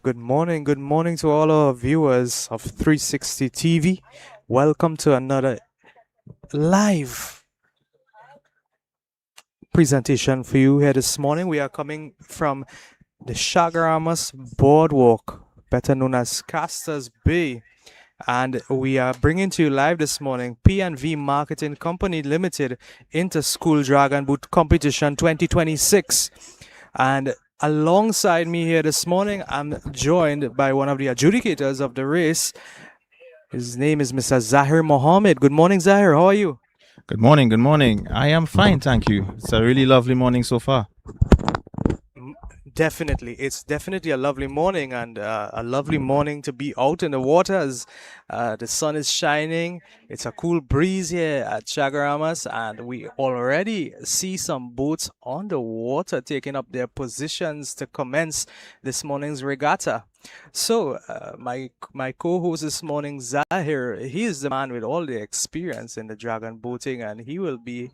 Good morning to all our viewers of 360 TV. Welcome to another live presentation for you here this morning. We are coming from the CHAGUARAMAS Boardwalk, better known as Casters Bay. And we are bringing to you live this morning P&V Marketing Company Limited Interschool Dragon Boat Competition 2026. And alongside me here this morning, I'm joined by one of the adjudicators of the race. His name is Mr. Zahir Mohammed. Good morning, Zahir. How are you? Good morning. Good morning. I am fine, thank you. It's a really lovely morning so far. Definitely. It's definitely a lovely morning and a lovely morning to be out in the water as the sun is shining. It's a cool breeze here at CHAGUARAMAS and we already see some boats on the water taking up their positions to commence this morning's regatta. So my co-host this morning, Zahir, he is the man with all the experience in the dragon boating and he will be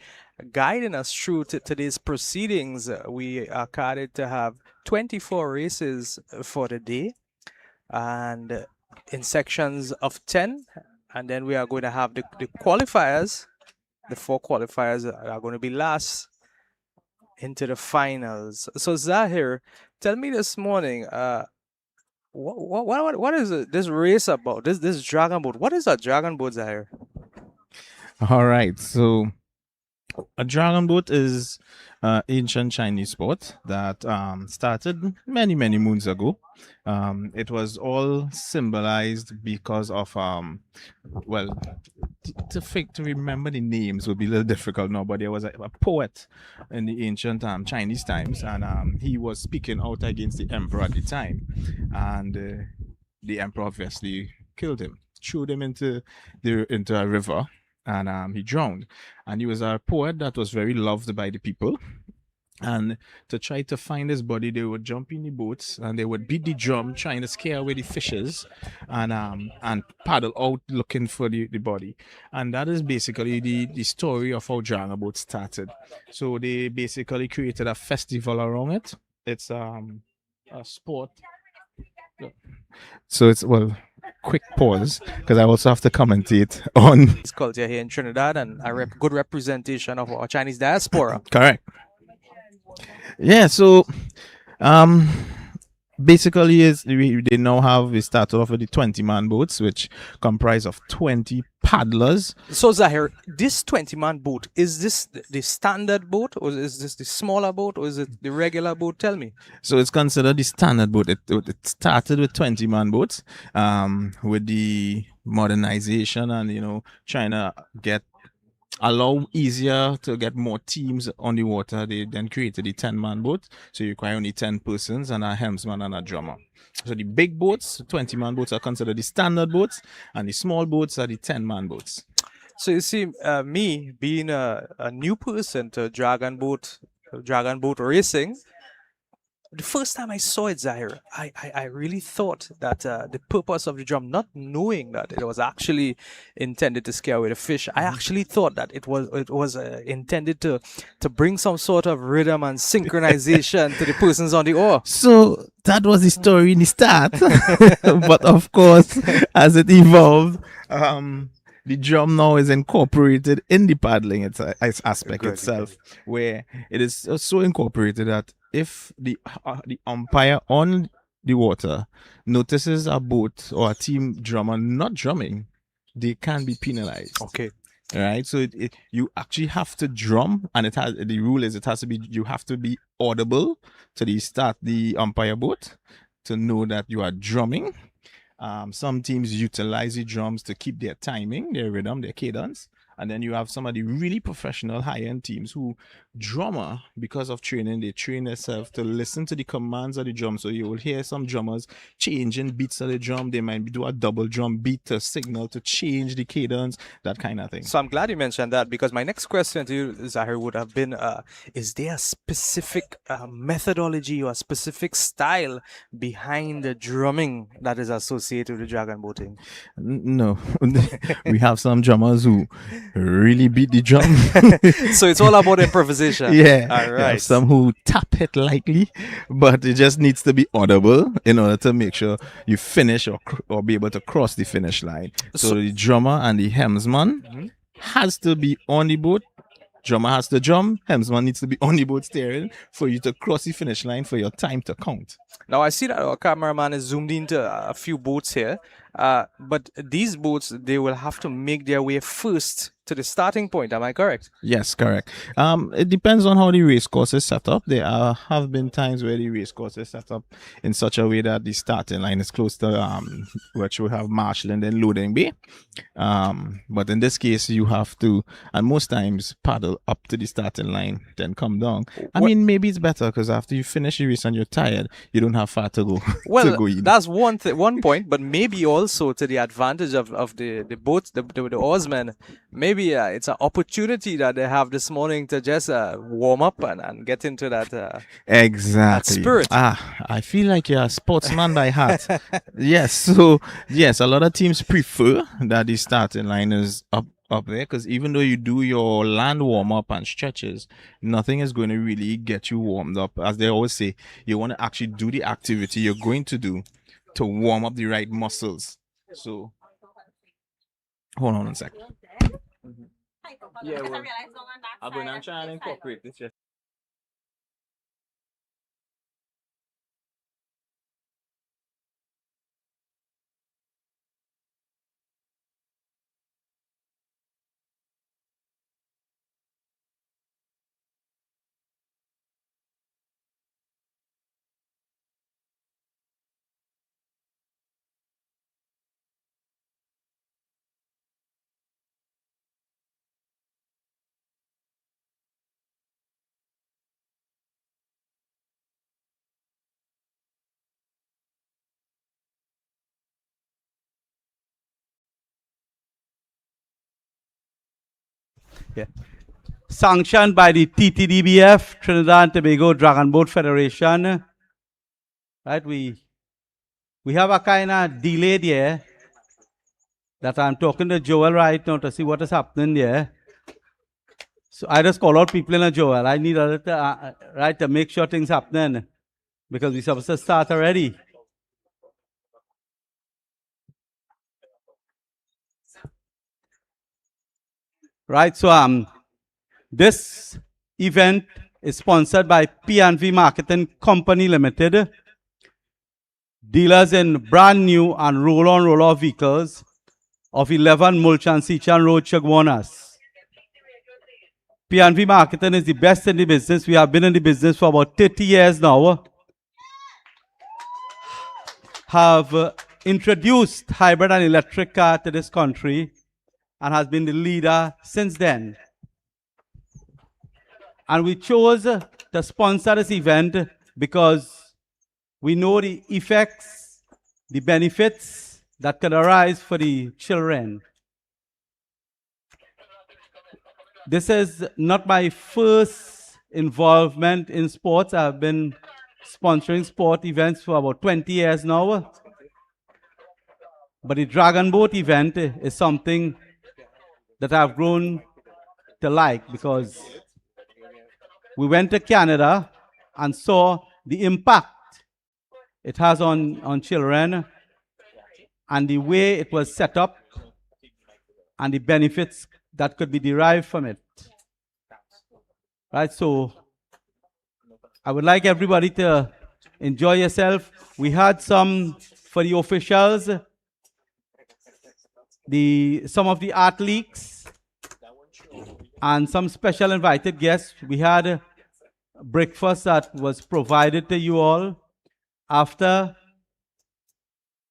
guiding us through today's proceedings. We are carded to have 24 races for the day and in sections of 10, and then we are going to have the qualifiers. The 4 qualifiers are going to be last into the finals. So Zahir, tell me this morning, what is this race about? This dragon boat. What is a dragon boat, Zahir? All right. So a dragon boat is an ancient Chinese sport that started many, many moons ago. It was all symbolized because of well, to remember the names would be a little difficult now, but there was a poet in the ancient Chinese times, and he was speaking out against the emperor at the time, and the emperor obviously killed him, threw him into a river, and he drowned. And he was a poet that was very loved by the people. And to try to find his body, they would jump in the boats and they would beat the drum, trying to scare away the fishes, and paddle out looking for the body. And that is basically the story of how dragon boat started. So they basically created a festival around it. It's a sport. So it's, well, quick pause because I also have to commentate on It's culture here in Trinidad and a good representation of our Chinese diaspora. correct. Yeah, so basically is we started off with the 20-man boats, which comprise of 20 paddlers. So Zahir, this 20-man boat, is this the standard boat or is this the smaller boat or is it the regular boat? Tell me. So it's considered the standard boat. It started with 20-man boats, with the modernization and trying to allow easier to get more teams on the water. They then created the 10-man boat, so you require only 10 persons and a helmsman and a drummer. So the big boats, 20-man boats, are considered the standard boats, and the small boats are the 10-man boats. So you see, me being a new person to dragon boat racing, the first time I saw it, Zahir, I really thought that the purpose of the drum, not knowing that it was actually intended to scare away the fish, I actually thought that it was intended to bring some sort of rhythm and synchronization to the persons on the oar. So that was the story in the start, but of course, as it evolved, the drum now is incorporated in the paddling aspect itself, where it is so incorporated that if the umpire on the water notices a boat or a team drummer not drumming, they can be penalized. Okay. All right, so you actually have to drum, and the rule is you have to be audible to the umpire boat to know that you are drumming. Some teams utilize the drums to keep their timing, their rhythm, their cadence. And then you have some of the really professional high-end teams who drummer, because of training, they train themselves to listen to the commands of the drum. So you will hear some drummers changing beats of the drum. They might do a double drum beat to signal to change the cadence, that kind of thing. So I'm glad you mentioned that, because my next question to you, Zahir, would have been, is there a specific methodology or a specific style behind the drumming that is associated with dragon boating? No. We have some drummers who really beat the drum. So it's all about improvisation. position. Yeah, All you have right. some who tap it lightly, but it just needs to be audible in order to make sure you finish or be able to cross the finish line. So So, the drummer and the hemsman mhm. has to be on the boat. Drummer has to drum, hemsman needs to be on the boat steering for you to cross the finish line for your time to count. Now I see that our cameraman is zoomed into a few boats here, but these boats they will have to make their way first to the starting point. Am I correct? Yes, correct. It depends on how the race course is set up. There have been times where the race course is set up in such a way that the starting line is close to which we have marshalling and loading bay. But in this case, you have to, and most times, paddle up to the starting line, then come down. I Well, mean, maybe it's better because after you finish the race and you're tired, you don't have far to go to well, go eat. that's one point, but maybe also to the advantage of the boats, the oarsmen. Maybe it's an opportunity that they have this morning to just warm up and get into that Exactly. spirit. I feel like you're a sportsman by heart. Yes. So yes, a lot of teams prefer that the starting line is up there because even though you do your land warm up and stretches, nothing is going to really get you warmed up. As they always say, you want to actually do the activity you're going to do to warm up the right muscles. So hold on a second. Yeah, well, I'm going to try and incorporate this. Yeah. Sanctioned by the TTDBF, Trinidad and Tobago Dragon Boat Federation. Right, we have a kind of delay there that I'm talking to Joel right now to see what is happening there. So I just call out people in a Joel. I need a little, right, to make sure things happening because we're supposed to start already. Right, so this event is sponsored by P&V Marketing Company Limited, dealers in brand new and roll-on roll-off vehicles of 11 Mulchan Sichan Road, Chaguaras. P&V Marketing is the best in the business. We have been in the business for about 30 years now. Have introduced hybrid and electric car to this country and has been the leader since then. And we chose to sponsor this event because we know the effects, the benefits that could arise for the children. This is not my first involvement in sports. I've been sponsoring sport events for about 20 years now. But the Dragon Boat event is something that I've grown to like because we went to Canada and saw the impact it has on children and the way it was set up and the benefits that could be derived from it. Right, so I would like everybody to enjoy yourself. We had some for the officials, some of the athletes, and some special invited guests. We had breakfast that was provided to you all. After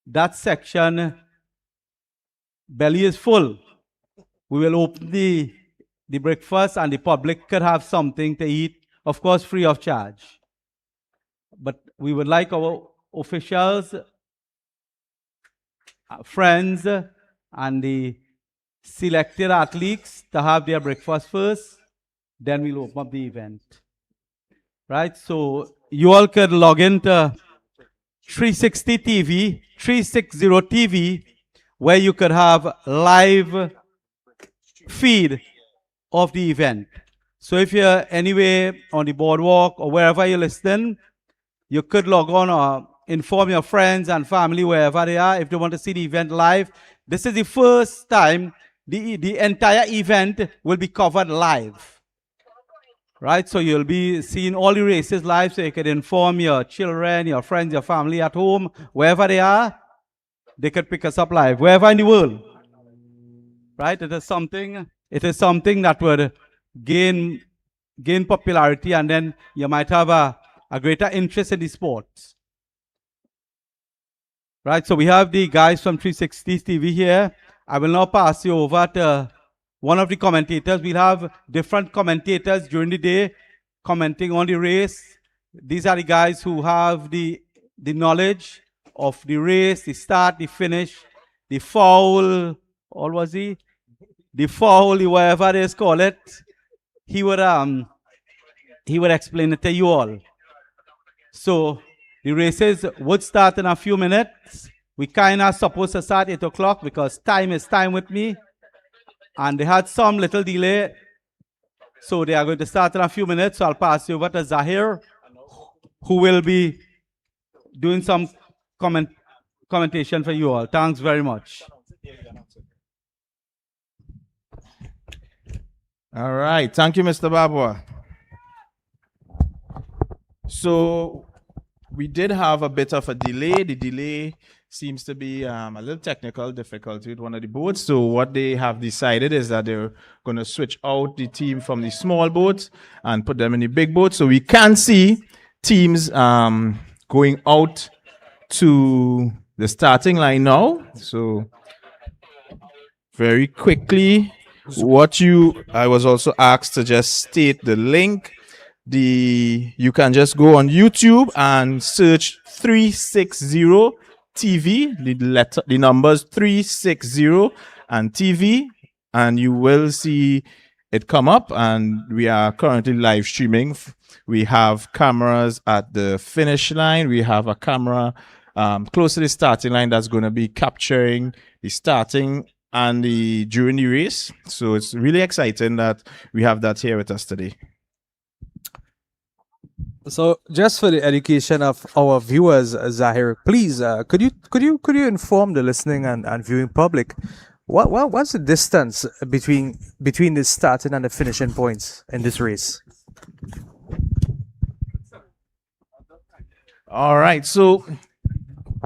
that section, belly is full. We will open the breakfast and the public could have something to eat, of course, free of charge. But we would like our officials, friends, and the selected athletes to have their breakfast first, then we'll open up the event. Right, so you all could log into 360 TV, 360 TV, where you could have live feed of the event. So if you're anywhere on the boardwalk or wherever you're listening, you could log on or inform your friends and family wherever they are if they want to see the event live. This is the first time the entire event will be covered live. Right? So you'll be seeing all the races live so you can inform your children, your friends, your family at home, wherever they are, they could pick us up live, wherever in the world. Right? It is something that would gain popularity, and then you might have a greater interest in the sport. Right, so we have the guys from 360 TV here. I will now pass you over to one of the commentators. We'll have different commentators during the day commenting on the race. These are the guys who have the knowledge of the race, the start, the finish, the foul, all was he? The foul, whatever they call it. He would explain it to you all. So the races would start in a few minutes. We kind of supposed to start 8 o'clock because time is time with me. And they had some little delay. So they are going to start in a few minutes. So I'll pass you over to Zahir, who will be doing some commentation for you all. Thanks very much. All right. Thank you, Mr. Babwa. So we did have a bit of a delay. The delay seems to be a little technical difficulty with one of the boats. So what they have decided is that they're going to switch out the team from the small boats and put them in the big boats. So we can see teams going out to the starting line now. So very quickly, I was also asked to just state the link. You can just go on YouTube and search 360 TV, the numbers 360 and TV, and you will see it come up. And we are currently live streaming. We have cameras at the finish line. We have a camera close to the starting line that's going to be capturing the starting and during the race. So it's really exciting that we have that here with us today. So, just for the education of our viewers, Zahir, please, could you inform the listening and viewing public, what's the distance between the starting and the finishing points in this race? All right, so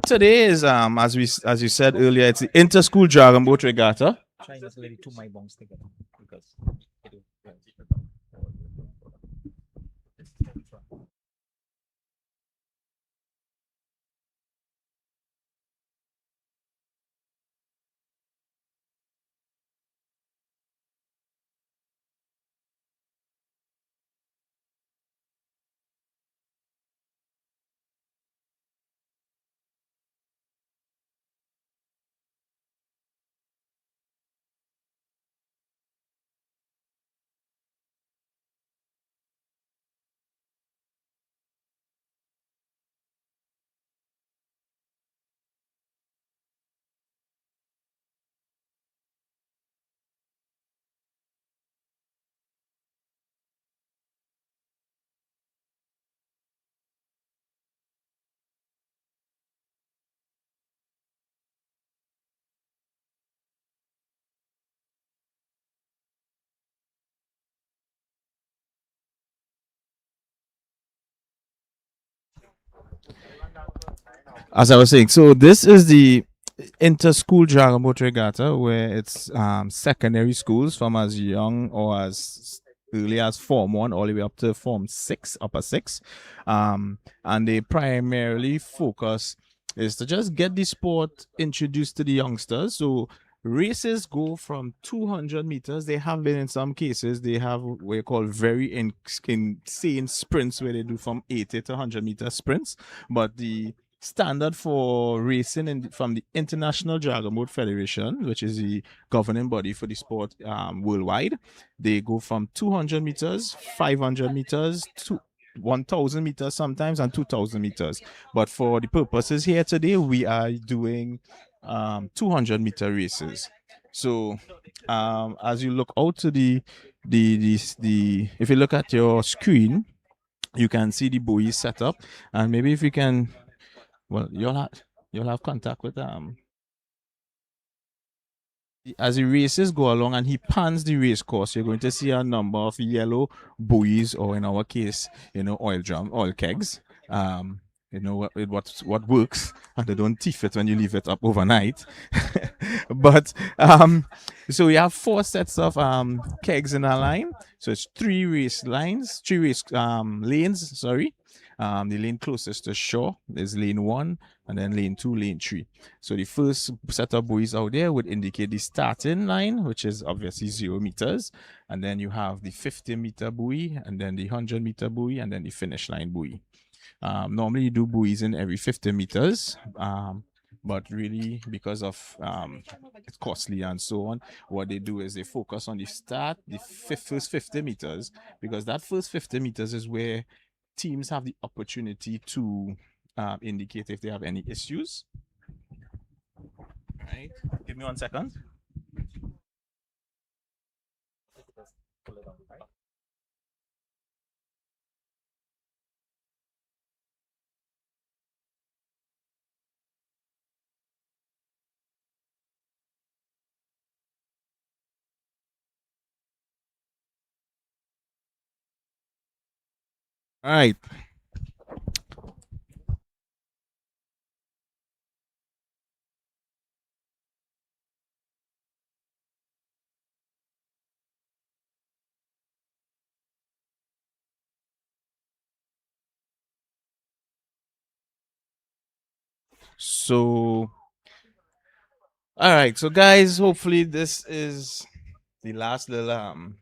today is as you said earlier, it's the Interschool Dragon Boat Regatta. As I was saying, so this is the Interschool Dragon Boat Regatta, where it's secondary schools from as young or as early as Form 1 all the way up to Form 6, upper 6. And they primarily focus is to just get the sport introduced to the youngsters. So races go from 200 meters. They have been in some cases, they have what you call very insane sprints where they do from 80 to 100 meter sprints. But the standard for racing from the International Dragon Boat Federation, which is the governing body for the sport worldwide, they go from 200 meters, 500 meters, to 1,000 meters sometimes, and 2,000 meters. But for the purposes here today, we are doing 200 meter races. So as you look out to the the if you look at your screen, you can see the buoy set up, and maybe if you can, well, you'll have contact with as the races go along and he pans the race course, you're going to see a number of yellow buoys, or in our case, oil kegs. What works, and they don't teeth it when you leave it up overnight. But so we have 4 sets of kegs in our line. So it's 3 race lanes. Sorry. The lane closest to shore is lane 1, and then lane 2, lane 3. So the first set of buoys out there would indicate the starting line, which is obviously 0 meters. And then you have the 50-meter buoy, and then the 100-meter buoy, and then the finish line buoy. Normally you do buoys in every 50 meters. But really, because of it's costly and so on, what they do is they focus on the first 50 meters, because that first 50 meters is where teams have the opportunity to indicate if they have any issues. Right. Give me 1 second. All right. So, all right. So, guys, hopefully this is the last little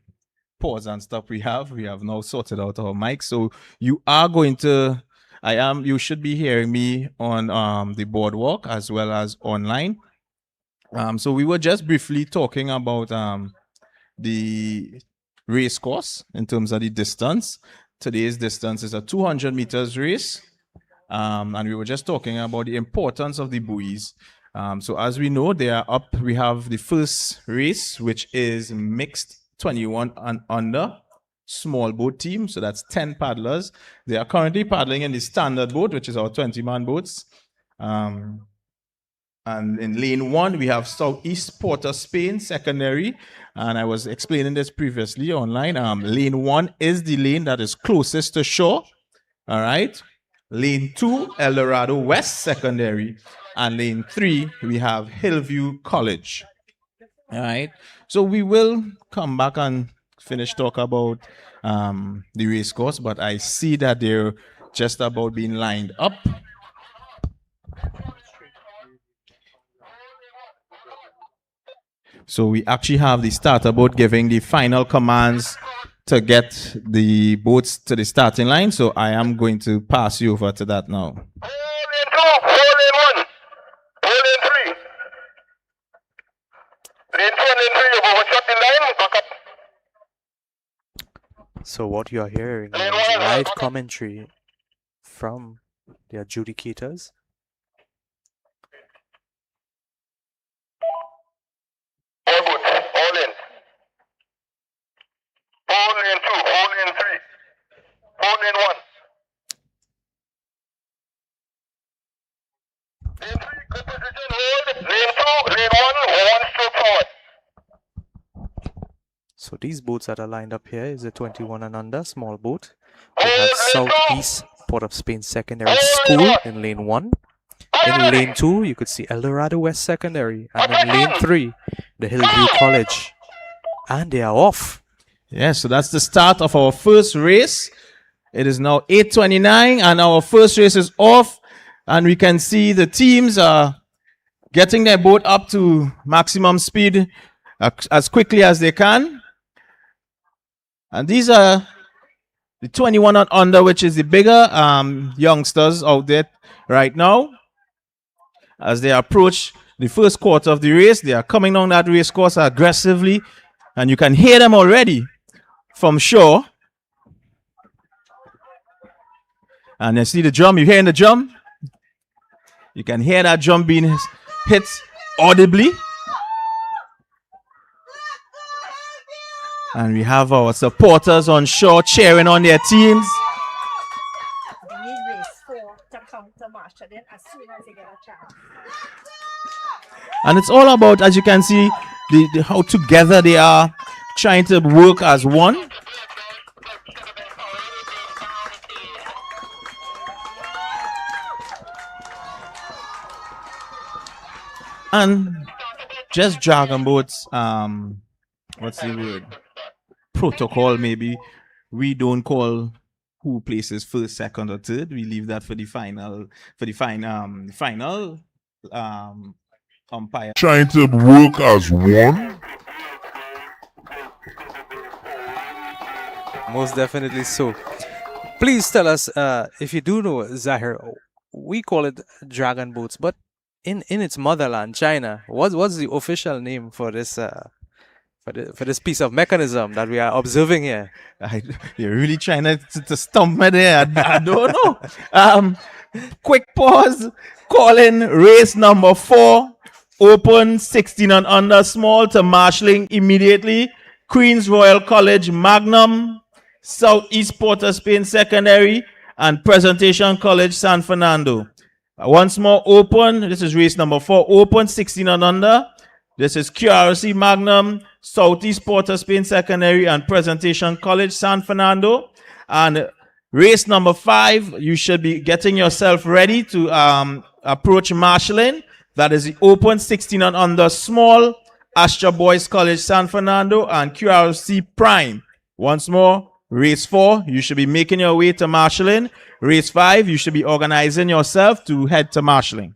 pause and stuff we have. We have now sorted out our mic. So you are going to, you should be hearing me on the boardwalk as well as online. So we were just briefly talking about the race course in terms of the distance. Today's distance is a 200 meters race. And we were just talking about the importance of the buoys. So as we know, they are up. We have the first race, which is mixed 21 and under small boat team. So that's 10 paddlers. They are currently paddling in the standard boat, which is our 20-man boats. And in lane 1, we have Southeast Port of Spain secondary. And I was explaining this previously online. Lane 1 is the lane that is closest to shore. All right. Lane 2, El Dorado West secondary. And lane 3, we have Hillview College. All right. So we will come back and finish talk about the race course, but I see that they're just about being lined up. So we actually have the starter boat giving the final commands to get the boats to the starting line. So I am going to pass you over to that now. So what you are hearing is live commentary from the adjudicators. All good, all in. All in 2, all in 3, all in 1. Lane 3, good position, hold. Lane 2, lane 1 stroke forward. So these boats that are lined up here is a 21 and under small boat. We have Southeast Port of Spain Secondary School in lane 1. In lane 2, you could see El Dorado West Secondary. And in lane 3, the Hillview College. And they are off. Yeah, so that's the start of our first race. It is now 8:29 and our first race is off. And we can see the teams are getting their boat up to maximum speed as quickly as they can. And these are the 21 and under, which is the bigger youngsters out there right now. As they approach the first quarter of the race, they are coming down that race course aggressively. And you can hear them already from shore. And you see the drum, you're hearing the drum. You can hear that drum being hit audibly. And we have our supporters on shore cheering on their teams. They need race 4 to counter Marshall then as soon as they get a chance. And it's all about, as you can see, how together they are trying to work as one. And just dragon boats, what's the word? Protocol, maybe. We don't call who places first, second, or third. We leave that for the final, final umpire. Trying to work as one. Most definitely so. Please tell us if you do know, Zahir. We call it dragon boats, but in its motherland, China, what's the official name for this for this piece of mechanism that we are observing here? You're really trying to stump me there. I don't know. Quick pause. Calling race number 4. Open 16 and under, small to marshalling immediately. Queen's Royal College Magnum, Southeast Port of Spain Secondary, and Presentation College San Fernando. Once more, open. This is race number 4. Open 16 and under. This is QRC Magnum, Southeast Port of Spain Secondary, and Presentation College San Fernando. And race number 5, you should be getting yourself ready to approach marshalling. That is the open 16 and under small, Astra Boys College San Fernando, and QRC Prime. Once more, race 4, you should be making your way to marshalling. Race 5, you should be organizing yourself to head to marshalling.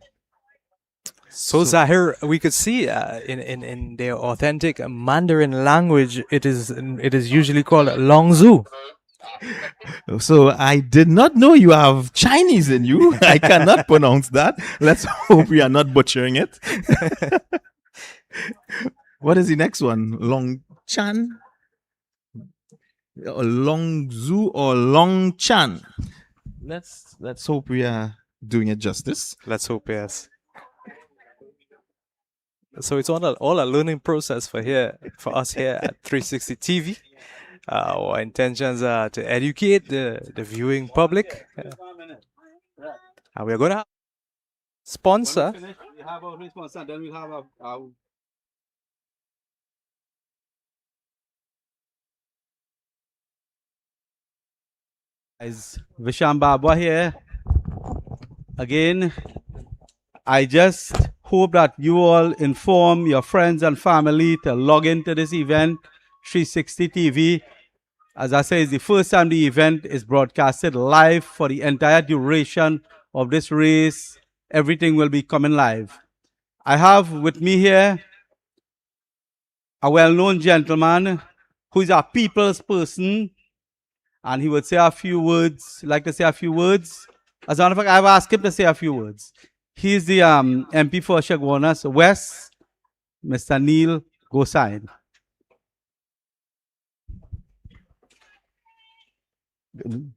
So Zahir, we could see in their authentic Mandarin language, it is usually called Longzhu. So I did not know you have Chinese in you. I cannot pronounce that. Let's hope we are not butchering it. What is the next one? Long Chan? Long Zhu or Long Chan? Let's hope we are doing it justice. Let's hope, yes. So it's all a learning process for us here at 360 TV. Our intentions are to educate the viewing public. And we're going to sponsor. We have our sponsor, then we have our guys, Visham Babwa here. Again, I just hope that you all inform your friends and family to log into this event, 360 TV. As I say, it's the first time the event is broadcasted live for the entire duration of this race. Everything will be coming live. I have with me here a well-known gentleman who is a people's person, and he would say a few words, like to say a few words. As a matter of fact, I've asked him to say a few words. He's the MP for CHAGUARAMAS West, Mr. Neil Gosain.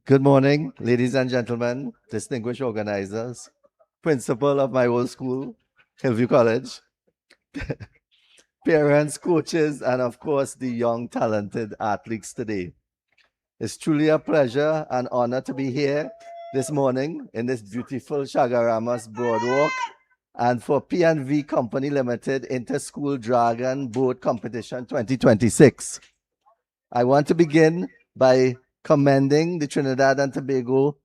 Good morning, ladies and gentlemen, distinguished organizers, principal of my old school, Hillview College, parents, coaches, and of course, the young, talented athletes today. It's truly a pleasure and honor to be here this morning in this beautiful CHAGUARAMAS Boardwalk and for P&V Company Limited Interschool Dragon Boat Competition 2026. I want to begin by commending the Trinidad and Tobago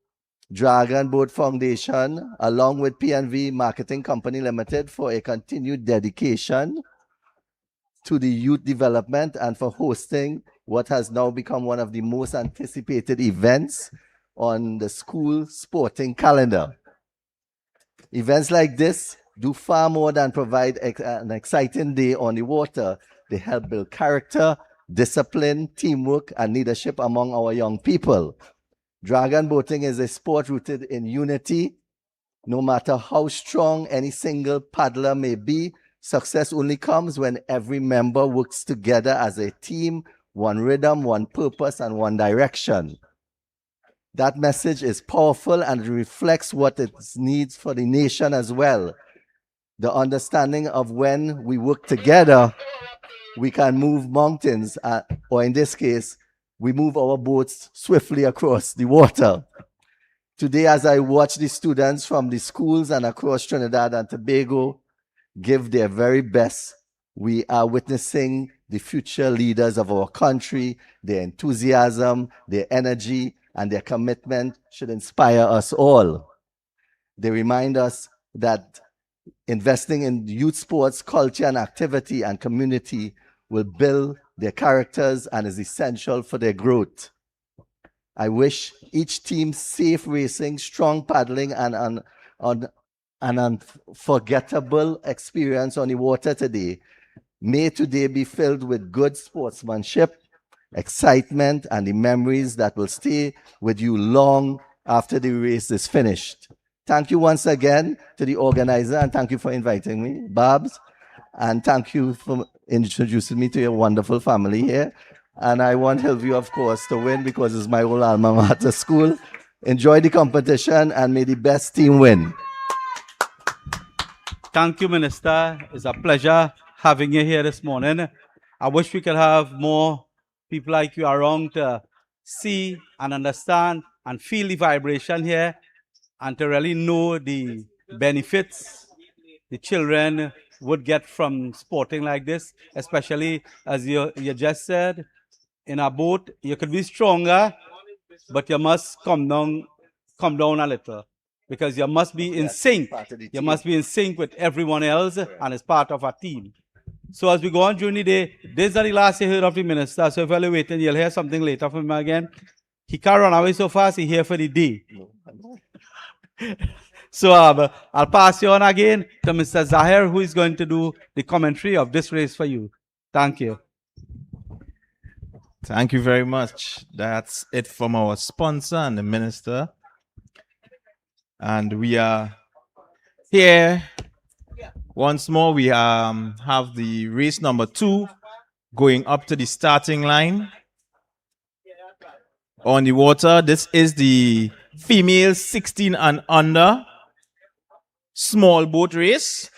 Dragon Boat Foundation along with P&V Marketing Company Limited for a continued dedication to the youth development and for hosting what has now become one of the most anticipated events on the school sporting calendar. Events like this do far more than provide an exciting day on the water. They help build character, discipline, teamwork, and leadership among our young people. Dragon boating is a sport rooted in unity. No matter how strong any single paddler may be, success only comes when every member works together as a team, one rhythm, one purpose, and one direction. That message is powerful and reflects what it needs for the nation as well. The understanding of when we work together we can move mountains, or in this case, we move our boats swiftly across the water. Today, as I watch the students from the schools and across Trinidad and Tobago give their very best, we are witnessing the future leaders of our country. Their enthusiasm, their energy, and their commitment should inspire us all. They remind us that investing in youth sports, culture, and activity and community will build their characters and is essential for their growth. I wish each team safe racing, strong paddling, and an unforgettable experience on the water today. May today be filled with good sportsmanship, excitement, and the memories that will stay with you long after the race is finished. Thank you once again to the organizer, and thank you for inviting me, Babs. And thank you for introducing me to your wonderful family here. And I want Hillview, of course, to win because it's my old alma mater school. Enjoy the competition and may the best team win. Thank you, Minister. It's a pleasure having you here this morning. I wish we could have more people like you around to see and understand and feel the vibration here and to really know the benefits the children would get from sporting like this, especially as you just said, in a boat, you could be stronger, but you must come down a little because you must be in sync. You must be in sync with everyone else and as part of a team. So as we go on during the day, this is the last you heard of the minister. So if you're waiting, you'll hear something later from him again. He can't run away so fast, he's here for the day. So I'll pass you on again to Mr. Zahir, who is going to do the commentary of this race for you. Thank you. Thank you very much. That's it from our sponsor and the minister. And we are here once more. We have the race number 2 going up to the starting line on the water. This is the female 16 and under small boat race.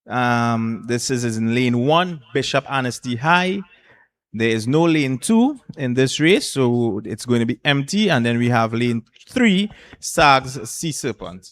This is in lane 1, Bishop Anstey High. There is no lane 2 in this race, so it's going to be empty. And then we have lane 3, Sags Sea Serpent.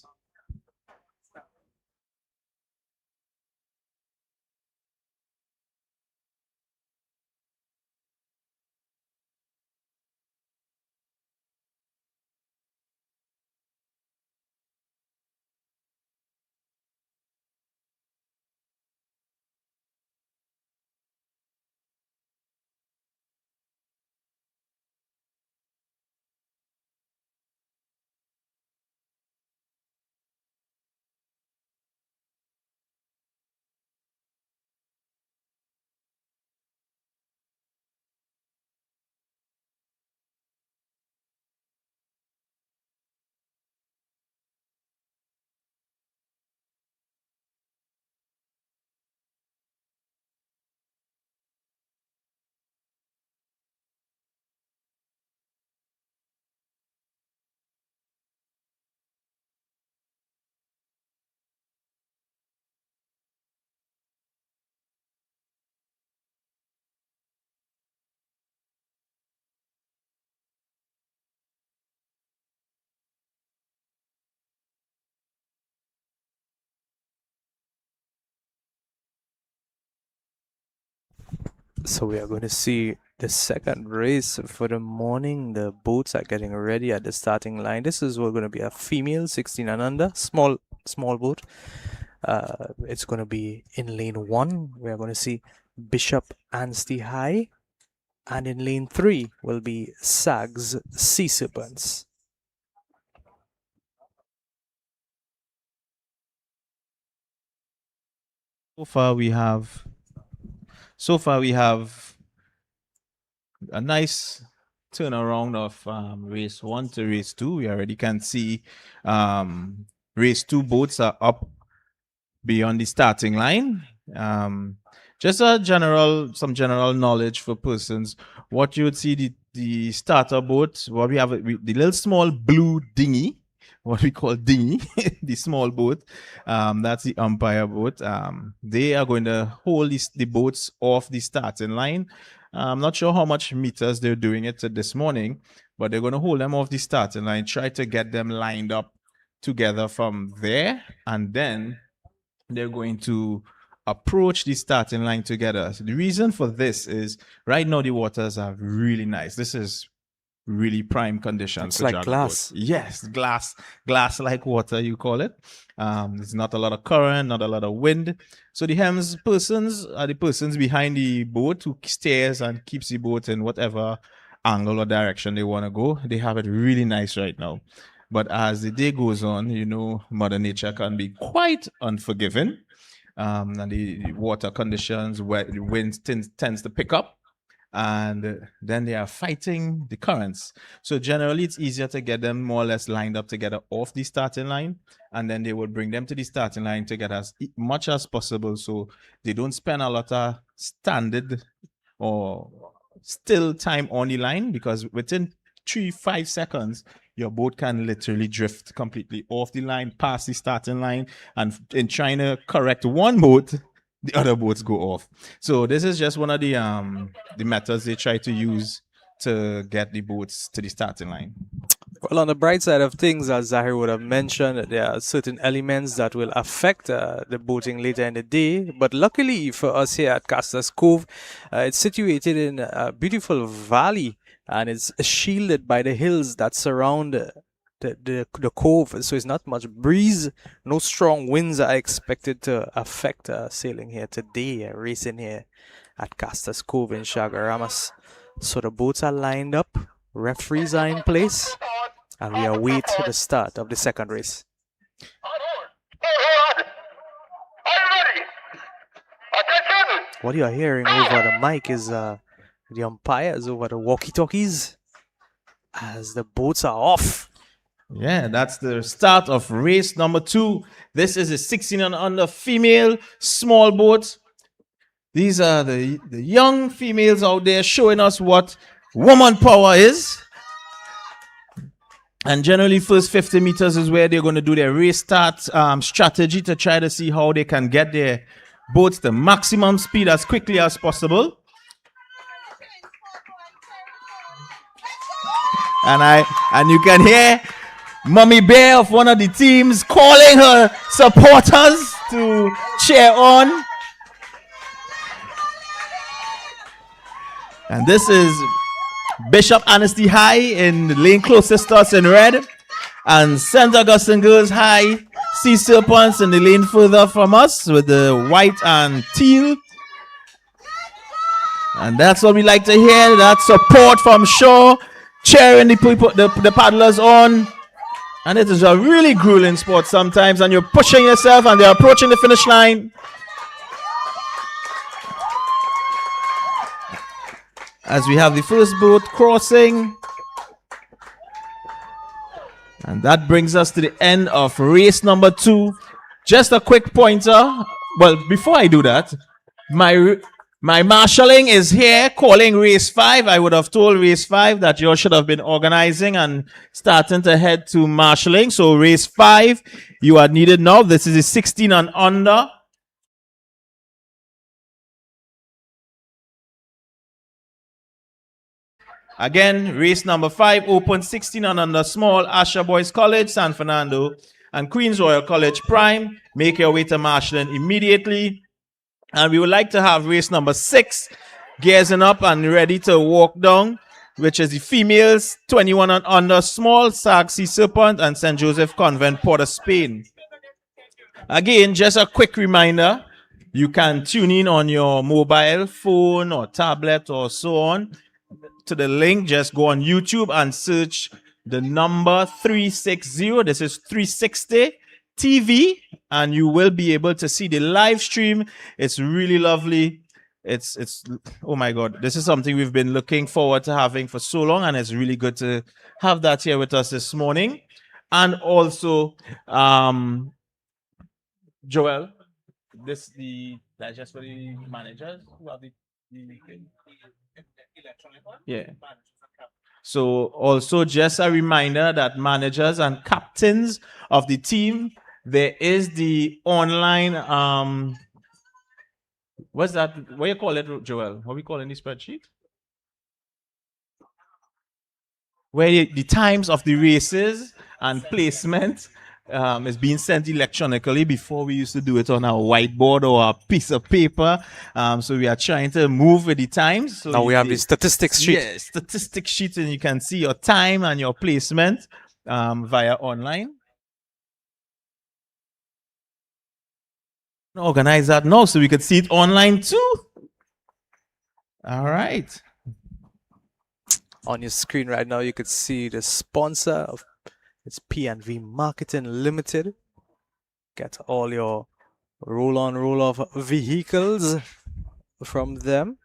So we are going to see the second race for the morning. The boats are getting ready at the starting line. This is going to be a female 16 and under small boat. It's going to be in lane 1. We are going to see Bishop Anstey High, and in lane 3 will be Sags Sea Serpents. So far we have a nice turnaround of race 1 to race 2. We already can see race 2 boats are up beyond the starting line. Just some general knowledge for persons. What you would see the starter boat, what we have, the little small blue dinghy what we call dinghy, the small boat. That's the umpire boat. They are going to hold the boats off the starting line. I'm not sure how much meters they're doing it this morning, but they're going to hold them off the starting line, try to get them lined up together from there, and then they're going to approach the starting line together. So the reason for this is right now the waters are really nice. This is really prime conditions. It's for like dragon glass. boats. Yes, glass like water, you call it. There's not a lot of current, not a lot of wind. So the helms persons are the persons behind the boat who steers and keeps the boat in whatever angle or direction they want to go. They have it really nice right now. But as the day goes on, you know, Mother Nature can be quite unforgiving. And the water conditions, where the wind tends to pick up, and then they are fighting the currents. So generally, it's easier to get them more or less lined up together off the starting line, and then they would bring them to the starting line to get as much as possible, so they don't spend a lot of standard or still time on the line, because within 3-5 seconds your boat can literally drift completely off the line, past the starting line, and in trying to correct one boat, the other boats go off. So this is just one of the methods they try to use to get the boats to the starting line. Well, on the bright side of things, as Zahir would have mentioned, there are certain elements that will affect the boating later in the day. But luckily for us here at Castor's Cove, it's situated in a beautiful valley, and it's shielded by the hills that surround the cove. So it's not much breeze, no strong winds are expected to affect sailing here today, racing here at Castor's Cove in CHAGUARAMAS. So the boats are lined up, referees are in place, and we await the start of the second race. Hold on. Are you ready? Attention! What you are hearing over the mic is the umpires over the walkie-talkies as the boats are off. Yeah, that's the start of race number 2. This is a 16 and under female small boat. These are the young females out there showing us what woman power is. And generally, first 50 meters is where they're going to do their race start strategy to try to see how they can get their boats to maximum speed as quickly as possible. And you can hear Mommy Bear of one of the teams calling her supporters to cheer on. And this is Bishop Annesty High in the lane closest to us in red, and St. Augustine Girls High Sea Serpents in the lane further from us with the white and teal. And that's what we like to hear, that support from shore, cheering the people, the paddlers on. And it is a really grueling sport sometimes, and you're pushing yourself and they're approaching the finish line. As we have the first boat crossing. And that brings us to the end of race number 2. Just a quick pointer. Well, before I do that, my marshalling is here calling race 5. I would have told race 5 that you should have been organizing and starting to head to marshalling. So race 5, you are needed now. This is a 16 and under. Again, race number 5, open 16 and under small, Asher Boys College, San Fernando, and Queens Royal College Prime. Make your way to marshalling immediately. And we would like to have race number 6, gearing up and ready to walk down, which is the females, 21 and under small, Sag Sea Serpent, and St. Joseph Convent, Port of Spain. Again, just a quick reminder, you can tune in on your mobile phone or tablet or so on to the link. Just go on YouTube and search the number 360. This is 360 TV, and you will be able to see the live stream. It's really lovely. It's oh my God, this is something we've been looking forward to having for so long, and it's really good to have that here with us this morning. And also, Joel, that's just for the managers who have the yeah. So also just a reminder that managers and captains of the team, there is the online what's that? What you call it, Joel? What we call in the spreadsheet? Where the times of the races and placement is being sent electronically. Before we used to do it on a whiteboard or a piece of paper. So we are trying to move with the times. So Now we have the statistics sheet. Yeah, statistics sheet, and you can see your time and your placement via online. Organize that now so we could see it online too. All right. On your screen right now, you could see the sponsor of it's P&V Marketing Limited. Get all your roll-on, roll-off vehicles from them.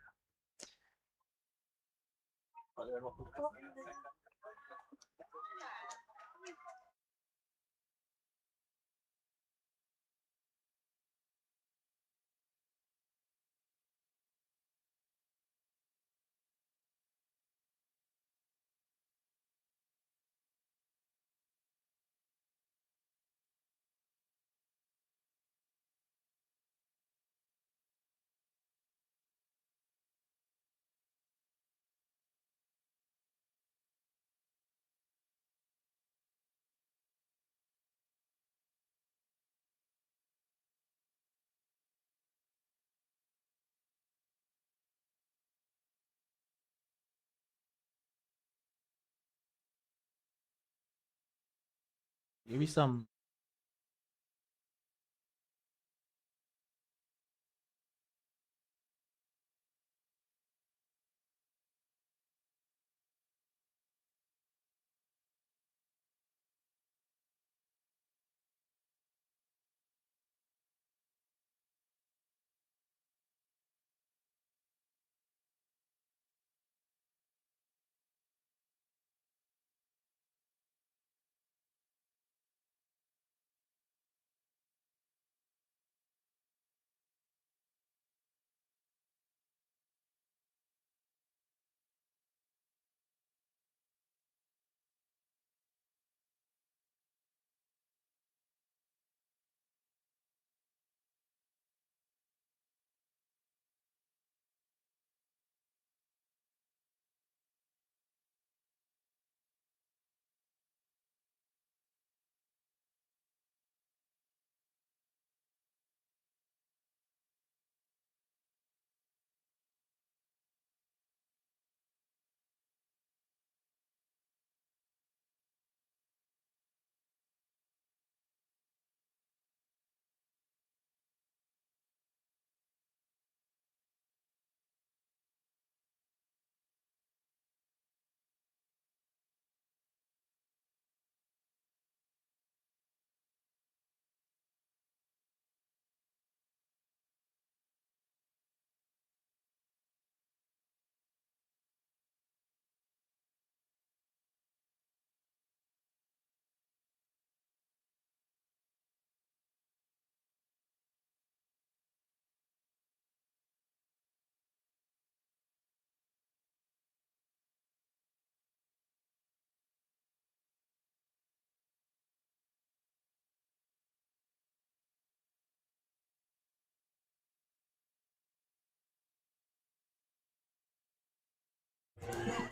Give me some.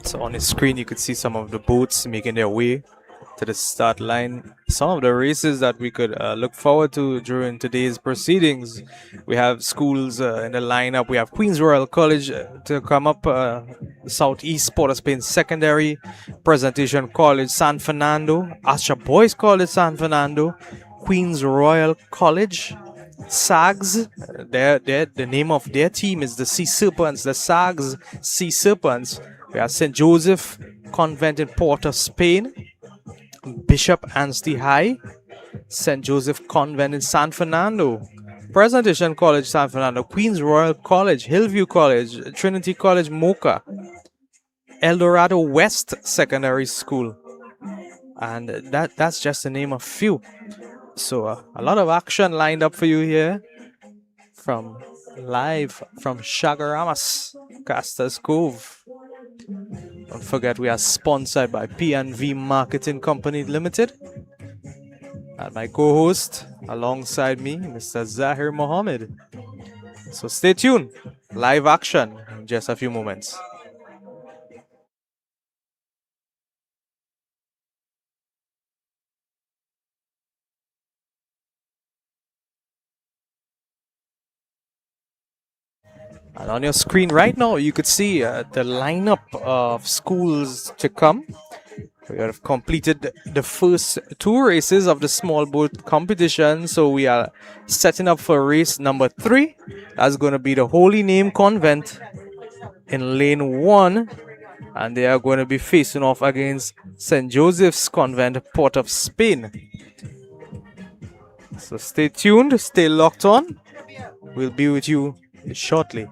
So on the screen, you could see some of the boats making their way to the start line. Some of the races that we could look forward to during today's proceedings. We have schools in the lineup. We have Queens Royal College to come up, Southeast Port of Spain Secondary, Presentation College San Fernando, Asha Boys College San Fernando, Queens Royal College, SAGs. The name of their team is the Sea Serpents, the SAGs Sea Serpents. We have St. Joseph Convent in Port of Spain, Bishop Anstey High, St. Joseph Convent in San Fernando, Presentation College San Fernando, Queens Royal College, Hillview College, Trinity College Mocha, El Dorado West Secondary School. And that's just to name a few. So a lot of action lined up for you here live from CHAGUARAMAS, Casters Cove. Don't forget we are sponsored by P&V Marketing Company Limited. And my co-host alongside me, Mr. Zahir Mohammed. So stay tuned. Live action in just a few moments. And on your screen right now, you could see the lineup of schools to come. We have completed the first two races of the small boat competition, so we are setting up for race number 3. That's going to be the Holy Name Convent in lane 1, and they are going to be facing off against St. Joseph's Convent, Port of Spain. So stay tuned, stay locked on. We'll be with you shortly.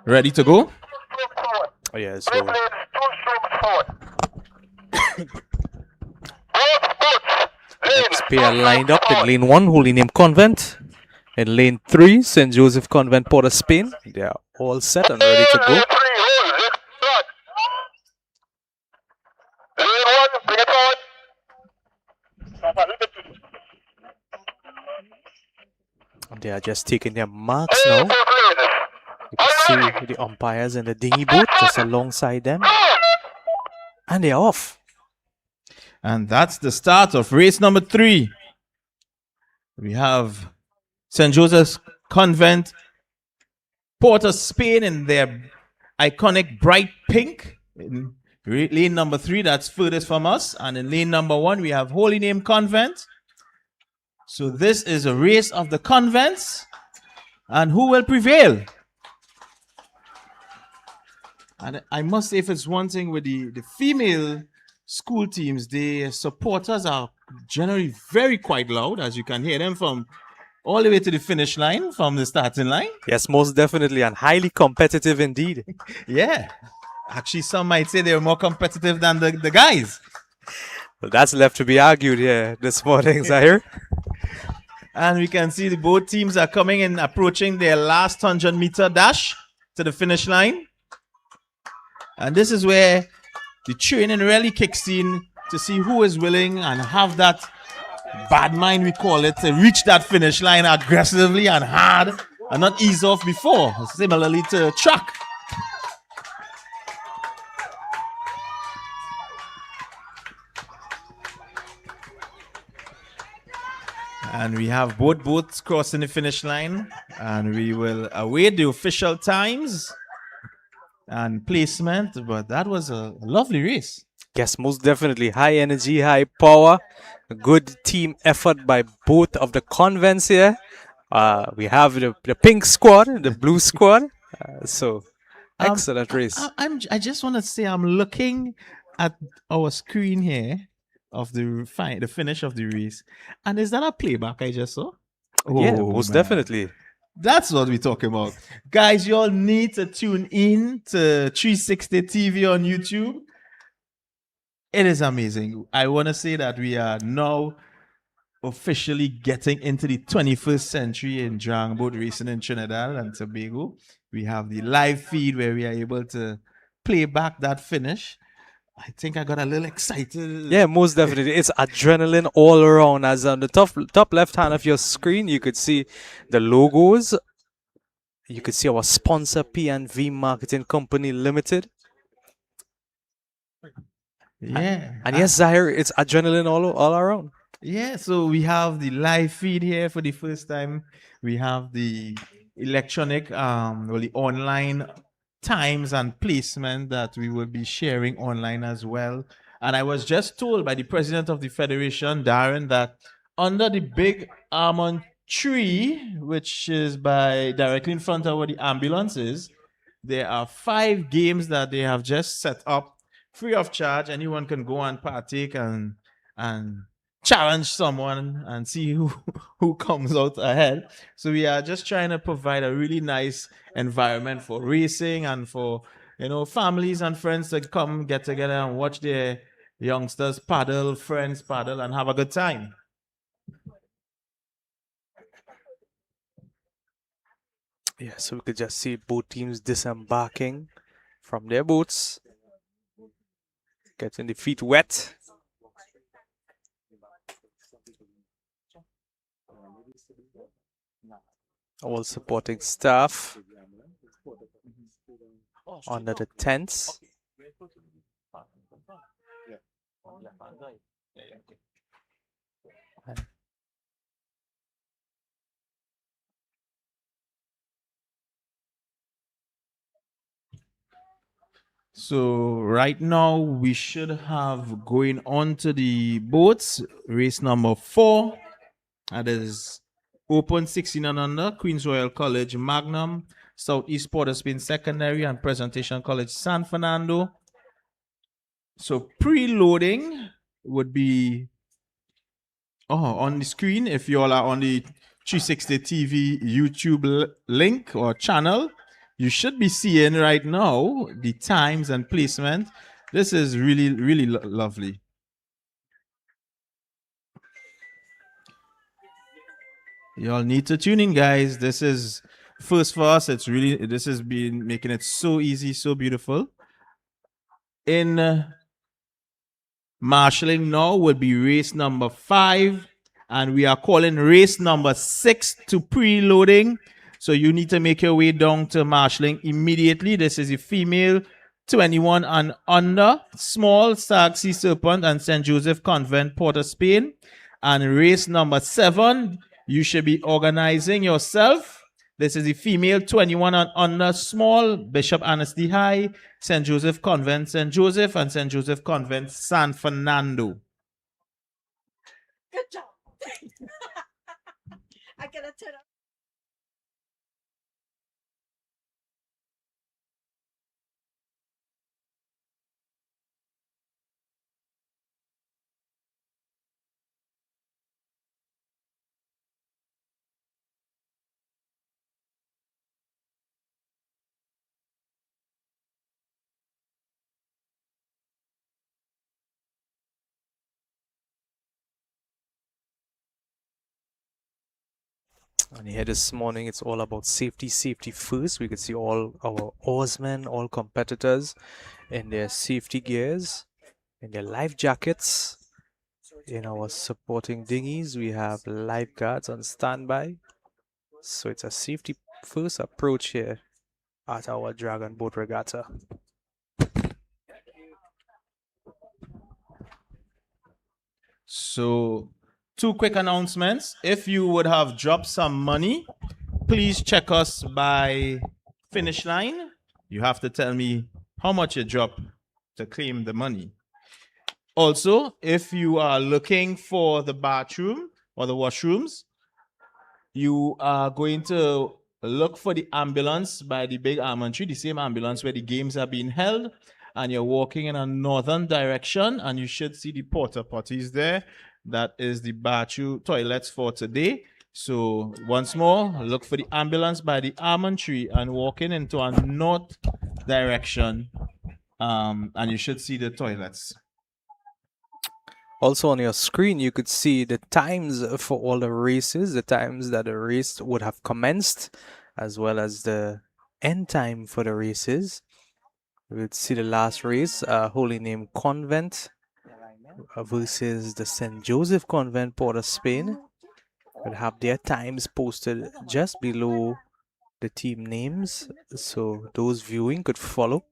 Ready to go? Oh, yeah, Both so lanes, 2 strokes forward. Both boots. Lane, next 2 pair lined up strokes in forward. lane 1, Holy Name Convent. In lane 3, St. Joseph Convent, Port of Spain. They are all set and ready to go. Lane 3, hold, left, start. Lane 1, bring it forward. They are just taking their marks Hey, now. both lanes. You can see the umpires in the dinghy boat just alongside them. And they're off. And that's the start of race number 3. We have St. Joseph's Convent, Port of Spain in their iconic bright pink. In lane number 3, that's furthest from us. And in lane number 1, we have Holy Name Convent. So this is a race of the convents. And who will prevail? And I must say, if it's one thing with the female school teams, the supporters are generally very quite loud, as you can hear them from all the way to the finish line, from the starting line. Yes, most definitely, and highly competitive indeed. Yeah. Actually, some might say they're more competitive than the guys. Well, that's left to be argued here this morning, Zahir. And we can see the both teams are coming and approaching their last 100-meter dash to the finish line. And this is where the training really kicks in to see who is willing and have that bad mind, we call it, to reach that finish line aggressively and hard and not ease off before, similarly to track. And we have both boats crossing the finish line, and we will await the official times and placement, but that was a lovely race. Yes, most definitely. High energy, high power. A good team effort by both of the convents here. We have the pink squad, the blue squad. So, excellent race. I just want to say I'm looking at our screen here of the finish of the race, and is that a playback I just saw? Yeah, Oh, most man. definitely. That's what we're talking about. Guys, you all need to tune in to 360 TV on YouTube. It is amazing. I want to say that we are now officially getting into the 21st century in dragon boat racing in Trinidad and Tobago. We have the live feed where we are able to play back that finish. I think I got a little excited. Yeah, most definitely. It's adrenaline all around. As on the top left hand of your screen, you could see the logos. You could see our sponsor, P&V Marketing Company Limited. Yeah. And yes, Zahir, it's adrenaline all around. Yeah, so we have the live feed here for the first time. We have the electronic, the online times and placement that we will be sharing online as well. And I was just told by the president of the federation, Darren, that under the big almond tree, which is directly in front of where the ambulance is, there are 5 games that they have just set up free of charge. Anyone can go and partake and challenge someone and see who comes out ahead. So we are just trying to provide a really nice environment for racing and for families and friends to come get together and watch their youngsters paddle, friends paddle, and have a good time. Yeah, so we could just see both teams disembarking from their boats, getting the feet wet. All supporting staff under the tents. So right now we should have going on to the boats, race number 4. That is Open 16 and under, Queens Royal College Magnum, Southeast Port of Spain Secondary, and Presentation College San Fernando. So preloading would be on the screen if you all are on the 360 TV YouTube link or channel. you should be seeing right now the times and placement. This is really, really lovely. Y'all need to tune in, guys. This is first for us. This has been making it so easy, so beautiful. In marshalling now will be race number 5, and we are calling race number 6 to preloading. So you need to make your way down to marshalling immediately. This is a female 21 and under, small Stag Sea Serpent and St. Joseph Convent, Port of Spain. And race number 7, you should be organizing yourself. This is a female 21 and under, small Bishop Annesley High, St. Joseph Convent, St. Joseph, and St. Joseph Convent, San Fernando. Good job. I gotta turn up. And here this morning, it's all about safety, safety first. We could see all our oarsmen, all competitors in their safety gears, in their life jackets. In our supporting dinghies, we have lifeguards on standby. So it's a safety first approach here at our Dragon Boat Regatta. So, 2 quick announcements. If you would have dropped some money, please check us by finish line. You have to tell me how much you dropped to claim the money. Also, if you are looking for the bathroom or the washrooms, you are going to look for the ambulance by the big almond tree, the same ambulance where the games are being held, and you're walking in a northern direction, and you should see the porta potties there. That is the bathroom toilets for today. So once more, look for the ambulance by the almond tree and walking into a north direction, and you should see the toilets. Also on your screen, you could see the times for all the races, the times that the race would have commenced, as well as the end time for the races. We would see the last race, Holy Name Convent versus the St. Joseph Convent, Port of Spain. Would have their times posted just below the team names, so those viewing could follow.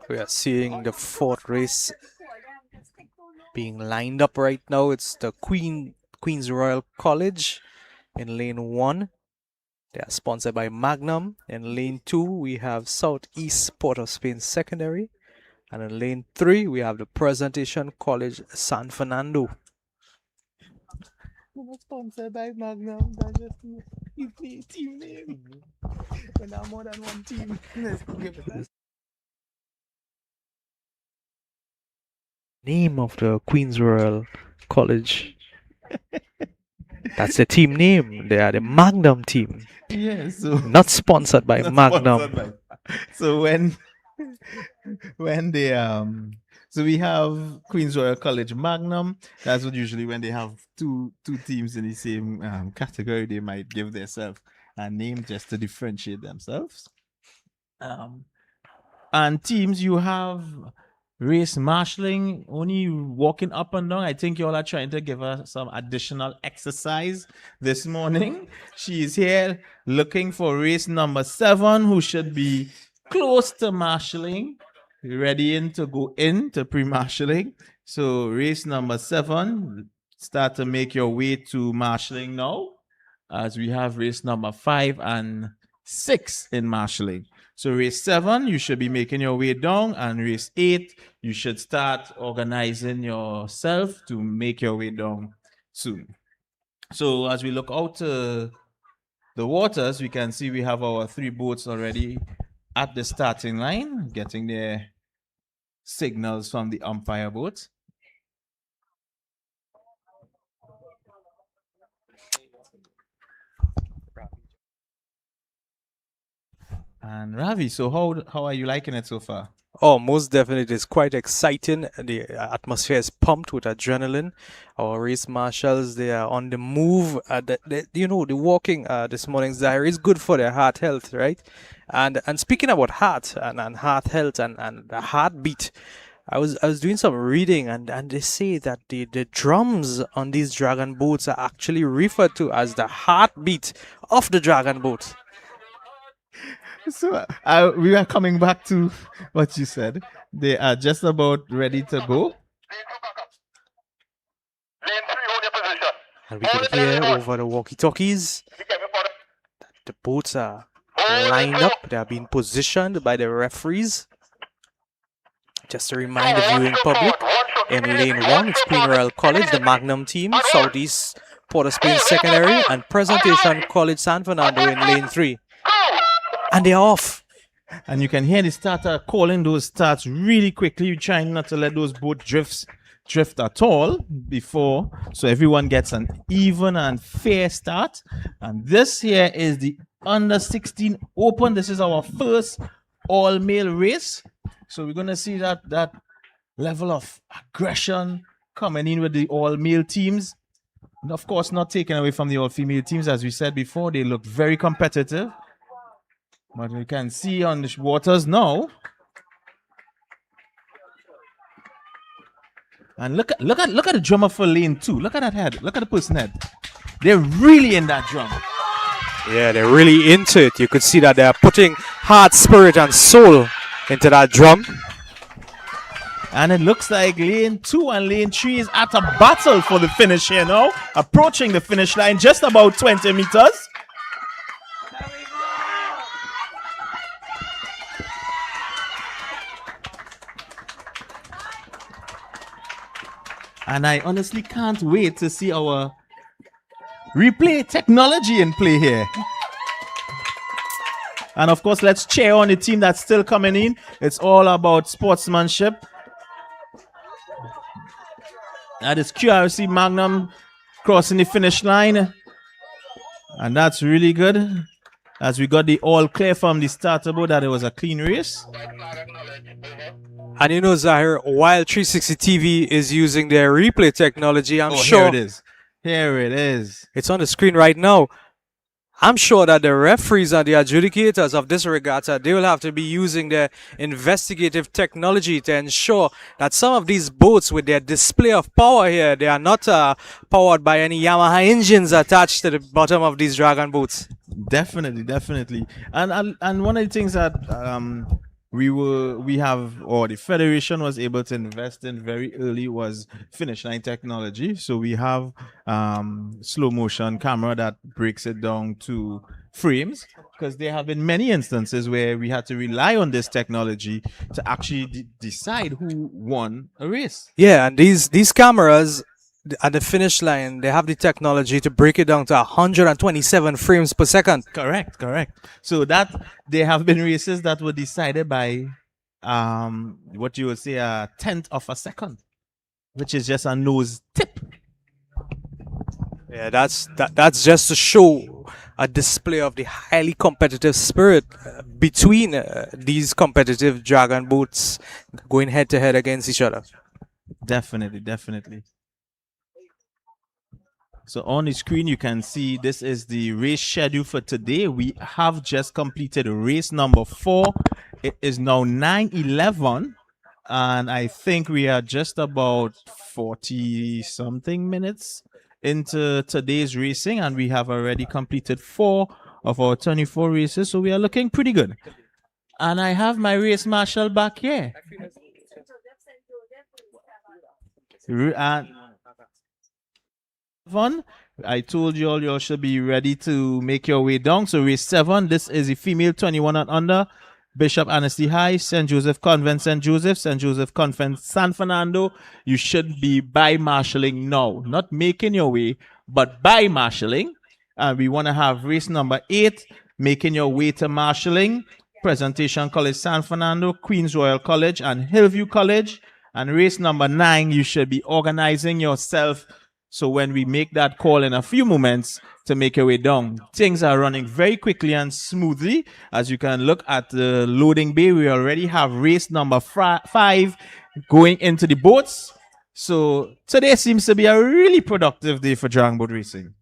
We are seeing the fourth race being lined up right now. It's the Queen's Royal College in lane 1. They are sponsored by Magnum. In lane 2, we have Southeast Port of Spain Secondary. And in lane 3, we have the Presentation College San Fernando. Sponsored by Magnum. That's just you play team name. When there are more than one team. Let's give it that. Name of the Queen's Royal College. That's the team name. They are the Magnum team. Yeah, so Not sponsored by not Magnum. sponsored by- So when they so we have Queen's Royal College Magnum. That's what usually when they have two teams in the same category, they might give themselves a name just to differentiate themselves. And teams, you have race marshalling, only walking up and down. I think you all are trying to give her some additional exercise this morning. She is here looking for race number 7, who should be close to marshalling, ready to go into pre-marshalling. So race number 7, start to make your way to marshalling now, as we have race number 5 and 6 in marshalling. So race 7, you should be making your way down, and race 8, you should start organizing yourself to make your way down soon. So as we look out to the waters, we can see we have our 3 boats already at the starting line, getting their signals from the umpire boat. And Ravi, so how are you liking it so far? Oh, most definitely. It's quite exciting. The atmosphere is pumped with adrenaline. Our race marshals, they are on the move. The walking this morning, Zahir, is good for their heart health, right? And speaking about heart and heart health and the heartbeat, I was doing some reading, and they say that the drums on these dragon boats are actually referred to as the heartbeat of the dragon boat. So we are coming back to what you said. They are just about ready to go. Lane 3, hold your position. And we can hear over the walkie-talkies that the boats are lined up. They are being positioned by the referees. Just to remind the viewing public, in lane 1, it's Queen Royal College, the Magnum team, Southeast Port of Spain Secondary, and Presentation College San Fernando in lane 3. And they're off. And you can hear the starter calling those starts really quickly, trying not to let those boat drift at all before, so everyone gets an even and fair start. And this here is the under 16 open. This is our first all-male race. So we're going to see that level of aggression coming in with the all-male teams. And of course, not taken away from the all-female teams. As we said before, they look very competitive. But we can see on the waters now. And look at the drummer for lane 2. Look at that head. Look at the person head. They're really in that drum. Yeah, they're really into it. You could see that they're putting heart, spirit, and soul into that drum. And it looks like lane 2 and lane 3 is at a battle for the finish here now. Approaching the finish line, just about 20 meters. And I honestly can't wait to see our replay technology in play here. And of course, let's cheer on the team that's still coming in. It's all about sportsmanship. That is QRC Magnum crossing the finish line. And that's really good. As we got the all clear from the starter board that it was a clean race. And you know, Zahir, while 360 TV is using their replay technology, I'm sure Here it is. Here it is. it's on the screen right now. I'm sure that the referees and the adjudicators of this regatta, they will have to be using their investigative technology to ensure that some of these boats with their display of power here, they are not powered by any Yamaha engines attached to the bottom of these dragon boats. Definitely. And one of the things that the federation was able to invest in very early was finish line technology. So we have slow motion camera that breaks it down to frames, because there have been many instances where we had to rely on this technology to actually decide who won a race. Yeah, and these cameras at the finish line, they have the technology to break it down to 127 frames per second. Correct, correct. So that there have been races that were decided by what you would say a tenth of a second, which is just a nose tip. Yeah, that's just to show a display of the highly competitive spirit between these competitive dragon boats going head to head against each other. Definitely, definitely. So on the screen, you can see this is the race schedule for today. We have just completed race number 4. It is now 9:11, and I think we are just about 40 something minutes into today's racing, and we have already completed 4 of our 24 races. So we are looking pretty good. And I have my race marshal back here. And I told you all should be ready to make your way down. So race 7, this is a female 21 and under. Bishop Annesley High, St. Joseph Convent, St. Joseph Convent, San Fernando. You should be by marshalling now. Not making your way, but by marshalling. And we want to have race number 8, making your way to marshalling. Presentation College San Fernando, Queens Royal College, and Hillview College. And race number 9, you should be organizing yourself. So when we make that call in a few moments to make your way down, things are running very quickly and smoothly. As you can look at the loading bay, we already have race number 5 going into the boats. So today seems to be a really productive day for dragon boat racing.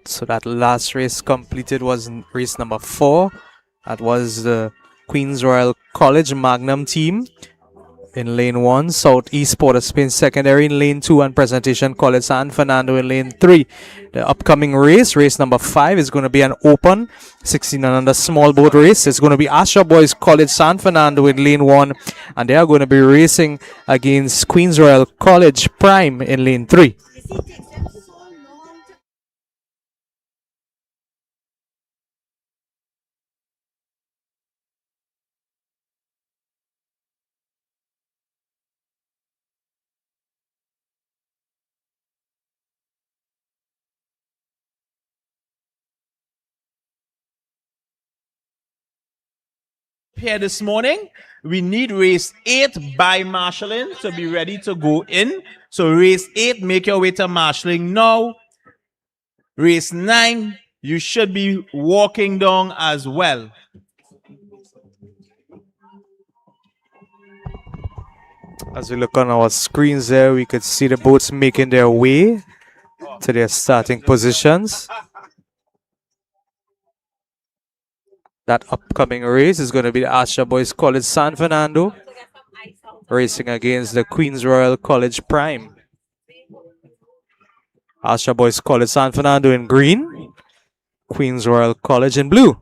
So that last race completed was race number 4. That was the Queens Royal College Magnum team in lane 1, Southeast Port of Spain Secondary in lane 2, and Presentation College San Fernando in lane 3. The upcoming race, race number 5, is going to be an open 16 and under small boat race. It's going to be Asha Boys College San Fernando in lane 1, and they are going to be racing against Queens Royal College Prime in lane 3. Here this morning, we need race 8 by marshalling to be ready to go in. So race 8, make your way to marshalling now. Race 9, you should be walking down as well. As we look on our screens there, we could see the boats making their way to their starting positions. That upcoming race is going to be the Asha Boys College San Fernando racing against the Queens Royal College Prime. Asha Boys College San Fernando in green. Queens Royal College in blue.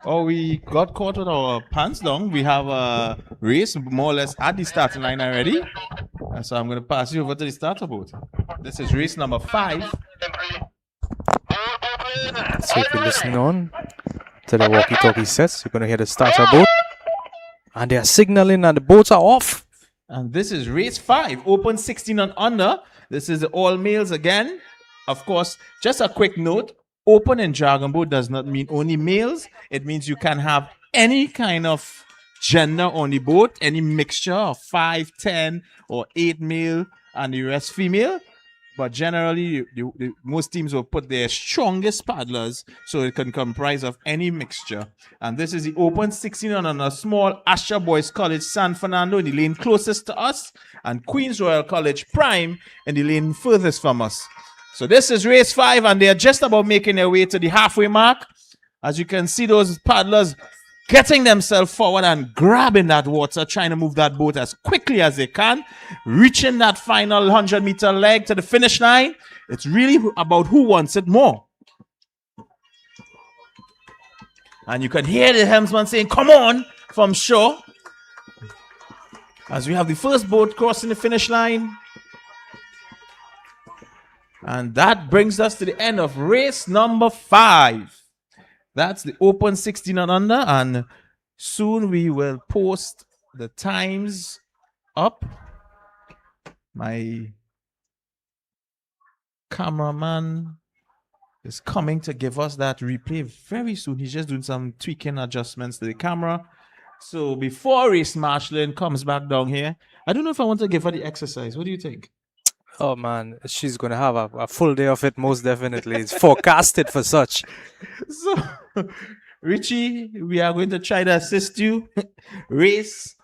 Oh, we got caught with our pants down. We have a race more or less at the starting line already. So I'm going to pass you over to the starter boat. This is race number 5. So if you're listening on to the walkie-talkie sets, you're going to hear the starter boat. And they are signaling that the boats are off. And this is race 5, open 16 and under. This is all males again. Of course, just a quick note, open in Dragon Boat does not mean only males. It means you can have any kind of gender on the boat, any mixture of 5, 10, or 8 male and the rest female. but generally most teams will put their strongest paddlers so it can comprise of any mixture. And this is the open 16 on a small Astra Boys College San Fernando in the lane closest to us, and Queens Royal College Prime in the lane furthest from us. So this is race 5, and they're just about making their way to the halfway mark. As you can see, those paddlers getting themselves forward and grabbing that water, trying to move that boat as quickly as they can, reaching that final 100-meter leg to the finish line. It's really about who wants it more. And you can hear the helmsman saying, "Come on," from shore. As we have the first boat crossing the finish line. And that brings us to the end of race number 5. That's the open 16 and under, and soon we will post the times up. My cameraman is coming to give us that replay very soon. He's just doing some tweaking adjustments to the camera. So before race marshalling comes back down here, I don't know if I want to give her the exercise. What do you think? Oh man, she's gonna have a full day of it, most definitely. It's forecasted for such. So, Richie, we are going to try to assist you. Race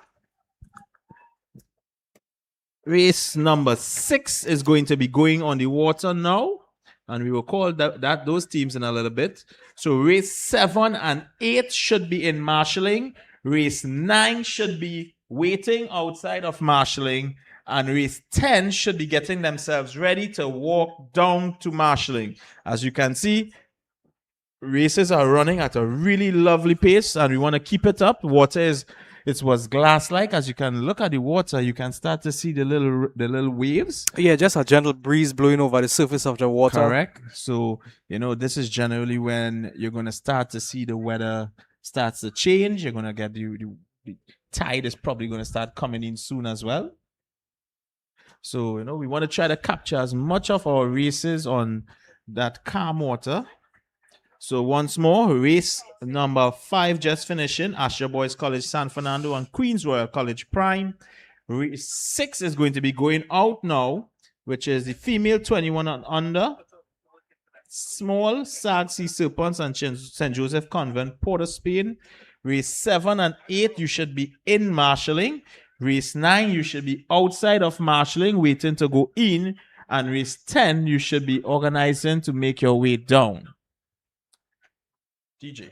number 6 is going to be going on the water now, and we will call those teams in a little bit. So race 7 and 8 should be in marshalling. Race 9 should be waiting outside of marshalling, and race 10 should be getting themselves ready to walk down to marshalling. As you can see, races are running at a really lovely pace, and we want to keep it up. It was glass-like. As you can look at the water, you can start to see the little waves. Yeah, just a gentle breeze blowing over the surface of the water. Correct. So, this is generally when you're going to start to see the weather starts to change. You're going to get the tide is probably going to start coming in soon as well. So, we want to try to capture as much of our races on that calm water. So once more, race number 5 just finishing. Astra Boys College San Fernando and Queens Royal College Prime. Race 6 is going to be going out now, which is the female 21 and under. Small Sag Sea Serpents and St. Joseph Convent, Port of Spain. Race 7 and 8, you should be in marshalling. Race 9, you should be outside of marshalling, waiting to go in. And race 10, you should be organizing to make your way down. DJ.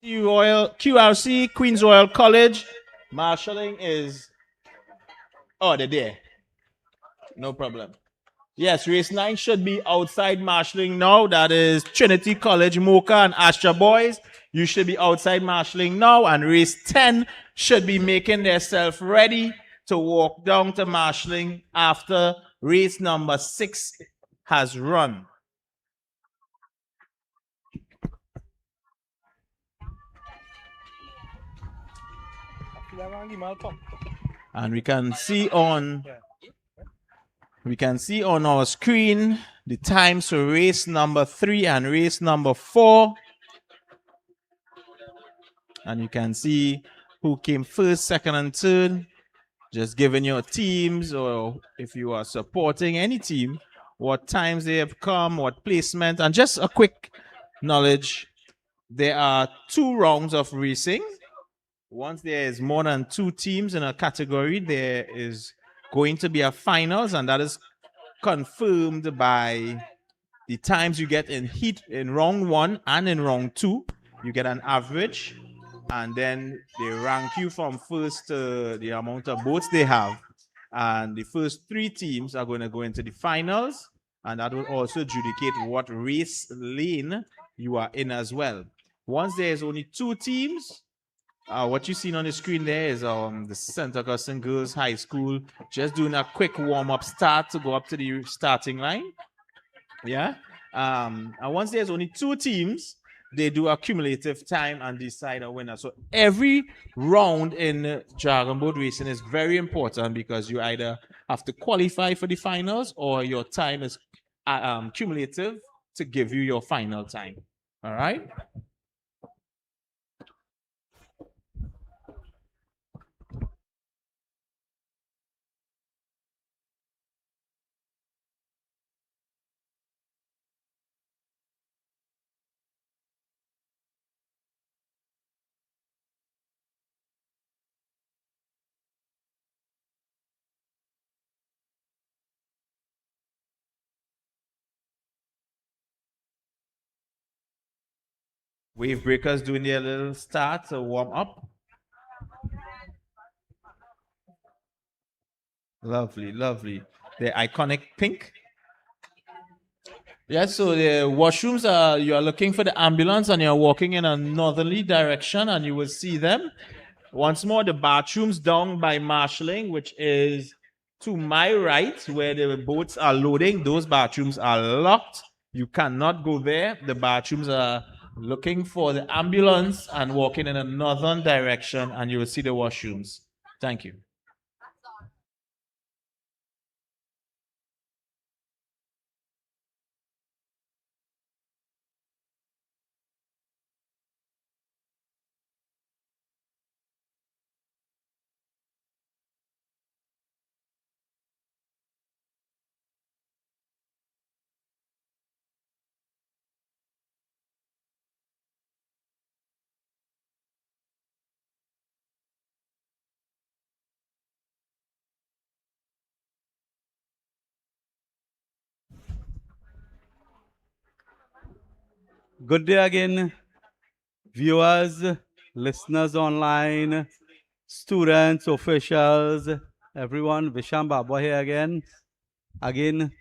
QRC, Queens Royal College. Marshalling is... Oh, they're there. No problem. Yes, race 9 should be outside marshalling now. That is Trinity College, Mocha, and Astra Boys. You should be outside marshalling now. And race 10 should be making themselves ready to walk down to marshalling after race number 6 has run. And we can see on We can see on our screen the times for race number 3 and race number 4. And you can see who came first, second, and third. Just giving your teams, or if you are supporting any team, what times they have come, what placement, and just a quick knowledge. There are 2 rounds of racing. Once there is more than 2 teams in a category, there is going to be a finals, and that is confirmed by the times you get in round 1 and in round 2. You get an average, and then they rank you from first to the amount of boats they have. And the first 3 teams are going to go into the finals, and that will also adjudicate what race lane you are in as well. Once there is only 2 teams, what you've seen on the screen there is the St. Augustine Girls High School just doing a quick warm-up start to go up to the starting line. Yeah. And once there's only 2 teams, they do a cumulative time and decide a winner. So every round in dragon boat racing is very important, because you either have to qualify for the finals or your time is cumulative to give you your final time. All right. Wave breakers doing their little start to warm up. Lovely, lovely. The iconic pink. Yes, so the washrooms are, you are looking for the ambulance and you're walking in a northerly direction and you will see them. Once more, the bathrooms down by marshalling, which is to my right where the boats are loading. Those bathrooms are locked. You cannot go there. The bathrooms are looking for the ambulance and walking in a northern direction, and you will see the washrooms. Thank you. Good day again, viewers, listeners online, students, officials, everyone. Visham Baba here again. Again,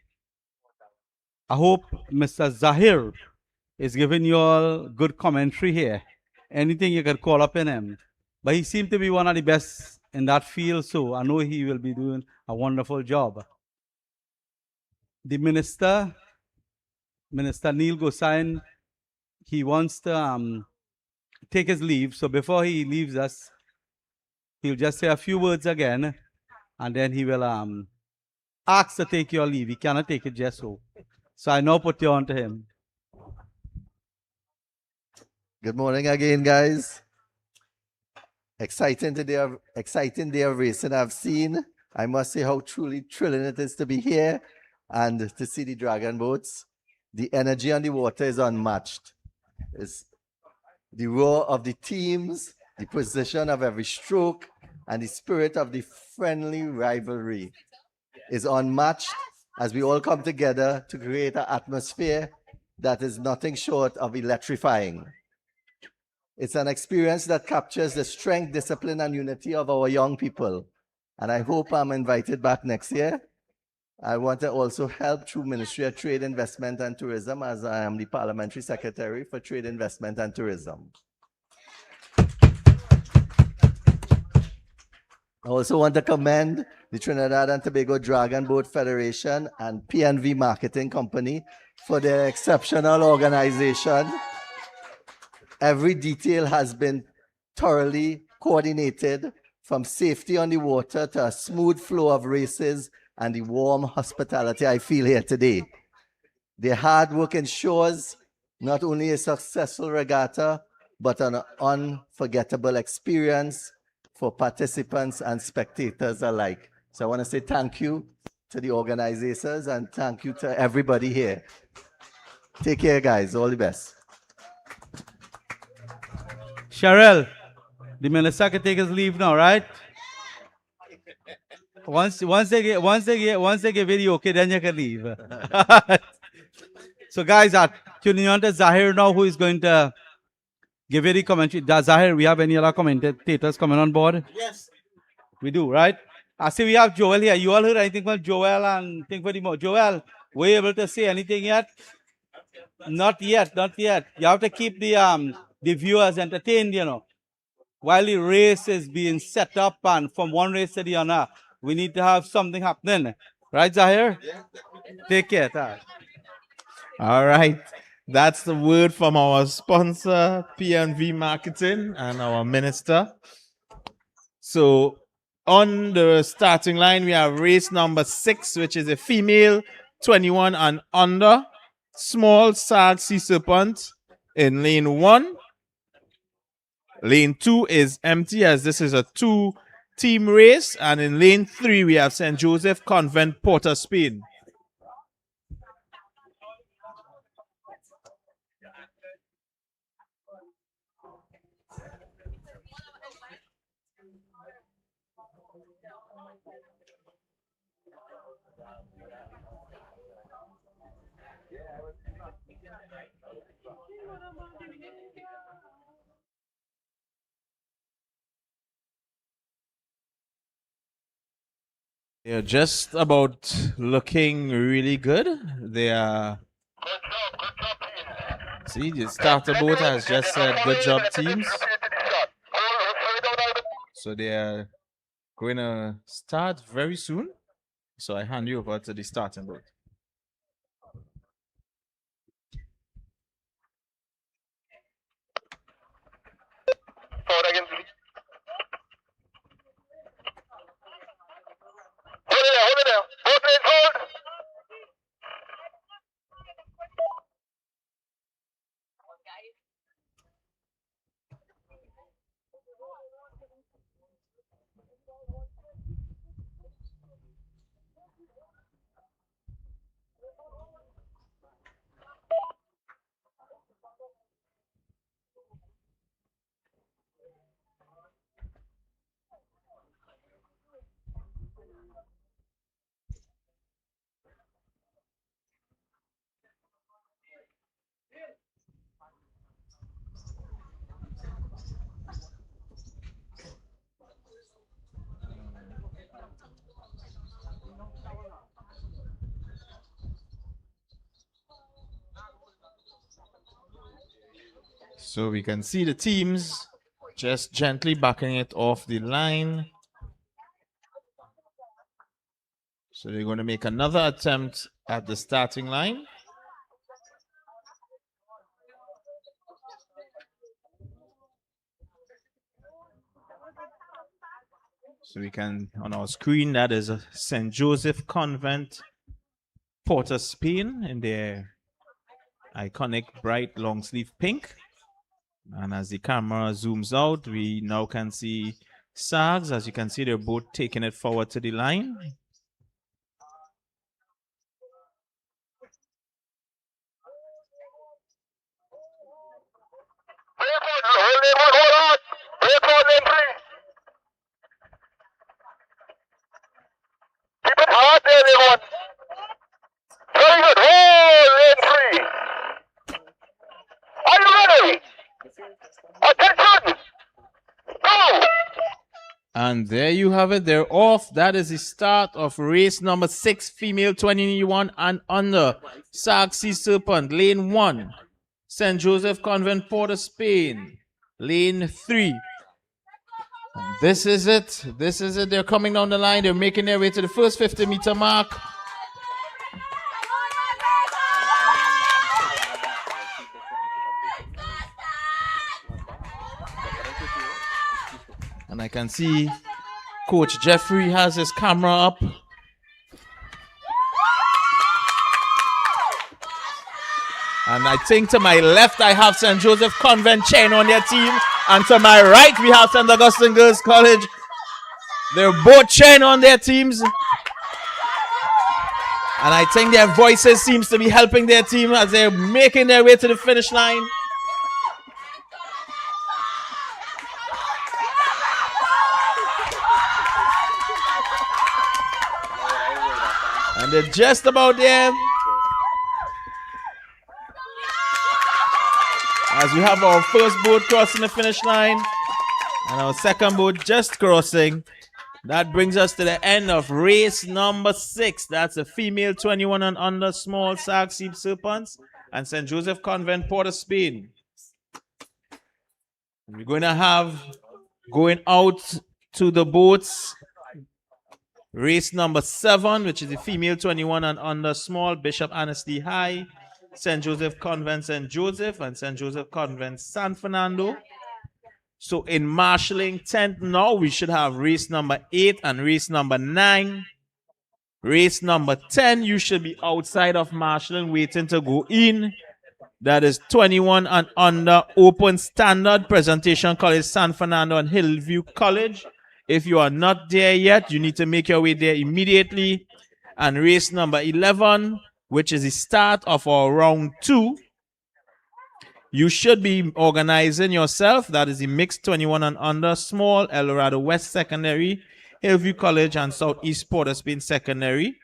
I hope Mr. Zahir is giving you all good commentary here. Anything you can call up in him. But he seemed to be one of the best in that field, so I know he will be doing a wonderful job. The Minister Neil Gosain, he wants to take his leave. So before he leaves us, he'll just say a few words again, and then he will ask to take your leave. He cannot take it just so. So I now put you on to him. Good morning again, guys. Exciting day of racing I've seen. I must say how truly thrilling it is to be here and to see the dragon boats. The energy on the water is unmatched. It's the roar of the teams, the position of every stroke, and the spirit of the friendly rivalry is unmatched as we all come together to create an atmosphere that is nothing short of electrifying. It's an experience that captures the strength, discipline, and unity of our young people. And I hope I'm invited back next year. I want to also help through Ministry of Trade, Investment, and Tourism, as I am the Parliamentary Secretary for Trade, Investment, and Tourism. I also want to commend the Trinidad and Tobago Dragon Boat Federation and PNV Marketing Company for their exceptional organization. Every detail has been thoroughly coordinated, from safety on the water to a smooth flow of races and the warm hospitality I feel here today. Their hard work ensures not only a successful regatta, but an unforgettable experience for participants and spectators alike. So I want to say thank you to the organizers and thank you to everybody here. Take care, guys. All the best. Cheryl, the minister can take his leave now, right? Once they give it okay, then you can leave. So guys are tuning on to Zahir now, who is going to give you the commentary. Zahir, we have any other commentators coming on board? Yes. We do, right? I see we have Joel here. You all heard anything from Joel and think for the more? Joel, were you able to say anything yet? Not yet, not yet. You have to keep the viewers entertained, you know. While the race is being set up and from one race to the other, we need to have something happening. Right, Zahir? Yeah. Take care. Thanks. All right. That's the word from our sponsor, PNV Marketing, and our minister. So on the starting line, we have race number 6, which is a female 21 and under, small SAG Sea Serpent in lane 1. Lane 2 is empty as this is a 2-team race. And in lane 3, we have St. Joseph Convent, Port of Spain. They're just about looking really good. They are. See, the starter boat has just said, "Good job, teams." So they are going to start very soon. So I hand you over to the starting boat. Forward again, please. Hold it there. Both lanes hold. So we can see the teams just gently backing it off the line. So they're going to make another attempt at the starting line. So we can, on our screen, that is a St. Joseph Convent, Port of Spain, in their iconic bright long sleeve pink. And as the camera zooms out, we now can see SAGs. As you can see, they're both taking it forward to the line. Hold on. Break forward, lane 3. Keep it hard there, everyone. Very good. Hold lane 3. Are you ready? Attention! Go! And there you have it. They're off. That is the start of race number 6, female 21 and under. SAG Sea Serpent, lane 1. St. Joseph Convent, Port of Spain, lane 3. And this is it. This is it. They're coming down the line. They're making their way to the first 50-meter mark. And I can see Coach Jeffrey has his camera up. I think to my left I have St. Joseph Convent chain on their team, and to my right we have St. Augustine Girls College. They're both chain on their teams, and I think their voices seems to be helping their team as they're making their way to the finish line. And they're just about there. As we have our first boat crossing the finish line and our second boat just crossing. That brings us to the end of race number 6. That's the female 21 and under small Sark Sea Serpents and St. Joseph Convent, Port of Spain. We're going to have going out to the boats race number 7, which is the female 21 and under small Bishop Annesley High, St. Joseph Convent St. Joseph, and St. Joseph Convent San Fernando. So in marshalling 10th now, we should have race number 8 and race number 9. Race number 10, you should be outside of marshalling waiting to go in. That is 21 and under open standard presentation college San Fernando and Hillview College. If you are not there yet, you need to make your way there immediately. And race number 11, which is the start of our round 2, you should be organizing yourself. That is the mixed 21 and under small El Dorado West Secondary, Hillview College, and Southeast Port of Spain Secondary.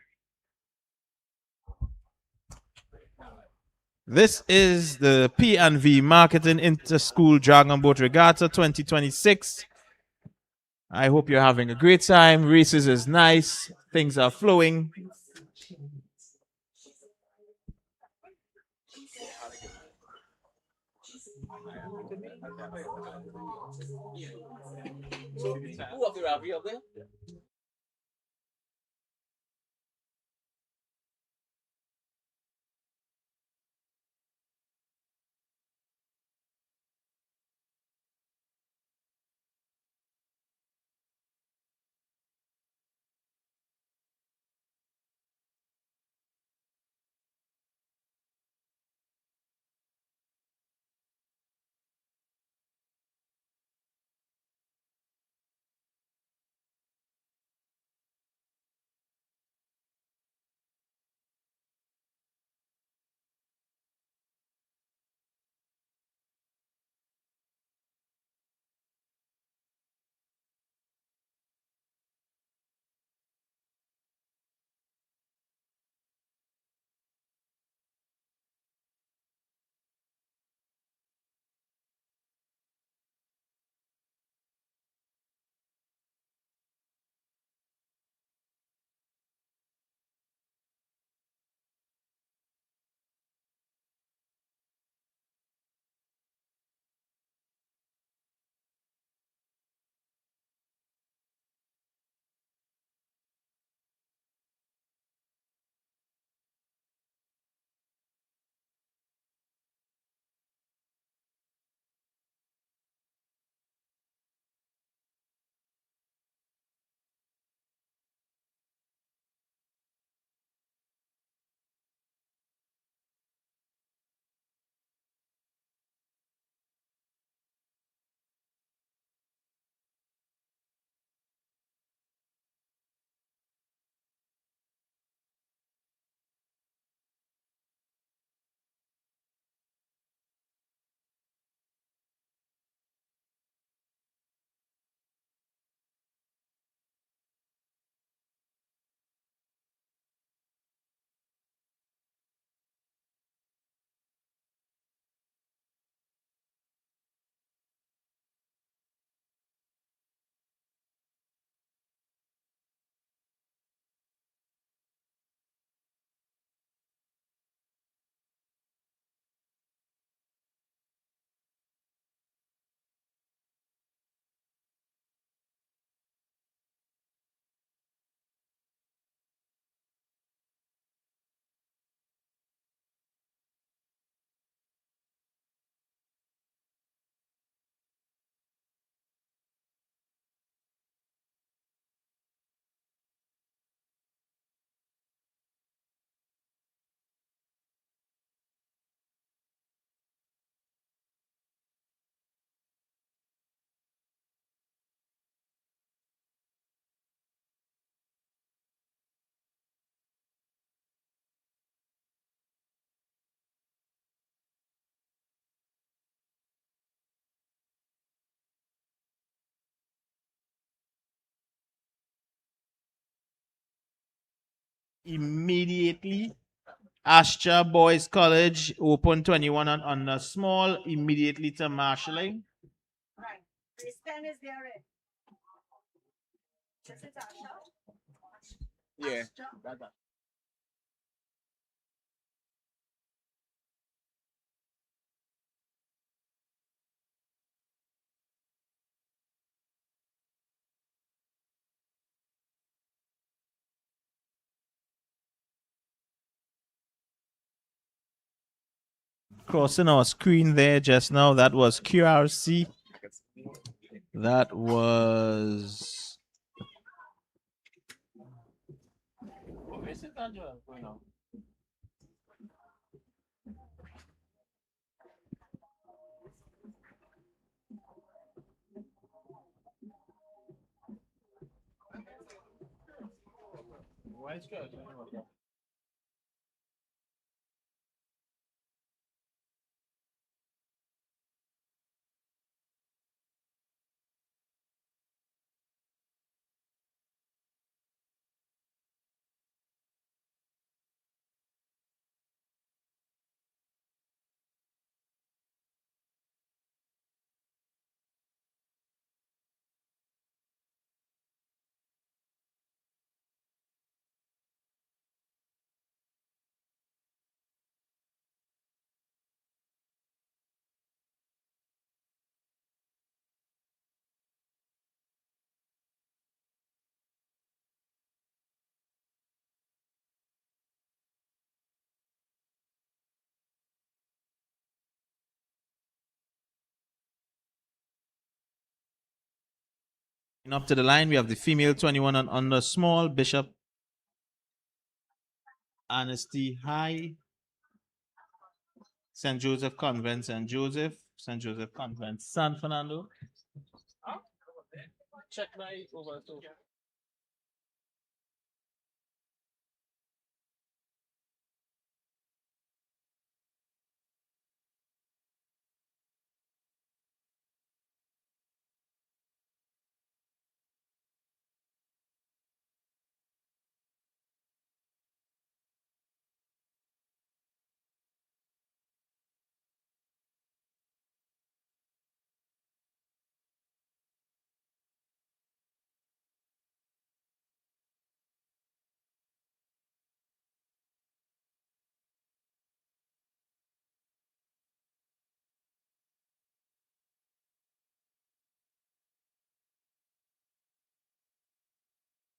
This is the P&V Marketing Interschool Dragon Boat Regatta 2026. I hope you're having a great time. Races is nice. Things are flowing. immediately. Astra Boys College open 21 and under small immediately to marshalling. Right. This pen is there. This is Asha. Yeah. Asha. Crossing our screen there just now, that was QRC. That was. And up to the line, we have the female 21 and under small Bishop Annesty High, St. Joseph Convent, St. Joseph Convent, San Fernando. Check my over to.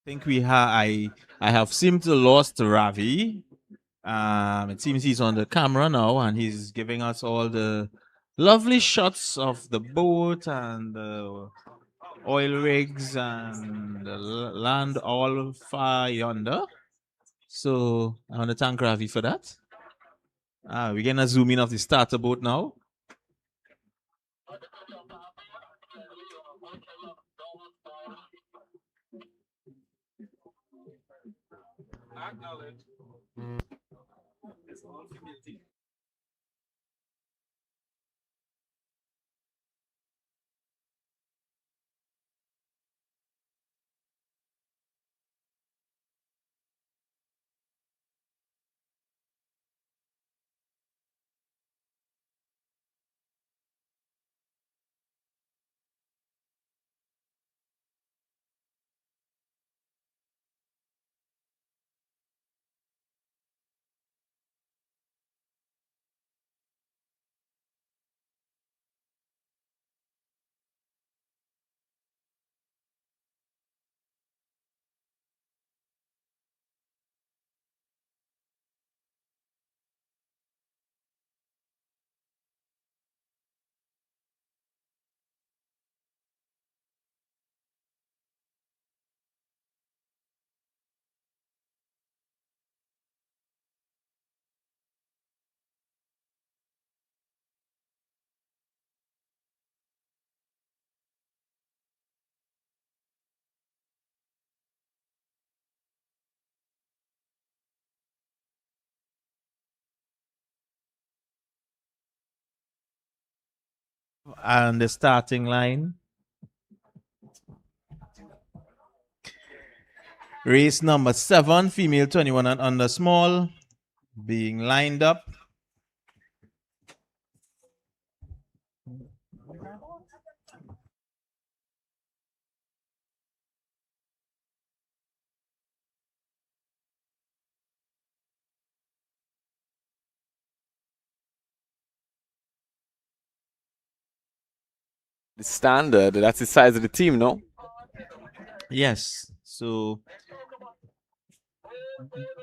Think we have I have seemed to lost Ravi. It seems he's on the camera now and he's giving us all the lovely shots of the boat and the oil rigs and the land all far yonder. So I want to thank Ravi for that. We're gonna zoom in of the starter boat now. And the starting line. Race number 7, female 21 and under small, being lined up. The standard, that's the size of the team, no? Yes. So,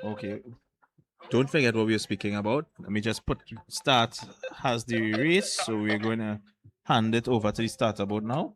okay. Don't forget what we were speaking about. Let me just start has the race. So we're going to hand it over to the starter board now.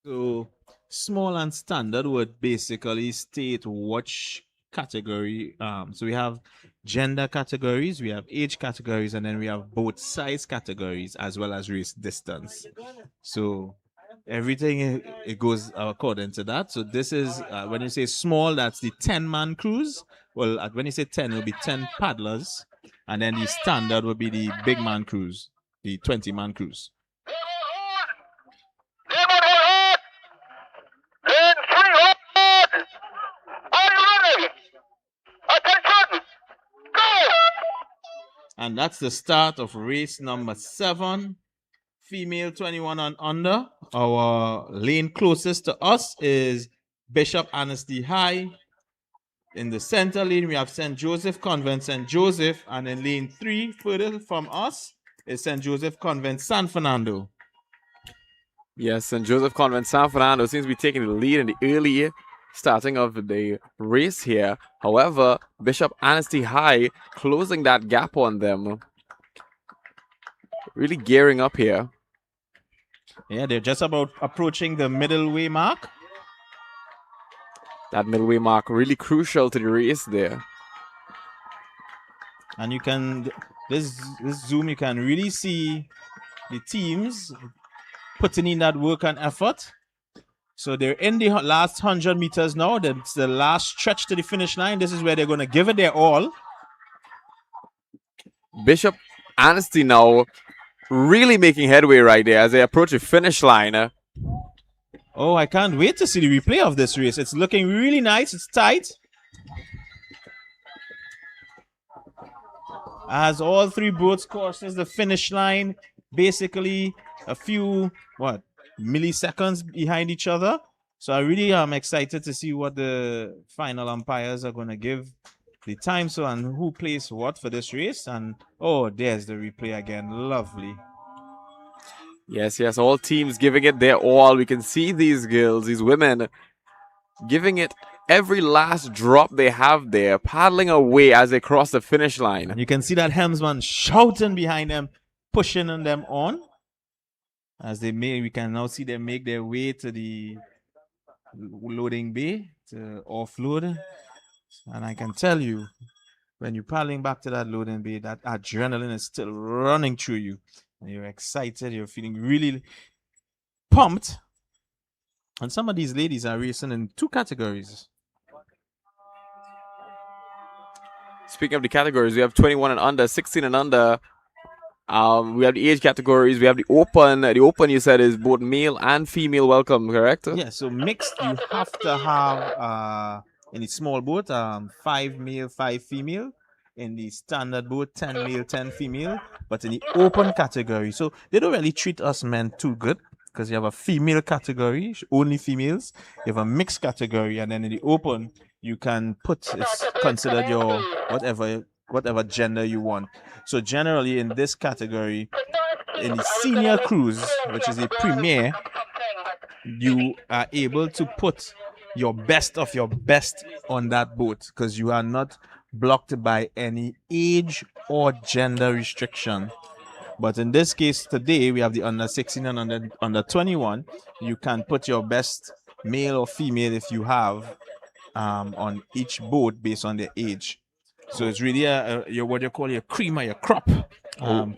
So small and standard would basically state which category. So we have gender categories, we have age categories, and then we have both size categories as well as race distance. So everything it goes according to that. So this is when you say small, that's the 10-man cruise. Well, when you say 10, it'll be 10 paddlers, and then the standard will be the big man cruise, the 20-man cruise. And that's the start of race number 7, female 21 and under. Our lane closest to us is Bishop Anstey High. In the center lane, we have St. Joseph Convent, St. Joseph. And in lane 3, further from us, is St. Joseph Convent, San Fernando. Yes, St. Joseph Convent, San Fernando seems to be taking the lead in the early starting of the race here. However, Bishop Anstey High closing that gap on them. Really gearing up here. Yeah, they're just about approaching the middle way mark. That middle way mark really crucial to the race there. And you can, this zoom, you can really see the teams putting in that work and effort. So they're in the last 100 meters now. That's the last stretch to the finish line. This is where they're going to give it their all. Bishop Anstey now really making headway right there as they approach the finish line. Oh, I can't wait to see the replay of this race. It's looking really nice. It's tight. As all 3 boats crosses the finish line, basically a few, milliseconds behind each other. So I really am excited to see what the final umpires are going to give the time so and who plays what for this race. And oh, there's the replay again. Lovely. Yes, all teams giving it their all. We can see these girls, these women, giving it every last drop they have there, paddling away as they cross the finish line. And you can see that helmsman shouting behind them, pushing them on. As we can now see them make their way to the loading bay to offload. And I can tell you, when you're paddling back to that loading bay, that adrenaline is still running through you. And you're excited, you're feeling really pumped. And some of these ladies are racing in 2 categories. Speaking of the categories, we have 21 and under, 16 and under. We have the age categories. We have the open. The open, you said, is both male and female welcome, correct? Yeah, so mixed, you have to have in the small boat 5 male, 5 female. In the standard boat, 10 male, 10 female. But in the open category, so they don't really treat us men too good, because you have a female category, only females. You have a mixed category, and then in the open, you can put, it's considered your whatever whatever gender you want. So generally in this category, in the senior cruise, which is the premier, you are able to put your best of your best on that boat because you are not blocked by any age or gender restriction. But in this case today, we have the under 16 and under 21. You can put your best male or female if you have on each boat based on their age. So it's really your what you call your cream or your crop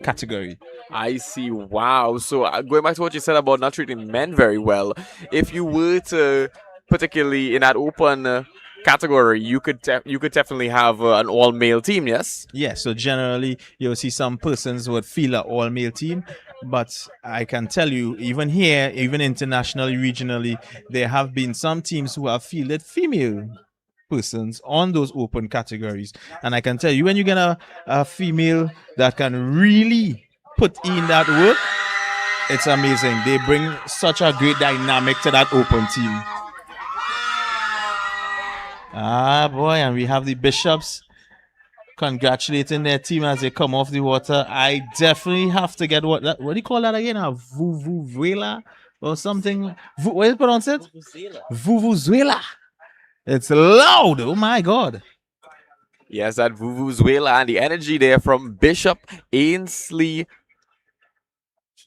category. I see. Wow. So going back to what you said about not treating men very well, if you were to, particularly in that open category, you could definitely have an all male team. Yes. Yeah, so generally you'll see some persons would feel an all male team, but I can tell you, even here, even internationally, regionally, there have been some teams who have fielded female persons on those open categories. And I can tell you, when you get a female that can really put in that work, it's amazing. They bring such a great dynamic to that open team. Ah, boy, and we have the Bishops congratulating their team as they come off the water. I definitely have to get what do you call that again? A vuvuzela or something? What is it pronounced? Vuvuzela. It's loud. Oh my God. Yes, that Vuvuzela and the energy there from Bishop Ainsley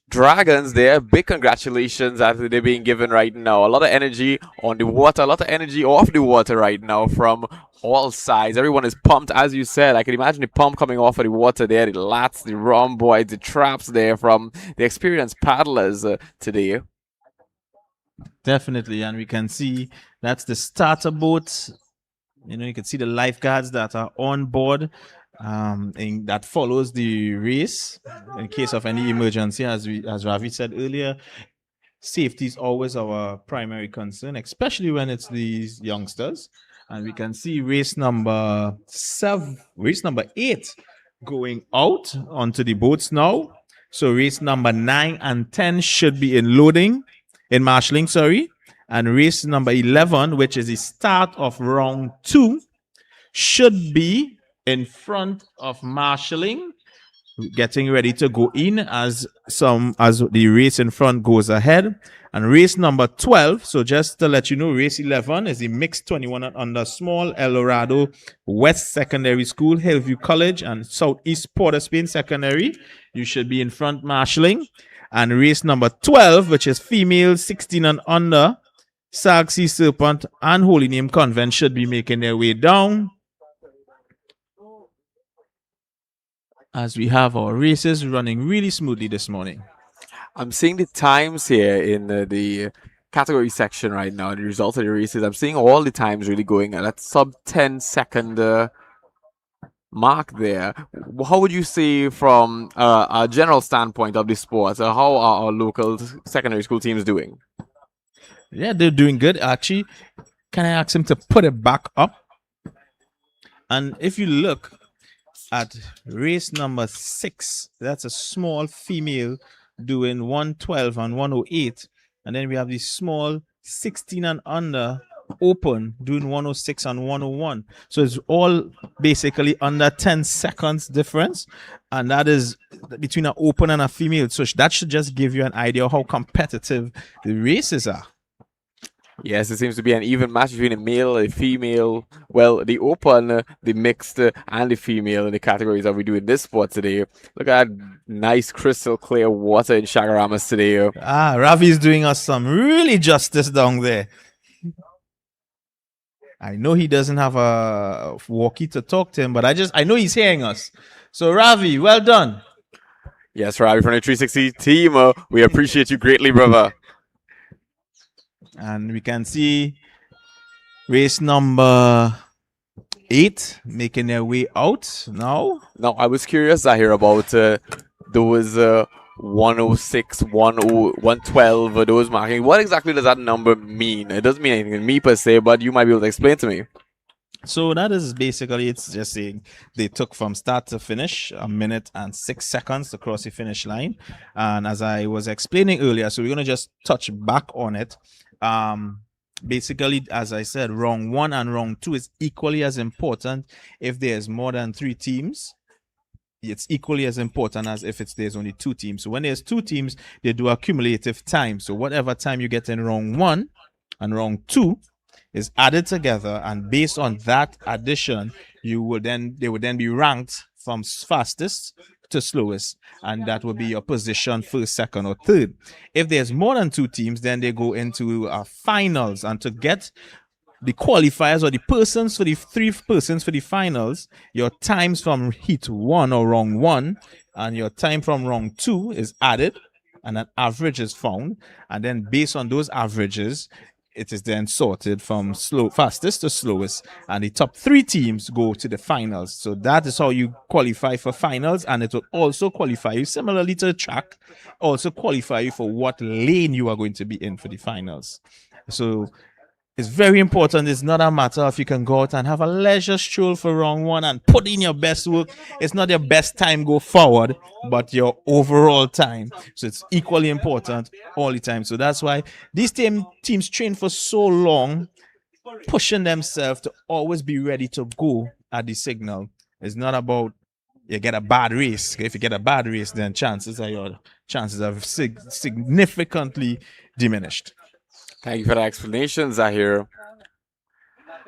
Dragons there. Big congratulations that they're being given right now. A lot of energy on the water, a lot of energy off the water right now from all sides. Everyone is pumped, as you said. I can imagine the pump coming off of the water there, the lats, the rhomboids, the traps there from the experienced paddlers today. Definitely, and we can see that's the starter boat. You know, you can see the lifeguards that are on board. And that follows the race in case of any emergency, as Ravi said earlier. Safety is always our primary concern, especially when it's these youngsters. And we can see race number 8 going out onto the boats now. So race number 9 and 10 should be in marshalling, sorry. And race number 11, which is the start of round 2, should be in front of marshalling, getting ready to go in as the race in front goes ahead. And race number 12, so just to let you know, race 11 is the mixed 21 and under small El Dorado West Secondary School, Hillview College, and Southeast Port of Spain Secondary. You should be in front marshalling. And race number 12, which is female 16 and under, Sag Sea Serpent and Holy Name Convent, should be making their way down. As we have our races running really smoothly this morning. I'm seeing the times here in the category section right now, the results of the races. I'm seeing all the times really going at that sub 10-second mark there. How would you say from a general standpoint of the sport, how are our local secondary school teams doing? Yeah, they're doing good. Actually, can I ask him to put it back up? And if you look at race number 6, that's a small female doing 112 and 108. And then we have the small 16 and under open doing 106 and 101. So it's all basically under 10 seconds difference. And that is between an open and a female. So that should just give you an idea of how competitive the races are. Yes, it seems to be an even match between a male and a female. Well, the open, the mixed, and the female in the categories that we do in this sport today. Look at that nice crystal clear water in CHAGUARAMAS today. Ravi's doing us some really justice down there. I know he doesn't have a walkie to talk to him, but I know he's hearing us. So Ravi, well done. Yes, Ravi from the 360 team. We appreciate you greatly, brother. And we can see race number 8 making their way out now. Now, I was curious to hear about those 106, 10, 112, those marking. What exactly does that number mean? It doesn't mean anything to me per se, but you might be able to explain to me. So that is basically, it's just saying they took from start to finish 1 minute and 6 seconds to cross the finish line. And as I was explaining earlier, so we're going to just touch back on it. basically, as I said, round 1 and round 2 is equally as important. If there's more than 3 teams, it's equally as important as if there's only 2 teams. So when there's 2 teams, they do a cumulative time. So whatever time you get in round 1 and round 2 is added together, and based on that addition, they would then be ranked from fastest to slowest, and that will be your position first, second, or third. If there's more than 2 teams, then they go into finals, and to get the qualifiers or the persons for the 3 persons for the finals, your times from heat 1 or round 1 and your time from round 2 is added, and an average is found, and then based on those averages, it is then sorted from fastest to slowest, and the top 3 teams go to the finals. So that is how you qualify for finals, and it will also qualify you, similarly to track, also qualify you for what lane you are going to be in for the finals. So it's very important. It's not a matter of you can go out and have a leisure stroll for round 1 and put in your best work. It's not your best time go forward, but your overall time. So it's equally important all the time. So that's why these teams train for so long, pushing themselves to always be ready to go at the signal. It's not about you get a bad race. If you get a bad race, then your chances are significantly diminished. Thank you for the explanation, Zahir.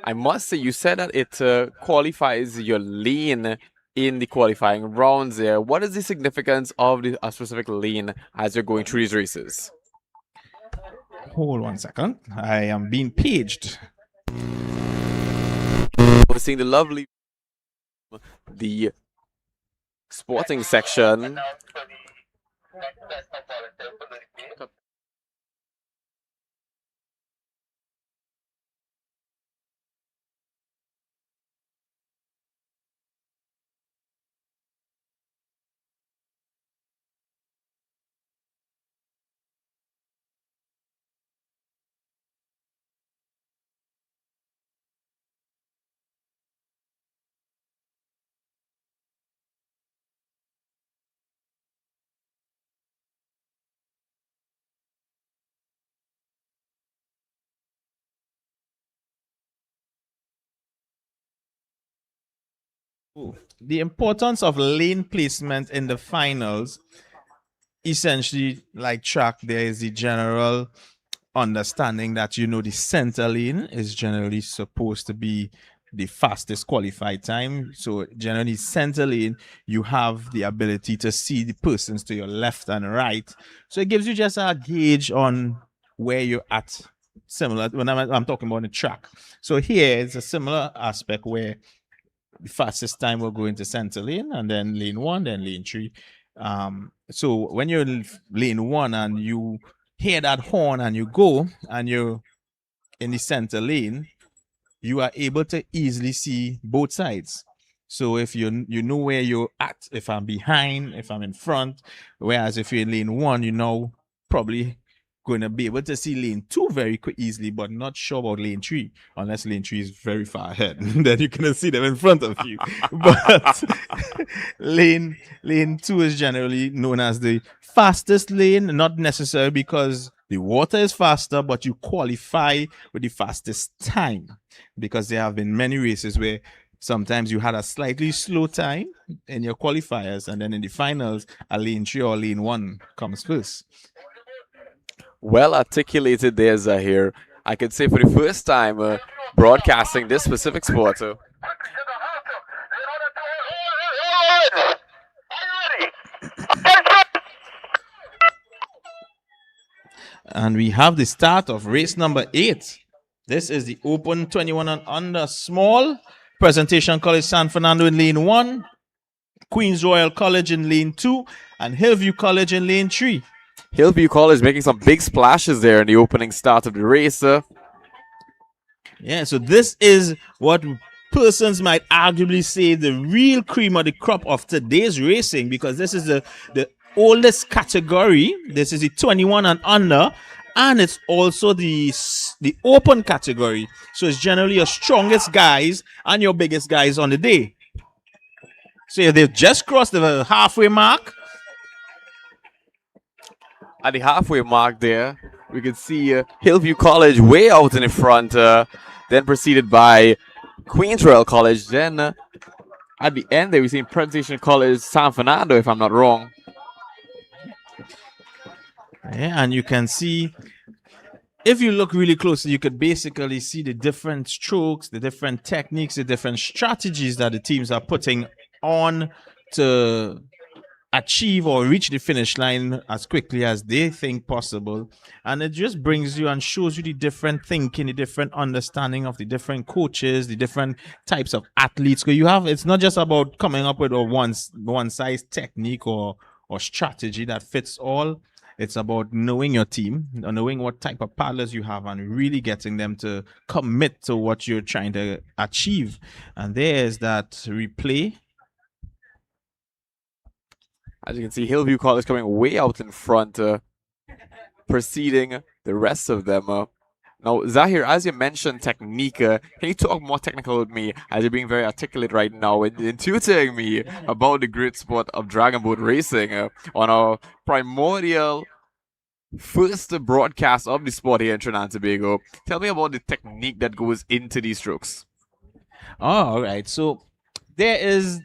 I must say, you said that it qualifies your lane in the qualifying rounds there. What is the significance of a specific lane as you're going through these races? Hold 1 second. I am being paged. We're seeing the sporting section. The importance of lane placement in the finals, essentially, like track, there is the general understanding that the center lane is generally supposed to be the fastest qualified time. So generally, center lane, you have the ability to see the persons to your left and right. So it gives you just a gauge on where you're at. Similar when I'm talking about the track. So here it's a similar aspect where the fastest time will go into center lane, and then lane 1, then lane 3. So when you're in lane 1 and you hear that horn and you go and you're in the center lane, you are able to easily see both sides. So if you know where you're at, if I'm behind, if I'm in front, whereas if you're in lane 1, you know probably going to be able to see lane 2 very easily, but not sure about lane 3 unless lane 3 is very far ahead. Then you cannot see them in front of you. But lane 2 is generally known as the fastest lane, not necessarily because the water is faster, but you qualify with the fastest time, because there have been many races where sometimes you had a slightly slow time in your qualifiers, and then in the finals, a lane 3 or lane 1 comes first. Well articulated there, Zahir. I could say for the first time broadcasting this specific sport. And we have the start of race number 8. This is the Open 21 and under small. Presentation College San Fernando in lane 1, Queens Royal College in lane 2, and Hillview College in lane 3. Hillview College making some big splashes there in the opening start of the race. Yeah, so this is what persons might arguably say the real cream of the crop of today's racing, because this is the oldest category. This is the 21 and under, and it's also the open category. So it's generally your strongest guys and your biggest guys on the day. So if they've just crossed the halfway mark. At the halfway mark there, We can see Hillview College way out in the front, then preceded by Queens Royal College. Then at the end there we see Presentation College San Fernando, if I'm not wrong. Yeah, and you can see, if you look really closely, you could basically see the different strokes, the different techniques, the different strategies that the teams are putting on to achieve or reach the finish line as quickly as they think possible. And it just brings you and shows you the different thinking, the different understanding of the different coaches, the different types of athletes. So you have, it's not just about coming up with a one size technique or strategy that fits all. It's about knowing your team, knowing what type of paddlers you have, and really getting them to commit to what you're trying to achieve. And there's that replay. As you can see, Hillview College coming way out in front, preceding the rest of them. Now, Zahir, as you mentioned technique, can you talk more technical with me, as you're being very articulate right now in tutoring me about the great sport of dragon boat racing on our primordial first broadcast of the sport here in Trinidad and Tobago. Tell me about the technique that goes into these strokes. Oh, all right. So there is,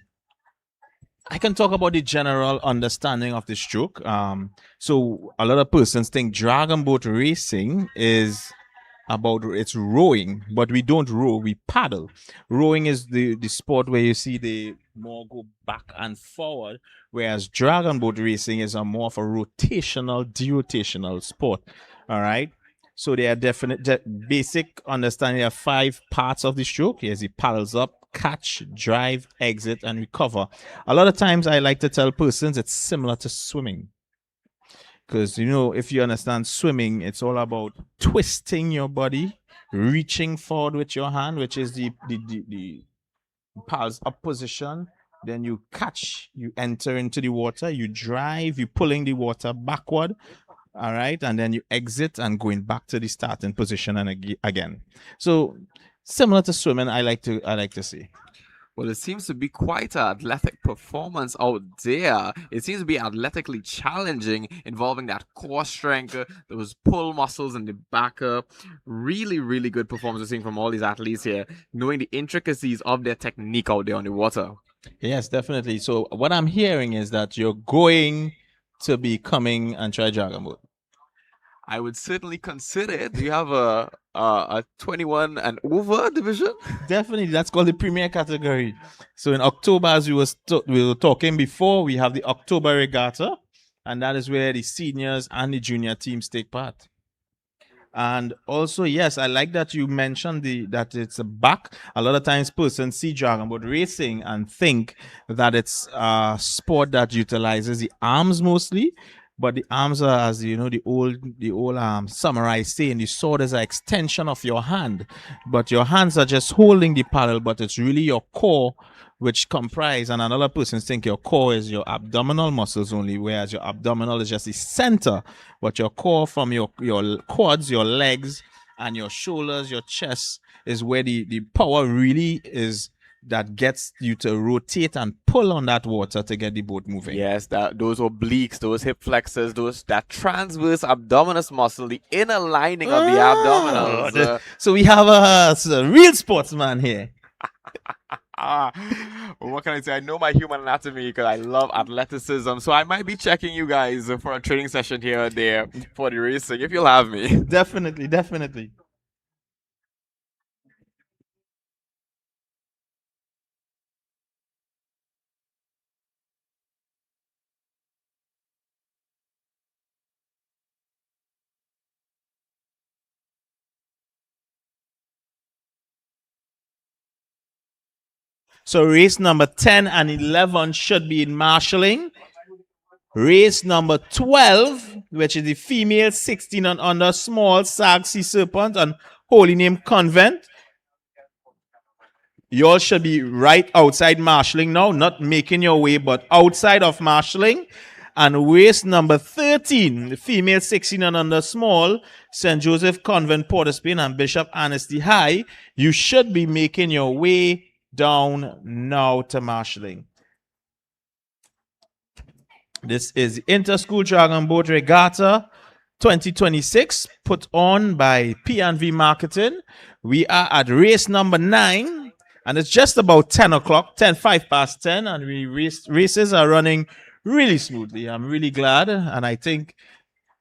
I can talk about the general understanding of the stroke. So a lot of persons think dragon boat racing is about, it's rowing, but we don't row, we paddle. Rowing is the sport where you see they more go back and forward, whereas dragon boat racing is a more of a rotational, derotational sport. All right. So there are definite basic understanding of 5 parts of the stroke. Here's the paddles up, catch, drive, exit, and recover. A lot of times I like to tell persons it's similar to swimming. Because, you know, if you understand swimming, it's all about twisting your body, reaching forward with your hand, which is the paddles up position. Then you catch, you enter into the water, you drive, you pulling the water backward. All right. And then you exit and going back to the starting position and again. So similar to swimming, I like to say. Well, it seems to be quite an athletic performance out there. It seems to be athletically challenging, involving that core strength, those pull muscles in the back. Really, really good performance we're seeing from all these athletes here, knowing the intricacies of their technique out there on the water. Yes, definitely. So what I'm hearing is that you're going to be coming and try dragon boat. I would certainly consider it. Do you have a 21 and over division? Definitely, that's called the premier category. So in October, as we were talking before, we have the October regatta, and that is where the seniors and the junior teams take part. And also, yes, I like that you mentioned that it's a back. A lot of times persons see dragon boat racing and think that it's a sport that utilizes the arms mostly. But the arms are, as you know, the old samurai saying, the sword is an extension of your hand. But your hands are just holding the paddle, but it's really your core which comprise, and another person think your core is your abdominal muscles only, whereas your abdominal is just the center. But your core, from your quads, your legs, and your shoulders, your chest, is where the power really is, that gets you to rotate and pull on that water to get the boat moving. Yes, those obliques, those hip flexors, that transverse abdominis muscle, the inner lining of the abdominals. So we have a real sportsman here. What can I say? I know my human anatomy because I love athleticism. So I might be checking you guys for a training session here and there for the racing, if you'll have me. Definitely, definitely. So race number 10 and 11 should be in marshalling. Race number 12, which is the female 16 and under small Sag Sea Serpent and Holy Name Convent. You all should be right outside marshalling now, not making your way, but outside of marshalling. And race number 13, the female 16 and under small, St. Joseph Convent, Port of Spain, and Bishop Anstey High. You should be making your way down now to marshalling. This is the Interschool Dragon Boat Regatta 2026, put on by P&V Marketing. We are at race number 9, and it's just about 10 o'clock, 5 past 10, and races are running really smoothly. I'm really glad, and I think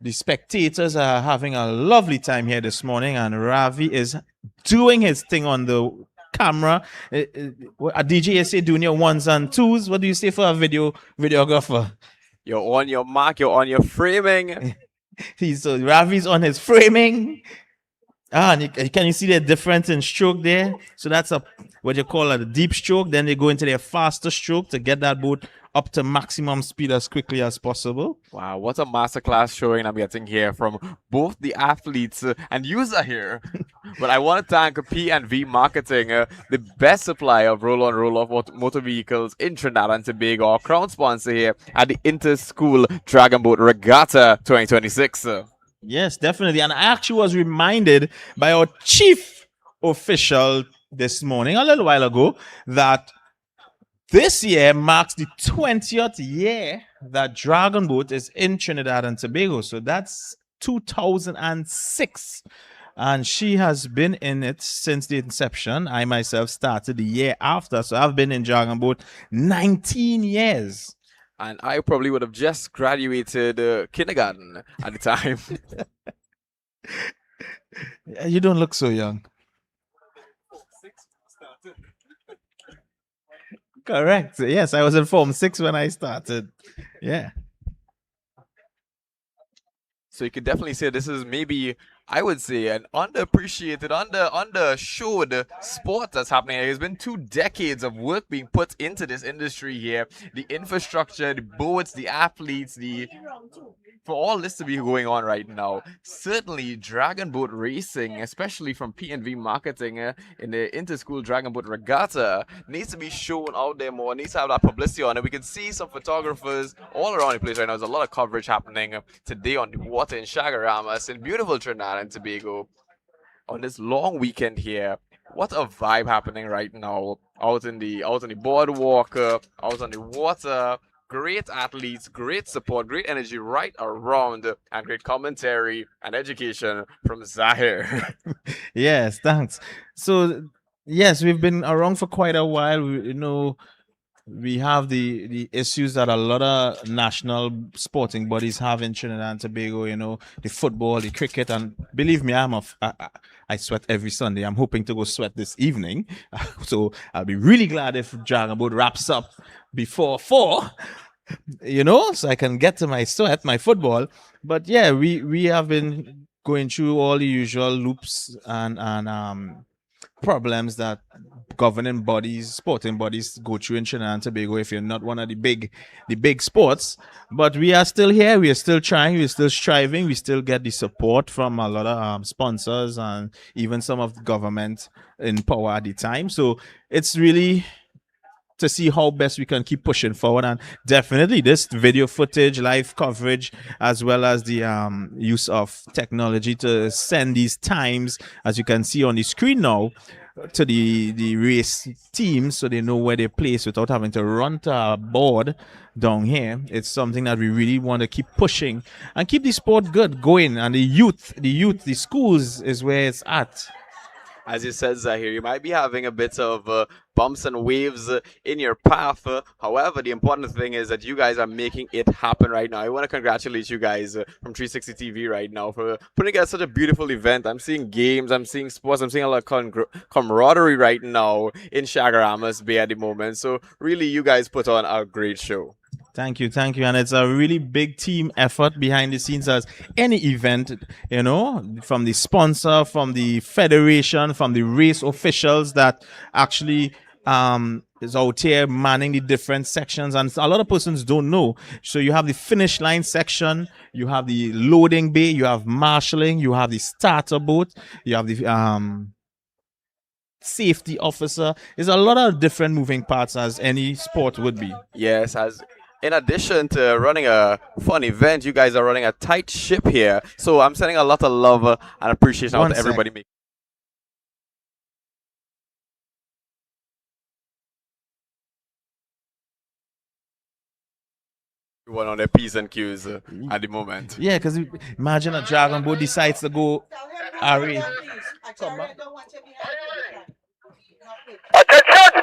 the spectators are having a lovely time here this morning, and Ravi is doing his thing on the camera. A DJ is say doing your ones and twos. What do you say for a videographer? You're on your mark, you're on your framing. Ravi's on his framing. And can you see the difference in stroke there? So that's what you call a deep stroke. Then they go into their faster stroke to get that boat up to maximum speed as quickly as possible. Wow, what a masterclass showing I'm getting here from both the athletes and user here. But I want to thank P&V Marketing, the best supplier of roll-on, roll-off motor vehicles in Trinidad and Tobago, our crown sponsor here at the Interschool Dragon Boat Regatta 2026. Yes, definitely. And I actually was reminded by our chief official this morning, a little while ago, that this year marks the 20th year that Dragon Boat is in Trinidad and Tobago. So that's 2006. And she has been in it since the inception. I myself started the year after. So I've been in Dragon Boat 19 years. And I probably would have just graduated kindergarten at the time. You don't look so young. Correct. Yes, I was in Form 6 when I started. Yeah. So you could definitely say this is maybe, I would say, an underappreciated, undershowed sport that's happening here. There's been 2 decades of work being put into this industry here. The infrastructure, the boats, the athletes, for all this to be going on right now. Certainly, Dragon Boat Racing, especially from P&V Marketing in the Interschool Dragon Boat Regatta, needs to be shown out there more, needs to have that publicity on it. We can see some photographers all around the place right now. There's a lot of coverage happening today on the water in CHAGUARAMAS in beautiful Trinidad and Tobago on this long weekend here. What a vibe happening right now out in the boardwalk, out on the water. Great athletes, great support, great energy right around, and great commentary and education from Zahir. Yes, thanks. So, yes, we've been around for quite a while. We have the issues that a lot of national sporting bodies have in Trinidad and Tobago, the football, the cricket, and believe me, I sweat every Sunday. I'm hoping to go sweat this evening. So I'll be really glad if Dragon Boat wraps up before 4, so I can get to my sweat, my football. But yeah, we have been going through all the usual loops and problems that governing bodies, sporting bodies go through in Trinidad and Tobago if you're not one of the big sports. But we are still here, we are still trying, we're still striving, we still get the support from a lot of sponsors and even some of the government in power at the time. So it's really to see how best we can keep pushing forward, and definitely this video footage, live coverage, as well as the use of technology to send these times, as you can see on the screen now, to the race teams so they know where they place without having to run to a board down here. It's something that we really want to keep pushing and keep the sport going, and the schools is where it's at. As you said, Zahir, you might be having a bit of bumps and waves in your path. However, the important thing is that you guys are making it happen right now. I want to congratulate you guys from 360 TV right now for putting together such a beautiful event. I'm seeing games, I'm seeing sports, I'm seeing a lot of camaraderie right now in CHAGUARAMAS Bay at the moment. So really, you guys put on a great show. Thank you. And it's a really big team effort behind the scenes, as any event, from the sponsor, from the federation, from the race officials that actually is out here manning the different sections. And a lot of persons don't know. So you have the finish line section, you have the loading bay, you have marshalling, you have the starter boat, you have the safety officer. There's a lot of different moving parts, as any sport would be. Yes, as in addition to running a fun event, you guys are running a tight ship here. So I'm sending a lot of love and appreciation out to everybody. One on their P's and Q's at the moment. Yeah, because imagine a dragon boat decides to go RA. Come back. Attention!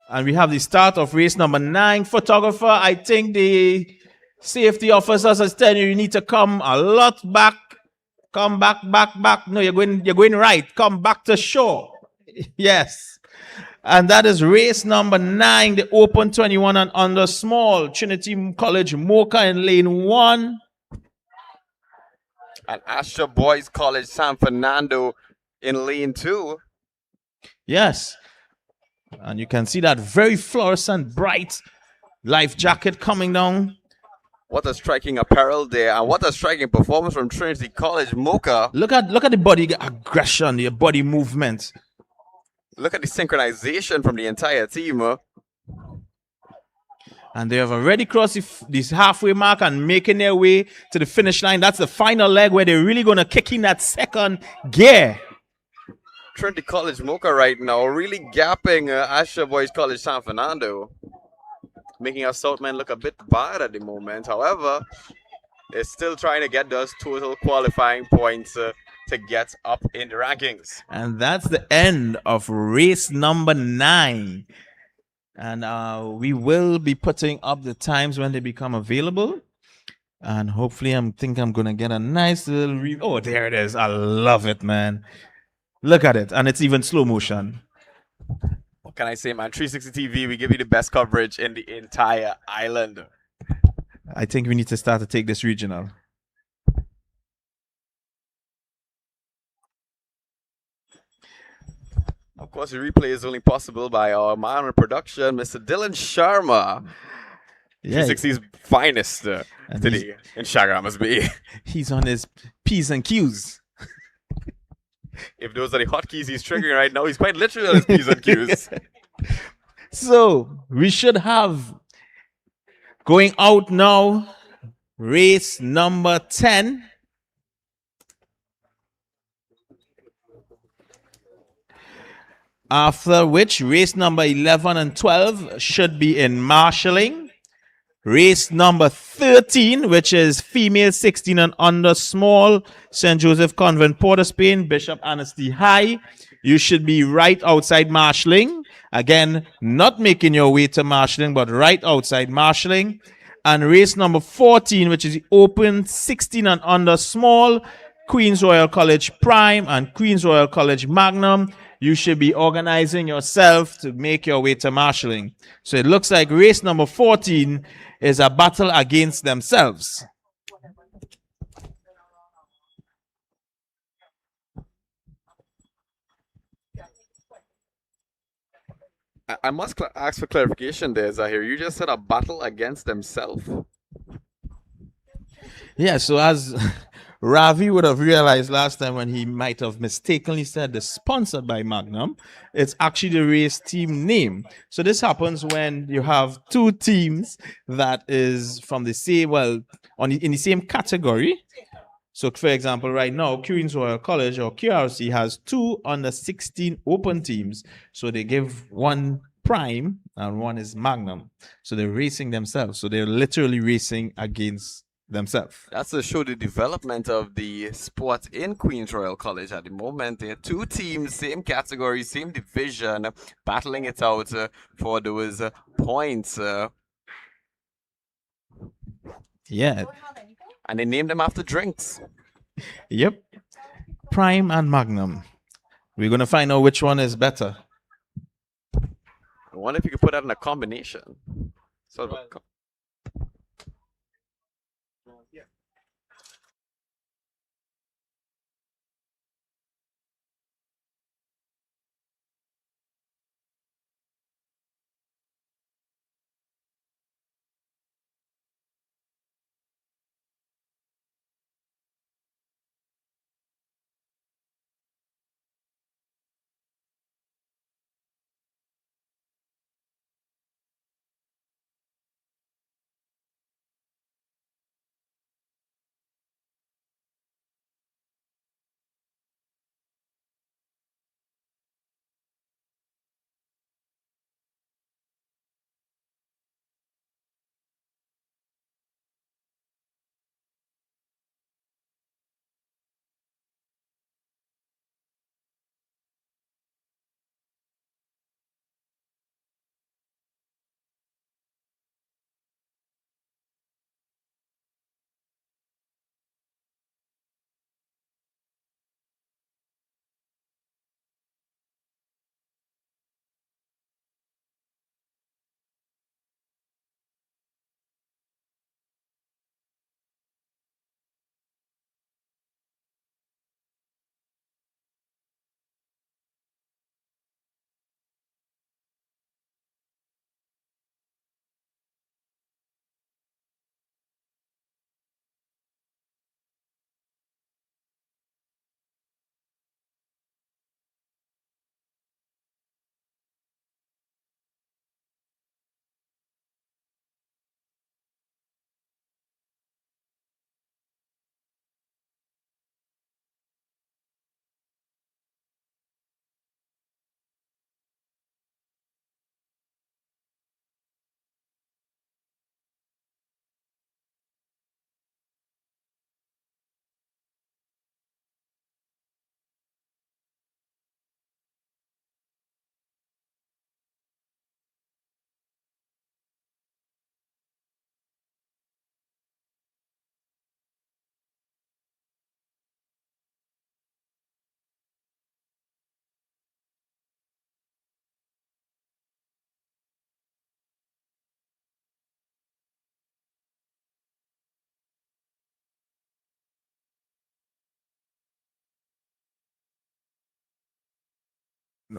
And we have the start of race number 9. Photographer, I think the safety officers are telling you need to come a lot back. Come back. No, you're going right. Come back to shore. Yes. And that is race number 9, the Open 21 and under small. Trinity College Mocha in lane 1. And Astra Boys College San Fernando in lane 2. Yes. And you can see that very fluorescent, bright life jacket coming down. What a striking apparel there, and what a striking performance from Trinity College Mocha. Look at the body aggression, the body movement. Look at the synchronization from the entire team. And they have already crossed this halfway mark and making their way to the finish line. That's the final leg where they're really going to kick in that second gear. Trinity College Mocha right now really gapping Astra Boys College San Fernando, making our Southman look a bit bad at the moment. However, they're still trying to get those total qualifying points to get up in the rankings. And that's the end of race number 9. And we will be putting up the times when they become available. And hopefully I'm going to get a nice little oh, there it is. I love it, man. Look at it. And it's even slow motion. What can I say, man? 360 TV, we give you the best coverage in the entire island. I think we need to start to take this regional. Of course, the replay is only possible by our man of production, Mr. Dylan Sharma. Yeah. 360's finest today in CHAGUARAMAS Bay. He's on his P's and Q's. If those are the hotkeys he's triggering right now, he's quite literally on his P's and Q's. So we should have going out now race number 10. After which race number 11 and 12 should be in marshalling. Race number 13, which is female 16 and under small, St. Joseph Convent, Port of Spain, Bishop Anstey High. You should be right outside marshalling. Again, not making your way to marshalling, but right outside marshalling. And race number 14, which is the open 16 and under small, Queen's Royal College Prime and Queen's Royal College Magnum. You should be organizing yourself to make your way to marshalling. So it looks like race number 14 is a battle against themselves. I must ask for clarification there, Zahir. You just said a battle against themselves. Yeah, so as Ravi would have realized last time when he might have mistakenly said the sponsored by Magnum, it's actually the race team name. So this happens when you have two teams that is from the same, well, in the same category. So for example, right now, Queen's Royal College or QRC has 2 under 16 open teams. So they give one prime and one is Magnum. So they're racing themselves. So they're literally racing against themselves. That's to show the development of the sport in Queen's Royal College at the moment. There are 2 teams, same category, same division, battling it out for those points. Yeah. And they named them after drinks. Yep. Prime and Magnum. We're going to find out which one is better. I wonder if you could put that in a combination. Sort of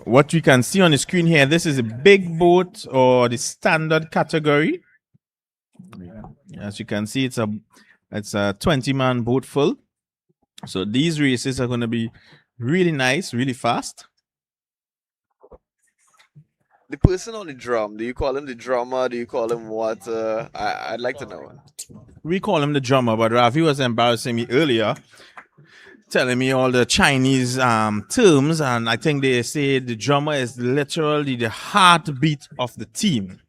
What we can see on the screen here, this is a big boat or the standard category. As you can see, it's a 20-man boat full. So these races are going to be really nice, really fast. The person on the drum, do you call him the drummer? Do you call him what? I'd like to know. We call him the drummer, but Ravi was embarrassing me earlier, telling me all the Chinese terms, and I think they say the drummer is literally the heartbeat of the team.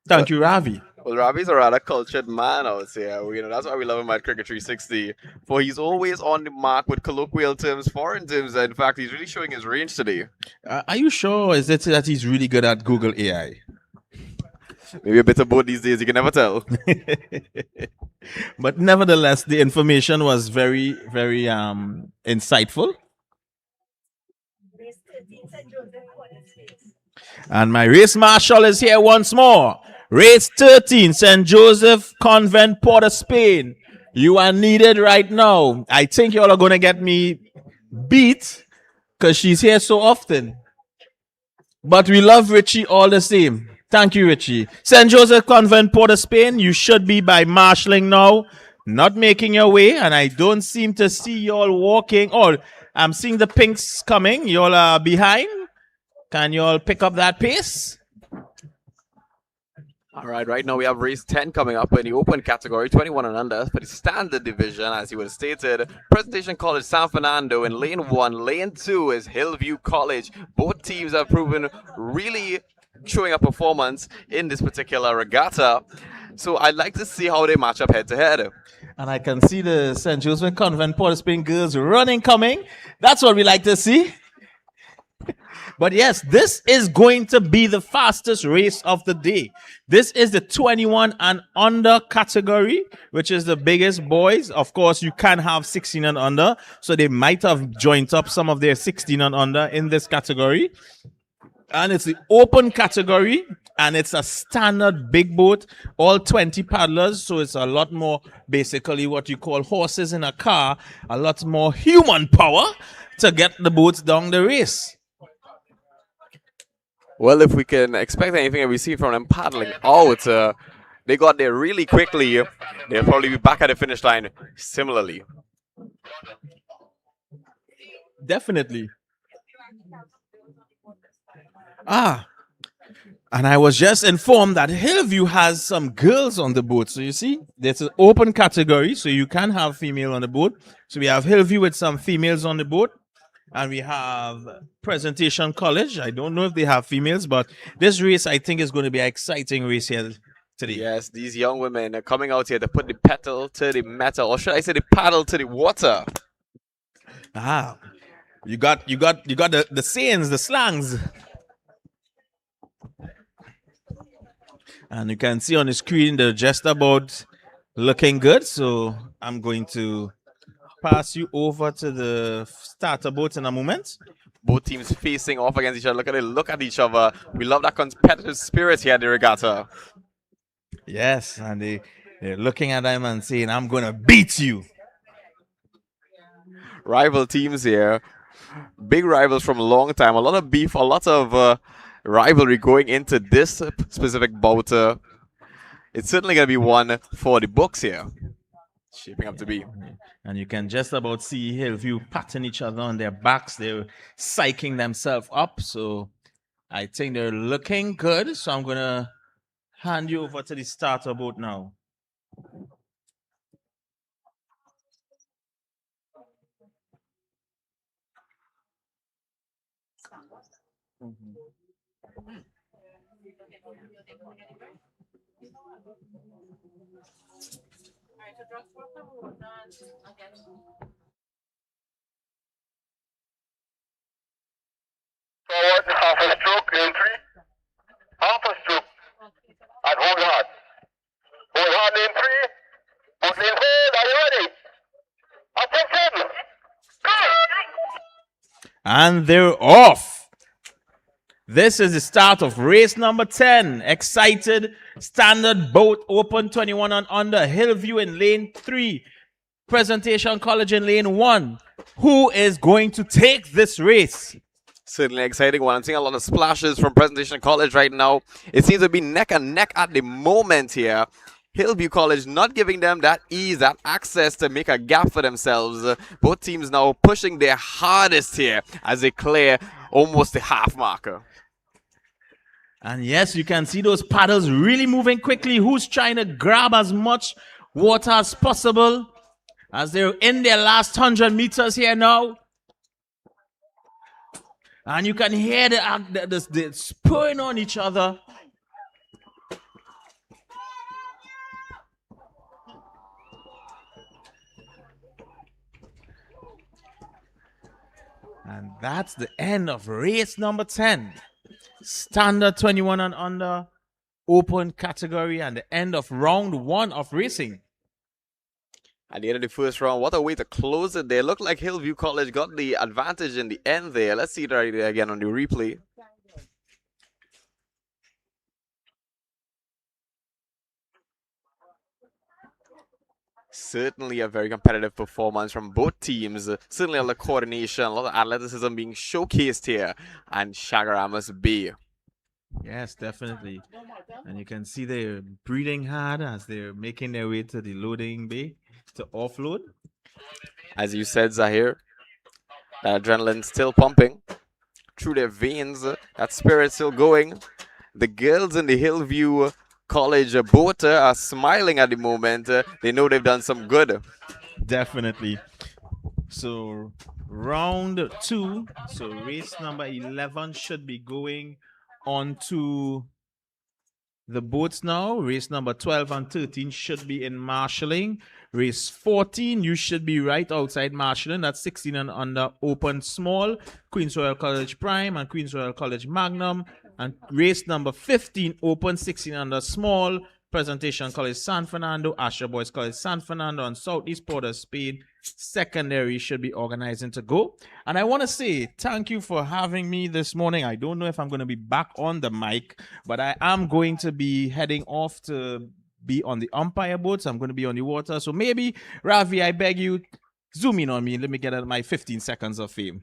Thank you, Ravi. Well, Ravi's a rather cultured man, I would say. That's why we love him at Cricket 360. For he's always on the mark with colloquial terms, foreign terms. In fact, he's really showing his range today. Are you sure? Is it that he's really good at Google AI? Maybe a bit of both these days. You can never tell. But nevertheless, the information was very, very insightful. Race 13, St. Joseph College Space. And my race marshal is here once more. Race 13, St. Joseph Convent, Port of Spain. You are needed right now. I think you all are going to get me beat because she's here so often. But we love Richie all the same. Thank you, Richie. St. Joseph Convent, Port of Spain, you should be by marshalling now, not making your way. And I don't seem to see you all walking. Oh, I'm seeing the pinks coming. You all are behind. Can you all pick up that pace? All right now we have race 10 coming up in the open category, 21 and under for the standard division, as you would have stated. Presentation College San Fernando in lane 1. Lane 2 is Hillview College. Both teams have proven really showing a performance in this particular regatta. So I'd like to see how they match up head to head. And I can see the St. Joseph Convent Port of Spain girls running, coming. That's what we like to see. But yes, this is going to be the fastest race of the day. This is the 21 and under category, which is the biggest boys. Of course, you can have 16 and under. So they might have joined up some of their 16 and under in this category. And it's the open category, and it's a standard big boat, all 20 paddlers. So it's a lot more basically what you call horses in a car, a lot more human power to get the boats down the race. Well, if we can expect anything that we see from them paddling out, they got there really quickly. They'll probably be back at the finish line similarly. Definitely. And I was just informed that Hillview has some girls on the boat. So you see, there's an open category, so you can have female on the boat. So we have Hillview with some females on the boat. And we have Presentation College. I don't know if they have females, but this race, I think, is going to be an exciting race here today. Yes, these young women are coming out here to put the pedal to the metal, or should I say the paddle to the water. You got the sayings, the slangs. And you can see on the screen they're just about looking good. So I'm going to pass you over to the starter boat in a moment. Both teams facing off against each other. Look at each other. We love that competitive spirit here at the regatta. Yes, and they're looking at them and saying, I'm going to beat you. Rival teams here. Big rivals from a long time. A lot of beef, a lot of rivalry going into this specific bout. It's certainly going to be one for the books here. Shaping up to be. And you can just about see Hillview patting each other on their backs. They're psyching themselves up. So I think they're looking good. So I'm going to hand you over to the starter boat now. Forward, half a stroke, lane 3. Half a stroke. And hold hard. Hold hard, lane 3. Both lane hold. Are you ready? Attention! Go! And they're off. This is the start of race number 10. Excited, standard boat, open 21 and under. Hillview in lane 3. Presentation College in lane 1. Who is going to take this race? Certainly exciting one. I'm seeing a lot of splashes from Presentation College right now. It seems to be neck and neck at the moment here. Hillview College not giving them that ease, that access to make a gap for themselves. Both teams now pushing their hardest here as they clear almost the half marker. And yes, you can see those paddles really moving quickly. Who's trying to grab as much water as possible as they're in their last 100 meters here now. And you can hear the spurring on each other. And that's the end of race number 10. Standard 21 and under, open category, and the end of round 1 of racing. At the end of the first round, what a way to close it there. Looked like Hillview College got the advantage in the end there. Let's see it right there again on the replay. Certainly a very competitive performance from both teams. Certainly a lot of coordination, a lot of athleticism being showcased here. And CHAGUARAMAS B. Yes, definitely. And you can see they're breathing hard as they're making their way to the loading bay to offload. As you said, Zahir, that adrenaline still pumping through their veins. That spirit still going. The girls in the Hillview College boat are smiling at the moment. They know they've done some good. Definitely. So round 2, so race number 11 should be going on to the boats now. Race number 12 and 13 should be in marshalling. Race 14, you should be right outside marshalling. That's 16 and under open small, Queens Royal College Prime and Queens Royal College Magnum. And race number 15, open 16 under small, Presentation College San Fernando, Asher Boys College San Fernando, and Southeast Port of Spain secondary should be organizing to go. And I want to say thank you for having me this morning. I don't know if I'm going to be back on the mic, but I am going to be heading off to be on the umpire boats. I'm going to be on the water. So maybe, Ravi, I beg you, zoom in on me and let me get my 15 seconds of fame.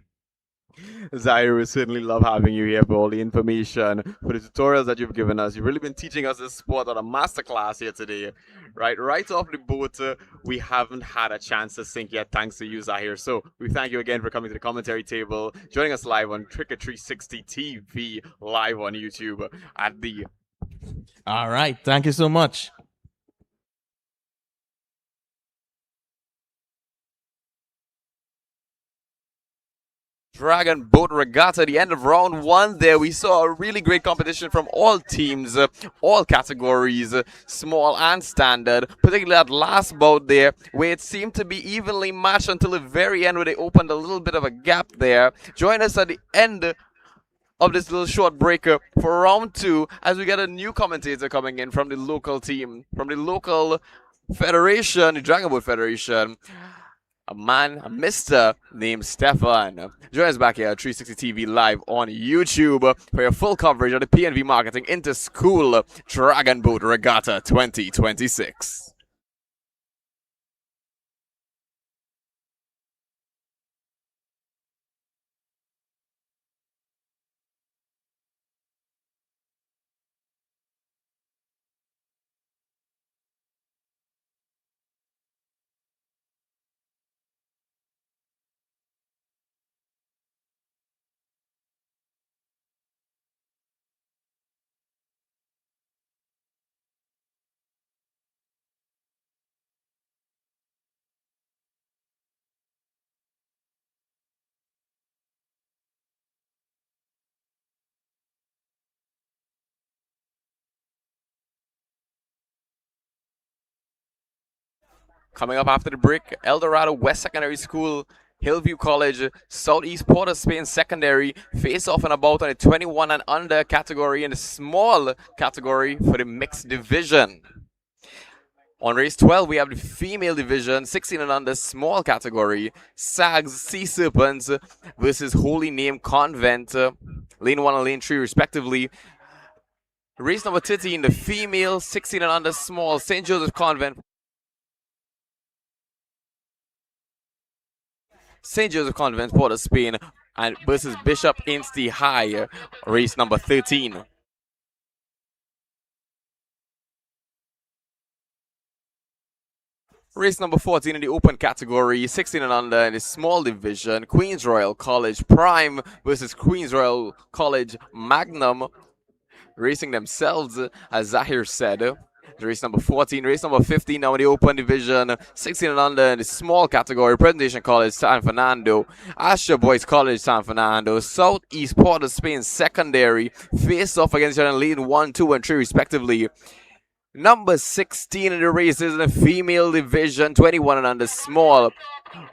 Zahir, we certainly love having you here for all the information, for the tutorials that you've given us. You've really been teaching us this sport on a masterclass here today. Right off the boat, we haven't had a chance to sink yet, thanks to you, Zahir. So we thank you again for coming to the commentary table, joining us live on Cricket 360 TV, live on YouTube at the... All right, thank you so much. Dragon Boat Regatta, the end of round 1 there. We saw a really great competition from all teams, all categories, small and standard, particularly that last bout there, where it seemed to be evenly matched until the very end, where they opened a little bit of a gap there. Join us at the end of this little short break for round 2 as we get a new commentator coming in from the local team, from the local federation, the Dragon Boat Federation. A Mr. named Stefan. Join us back here at 360 TV live on YouTube for your full coverage of the PNV Marketing Interschool Dragon Boat Regatta 2026. Coming up after the break, El Dorado West Secondary School, Hillview College, Southeast Port of Spain Secondary face off and about on the 21 and under category and the small category for the mixed division. On race 12, we have the female division, 16 and under small category, Sags Sea Serpents versus Holy Name Convent, lane 1 and lane 3 respectively. Race number 13, the female, 16 and under small, St. Joseph Convent. St. Joseph Convent, Port of Spain, and versus Bishop Insti High, race number 13. Race number 14 in the open category, 16 and under in the small division, Queens Royal College Prime versus Queens Royal College Magnum, racing themselves, as Zahir said. Race number 14, race number 15 now in the open division, 16 and under in the small category, Presentation College San Fernando, Asher Boys College San Fernando, Southeast Port of Spain Secondary, face off against each other, leading 1, 2, and 3 respectively. Number 16 in the races in the female division, 21 and under small.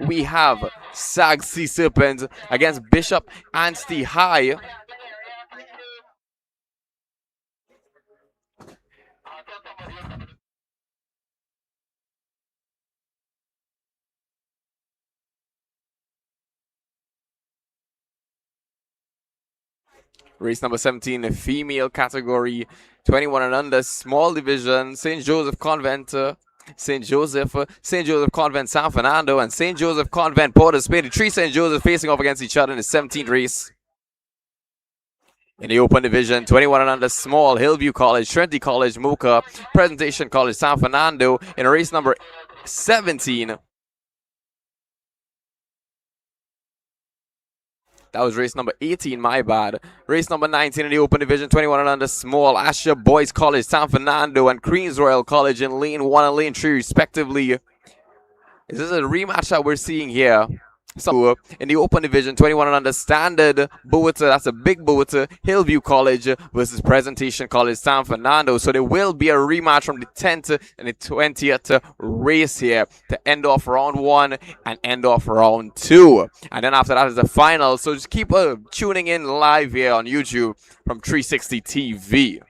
We have Sag Sea Serpent against Bishop Anstey High. Race number 17, the female category, 21 and under, small division, St. Joseph Convent, St. Joseph Convent San Fernando, and St. Joseph Convent Port of Spain. The three St. Joseph facing off against each other in the 17th race. In the open division, 21 and under, small, Hillview College, Trinity College, Mocha, Presentation College San Fernando. In race number 17, that was race number 18, my bad. Race number 19 in the open division, 21 and under small, Asher Boys College, San Fernando, and Queens Royal College in lane 1 and lane 3, respectively. This is a rematch that we're seeing here. So, in the open division, 21 and under standard, Boata, that's a big Boata, Hillview College versus Presentation College, San Fernando. So, there will be a rematch from the 10th and the 20th race here to end off round 1 and end off round 2. And then after that is the final. So, just keep tuning in live here on YouTube from 360 TV.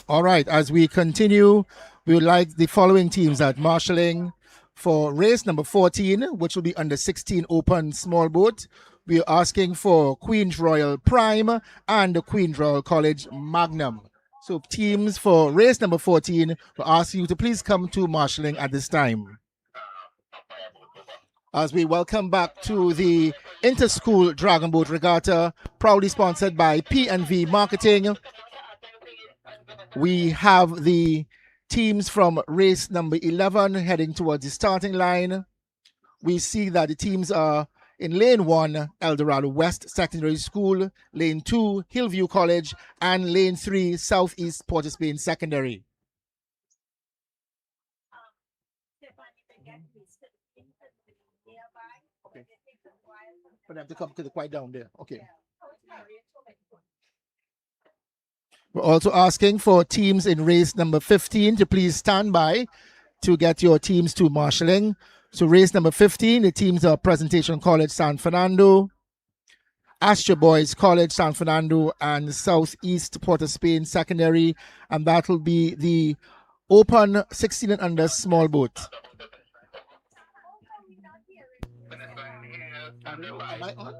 All right, as we continue, we would like the following teams at marshalling for race number 14, which will be under 16 open small boat. We are asking for Queen's Royal Prime and the Queen's Royal College Magnum. So teams for race number 14, we ask you to please come to marshalling at this time. As we welcome back to the Interschool Dragon Boat Regatta, proudly sponsored by P&V Marketing. We have the teams from race number 11 heading towards the starting line. We see that the teams are in lane 1, El Dorado West Secondary School, lane 2, Hillview College, and lane 3, Southeast Port of Spain Secondary. Okay. But I have to come to the quiet down there. Okay. We're also asking for teams in race number 15 to please stand by to get your teams to marshalling. So race number 15, the teams are Presentation College San Fernando, Astra Boys College San Fernando, and Southeast Port of Spain Secondary, and that will be the open 16 and under small boat. Am I on?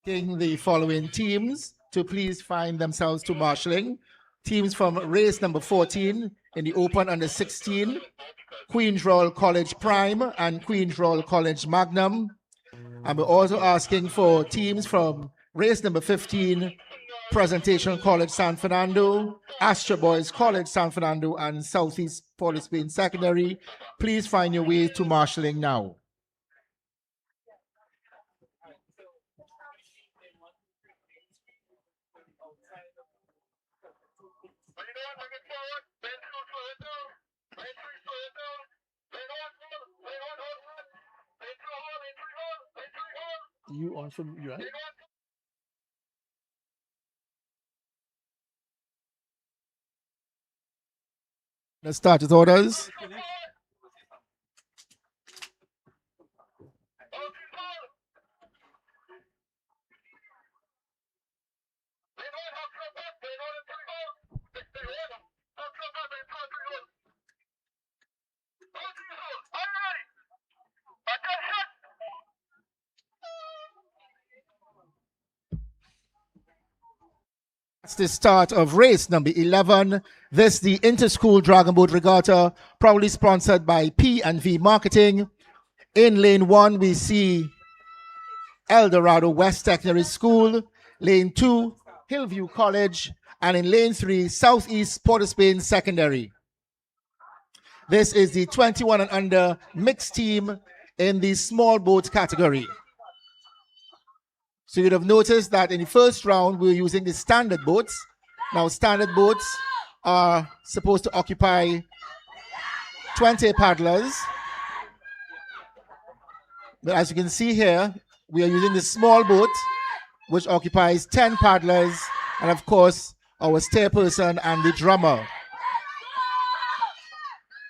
The following teams to please find themselves to marshalling. Teams from race number 14 in the open under 16, Queen's Royal College Prime and Queen's Royal College Magnum. And we're also asking for teams from race number 15, Presentation College San Fernando, Astra Boys College San Fernando, and Southeast Port of Spain Secondary. Please find your way to marshalling now. You on from you right? Let's start with orders. That's the start of race number 11. This the Interschool Dragon Boat Regatta, proudly sponsored by P&V Marketing. In lane 1, we see El Dorado West Secondary School. Lane 2, Hillview College. And in lane 3, Southeast Port of Spain Secondary. This is the 21 and under mixed team in the small boat category. So you'd have noticed that in the first round, we were using the standard boats. Now, standard boats are supposed to occupy 20 paddlers. But as you can see here, we are using the small boat, which occupies 10 paddlers, and of course, our stairperson and the drummer.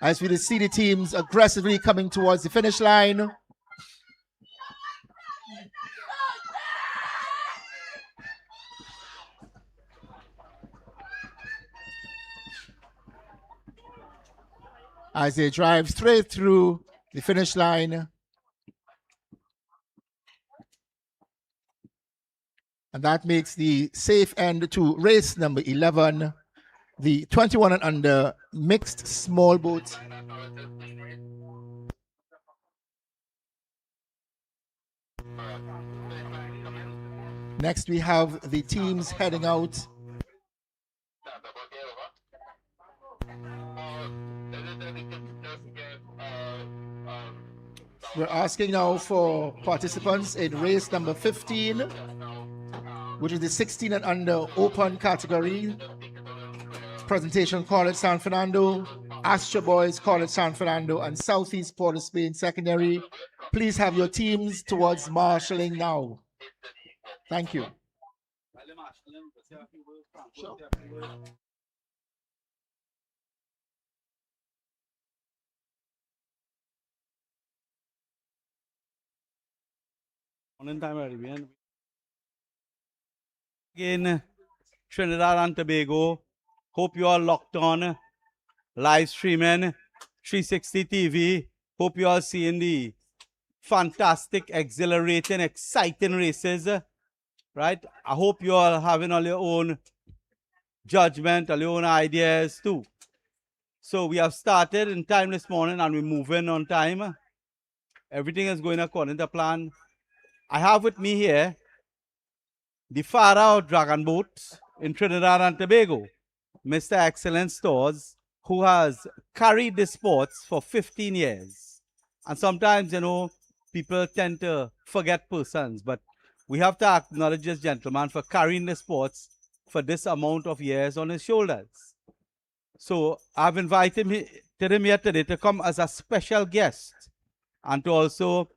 As we see the teams aggressively coming towards the finish line. As they drive straight through the finish line. And that makes the safe end to race number 11. the 21 and under mixed small boat. Next, we have the teams heading out. We're asking now for participants in race number 15, which is the 16 and under open category. Presentation College San Fernando, Astra Boys College San Fernando, and Southeast Port of Spain Secondary. Please have your teams towards marshalling now. Thank you. Sure. Morning time, everyone. Again, Trinidad and Tobago. Hope you all locked on. Live streaming, 360 TV. Hope you all seeing the fantastic, exhilarating, exciting races. Right? I hope you all having all your own judgment, all your own ideas too. So we have started in time this morning and we're moving on time. Everything is going according to plan. I have with me here the father of Dragon Boat in Trinidad and Tobago, Mr. Excellent Stores, who has carried the sports for 15 years. And sometimes, you know, people tend to forget persons, but we have to acknowledge this gentleman for carrying the sports for this amount of years on his shoulders. So I've invited him here today to come as a special guest and to also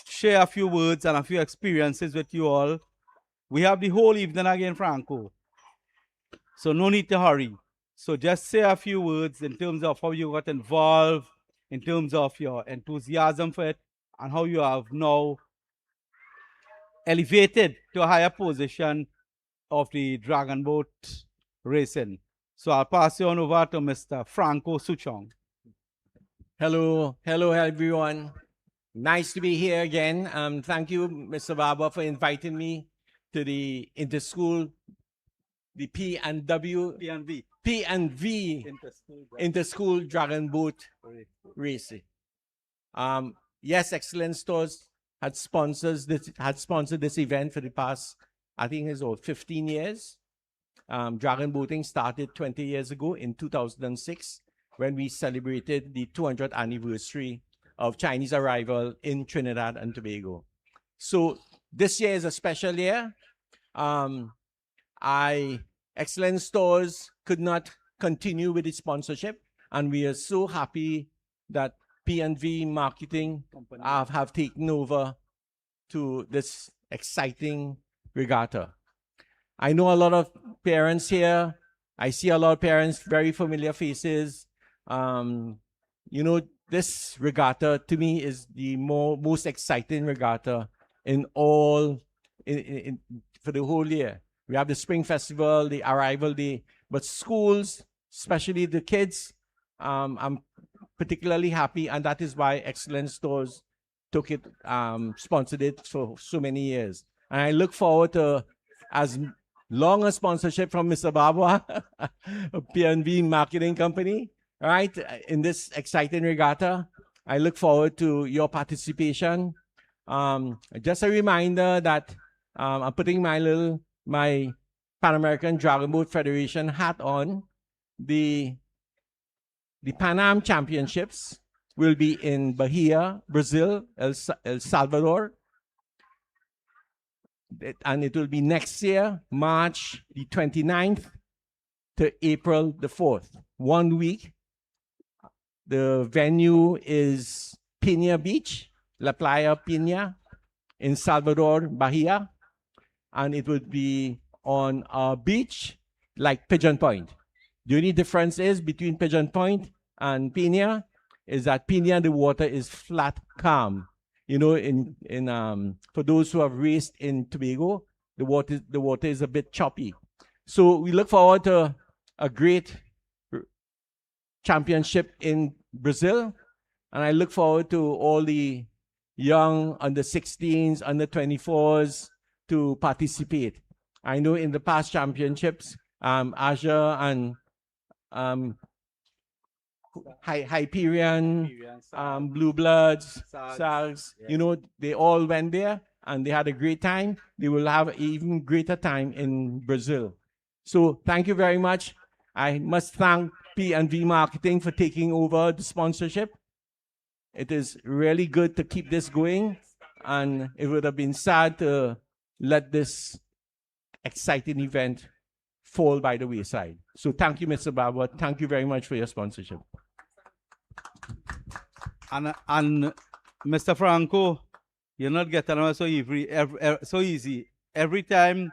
share a few words and a few experiences with you all. We have the whole evening again, Franco. So no need to hurry. So just say a few words in terms of how you got involved, in terms of your enthusiasm for it, and how you have now elevated to a higher position of the Dragon Boat racing. So I'll pass you on over to Mr. Franco Suchong. Hello everyone. Nice to be here again. Thank you, Mr. Barber, for inviting me to the Interschool, the P&V Interschool Dragon Boat Racing. Yes, Excellent Stores had sponsored this event for the past, I think it's 15 years. Dragon boating started 20 years ago in 2006 when we celebrated the 200th anniversary of Chinese arrival in Trinidad and Tobago. So this year is a special year. Excellent Stores could not continue with its sponsorship, and we are so happy that P&V Marketing have taken over to this exciting regatta. I know a lot of parents here. I see a lot of parents, very familiar faces. You know, this regatta to me is the most exciting regatta in all for the whole year. We have the Spring Festival, the Arrival Day, but schools, especially the kids, I'm particularly happy, and that is why Excellent Stores took it, sponsored it for so many years. And I look forward to as long a sponsorship from Mr. Babwa, P&V Marketing Company, right, in this exciting regatta. I look forward to your participation. Just a reminder that I'm putting my Pan American Dragon Boat Federation hat on. The Pan Am Championships will be in Bahia, Brazil, El Salvador. And it will be next year, March the 29th to April the 4th. 1 week. The venue is Pina Beach, La Playa Pina, in Salvador, Bahia. And it would be on a beach like Pigeon Point. The only difference is between Pigeon Point and Pina is that Pina, the water is flat, calm. You know, for those who have raced in Tobago, the water is a bit choppy. So we look forward to a great championship in Brazil, and I look forward to all the young under 16s, under 24s to participate. I know in the past championships, Aja and um, Hyperion, Blue Bloods, SARS, you know, they all went there and they had a great time. They will have an even greater time in Brazil. So thank you very much. I must thank P&V Marketing for taking over the sponsorship. It is really good to keep this going, and it would have been sad to let this exciting event fall by the wayside. So thank you, Mr. Barber. Thank you very much for your sponsorship. And Mr. Franco, you're not getting on so easy. Every time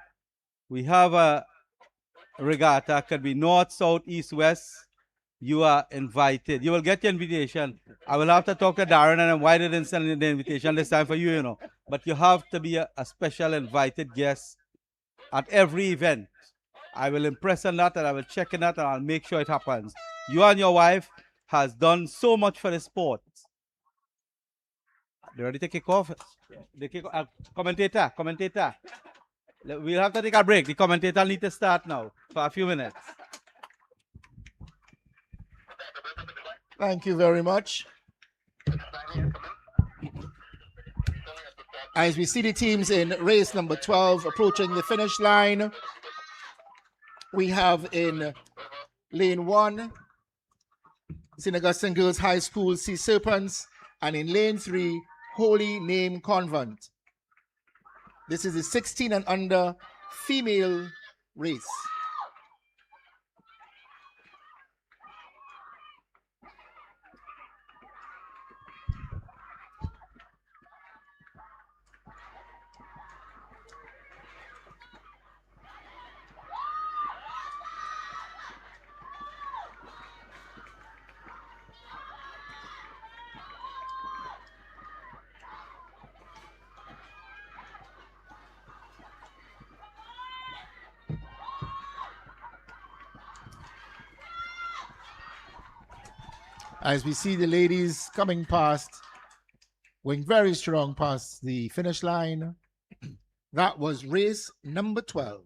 we have a regatta, could be north, south, east, west, you are invited. You will get your invitation. I will have to talk to Darren, and why didn't send the invitation this time for you, you know. But you have to be a special invited guest at every event. I will impress on that, and I will check on that, and I'll make sure it happens. You and your wife has done so much for the sport. They ready to kick off? Commentator. We'll have to take a break. The commentator need to start now for a few minutes. Thank you very much. As we see the teams in race number 12 approaching the finish line, we have in lane 1, St. Augustine Girls High School Sea Serpents, and in lane 3, Holy Name Convent. This is the 16 and under female race. As we see the ladies coming past, going very strong past the finish line. That was race number 12.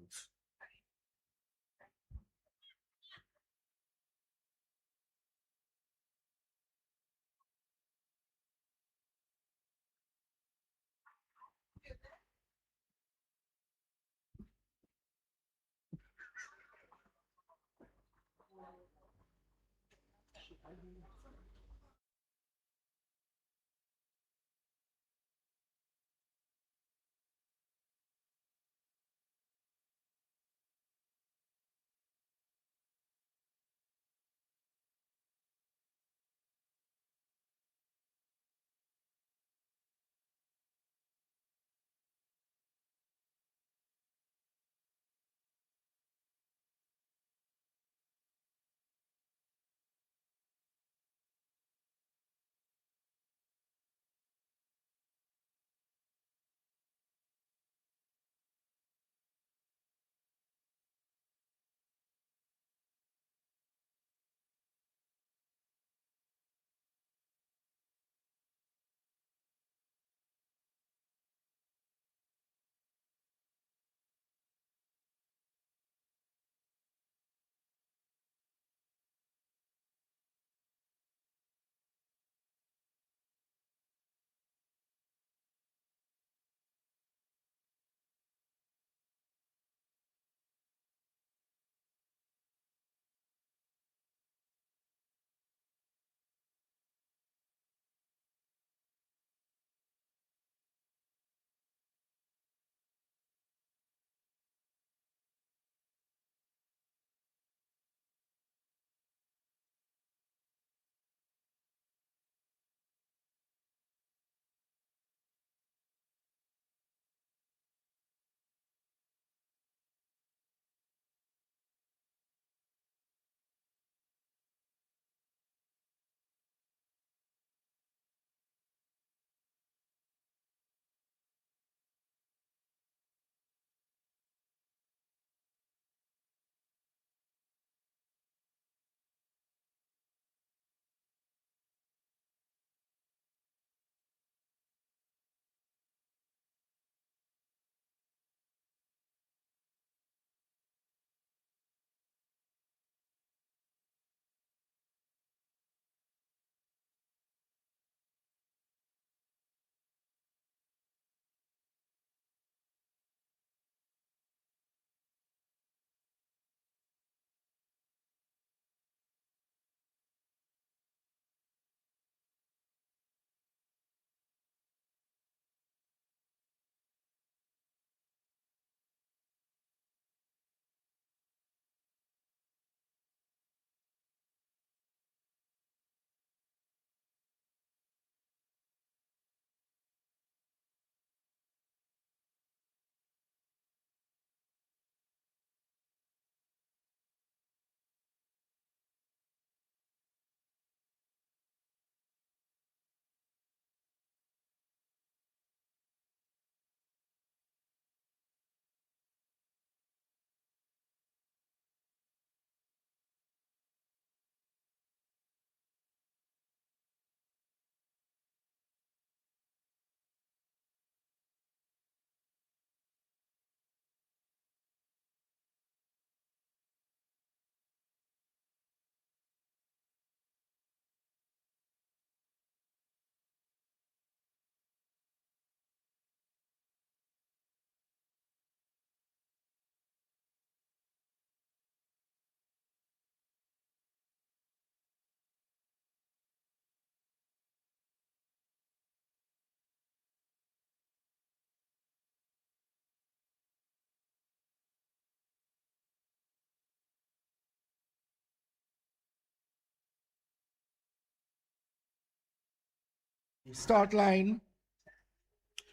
Start line,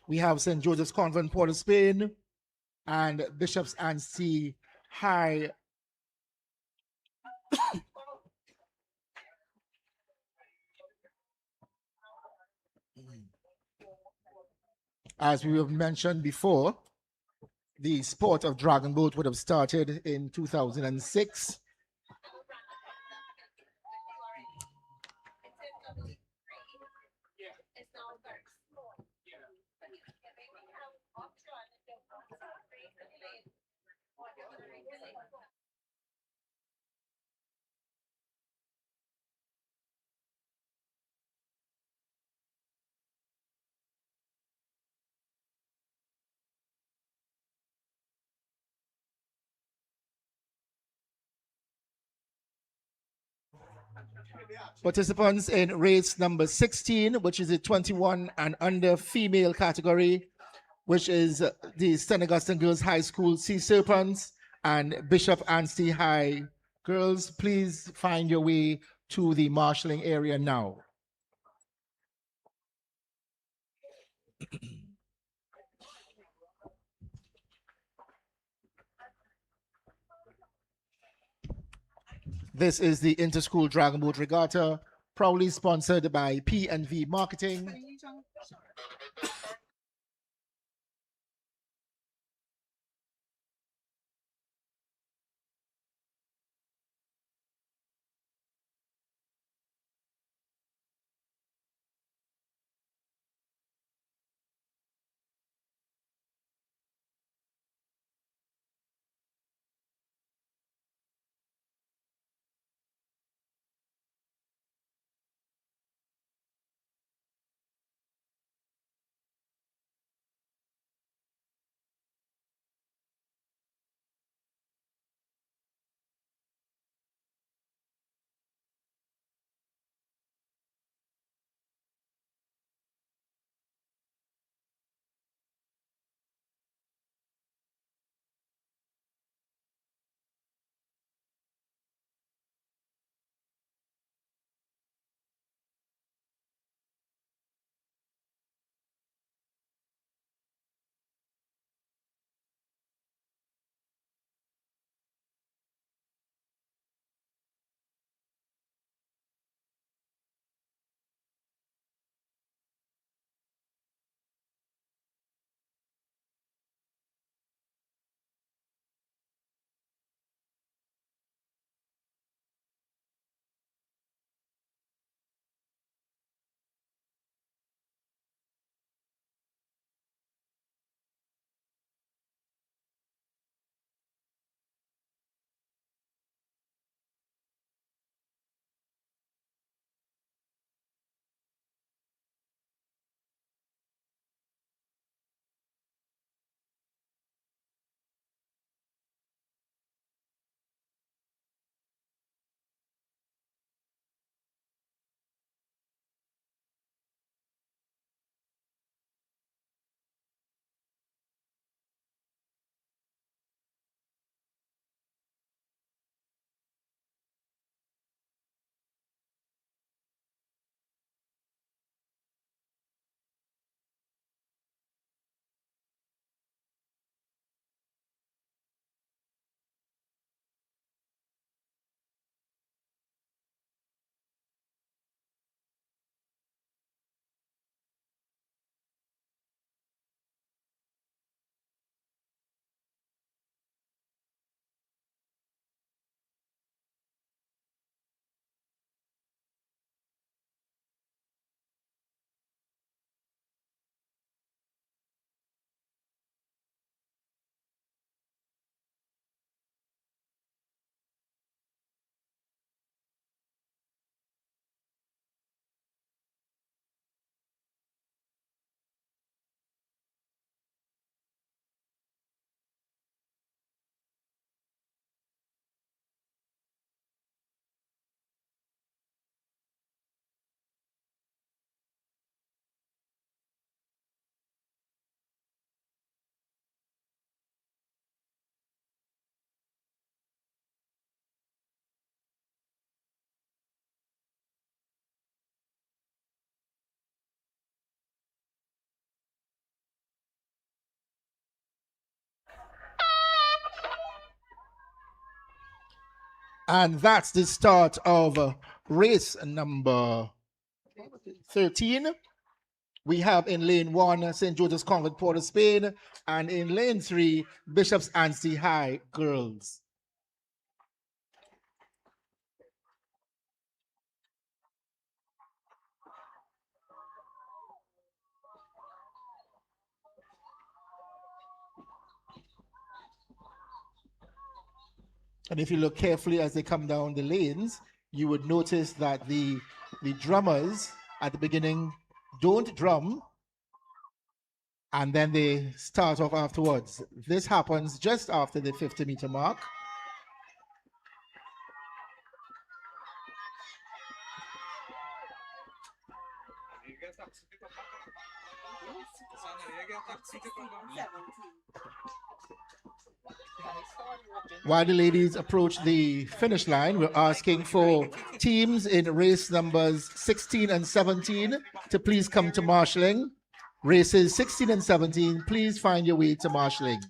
we have St. Joseph's Convent, Port of Spain, and Bishop's Anstey High. As we have mentioned before, the sport of dragon boat would have started in 2006. Participants in race number 16, which is the 21 and under female category, which is the St. Augustine Girls High School Sea Serpents and Bishop Anstey High. Girls, please find your way to the marshalling area now. This is the Interschool Dragon Boat Regatta, proudly sponsored by P&V Marketing. And that's the start of race number 13. We have in lane 1, St. Joseph's Convent, Port of Spain, and in lane 3, Bishop's Anstey High girls. And if you look carefully as they come down the lanes, you would notice that the drummers at the beginning don't drum, and then they start off afterwards. This happens just after the 50-meter mark. While the ladies approach the finish line, we're asking for teams in race numbers 16 and 17 to please come to marshalling. Races 16 and 17, please find your way to marshalling.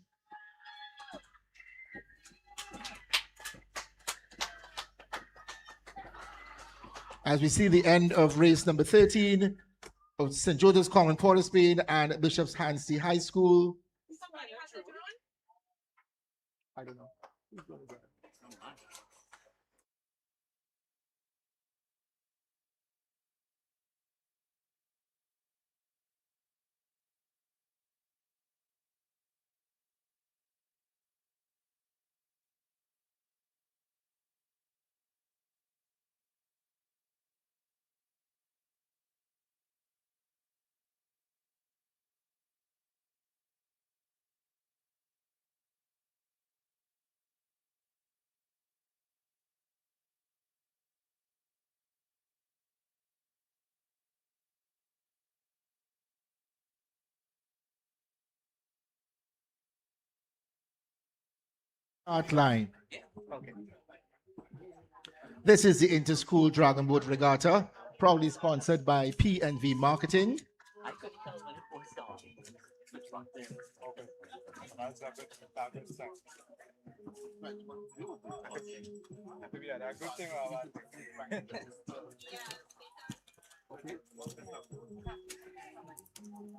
As we see the end of race number 13 of St. Joseph's Convent, Port of Spain, and Bishop's Anstey High School. I don't know. Outline. Okay. This is the Interschool Dragon Boat Regatta, proudly sponsored by P&V Marketing.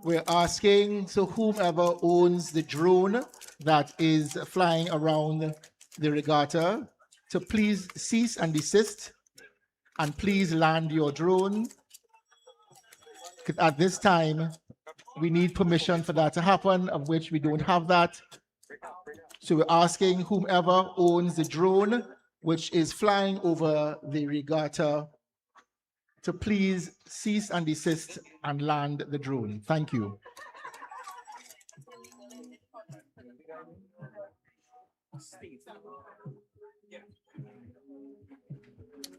We're asking, so whomever owns the drone that is flying around the regatta, to please cease and desist and please land your drone. At this time, we need permission for that to happen, of which we don't have that. So we're asking whomever owns the drone which is flying over the regatta to please cease and desist and land the drone. Thank you.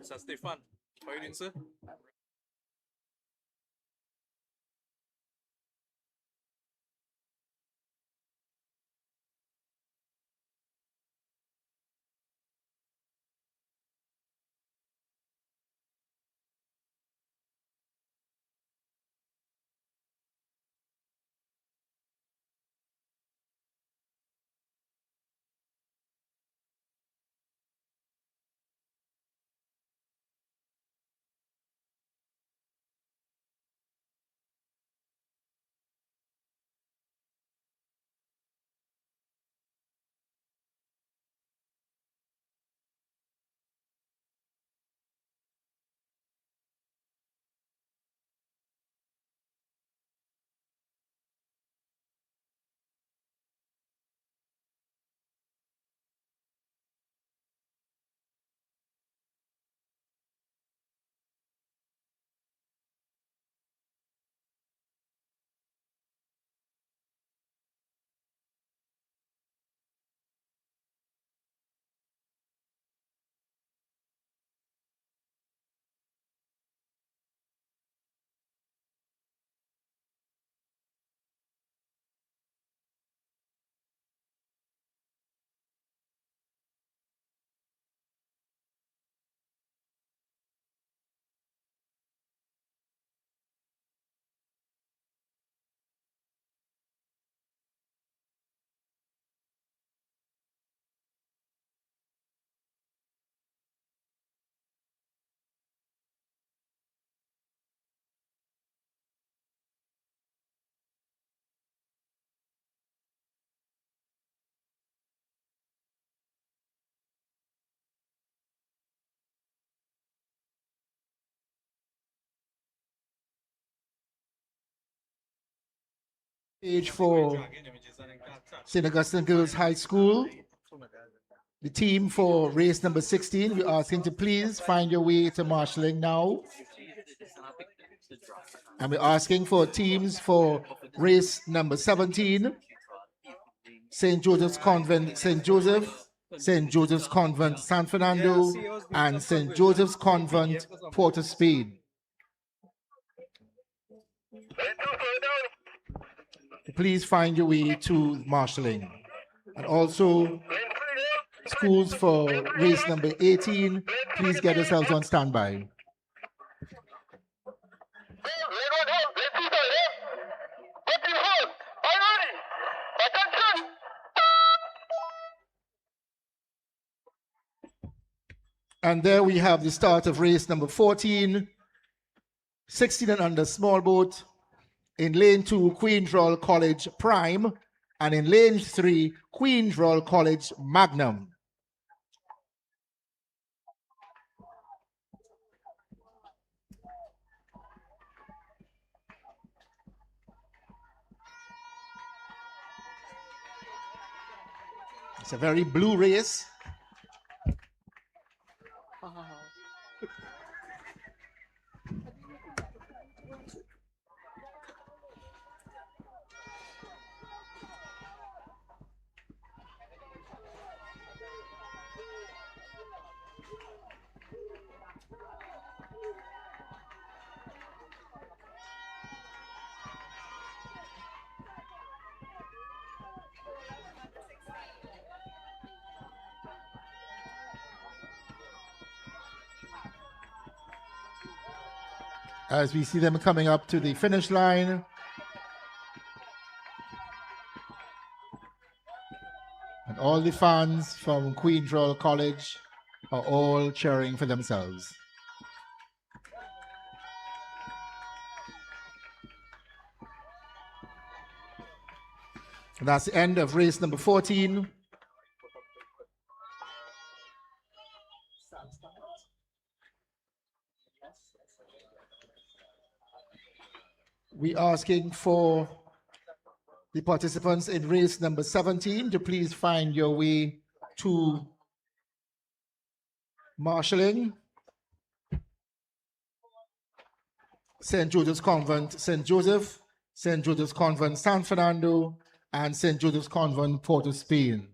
Sir Stefan, how are you doing, sir? Stage for St. Augustine Girls High School. The team for race number 16, we're asking to please find your way to marshalling now. And we're asking for teams for race number 17, St. Joseph's Convent, St. Joseph, St. Joseph's Convent, San Fernando, and St. Joseph's Convent, Port of Spain. Please find your way to marshalling. And also, schools for race number 18, please get yourselves on standby. And there we have the start of race number 14, 16 and under small boat. In lane 2, Queen's Royal College Prime, and in lane 3, Queen's Royal College Magnum. It's a very blue race. As we see them coming up to the finish line. And all the fans from Queen's Royal College are all cheering for themselves. And that's the end of race number 14. We're asking for the participants in race number 17 to please find your way to marshalling. St. Joseph's Convent, St. Joseph, St. Joseph's Convent, San Fernando, and St. Joseph's Convent, Port of Spain.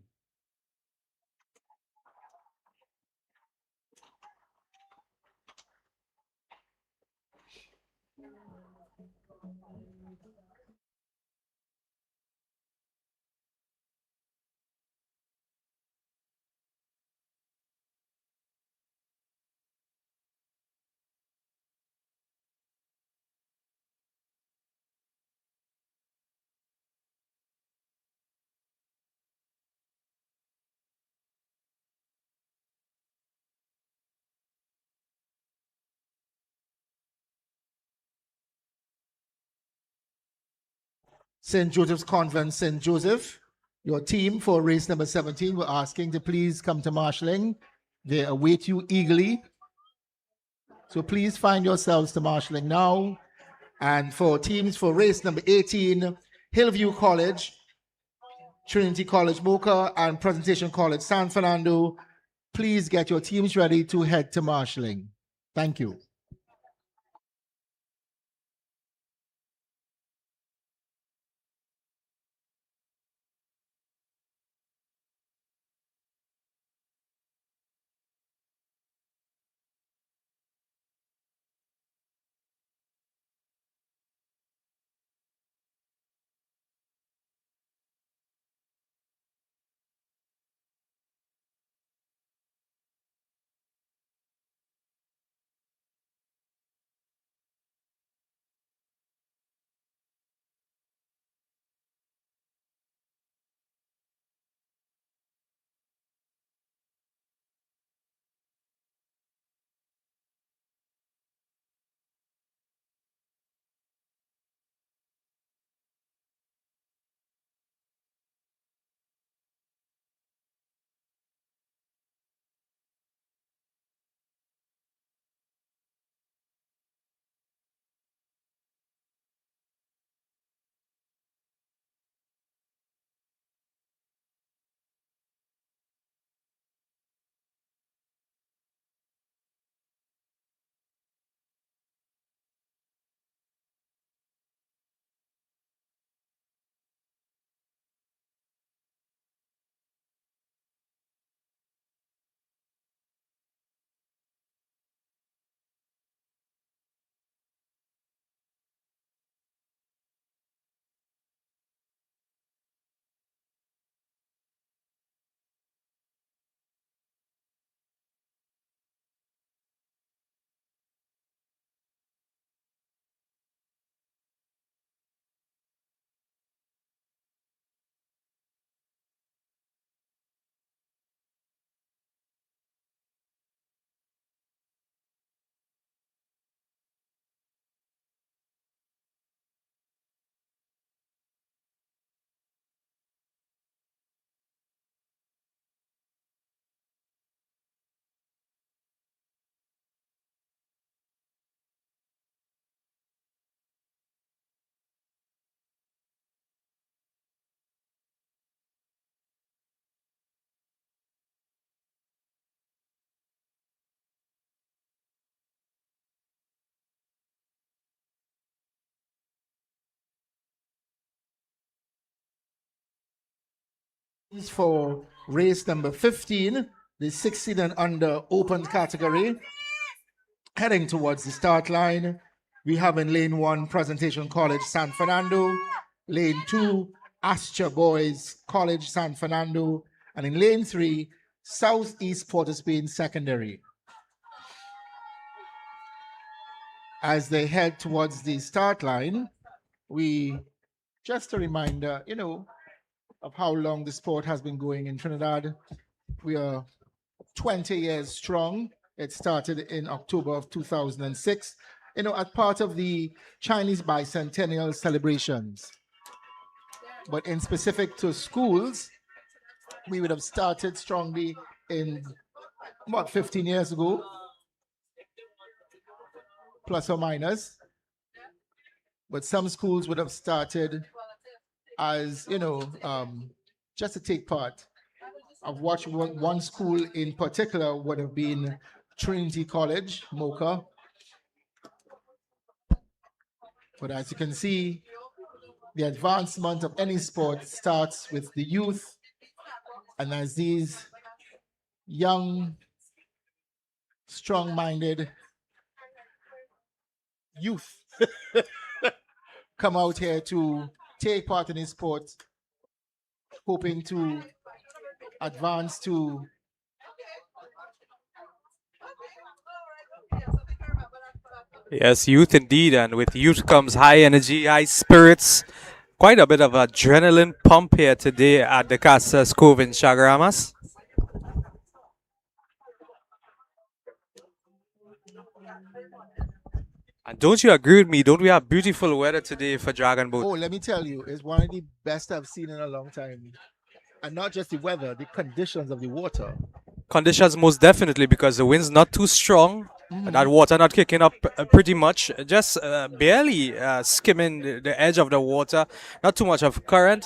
St. Joseph's Convent, St. Joseph, your team for race number 17, we're asking to please come to marshalling. They await you eagerly. So please find yourselves to marshalling now. And for teams for race number 18, Hillview College, Trinity College Mocha, and Presentation College San Fernando, please get your teams ready to head to marshalling. Thank you. Is for race number 15, the 16 and under open category. Heading towards the start line, we have in lane 1 Presentation College San Fernando, lane 2 Astra Boys College San Fernando, and in lane 3 Southeast Port of Spain Secondary. As they head towards the start line, just a reminder, of how long the sport has been going in Trinidad. We are 20 years strong. It started in October of 2006, as part of the Chinese bicentennial celebrations. But in specific to schools, we would have started strongly in about 15 years ago, plus or minus. But some schools would have started as, just to take part. I've watched one school in particular would have been Trinity College, Mocha. But as you can see, the advancement of any sport starts with the youth. And as these young, strong-minded youth come out here to take part in this sport, hoping to advance to Yes, youth indeed, and with youth comes high energy, high spirits. Quite a bit of adrenaline pump here today at the Casas Cove in CHAGUARAMAS. And don't you agree with me? Don't we have beautiful weather today for Dragon Boat? Oh, let me tell you, it's one of the best I've seen in a long time. And not just the weather, the conditions of the water. Conditions most definitely, because the wind's not too strong. That water not kicking up pretty much, just barely skimming the edge of the water. Not too much of current.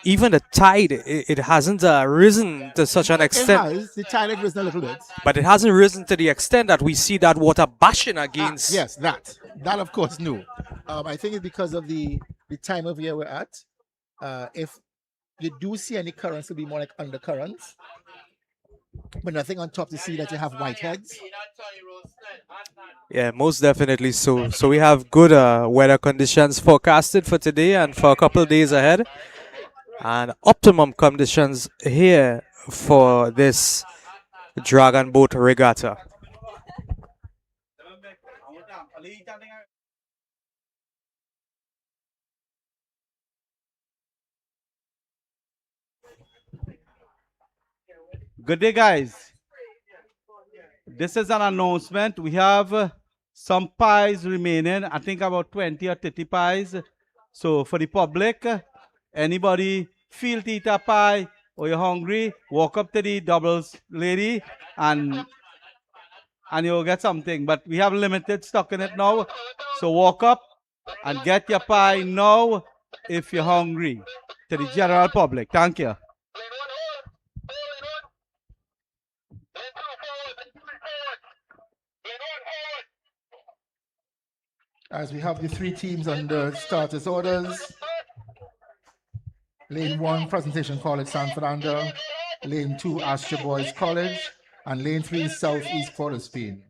Even the tide, it hasn't risen to such an extent. It has. The tide has risen a little bit. But it hasn't risen to the extent that we see that water bashing against. Yes, that of course, no. I think it's because of the time of year we're at. If you do see any currents, it'll be more like undercurrents. But nothing on top to see that you have whiteheads. Yeah, most definitely so. So we have good weather conditions forecasted for today and for a couple of days ahead. And optimum conditions here for this Dragon Boat Regatta. Good day, guys. This is an announcement. We have some pies remaining. I think about 20 or 30 pies. So for the public, anybody feel to eat a pie or you're hungry, walk up to the doubles lady and you'll get something. But we have limited stock in it now. So walk up and get your pie now if you're hungry, to the general public. Thank you. As we have the 3 teams under starters orders. Lane 1, Presentation College San Fernando. Lane 2, Astra Boys College. And lane 3, Southeast Port of Spain.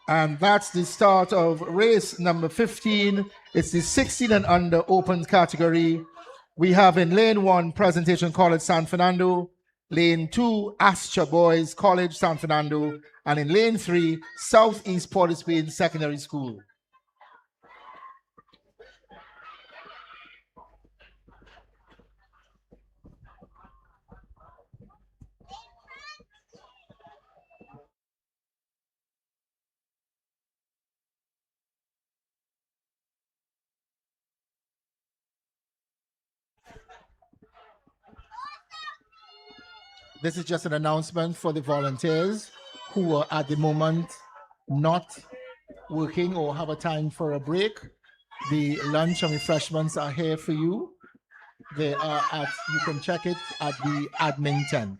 And that's the start of race number 15. It's the 16 and under open category. We have in lane 1, Presentation College San Fernando. Lane 2, Astra Boys College San Fernando. And in lane 3, Southeast Port of Spain Secondary School. This is just an announcement for the volunteers who are at the moment not working or have a time for a break. The lunch and refreshments are here for you. They are at, you can check it at the admin tent.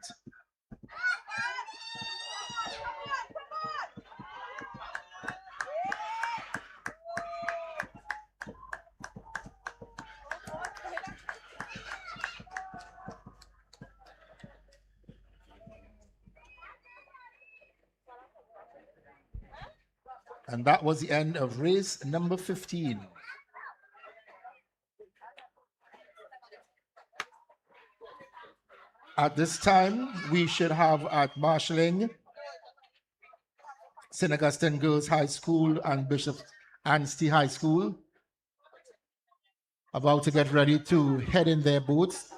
And that was the end of race number 15. At this time, we should have at marshalling St. Augustine Girls High School and Bishop Anstey High School about to get ready to head in their boats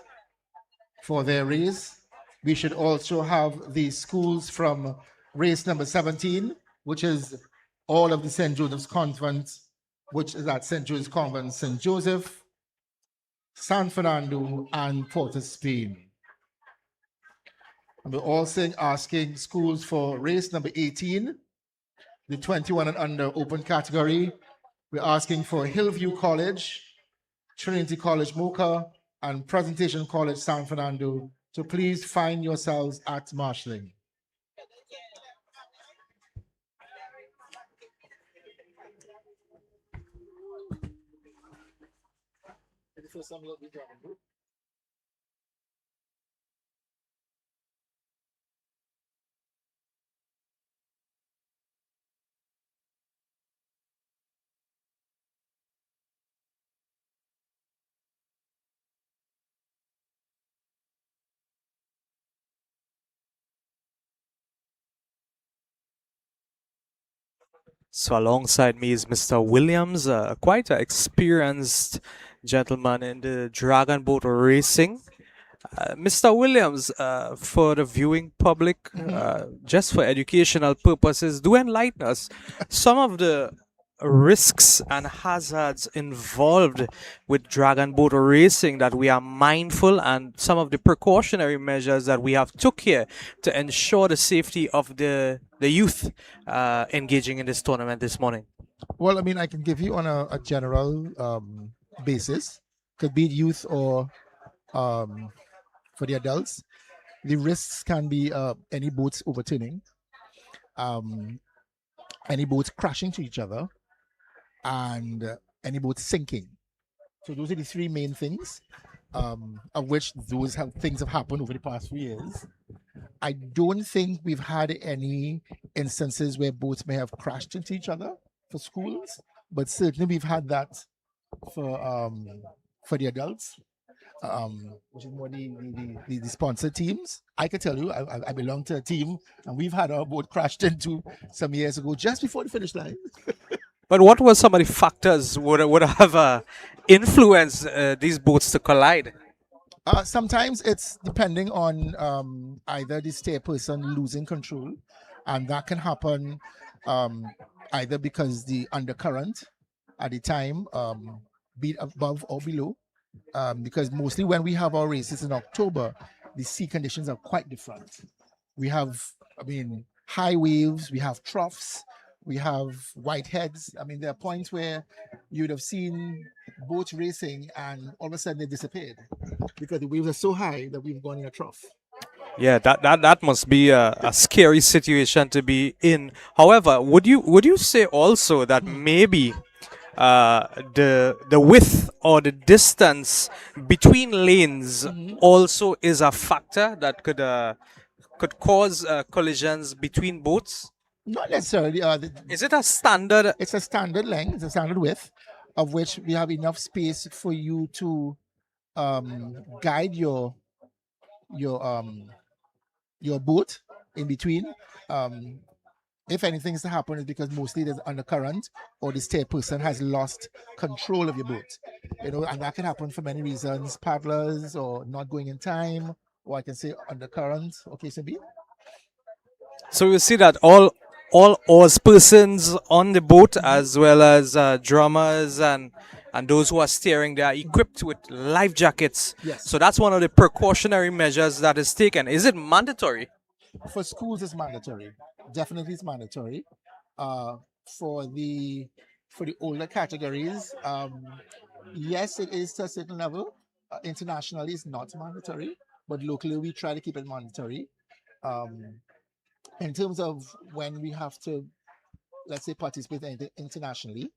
for their race. We should also have the schools from race number 17, which is all of the St. Joseph's Convent, which is at St. Joseph's Convent, St. Joseph, San Fernando, and Port of Spain. And we're also asking schools for race number 18, the 21 and under open category. We're asking for Hillview College, Trinity College Mocha, and Presentation College San Fernando to please find yourselves at marshalling. So alongside me is Mr. Williams, quite an experienced gentleman in the dragon boat racing. Mr. Williams, for the viewing public, just for educational purposes, do enlighten us some of the risks and hazards involved with dragon boat racing that we are mindful, and some of the precautionary measures that we have took here to ensure the safety of the youth engaging in this tournament this morning. Well, I mean, I can give you on a general basis, could be youth or for the adults. The risks can be any boats overturning, any boats crashing to each other, and any boats sinking. So those are the three main things, of which things have happened over the past few years. I don't think we've had any instances where boats may have crashed into each other for schools, but certainly we've had that for the adults, which is more the sponsor teams. I can tell you, I belong to a team, and we've had our boat crashed into some years ago, just before the finish line. But what were some of the factors would have influenced these boats to collide? Sometimes it's depending on either the steer person losing control, and that can happen either because the undercurrent at the time, be above or below, because mostly when we have our races in October, the sea conditions are quite different. We have, I mean, high waves, we have troughs, we have whiteheads. I mean, there are points where you'd have seen boats racing and all of a sudden they disappeared because the waves are so high that we've gone in a trough. Yeah, that must be a scary situation to be in. However, would you say also that maybe the width or the distance between lanes also is a factor that could cause collisions between boats? Not necessarily. Is it a standard? It's a standard length, it's a standard width, of which we have enough space for you to guide your boat in between. If anything is to happen, it's because mostly there's undercurrent or the steer person has lost control of your boat. You know, and that can happen for many reasons: paddlers or not going in time, or I can say undercurrent. Okay, so B. So you see that all oars persons on the boat, as well as drummers and and those who are steering, they are equipped with life jackets. Yes. So that's one of the precautionary measures that is taken. Is it mandatory? For schools, it's mandatory. Definitely, it's mandatory. Uh, for the older categories, yes, it is to a certain level. Internationally, it's not mandatory, but locally, we try to keep it mandatory. Um, in terms of when we have to, let's say, participate internationally,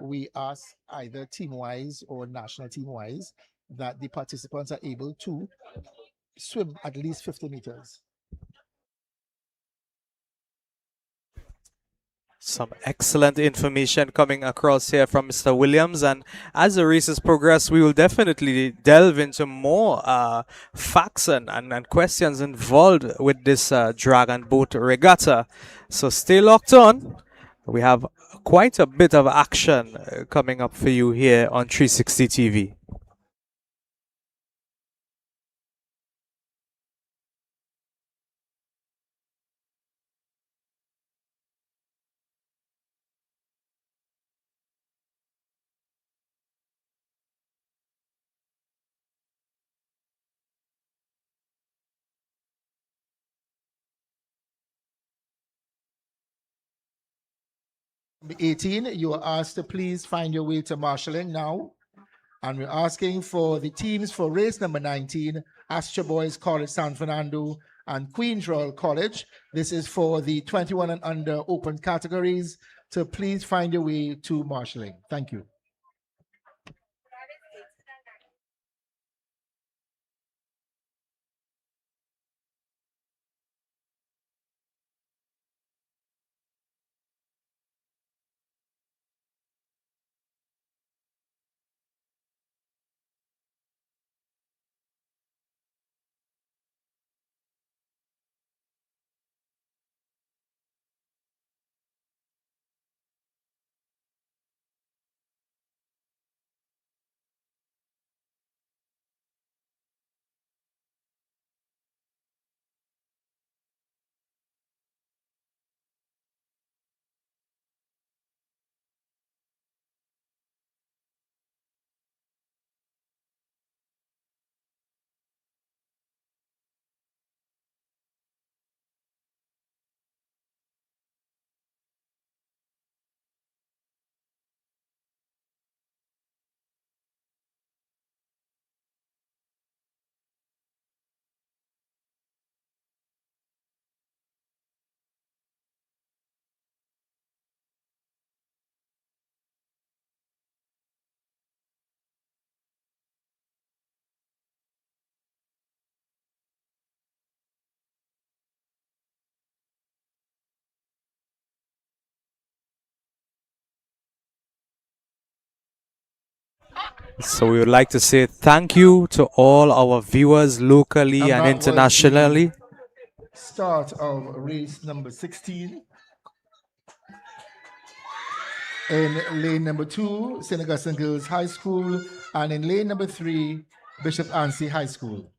we ask either team-wise or national team-wise that the participants are able to swim at least 50 meters. Some excellent information coming across here from Mr. Williams. And as the races progress, we will definitely delve into more facts and questions involved with this Dragon Boat Regatta. So stay locked on. We have quite a bit of action coming up for you here on 360 TV. Number 18, you are asked to please find your way to marshalling now. And we're asking for the teams for race number 19, Astra Boys College San Fernando and Queens Royal College. This is for the 21 and under open categories. So please find your way to marshalling. Thank you. So we would like to say thank you to all our viewers locally and that was the internationally. start of race number 16. In lane number 2, St. Augustine Girls High School, and in lane number 3, Bishop Anstey High School.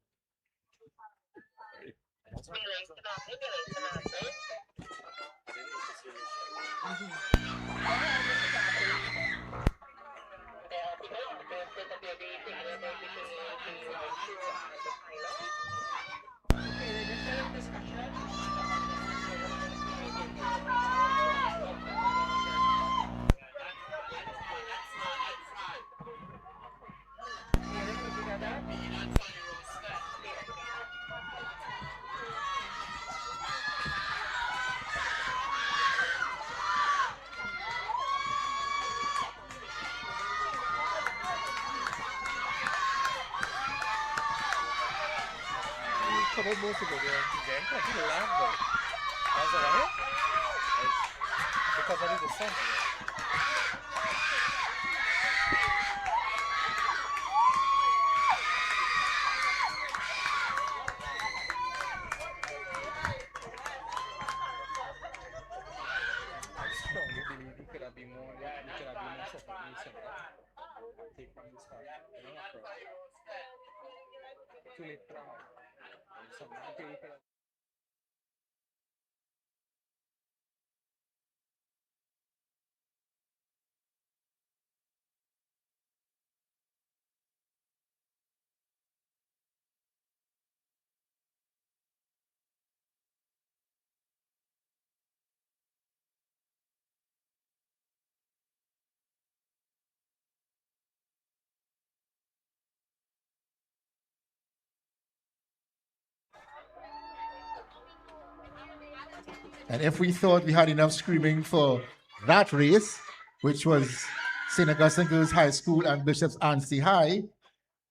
And if we thought we had enough screaming for that race, which was St. Augustine Girls High School and Bishop's Anstey High,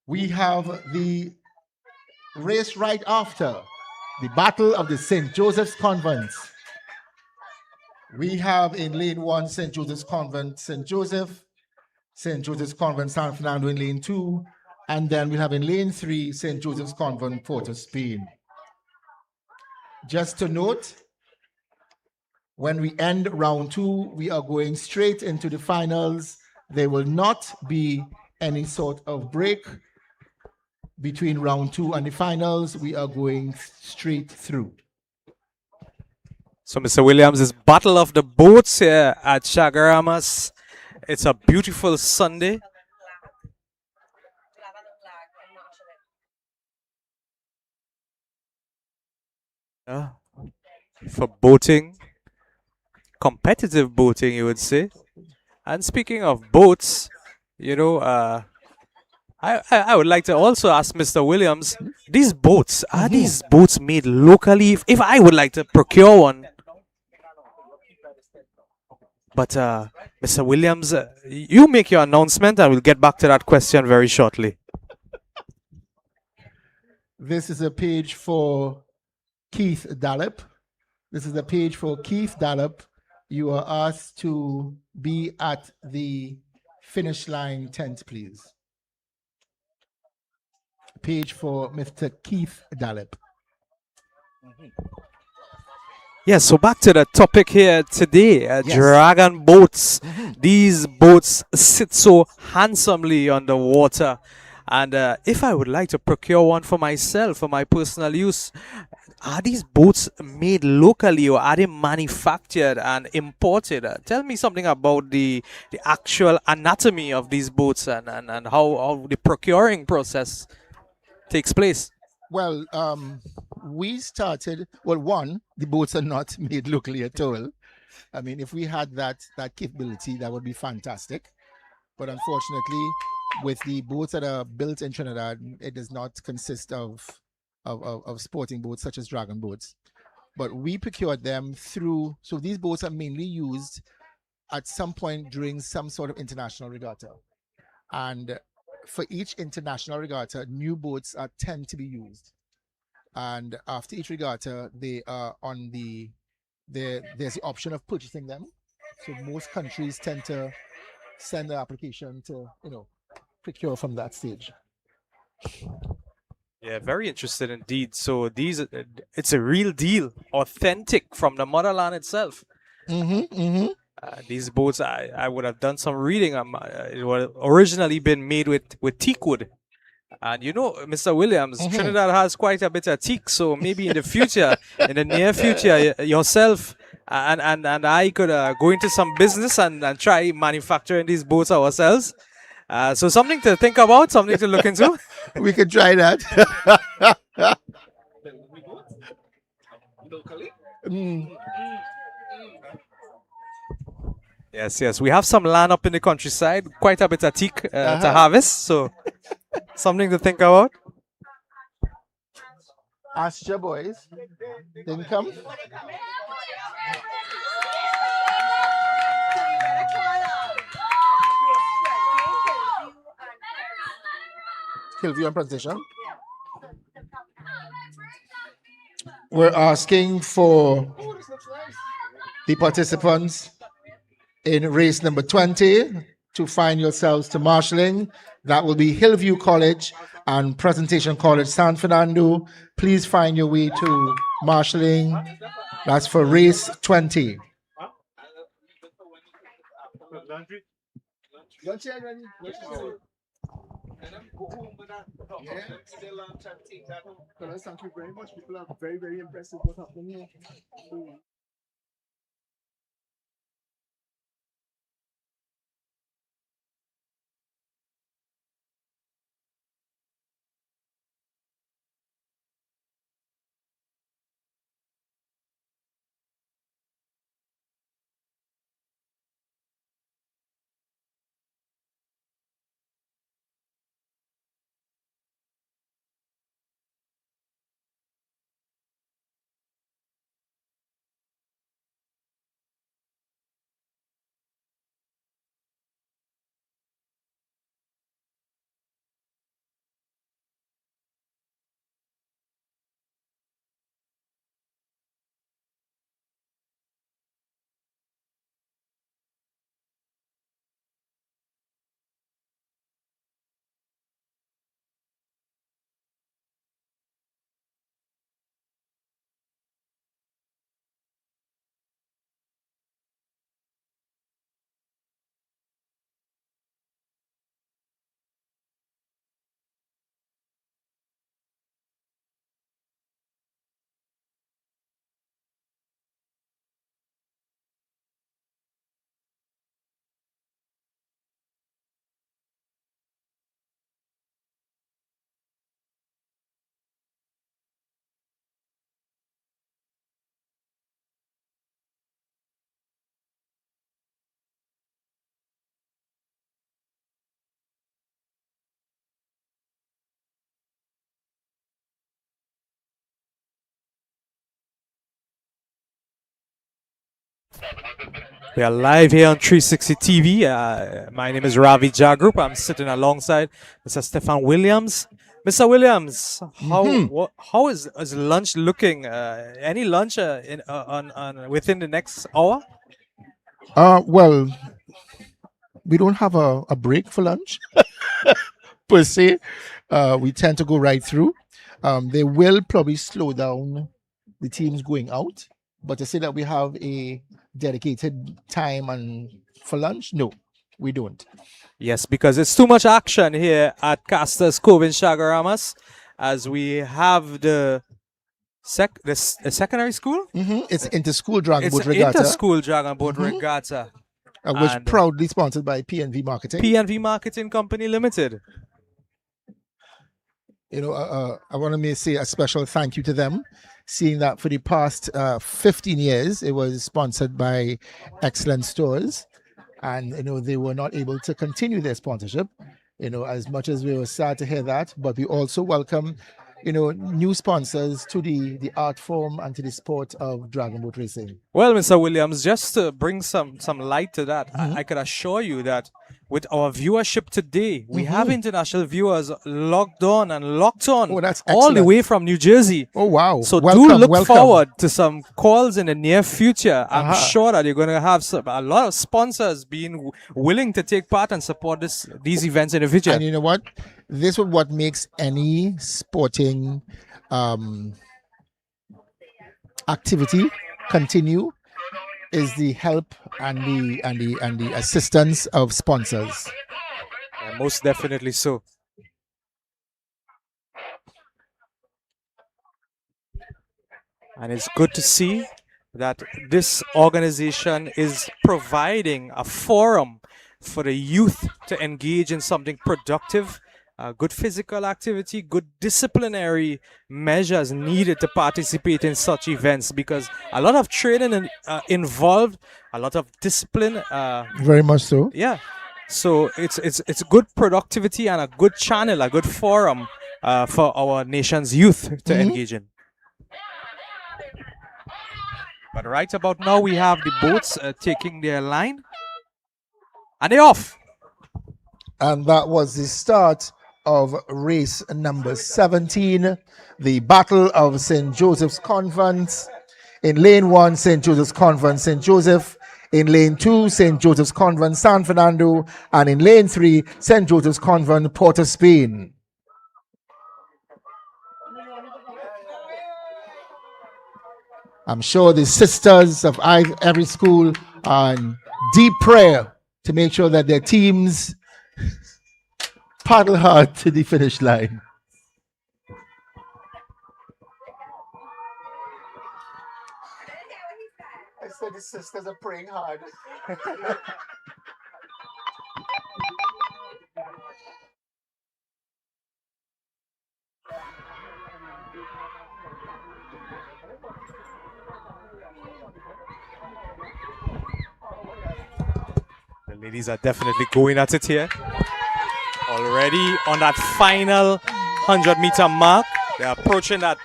we have the race right after, the Battle of the St. Joseph's Convents. We have in lane 1, St. Joseph's Convent, St. Joseph's Convent, San Fernando in lane 2, and then we have in lane 3, St. Joseph's Convent, Port of Spain. Just to note, when we end round 2, we are going straight into the finals. There will not be any sort of break between round 2 and the finals. We are going straight through. So, Mr. Williams, is Battle of the Boats here at CHAGUARAMAS. It's a beautiful Sunday. For boating, competitive boating, you would say. And speaking of boats, you know, I would like to also ask Mr. Williams, these boats, are these boats made locally? If I would like to procure one. But Mr. Williams, you make your announcement and we'll get back to that question very shortly. This is a page for Keith Dallop. This is a page for Keith Dallop. You are asked to be at the finish line tent, please. Page for Mr. Keith Dallop. Yes, so back to the topic here today, dragon boats. These boats sit so handsomely on the water. And if I would like to procure one for myself, for my personal use, are these boats made locally or are they manufactured and imported? Tell me something about the actual anatomy of these boats and how the procuring process takes place. Well, we started, one, the boats are not made locally at all. I mean, if we had that capability, that would be fantastic. But unfortunately, with the boats that are built in Trinidad, it does not consist of sporting boats such as dragon boats. But we procured them through, so these boats are mainly used at some point during some sort of international regatta. And for each international regatta, new boats tend to be used. And after each regatta, they are on there's the option of purchasing them. So most countries tend to send an application to, procure from that stage. Yeah, very interested indeed. So these, it's a real deal, authentic from the motherland itself. These boats, I would have done some reading. It was originally been made with teak wood. And you know, Mr. Williams, Trinidad has quite a bit of teak. So maybe in the future, in the near future, yourself and I could go into some business and try manufacturing these boats ourselves. So something to think about, something to look into. We could try that. Yes. We have some land up in the countryside, quite a bit of teak to harvest. So something to think about. Ask your boys. Didn't come. Hillview and presentation. We're asking for the participants in race number 20 to find yourselves to marshalling. That will be Hillview College and Presentation College San Fernando. Please find your way to marshalling. That's for race 20. Thank you very much. People are very, very impressed with what's happening here. We are live here on 360 TV. My name is Ravi Jagrup. I'm sitting alongside Mr. Stefan Williams. Mr. Williams, how is lunch looking? Any lunch on within the next hour? Well, we don't have a break for lunch per se. We tend to go right through. They will probably slow down the teams going out, but to say that we have a dedicated time and for lunch, no, we don't. Yes, because it's too much action here at Castor's Cove in CHAGUARAMAS, as we have the secondary school. It's Interschool Dragon It's Boat an Regatta, inter-school dragon boat regatta. which And proudly sponsored by PNV Marketing. PNV Marketing Company Limited. I want to say a special thank you to them, seeing that for the past 15 years, it was sponsored by Excellent Stores, and they were not able to continue their sponsorship. As much as we were sad to hear that, but we also welcome new sponsors to the art form and to the sport of dragon boat racing. Well, Mr. Williams, just to bring some light to that, I can assure you that with our viewership today, we have international viewers logged on and locked on Oh, that's all the excellent. way from New Jersey. Oh, wow. So Welcome, do look welcome. forward to some calls in the near future. I'm sure that you're going to have a lot of sponsors being willing to take part and support these events in the future. And you know what? This is what makes any sporting activity continue, is the help and the assistance of sponsors. Most definitely so. And it's good to see that this organization is providing a forum for the youth to engage in something productive, good physical activity, good disciplinary measures needed to participate in such events, because a lot of training involved, a lot of discipline. Very much so. Yeah. So it's good productivity and a good channel, a good forum for our nation's youth to engage in. But right about now, we have the boats taking their line. And they're off. And that was the start of race number 17, the Battle of St. Joseph's Convent. In lane 1, St. Joseph's Convent, St. Joseph. In lane 2, St. Joseph's Convent, San Fernando. And in lane 3, St. Joseph's Convent, Port of Spain. I'm sure the sisters of every school are in deep prayer to make sure that their teams paddle hard to the finish line. I said the sisters are praying hard. The ladies are definitely going at it here. Already on that final 100-meter mark. They're approaching that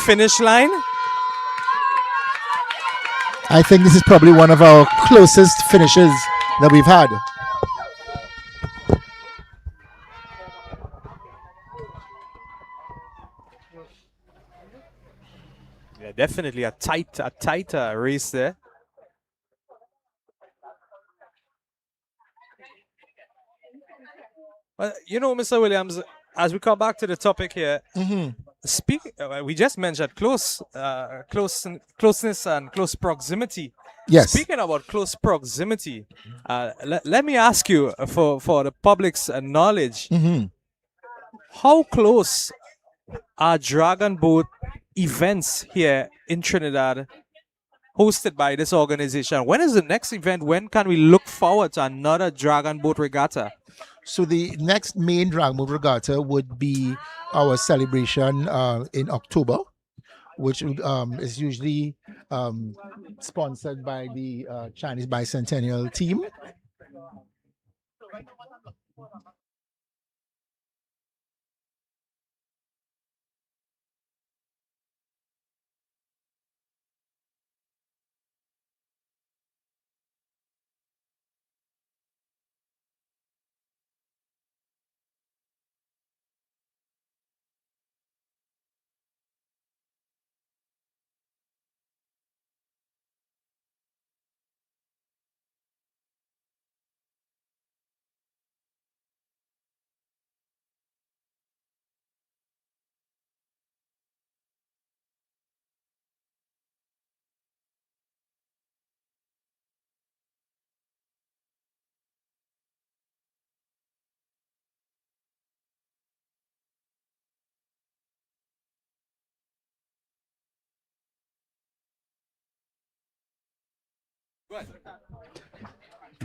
finish line. I think this is probably one of our closest finishes that we've had. Yeah, definitely a tight race there. Well, Mr. Williams, as we come back to the topic here, we just mentioned closeness and close proximity. Yes. Speaking about close proximity, let me ask you for the public's knowledge, how close are dragon boat events here in Trinidad hosted by this organization? When is the next event? When can we look forward to another dragon boat regatta? So the next main Dragon Boat Regatta would be our celebration in October, which is usually sponsored by the Chinese Bicentennial team.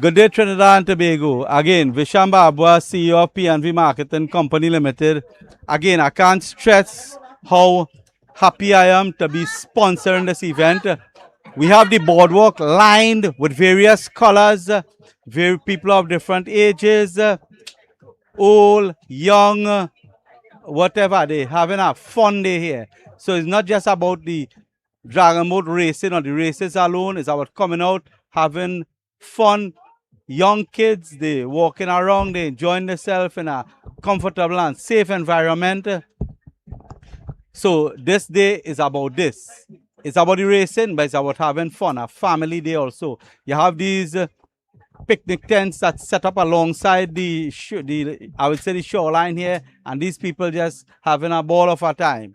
Good day, Trinidad and Tobago. Again, Visham Babwa, CEO of P&V Marketing Company Limited. Again, I can't stress how happy I am to be sponsoring this event. We have the boardwalk lined with various colors, people of different ages, old, young, whatever. They having a fun day here. So it's not just about the dragon boat racing or the races alone. It's about coming out, having fun. Young kids, they walking around, they enjoying themselves in a comfortable and safe environment. So this day is about this. It's about the racing, but it's about having fun, a family day also. You have these picnic tents that set up alongside the I would say the shoreline here, and these people just having a ball of a time.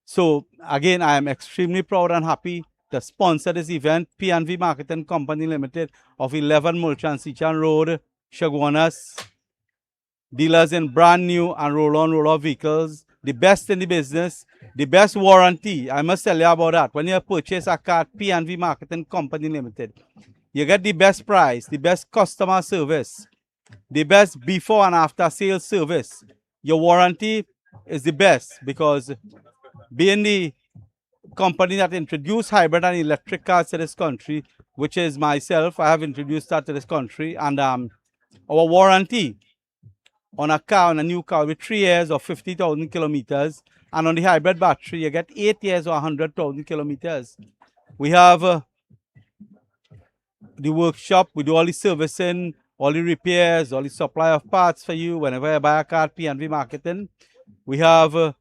So again, I am extremely proud and happy to sponsor this event. P&V Marketing Company Limited of 11 Mulchan Sichan Road, CHAGUARAMAS. Dealers in brand new and roll-on, roll-off vehicles. The best in the business. The best warranty. I must tell you about that. When you purchase a car, P&V Marketing Company Limited, you get the best price, the best customer service, the best before and after sales service. Your warranty is the best because being the company that introduced hybrid and electric cars to this country, which is myself, I have introduced that to this country, and our warranty on a car, on a new car, with 3 years or 50,000 kilometers, and on the hybrid battery, you get 8 years or 100,000 kilometers. We have the workshop, we do all the servicing, all the repairs, all the supply of parts for you whenever you buy a car, P&V Marketing. We have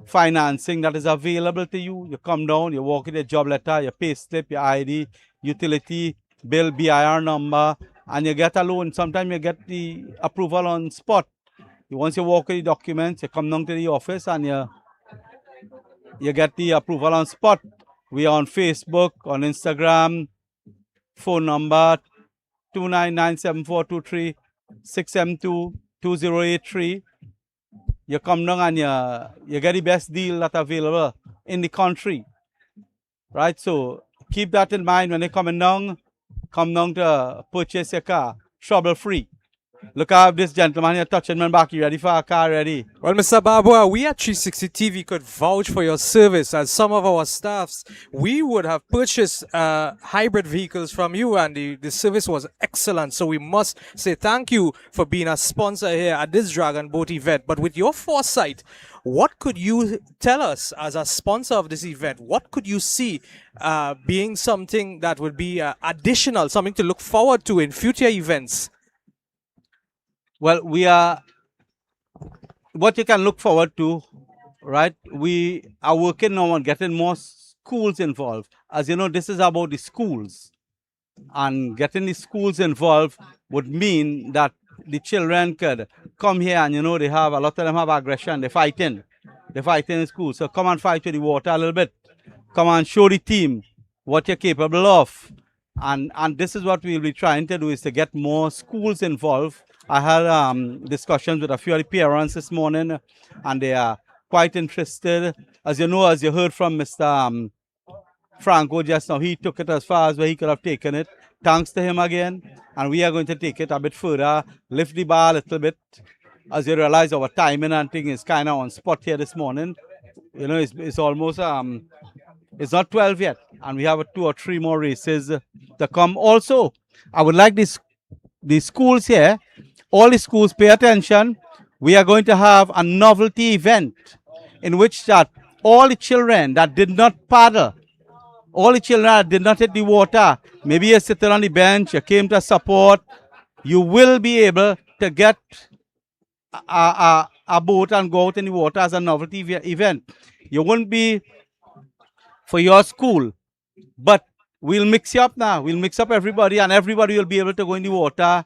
financing that is available to you. You come down, you walk in your job letter, your pay slip, your ID, utility bill, BIR number, and you get a loan. Sometimes you get the approval on spot. Once you walk with the documents, you come down to the office and you get the approval on spot. We are on Facebook, on Instagram, phone number 2997423-672-2083. You come down and you get the best deal that's available in the country. Right? So keep that in mind when you're coming down. Come down to purchase your car, trouble-free. Look, I have this gentleman here touching my back. You ready for a car? Ready? Well, Mr. Babwa, we at 360 TV could vouch for your service. As some of our staffs, we would have purchased hybrid vehicles from you, and the service was excellent. So we must say thank you for being a sponsor here at this Dragon Boat event. But with your foresight, what could you tell us as a sponsor of this event? What could you see being something that would be additional, something to look forward to in future events? Well, we are, what you can look forward to, right? We are working now on getting more schools involved. As you know, this is about the schools. And getting the schools involved would mean that the children could come here and, you know, they have, a lot of them have aggression. They're fighting. They're fighting in school. So come and fight with the water a little bit. Come and show the team what you're capable of. And this is what we'll be trying to do, is to get more schools involved. I had discussions with a few of the parents this morning, and they are quite interested. As you know, as you heard from Mr. Franco just now, he took it as far as where he could have taken it. Thanks to him again. And we are going to take it a bit further, lift the bar a little bit. As you realize, our timing and thing is kind of on spot here this morning. You know, it's almost, it's not 12 yet. And we have 2 or 3 more races to come. Also, I would like the schools here, all the schools, pay attention. We are going to have a novelty event in which that all the children that did not paddle, all the children that did not hit the water, maybe you're sitting on the bench, you came to support, you will be able to get a boat and go out in the water as a novelty event. You won't be for your school, but we'll mix you up now. We'll mix up everybody, and everybody will be able to go in the water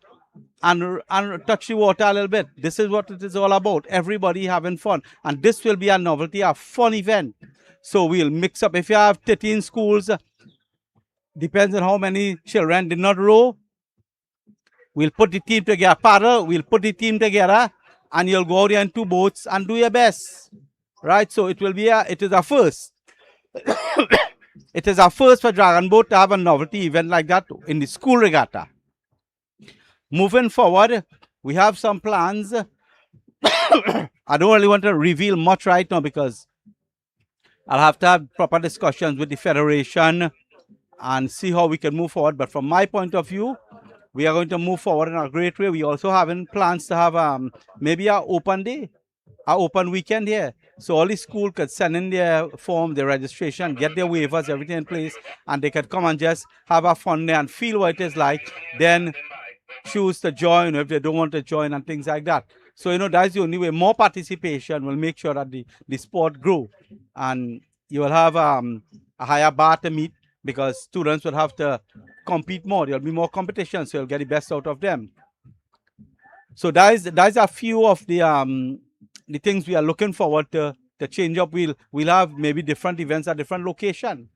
and touch the water a little bit. This is what it is all about. Everybody having fun. And this will be a novelty, a fun event. So we'll mix up. If you have 13 schools, depends on how many children did not row, we'll put the team together. Paddle, we'll put the team together, and you'll go out there in 2 boats and do your best. Right? So it will be it is a first. It is our first for Dragon Boat to have a novelty event like that in the school regatta. Moving forward, we have some plans. I don't really want to reveal much right now because I'll have to have proper discussions with the federation and see how we can move forward. But from my point of view, we are going to move forward in a great way. We also having plans to have maybe our open day, our open weekend here. So all the school could send in their form, their registration, get their waivers, everything in place, and they could come and just have a fun there and feel what it is like. Then choose to join if they don't want to join and things like that. So, that's the only way. More participation will make sure that the sport grow. And you will have a higher bar to meet because students will have to compete more. There'll be more competition, so you'll get the best out of them. So that's a few of the things we are looking forward to change up. We'll have maybe different events at different location.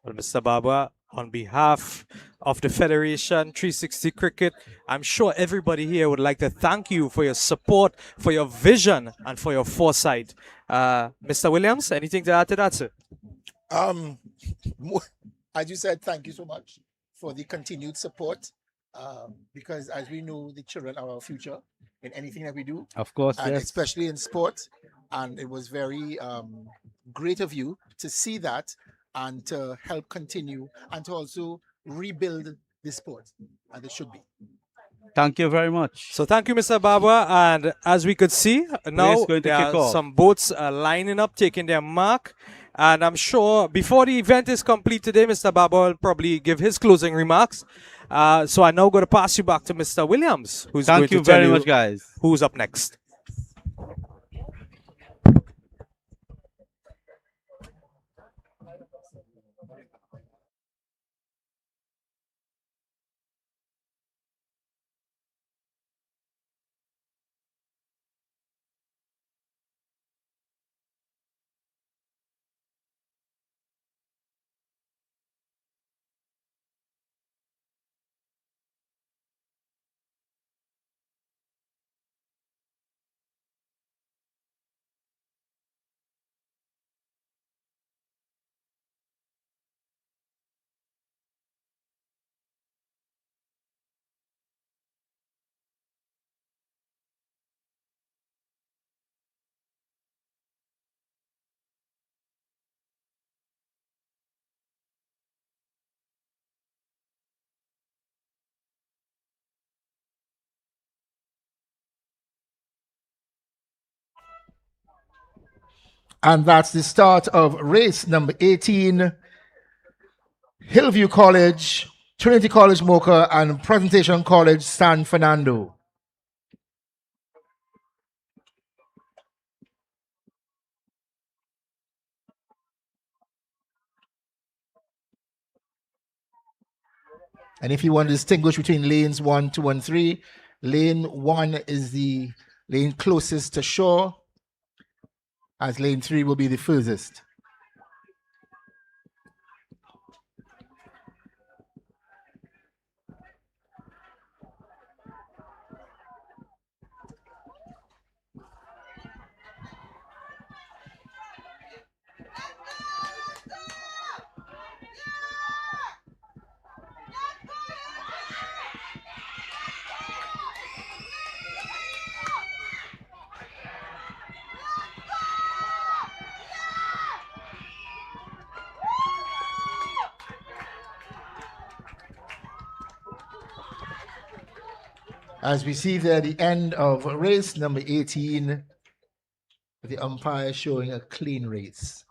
Well, Mr. Baba, on behalf of the Federation 360 Cricket, I'm sure everybody here would like to thank you for your support, for your vision, and for your foresight. Mr. Williams, anything to add to that, sir? As you said, thank you so much for the continued support. Because as we know, the children are our future in anything that we do. Of course, and yes. especially in sport. And it was very great of you to see that and to help continue and to also rebuild the sport as it should be. Thank you very much. So thank you, Mr. Baba. And as we could see, now going to there kick are off. some boats lining up, taking their mark. And I'm sure before the event is complete today, Mr. Baba will probably give his closing remarks. So I'm now going to pass you back to Mr. Williams, who's going Thank to you tell very you much, guys. who's up next. And that's the start of race number 18. Hillview College, Trinity College Mocha, and Presentation College San Fernando. And if you want to distinguish between lanes 1, 2, and 3, lane 1 is the lane closest to shore, as lane 3 will be the furthest. As we see there, the end of race number 18, the umpire showing a clean race.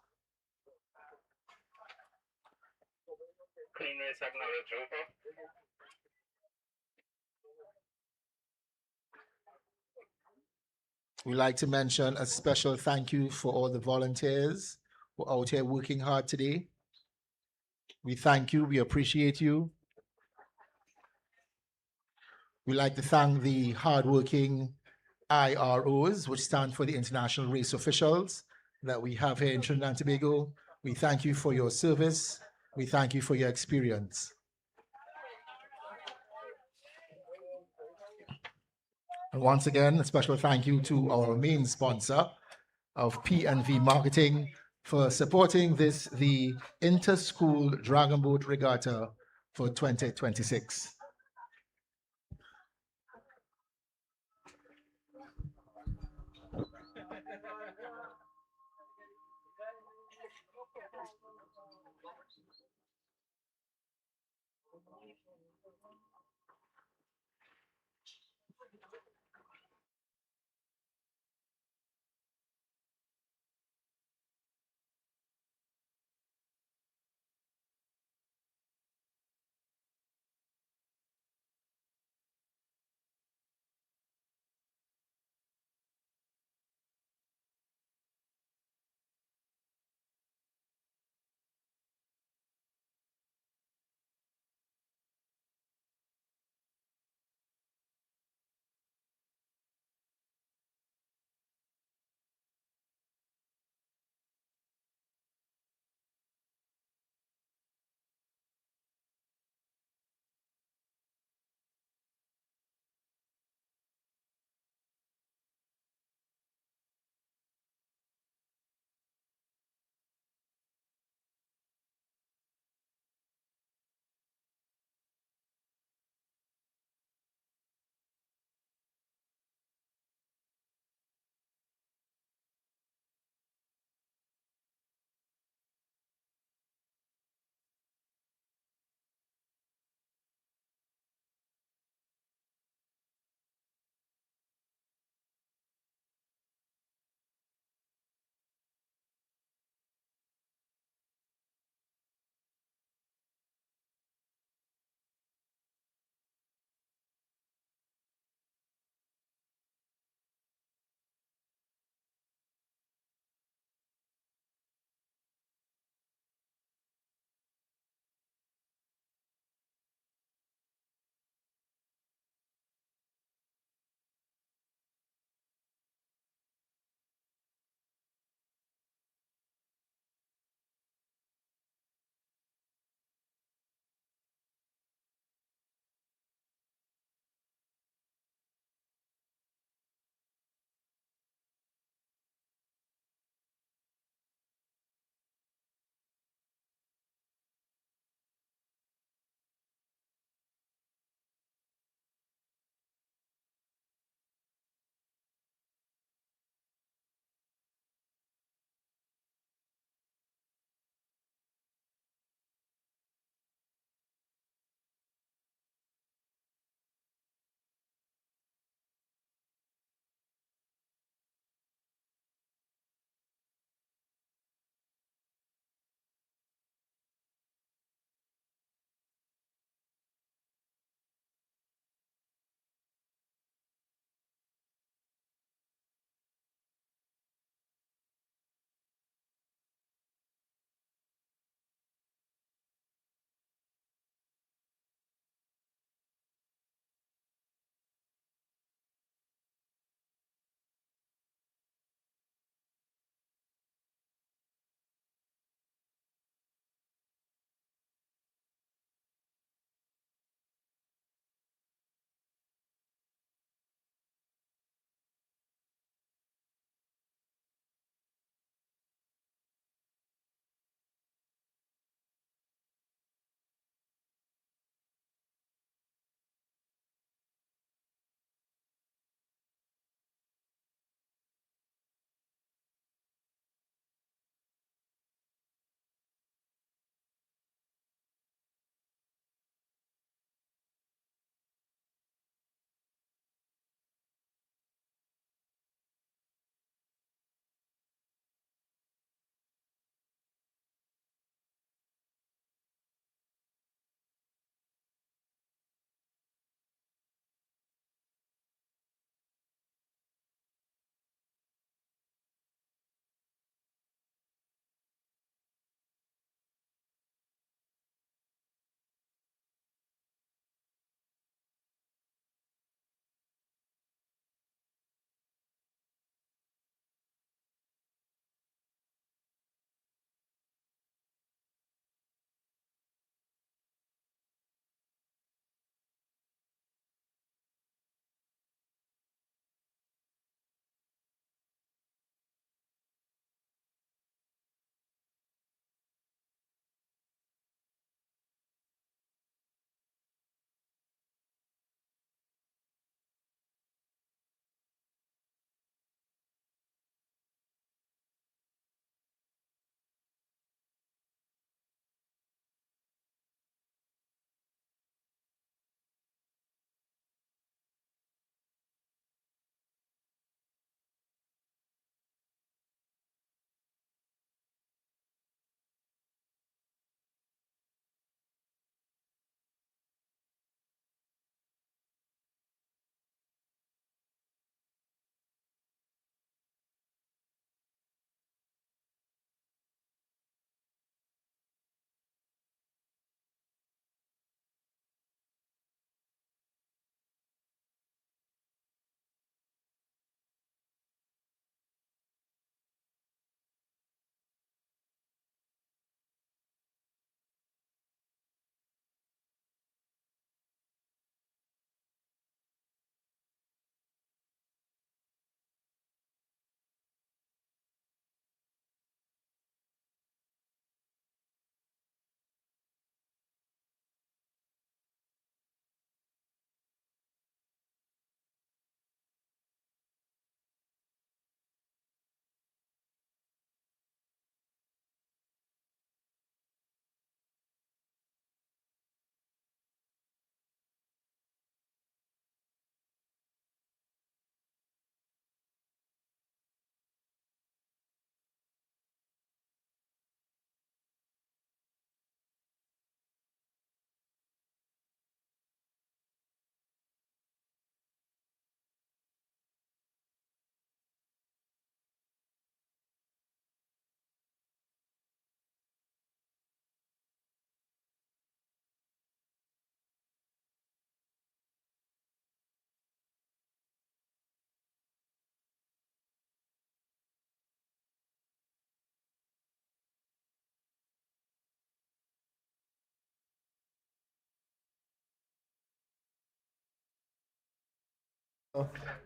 Clean race acknowledged, over. We'd like to mention a special thank you for all the volunteers who are out here working hard today. We thank you, we appreciate you. We'd like to thank the hardworking IROs, which stand for the International Race Officials that we have here in Trinidad and Tobago. We thank you for your service. We thank you for your experience. And once again, a special thank you to our main sponsor of P&V Marketing, for supporting the Interschool Dragon Boat Regatta for 2026.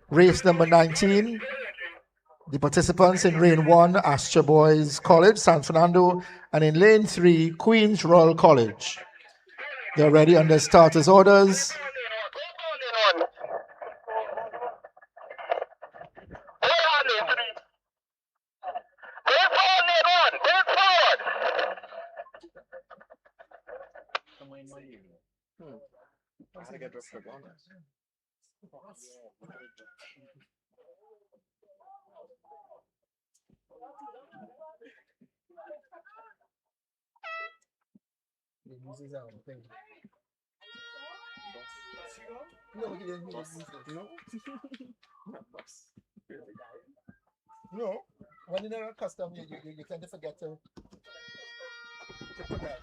Race number 19. The participants in lane 1, Astra Boys College, San Fernando, and in lane 3, Queens Royal College. They're ready under starters orders. No, when you're custom, you tend to forget to put that.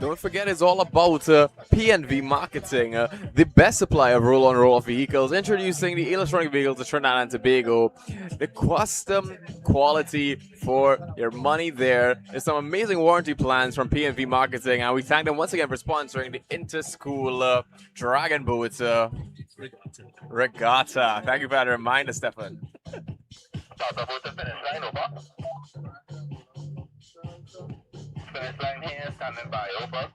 Don't forget, it's all about PNV Marketing, the best supplier of roll-on roll-off vehicles, introducing the electronic vehicles to Trinidad and Tobago. The custom quality for your money there. There's some amazing warranty plans from PNV Marketing, and we thank them once again for sponsoring the Interschool Dragon Boat Regatta. Thank you for that reminder, Stefan. Start about the finish line, over. Finish line here, standing by, over.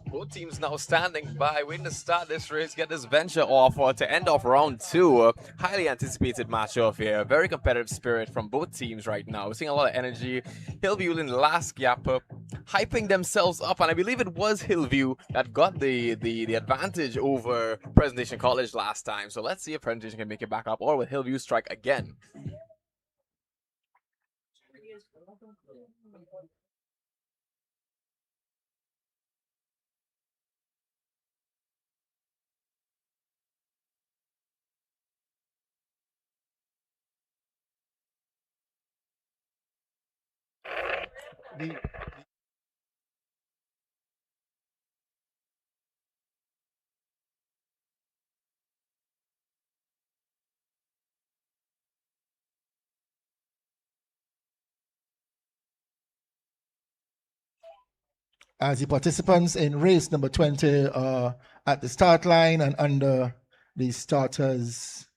Both teams now standing by, waiting to start this race, get this venture off, or to end off round two. Highly anticipated matchup here. Very competitive spirit from both teams right now. We're seeing a lot of energy. Hillview in the last gap, hyping themselves up, and I believe it was Hillview that got the advantage over Presentation College last time. So let's see if Presentation can make it back up, or will Hillview strike again? As the participants in race number 20 are at the start line and under the starters'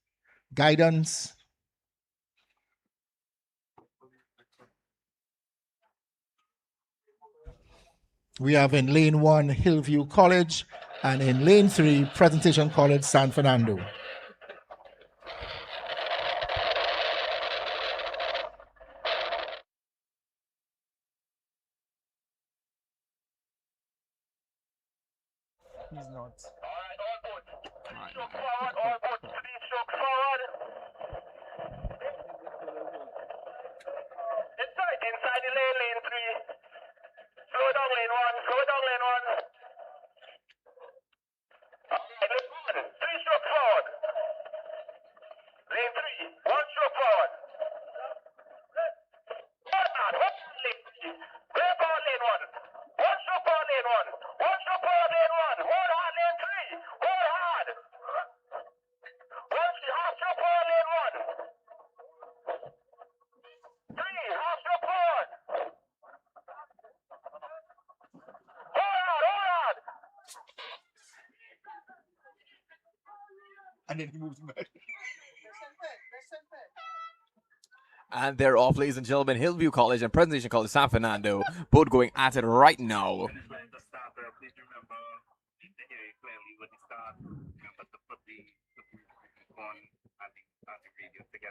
guidance. We have in lane 1 Hillview College and in lane 3 Presentation College San Fernando. He's not. Inside the lane, lane 3. Slow down lane 1, slow down lane 1. Alright, lane 1, 3 stroke forward. Lane 3, 1 stroke forward. Hold on, lane 3. Break on lane 1. 1 stroke forward lane 1. 1 stroke forward lane 1. Hold on lane 3. Hold hard. 1 half stroke forward lane 1. 3 half stroke forward. And then he moves back. And they're off, ladies and gentlemen. Hillview College and Presentation College San Fernando, both going at it right now.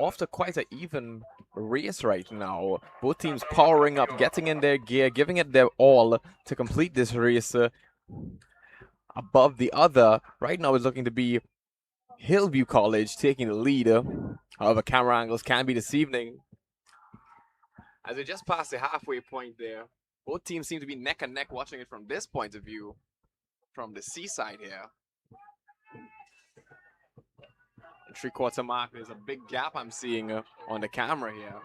After quite an even race right now. Both teams powering up, getting in their gear, giving it their all to complete this race above the other. Right now it's looking to be Hillview College taking the lead. However, camera angles can be deceiving. As we just passed the halfway point there, both teams seem to be neck and neck watching it from this point of view, from the seaside here. The 3/4 mark, there's a big gap I'm seeing on the camera here.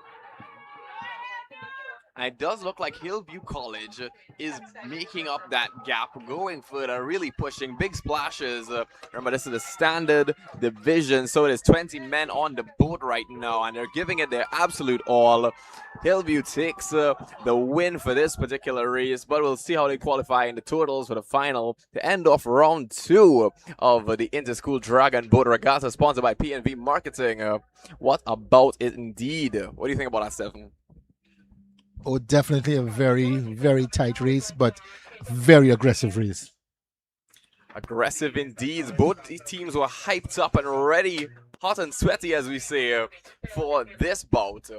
And it does look like Hillview College is making up that gap, going further, really pushing big splashes. Remember, this is the standard division, so there's 20 men on the boat right now, and they're giving it their absolute all. Hillview takes the win for this particular race, but we'll see how they qualify in the totals for the final to end off round 2 of the Interschool Dragon Boat Regatta, sponsored by PNV Marketing. What about it indeed? What do you think about that, Stephen? Oh, definitely a very, very tight race, but very aggressive race. Aggressive indeed. Both these teams were hyped up and ready, hot and sweaty, as we say, for this bout.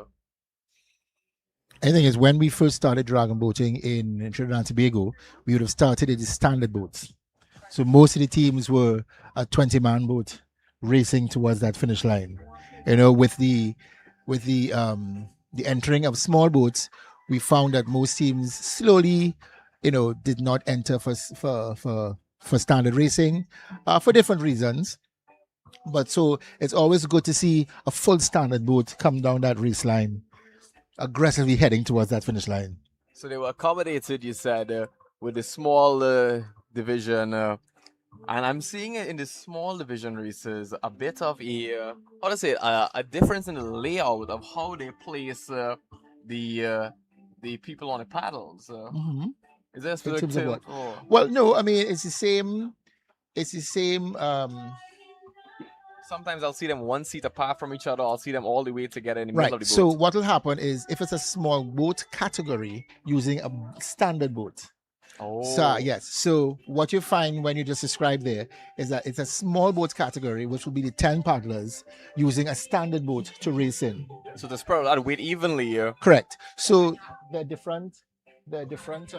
I think is when we first started dragon boating in Trinidad and Tobago, we would have started in the standard boats. So most of the teams were a 20-man boat racing towards that finish line. You know, with the entering of small boats, we found that most teams slowly, you know, did not enter for standard racing for different reasons. But so it's always good to see a full standard boat come down that race line, aggressively heading towards that finish line. So they were accommodated, you said, with the small division. And I'm seeing it in the small division races a bit of how to say it, a difference in the layout of how they place the uh, the people on the paddles. Mhm. Is there a In specific terms of term what? for? Well, no, I mean it's the same. It's the same. Sometimes I'll see them one seat apart from each other. I'll see them all the way together in the middle Right. of the So boat. what will happen is if it's a small boat category using a standard boat. So Oh, yes. So what you find when you just described there is that it's a small boat category, which will be the 10 paddlers using a standard boat to race in. so the spread out weight evenly. Correct. So the different, the different,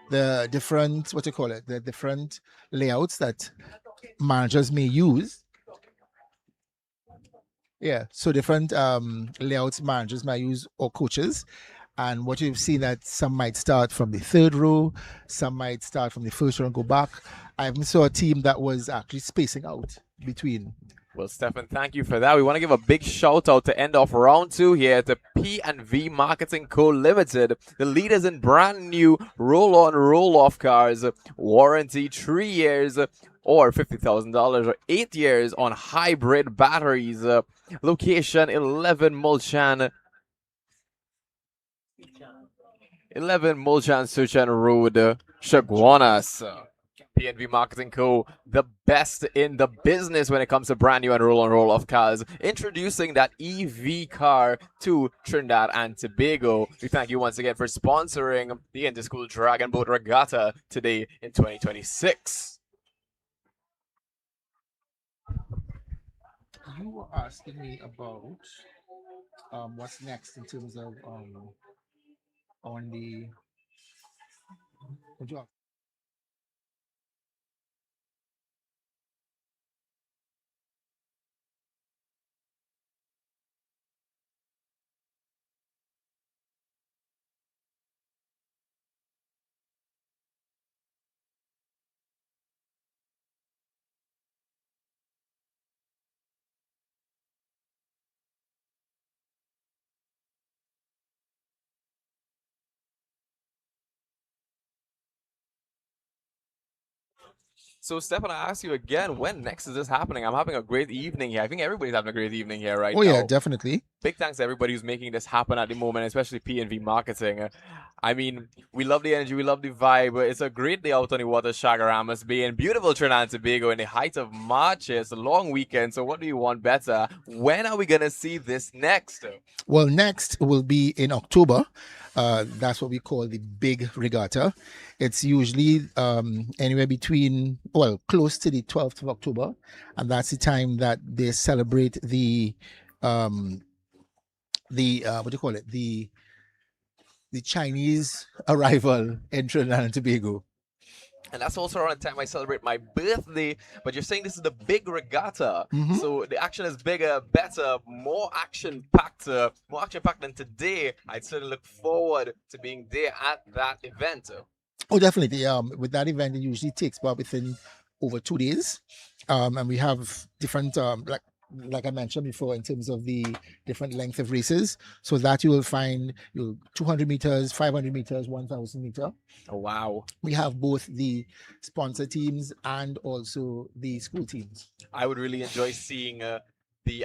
the different, what you call it, the different layouts that managers may use. Yeah. So different layouts managers might use or coaches. And what you've seen that some might start from the third row, some might start from the first row and go back. I even saw a team that was actually spacing out between. Well, Stefan, thank you for that. We want to give a big shout out to end off round 2 here to P&V Marketing Co. Limited, the leaders in brand new roll-on, roll-off cars, warranty 3 years or $50,000 or 8 years on hybrid batteries. Location 11 Mulchan 11 Suchan Road, Chaguanas. P&V Marketing Co., the best in the business when it comes to brand new and roll-on, roll-off cars. Introducing that EV car to Trinidad and Tobago. We thank you once again for sponsoring the Interschool Dragon Boat Regatta today in 2026. You were asking me about what's next in terms of on the job. So, Stefan, I ask you again, when next is this happening? I'm having a great evening here. I think everybody's having a great evening here right Oh now. yeah, definitely. Big thanks to everybody who's making this happen at the moment, especially P&V Marketing. I mean, we love the energy, we love the vibe. It's a great day out on the water, Chagaramas Bay, in beautiful Trinidad and Tobago in the height of March. It's a long weekend, so what do you want better? When are we going to see this next? Well, next will be in October. That's what we call the big regatta. It's usually anywhere between, well, close to the 12th of October, and that's the time that they celebrate the what do you call it, the Chinese arrival in Trinidad and Tobago. And that's also around the time I celebrate my birthday. But you're saying this is the big regatta. Mhm. So the action is bigger, better, more action-packed than today. I'd certainly look forward to being there at that event. Oh, definitely. With that event, it usually takes about within over 2 days, and we have different like I mentioned before, in terms of the different length of races. So that you will find 200 meters, 500 meters, 1,000 meter. Oh, wow. We have both the sponsor teams and also the school teams. I would really enjoy seeing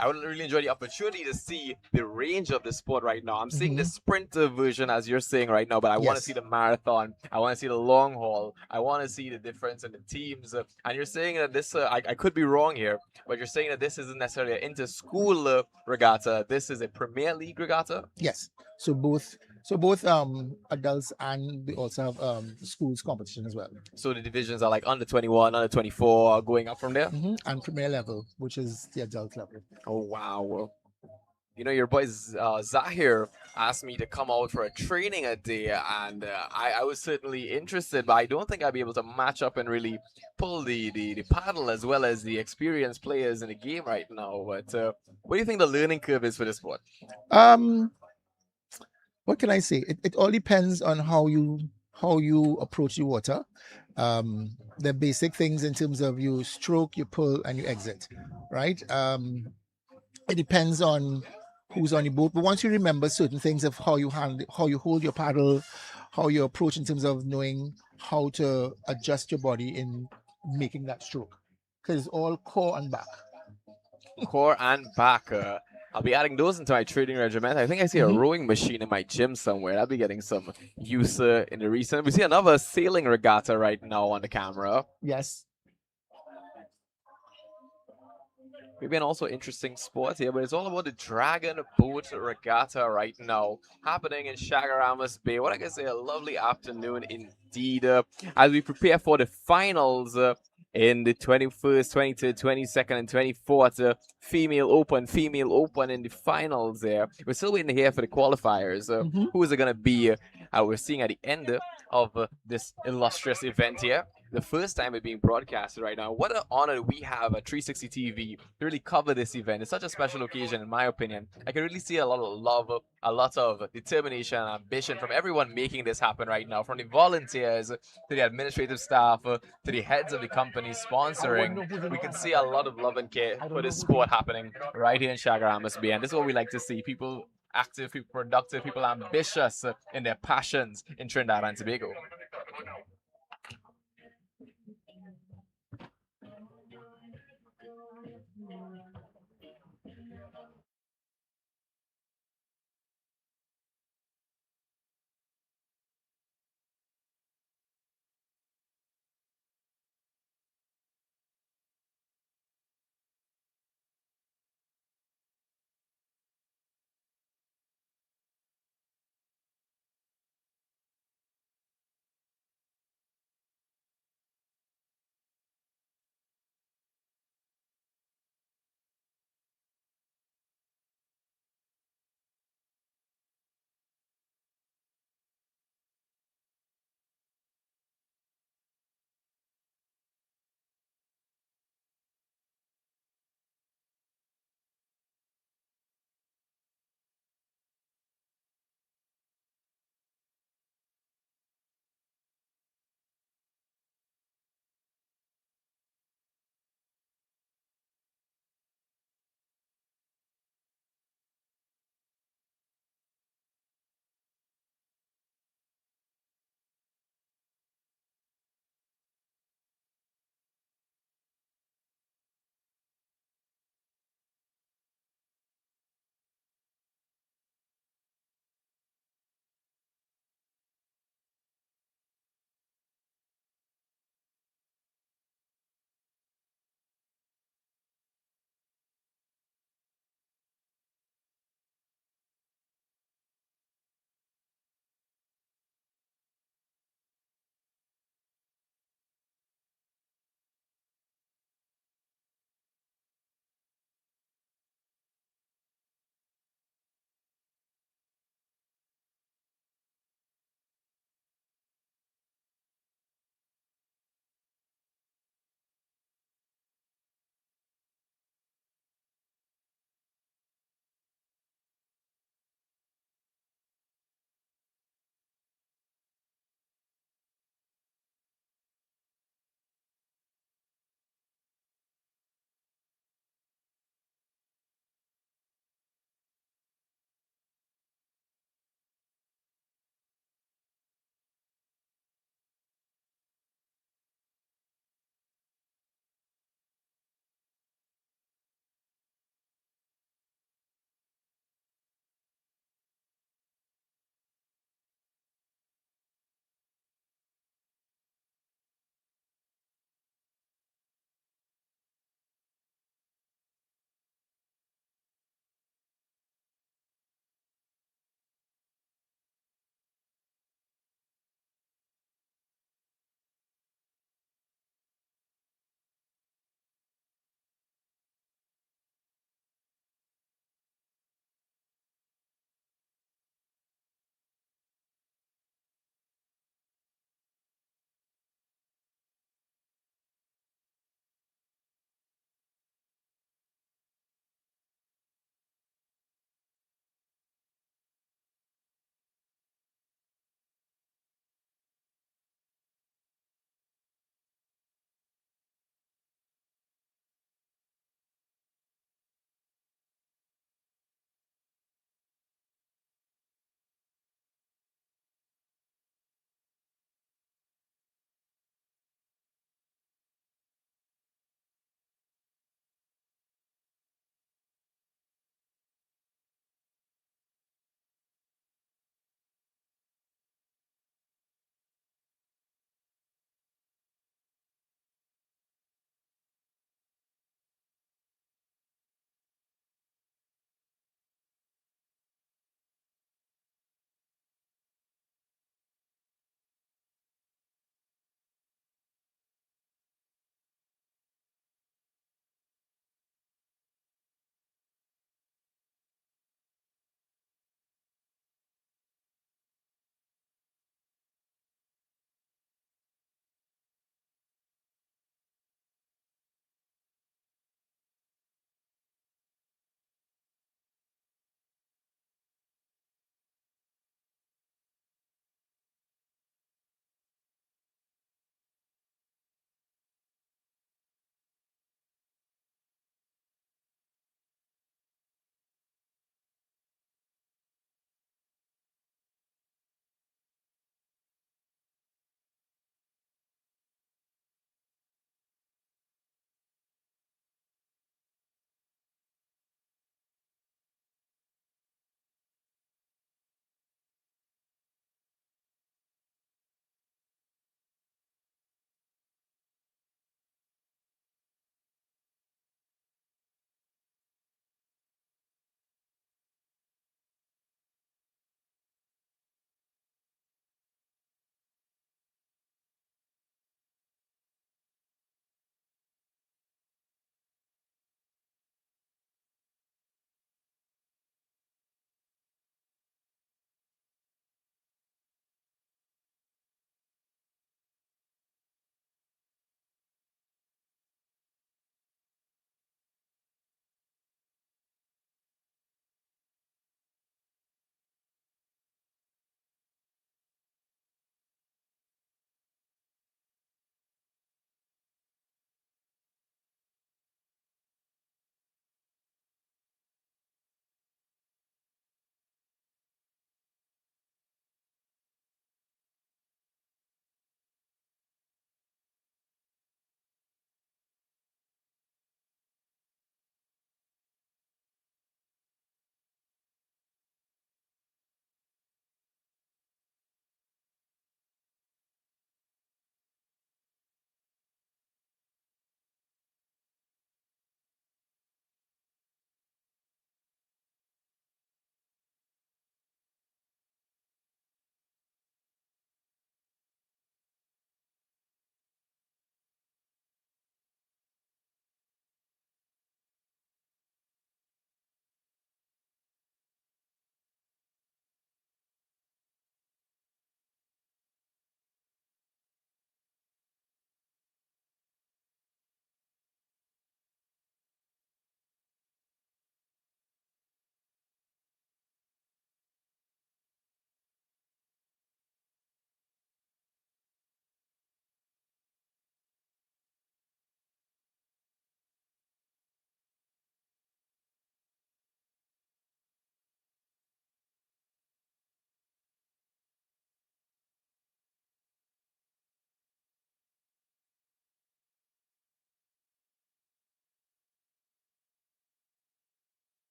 I would really enjoy the opportunity to see the range of the sport right now. I'm seeing the sprinter version, as you're saying right now, but I want to Yes. see the marathon. I want to see the long haul. I want to see the difference in the teams. And you're saying that this, I could be wrong here, but you're saying that this isn't necessarily an inter-school regatta. This is a Premier League regatta. Yes. So both adults, and we also have schools competition as well. So the divisions are like under 21, under 24, going up from there. And premier level, which is the adult level. Oh, wow. You know, your boy Zahir asked me to come out for a training a day, and I was certainly interested, but I don't think I'd be able to match up and really pull the paddle as well as the experienced players in the game right now. But what do you think the learning curve is for this sport? What can I say? It all depends on how you approach the water. The basic things in terms of you stroke, you pull, and you exit, right? It depends on who's on the boat, but once you remember certain things of how you hold your paddle, how you approach in terms of knowing how to adjust your body in making that stroke? Because it's all core and back. Core and back. I'll be adding those into my training regimen. I think I see a rowing machine in my gym somewhere. I'll be getting some use in the recent. We see another sailing regatta right now on the camera. Yes. Maybe an also interesting sport here, but it's all about the Dragon Boat Regatta right now, happening in Chaguaramas Bay. What I can say, a lovely afternoon indeed, as we prepare for the finals in the 21st, 23rd, 22nd, and 24th female open in the finals there. We're still waiting here for the qualifiers. Who is it going to be? We're seeing at the end of this illustrious event here. The first time it being broadcasted right now. What an honor we have at 360 TV to really cover this event. It's such a special occasion, in my opinion. I can really see a lot of love, a lot of determination and ambition from everyone making this happen right now, from the volunteers to the administrative staff to the heads of the companies sponsoring. We can see a lot of love and care for this sport happening right here in Chaguaramas Bay, and this is what we like to see. People active, people productive, people ambitious in their passions in Trinidad and Tobago.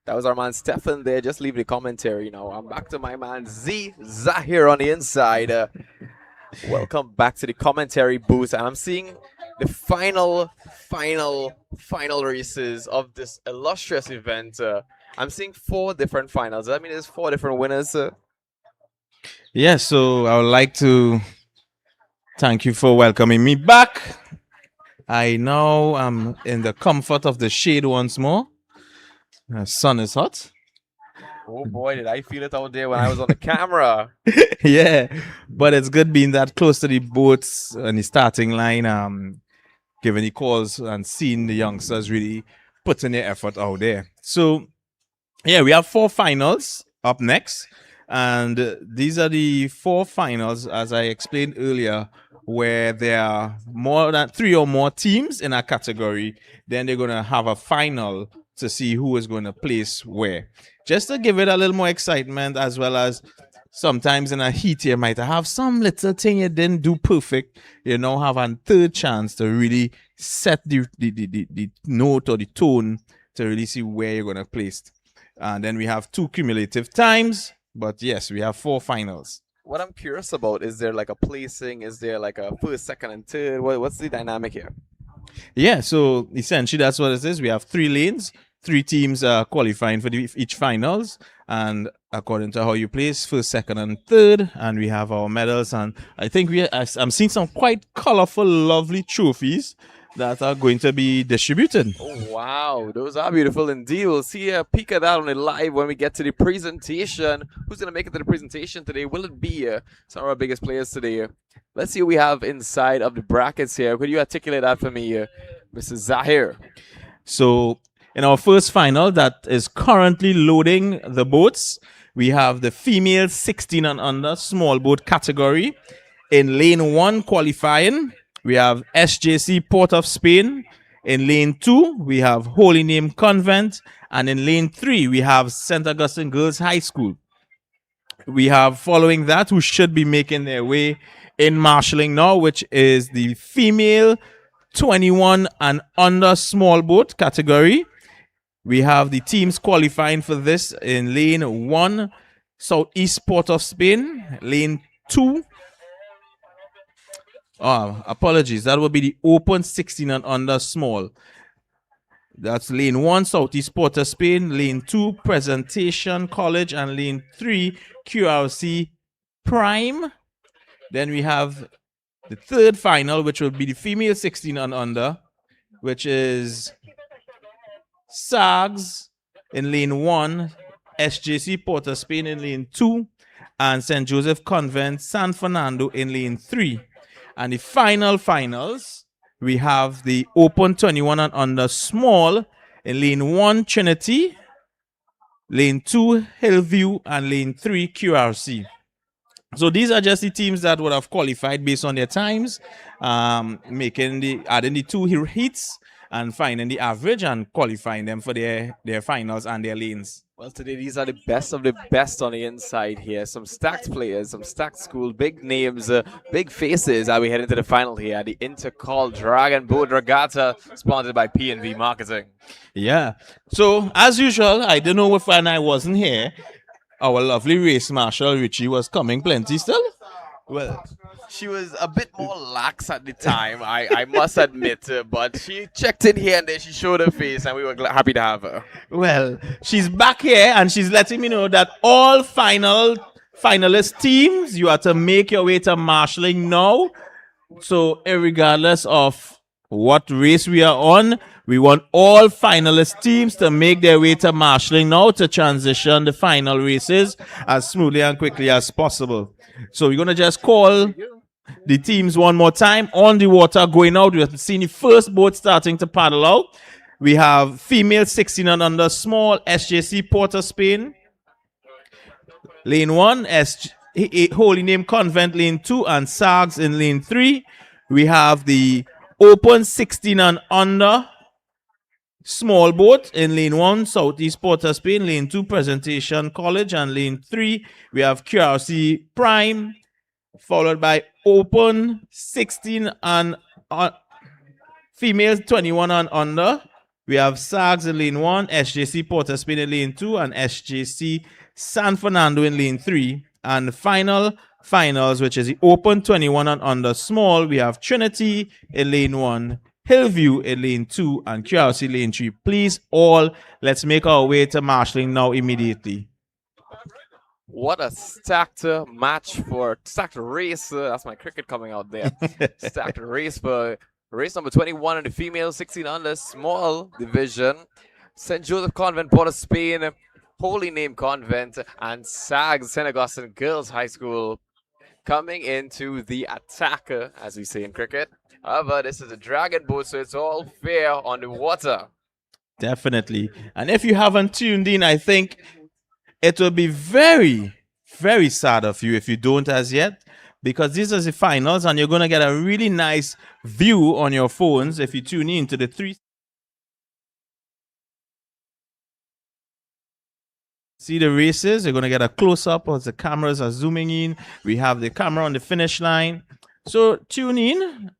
That was our man Stefan there. Just leave the commentary now. I'm back to my man Z Zahir on the inside. Welcome back to the commentary booth, and I'm seeing the final races of this illustrious event. I'm seeing 4 different finals. That means there's 4 different winners. Yeah, so I would like to thank you for welcoming me back. I now am in the comfort of the shade once more. The sun is hot. Oh boy, did I feel it out there when I was on the camera. Yeah, but it's good being that close to the boats and the starting line, giving the calls and seeing the youngsters really putting their effort out there. So, yeah, we have 4 finals up next. And these are the 4 finals, as I explained earlier, where there are more than 3 or more teams in a category. Then they're going to have a final to see who is going to place where. Just to give it a little more excitement, as well as sometimes in a heat you might have some little thing you didn't do perfect. You now have a third chance to really set the note or the tone to really see where you're going to place. And then we have 2 cumulative times. But yes, we have 4 finals. What I'm curious about, is there like a placing? Is there like a first, second, and third? What's the dynamic here? Yeah, so essentially that's what it is. We have 3 lanes, 3 teams qualifying for each finals. And according to how you place, first, second, and third. And we have our medals. And I think I'm seeing some quite colorful, lovely trophies that are going to be distributed. Oh, wow. Those are beautiful indeed. We'll see a peek at that on it live when we get to the presentation. Who's going to make it to the presentation today? Will it be some of our biggest players today? Let's see what we have inside of the brackets here. Could you articulate that for me, Mr. Zahir? So in our first final that is currently loading the boats, we have the female 16 and under small boat category. In lane 1 qualifying, we have SJC Port of Spain. In lane 2, we have Holy Name Convent. And in lane 3, we have St. Augustine Girls High School. We have, following that, who should be making their way in marshalling now, which is the female 21 and under small boat category. We have the teams qualifying for this in lane 1, Southeast Port of Spain. Lane 2, apologies, that will be the open 16 and under small. That's lane 1, Southeast Port of Spain. Lane 2, Presentation College. And lane 3, QRC Prime. Then we have the third final, which will be the female 16 and under, which is SAGS in lane 1, SJC Port of Spain in lane 2, and St. Joseph Convent San Fernando in lane 3. And the finals, we have the open 21 and under small in lane 1, Trinity, lane 2, Hillview, and lane 3, QRC. So these are just the teams that would have qualified based on their times, adding the 2 heats and finding the average and qualifying them for their finals and their lanes. Well, today these are the best of the best on the inside here. Some stacked players, some stacked school, big names, big faces as we head into the final here at the Intercall Dragon Boat Regatta, sponsored by P&V Marketing. Yeah. So, as usual, I don't know if when I wasn't here, our lovely race marshal Richie was coming plenty still. Well, she was a bit more lax at the time, I must admit, but she checked in here and there, she showed her face, and we were happy to have her. Well, she's back here and she's letting me know that all finalist teams, you are to make your way to marshalling now. So, regardless of what race we are on, we want all finalist teams to make their way to marshalling now to transition the final races as smoothly and quickly as possible. So we're going to just call the teams one more time on the water going out. We have seen the first boat starting to paddle out. We have female 16 and under small SJC Port of Spain. Lane 1, Holy Name Convent lane 2 and SAGS in lane 3. We have the open 16 and under small boat in lane 1, Southeast Port of Spain, lane 2, Presentation College, and lane 3, we have QRC Prime, followed by open 16 and females 21 and under. We have SAGS in lane 1, SJC Port of Spain in lane 2, and SJC San Fernando in lane 3. And finals, which is the Open 21 and under small, we have Trinity in lane 1, Hillview in lane 2, and QRC lane 3. Please all, let's make our way to marshalling now immediately. What a stacked stacked race. That's my cricket coming out there. Stacked race for race number 21 in the female 16 under small division. St. Joseph Convent, Port of Spain, Holy Name Convent, and SAGS, St. Augustine Girls High School coming into the attack, as we say in cricket. However, this is a dragon boat, so it's all fair on the water. Definitely. And if you haven't tuned in, I think it will be very, very sad of you if you don't as yet, because these are the finals and you're going to get a really nice view on your phones if you tune in to the 3. See the races, you're going to get a close-up as the cameras are zooming in. We have the camera on the finish line. So tune in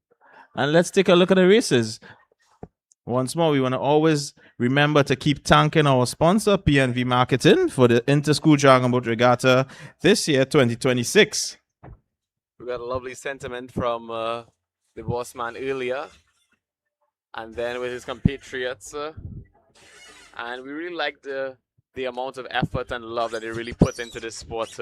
and let's take a look at the races. Once more, we want to always remember to keep thanking our sponsor, PNV Marketing, for the Interschool Dragon Boat Regatta this year, 2026. We got a lovely sentiment from the boss man earlier, and then with his compatriots. And we really like the amount of effort and love that they really put into this sport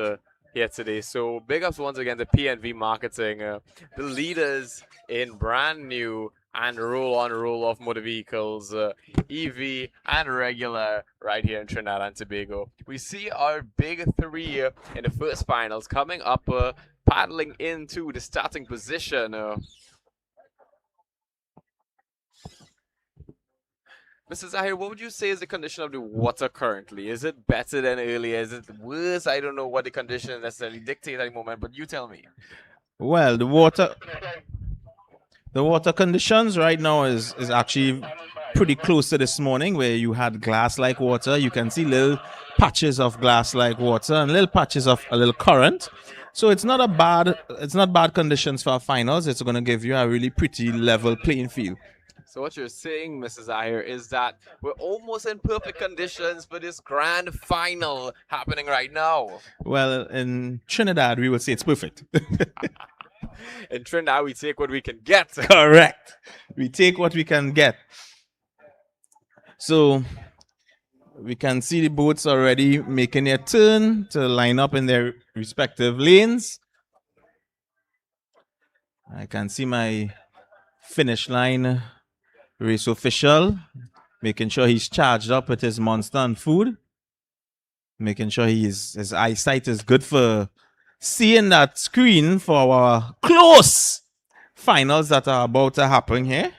here today. So big ups once again to PNV Marketing, the leaders in brand new and roll-on, roll-off motor vehicles, EV and regular, right here in Trinidad and Tobago. We see our big 3 in the first finals coming up, paddling into the starting position. Mr. Zahir, what would you say is the condition of the water currently? Is it better than earlier? Is it worse? I don't know what the conditions necessarily dictate at the moment, but you tell me. Well, the water conditions right now is actually pretty close to this morning, where you had glass-like water. You can see little patches of glass-like water and little patches of a little current. So it's not bad conditions for our finals. It's going to give you a really pretty level playing field. So what you're saying, Mrs. Zahir, is that we're almost in perfect conditions for this grand final happening right now. Well, in Trinidad, we will say it's perfect. In Trinidad, we take what we can get. Correct. We take what we can get. So we can see the boats already making their turn to line up in their respective lanes. I can see my finish line race official making sure he's charged up with his monster and food, making sure his eyesight is good for seeing that screen for our close finals that are about to happen here.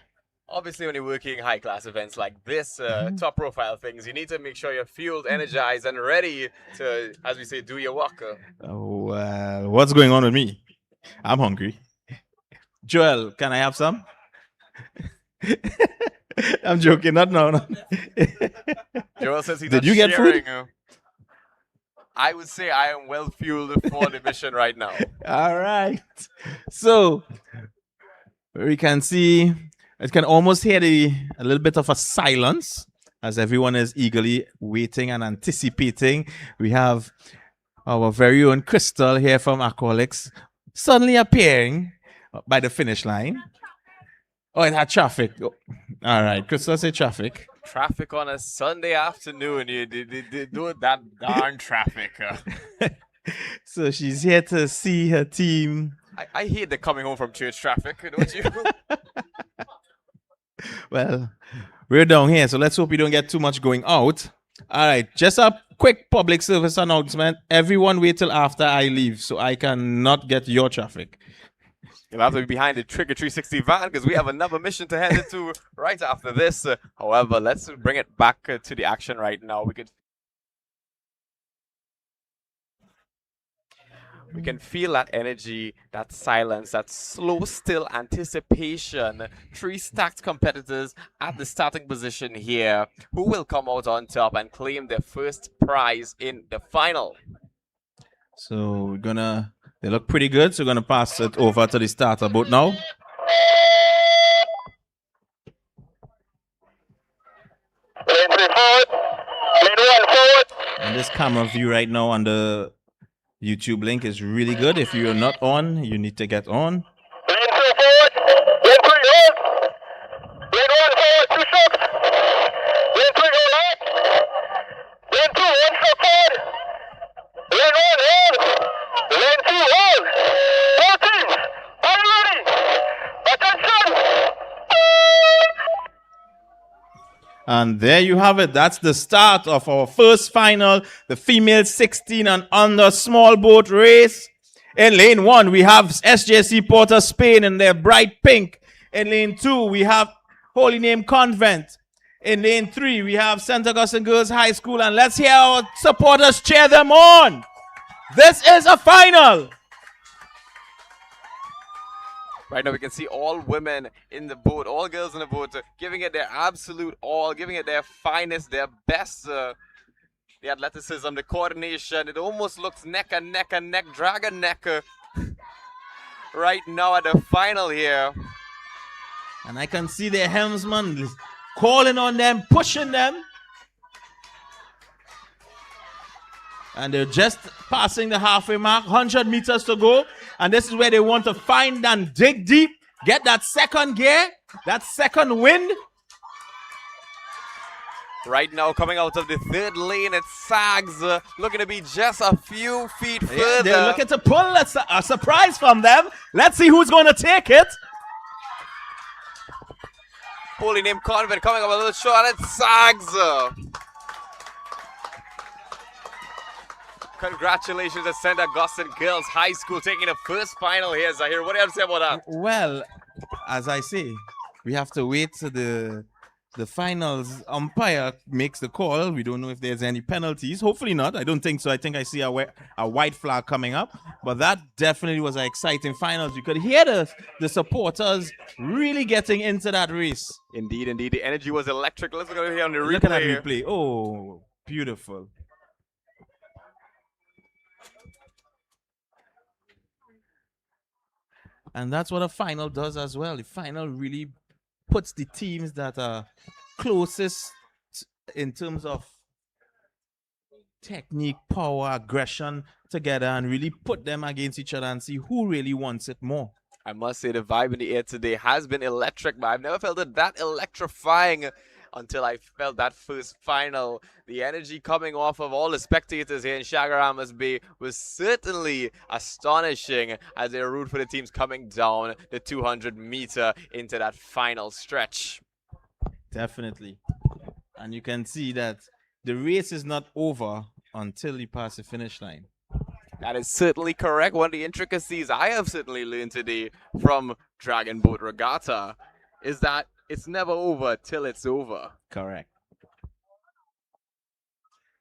Obviously, when you're working high-class events like this, top-profile things, you need to make sure you're fueled, energized, and ready to, as we say, do your work. Well, what's going on with me? I'm hungry. Joel, can I have some? I'm joking, not now. No. Joel says he's Did not you get sharing. food? I would say I am well fueled for the mission right now. All right. So we can see, it can almost hear a little bit of a silence as everyone is eagerly waiting and anticipating. We have our very own Crystal here from Aqualix suddenly appearing by the finish line. Oh, it had traffic. Oh. All right, Crystal, say traffic. Traffic on a Sunday afternoon. You do that darn traffic. So she's here to see her team. I hate the coming home from church traffic, don't you? Well, we're down here, so let's hope we don't get too much going out. All right, just a quick public service announcement. Everyone wait till after I leave so I cannot get your traffic. You'll have to be behind the Trigger 360 van because we have another mission to head into right after this. However, let's bring it back to the action right now. We can feel that energy, that silence, that slow, still anticipation. 3 stacked competitors at the starting position here who will come out on top and claim their first prize in the final. So they look pretty good, so we're gonna pass it over to the starter boat now. Lane forward. Lane 1 forward. And this camera view right now on the YouTube link is really good. If you're not on, you need to get on. Lane 2 forward. Lane 3 hold. Lane 1 forward, 2 steps. Lane 3 go left. Lane 2, 1 step forward. Lane 1 hold. Lane 2 hold. All teams, are you ready? Attention. And there you have it. That's the start of our first final, the female 16 and under small boat race. In lane 1, we have SJC Porter Spain in their bright pink. In lane 2, we have Holy Name Convent. In lane 3, we have St. Augustine Girls High School. And let's hear our supporters cheer them on. This is a final. Right now we can see all women in the boat, all girls in the boat, giving it their absolute all, giving it their finest, their best. The athleticism, the coordination, it almost looks neck and neck and neck, dragon neck right now at the final here. And I can see their helmsman calling on them, pushing them. And they're just passing the halfway mark, 100 meters to go. And this is where they want to find and dig deep, get that second gear, that second wind. Right now, coming out of the third lane, it sags, looking to be just a few feet further. They're looking to pull a surprise from them. Let's see who's going to take it. Holy Name Convent coming up a little short, and it sags. Congratulations to St. Augustine Girls High School taking the first final here, Zahir. What do you have to say about that? Well, as I say, we have to wait till the finals umpire makes the call. We don't know if there's any penalties. Hopefully not. I don't think so. I think I see a white flag coming up. But that definitely was an exciting finals. You could hear the supporters really getting into that race. Indeed, indeed. The energy was electric. Let's look over here on the replay. Look at that replay. Oh, beautiful. And that's what a final does as well. The final really puts the teams that are closest in terms of technique, power, aggression together and really put them against each other and see who really wants it more. I must say the vibe in the air today has been electric, but I've never felt it that electrifying until I felt that first final. The energy coming off of all the spectators here in CHAGUARAMAS Bay was certainly astonishing as they root for the teams coming down the 200-meter into that final stretch. Definitely. And you can see that the race is not over until you pass the finish line. That is certainly correct. One of the intricacies I have certainly learned today from Dragon Boat Regatta is that it's never over till it's over. Correct.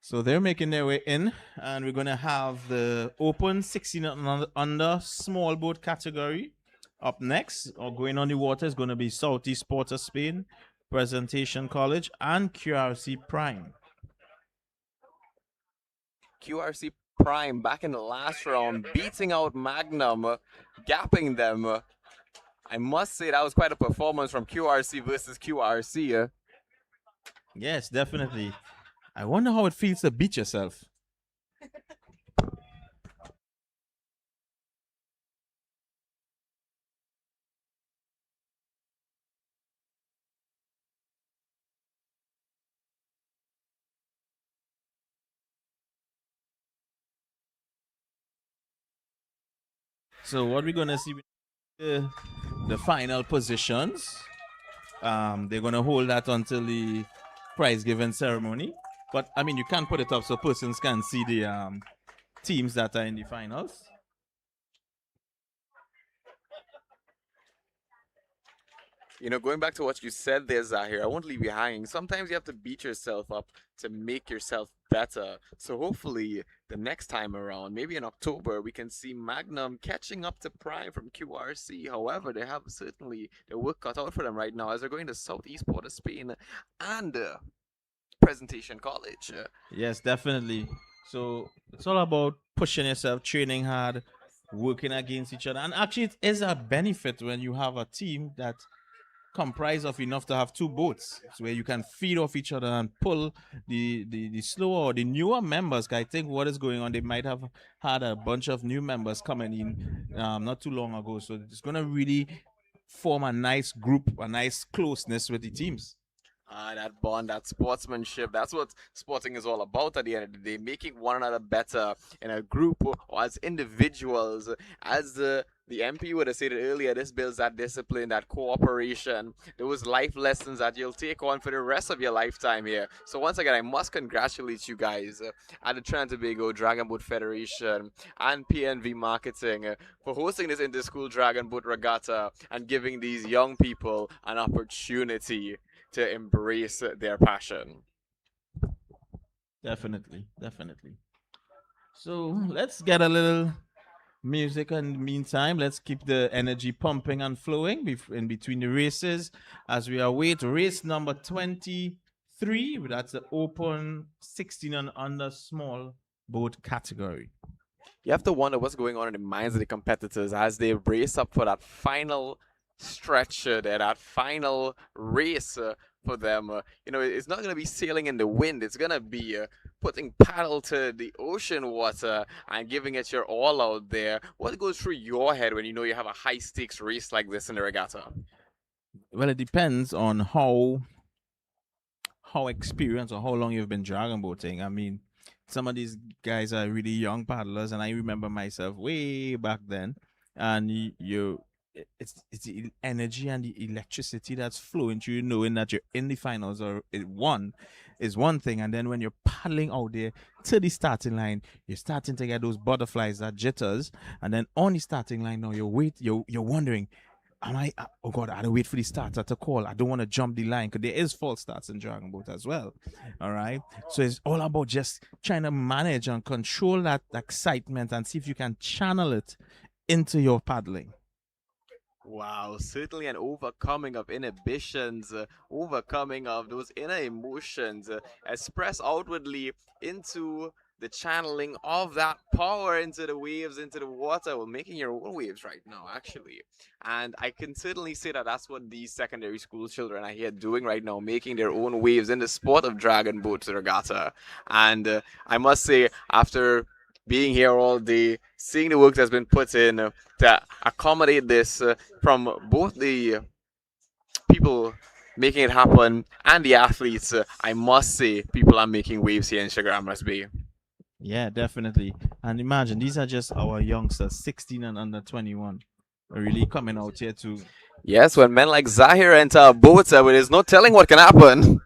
So they're making their way in, and we're going to have the open 16 and under small boat category up next. Or going on the water is going to be Southeast Porter Spain, Presentation College, and QRC Prime. QRC Prime back in the last round, beating out Magnum, gapping them. I must say that was quite a performance from QRC versus QRC. Yes, definitely. I wonder how it feels to beat yourself. So what we're going to see the final positions. They're going to hold that until the prize giving ceremony. But, I mean, you can't put it up so persons can see the teams that are in the finals. You know, going back to what you said there, Zahir, I won't leave you hanging. Sometimes you have to beat yourself up to make yourself better. So hopefully the next time around, maybe in October, we can see Magnum catching up to Prime from QRC. However, they have certainly their work cut out for them right now as they're going to Southeast Porter Spain and Presentation College. Yes, definitely. So it's all about pushing yourself, training hard, working against each other. And actually, it is a benefit when you have a team that comprised of enough to have two boats, so where you can feed off each other and pull the slower or the newer members. 'Cause I think what is going on, they might have had a bunch of new members coming in not too long ago, so it's gonna really form a nice group, a nice closeness with the teams. That bond, that sportsmanship, that's what sporting is all about at the end of the day. Making one another better in a group or as individuals. As the MP would have stated earlier, this builds that discipline, that cooperation, those life lessons that you'll take on for the rest of your lifetime here. So once again, I must congratulate you guys at the Trinidad and Tobago Dragon Boat Federation and PNV Marketing for hosting this Interschool Dragon Boat Regatta and giving these young people an opportunity to embrace their passion. Definitely, definitely. So let's get a little music in the meantime. Let's keep the energy pumping and flowing in between the races as we await race number 23. That's the open 16 and under small boat category. You have to wonder what's going on in the minds of the competitors as they race up for that final stretch there, that final race for them. It's not going to be sailing in the wind. It's going to be putting paddle to the ocean water and giving it your all out there. What goes through your head when you know you have a high stakes race like this in the regatta? Well, it depends on how experienced or how long you've been dragon boating. I mean, some of these guys are really young paddlers, and I remember myself way back then. And it's the energy and the electricity that's flowing through you, knowing that you're in the finals or one is one thing, and then when you're paddling out there to the starting line, you're starting to get those butterflies, that jitters, and then on the starting line now you're wondering, oh God, I don't wait for the starter to call. I don't want to jump the line because there is false starts in Dragon Boat as well. All right. So it's all about just trying to manage and control that excitement and see if you can channel it into your paddling. Wow, certainly an overcoming of inhibitions, overcoming of those inner emotions, expressed outwardly into the channeling of that power into the waves, into the water. Well, making your own waves right now, actually. And I can certainly say that that's what these secondary school children are here doing right now, making their own waves in the sport of Dragon Boat Regatta. And I must say, after being here all day, seeing the work that's been put in to accommodate this from both the people making it happen and the athletes, I must say people are making waves here in CHAGUARAMAS Bay. Yeah, definitely. And imagine these are just our youngsters, 16 and under 21, are really coming out here to. Yes, when men like Zahir enter a boat, there's no telling what can happen.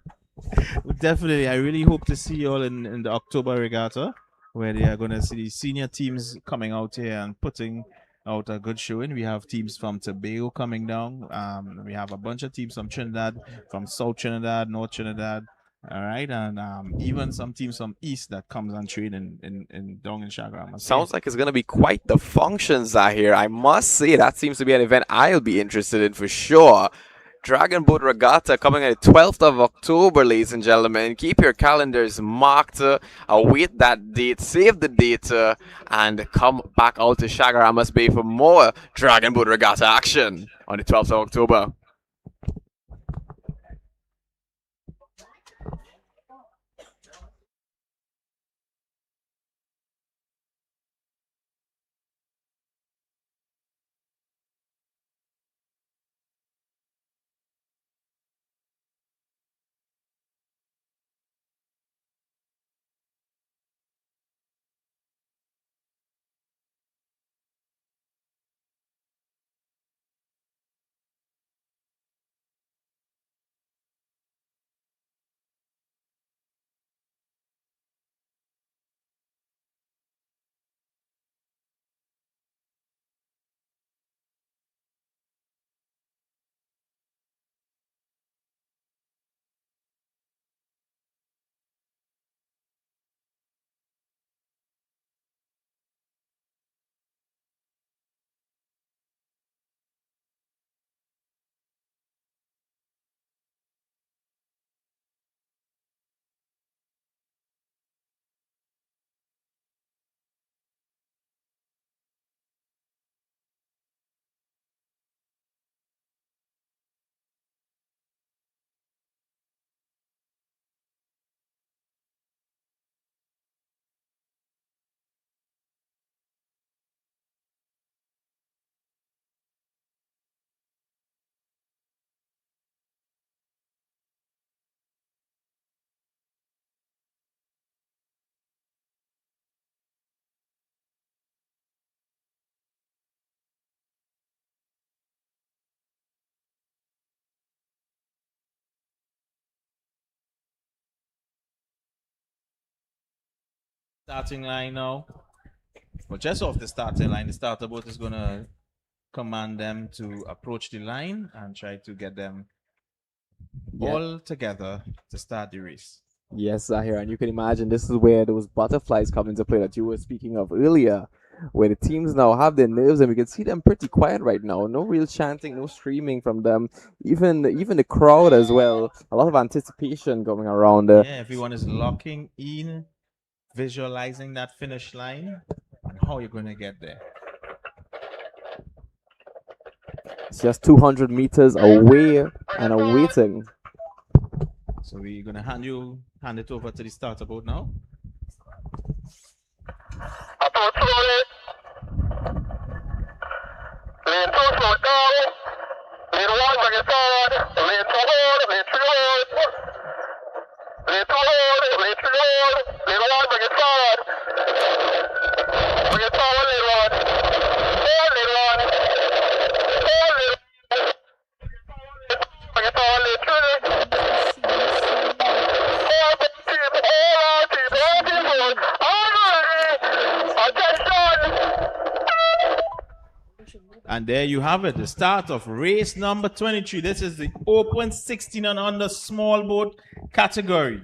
Definitely, I really hope to see you all in the October regatta, where they are going to see the senior teams coming out here and putting out a good showing. We have teams from Tobago coming down. We have a bunch of teams from Trinidad, from South Trinidad, North Trinidad. All right, and even some teams from East that comes and train in down in CHAGUARAMAS. Sounds like it's going to be quite the function, Zahir. I must say that seems to be an event I'll be interested in for sure. Dragon Boat Regatta coming on the 12th of October, ladies and gentlemen. Keep your calendars marked. Await that date. Save the date. And come back out to CHAGUARAMAS Bay for more Dragon Boat Regatta action on the 12th of October. starting line now. But just off the starting line, the starter boat is going to command them to approach the line and try to get them all together to start the race. Yes, Zahir, and you can imagine this is where those butterflies come into play that you were speaking of earlier, where the teams now have their nerves and we can see them pretty quiet right now. No real chanting, no screaming from them. Even the crowd as well. A lot of anticipation going around. Yeah, everyone is locking in, visualizing that finish line and how you're going to get there. It's just 200 meters away and awaiting. So we're going to hand it over to the starter boat now. Approach slowly. Lane 2 slow down. Lane 1 bring it forward. Lane 2 hold. Lane 3 hold. Lane 2 hold. Lane 3 hold. Lane 1 bring it forward. Bring it forward, lane 1. Hold lane 1. Hold lane 1. Bring it forward, lane 3. And there you have it, the start of race number 23. This is the open 16 and under small boat category.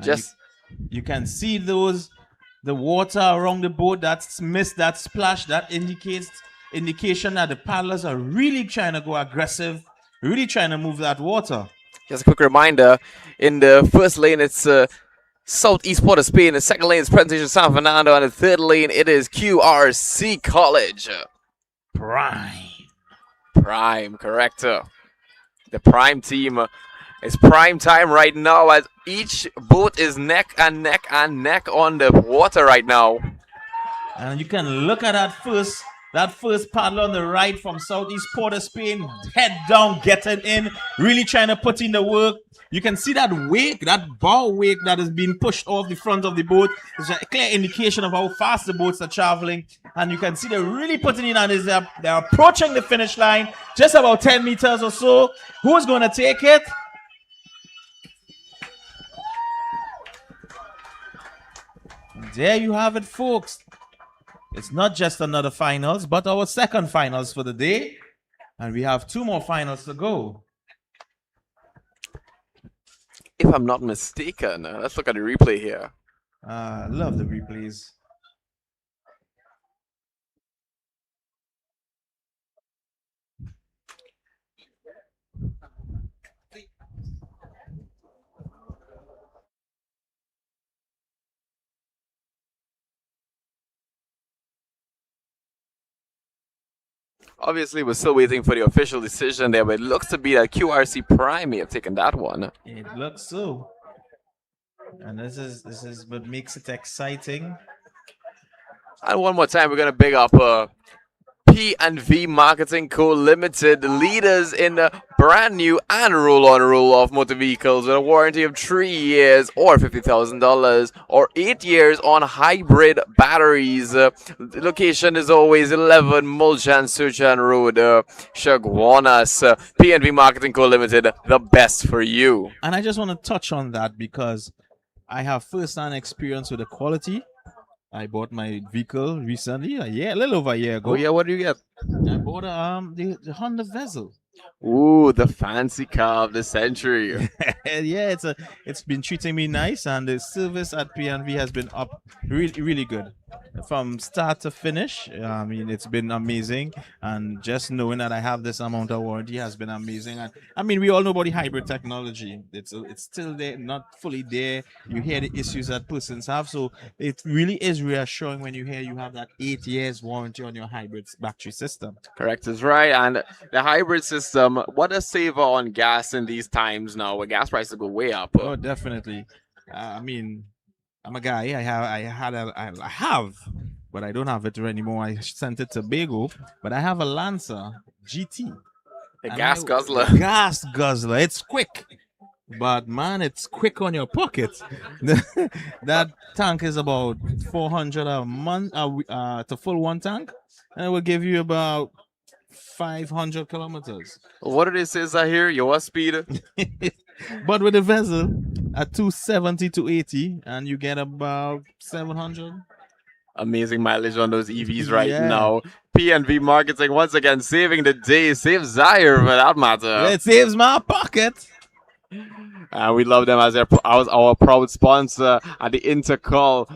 Just you can see the water around the boat, that's mist, that splash, that indication that the paddlers are really trying to go aggressive, really trying to move that water. just a quick reminder, in the first lane it's Southeast Port of Spain, the second lane is Presentation San Fernando, and the third lane it is QRC College. Prime, correct. The Prime team is prime time right now as each boat is neck and neck and neck on the water right now. And you can look at that first paddler on the right from Southeast Port of Spain, head down, getting in, really trying to put in the work. You can see that wake, that bow wake that is being pushed off the front of the boat. It's a clear indication of how fast the boats are traveling. And you can see they're really putting in on this. They're approaching the finish line, just about 10 meters or so. Who's going to take it? There you have it, folks. It's not just another finals, but our second finals for the day. And we have 2 more finals to go. If I'm not mistaken, let's look at the replay here. Love the replays. Obviously, we're still waiting for the official decision there, but it looks to be that QRC Prime may have taken that one. It looks so. And this is what makes it exciting. And one more time, we're going to big up P&V Marketing Co. Limited, the leaders in the brand new and roll-on, roll-off motor vehicles with a warranty of 3 years or $50,000 or 8 years on hybrid batteries. The location is always 11 Mulchan Suchan Road, CHAGUARAMAS. P&V Marketing Co. Limited, the best for you. And I just want to touch on that because I have first-hand experience with the quality. I bought my vehicle recently, a little over a year ago. Oh yeah, what do you get? I bought the Honda Vezel. Ooh, the fancy car of the century. Yeah, it's been treating me nice, and the service at P&V has been up really good from start to finish. I mean, it's been amazing, and just knowing that I have this amount of warranty has been amazing. And I mean, we all know about the hybrid technology. It's still there, not fully there. You hear the issues that persons have, so it really is reassuring when you hear you have that 8 years warranty on your hybrid battery system. Correct is right, and the hybrid system, what a saver on gas in these times now, where gas prices go way up. Oh, definitely. I mean, I'm a guy. I have, but I don't have it anymore. I sent it to Bago, but I have a Lancer GT. A gas guzzler. Gas guzzler. It's quick, but man, it's quick on your pocket. That tank is about 400 a month to full one tank, and it will give you about 500 kilometers. What did it say, Zahir? Your speed? But with a vessel at 270 to 80, and you get about 700. Amazing mileage on those EVs right Yeah. now. PNV Marketing once again saving the day, save Zaire for that matter. It saves my pocket. And we love them as our proud sponsor at the Intercall.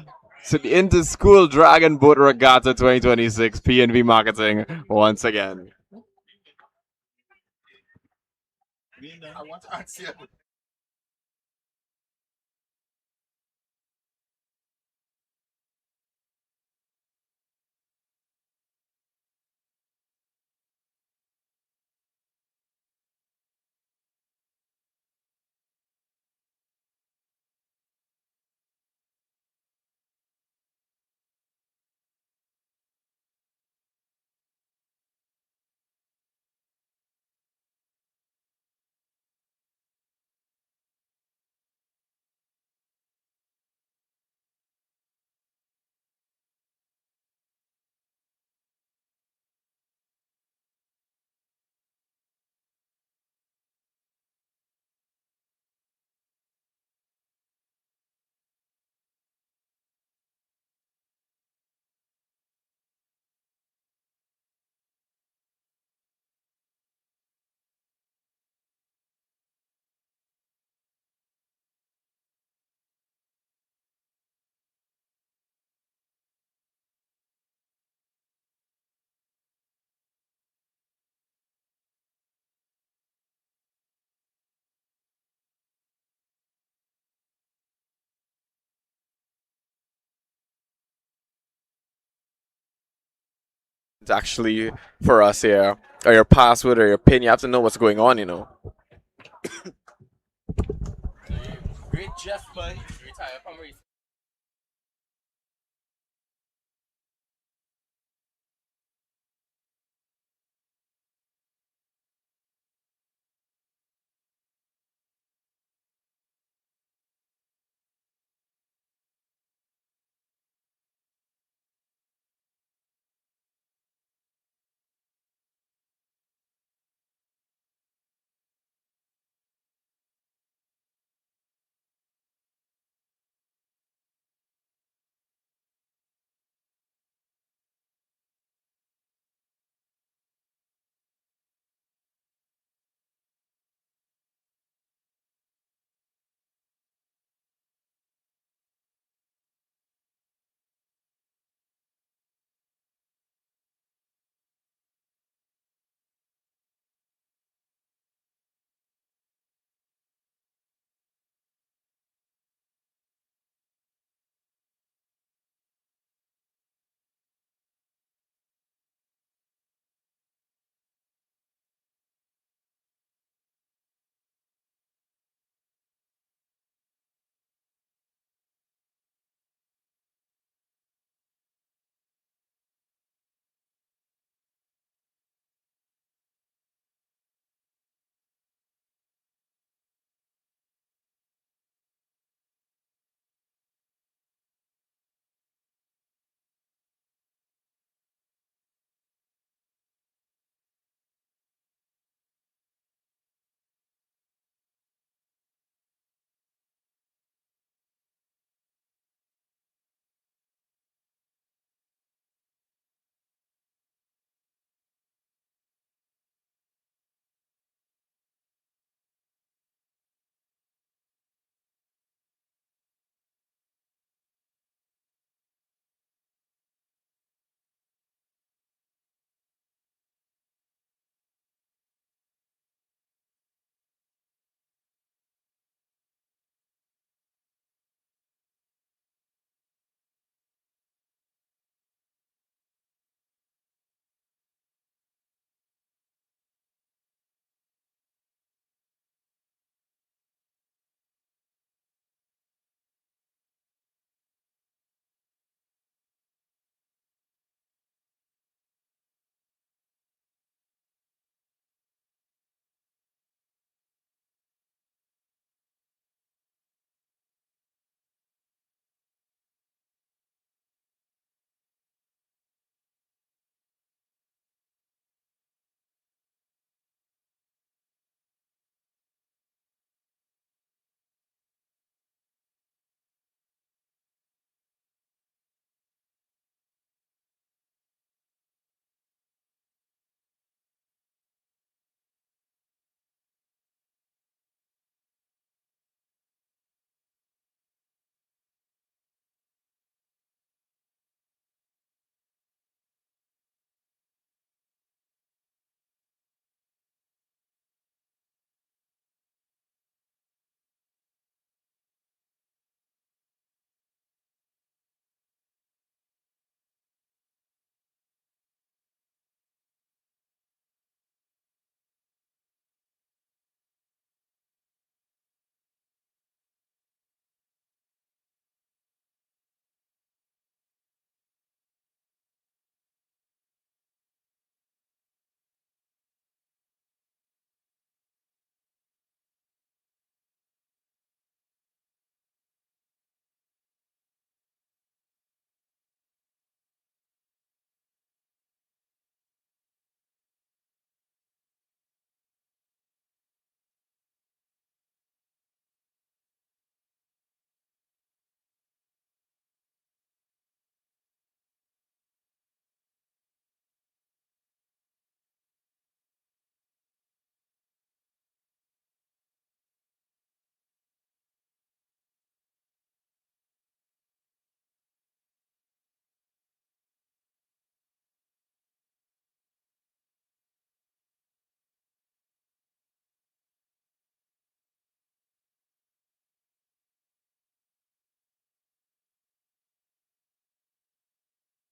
So the Interschool Dragon Boat Regatta 2026, PNV Marketing once again. I want to answer. It's actually for us here, or your password or your PIN. You have to know what's going on, you know. Great Jeff, buddy. Retire from racing.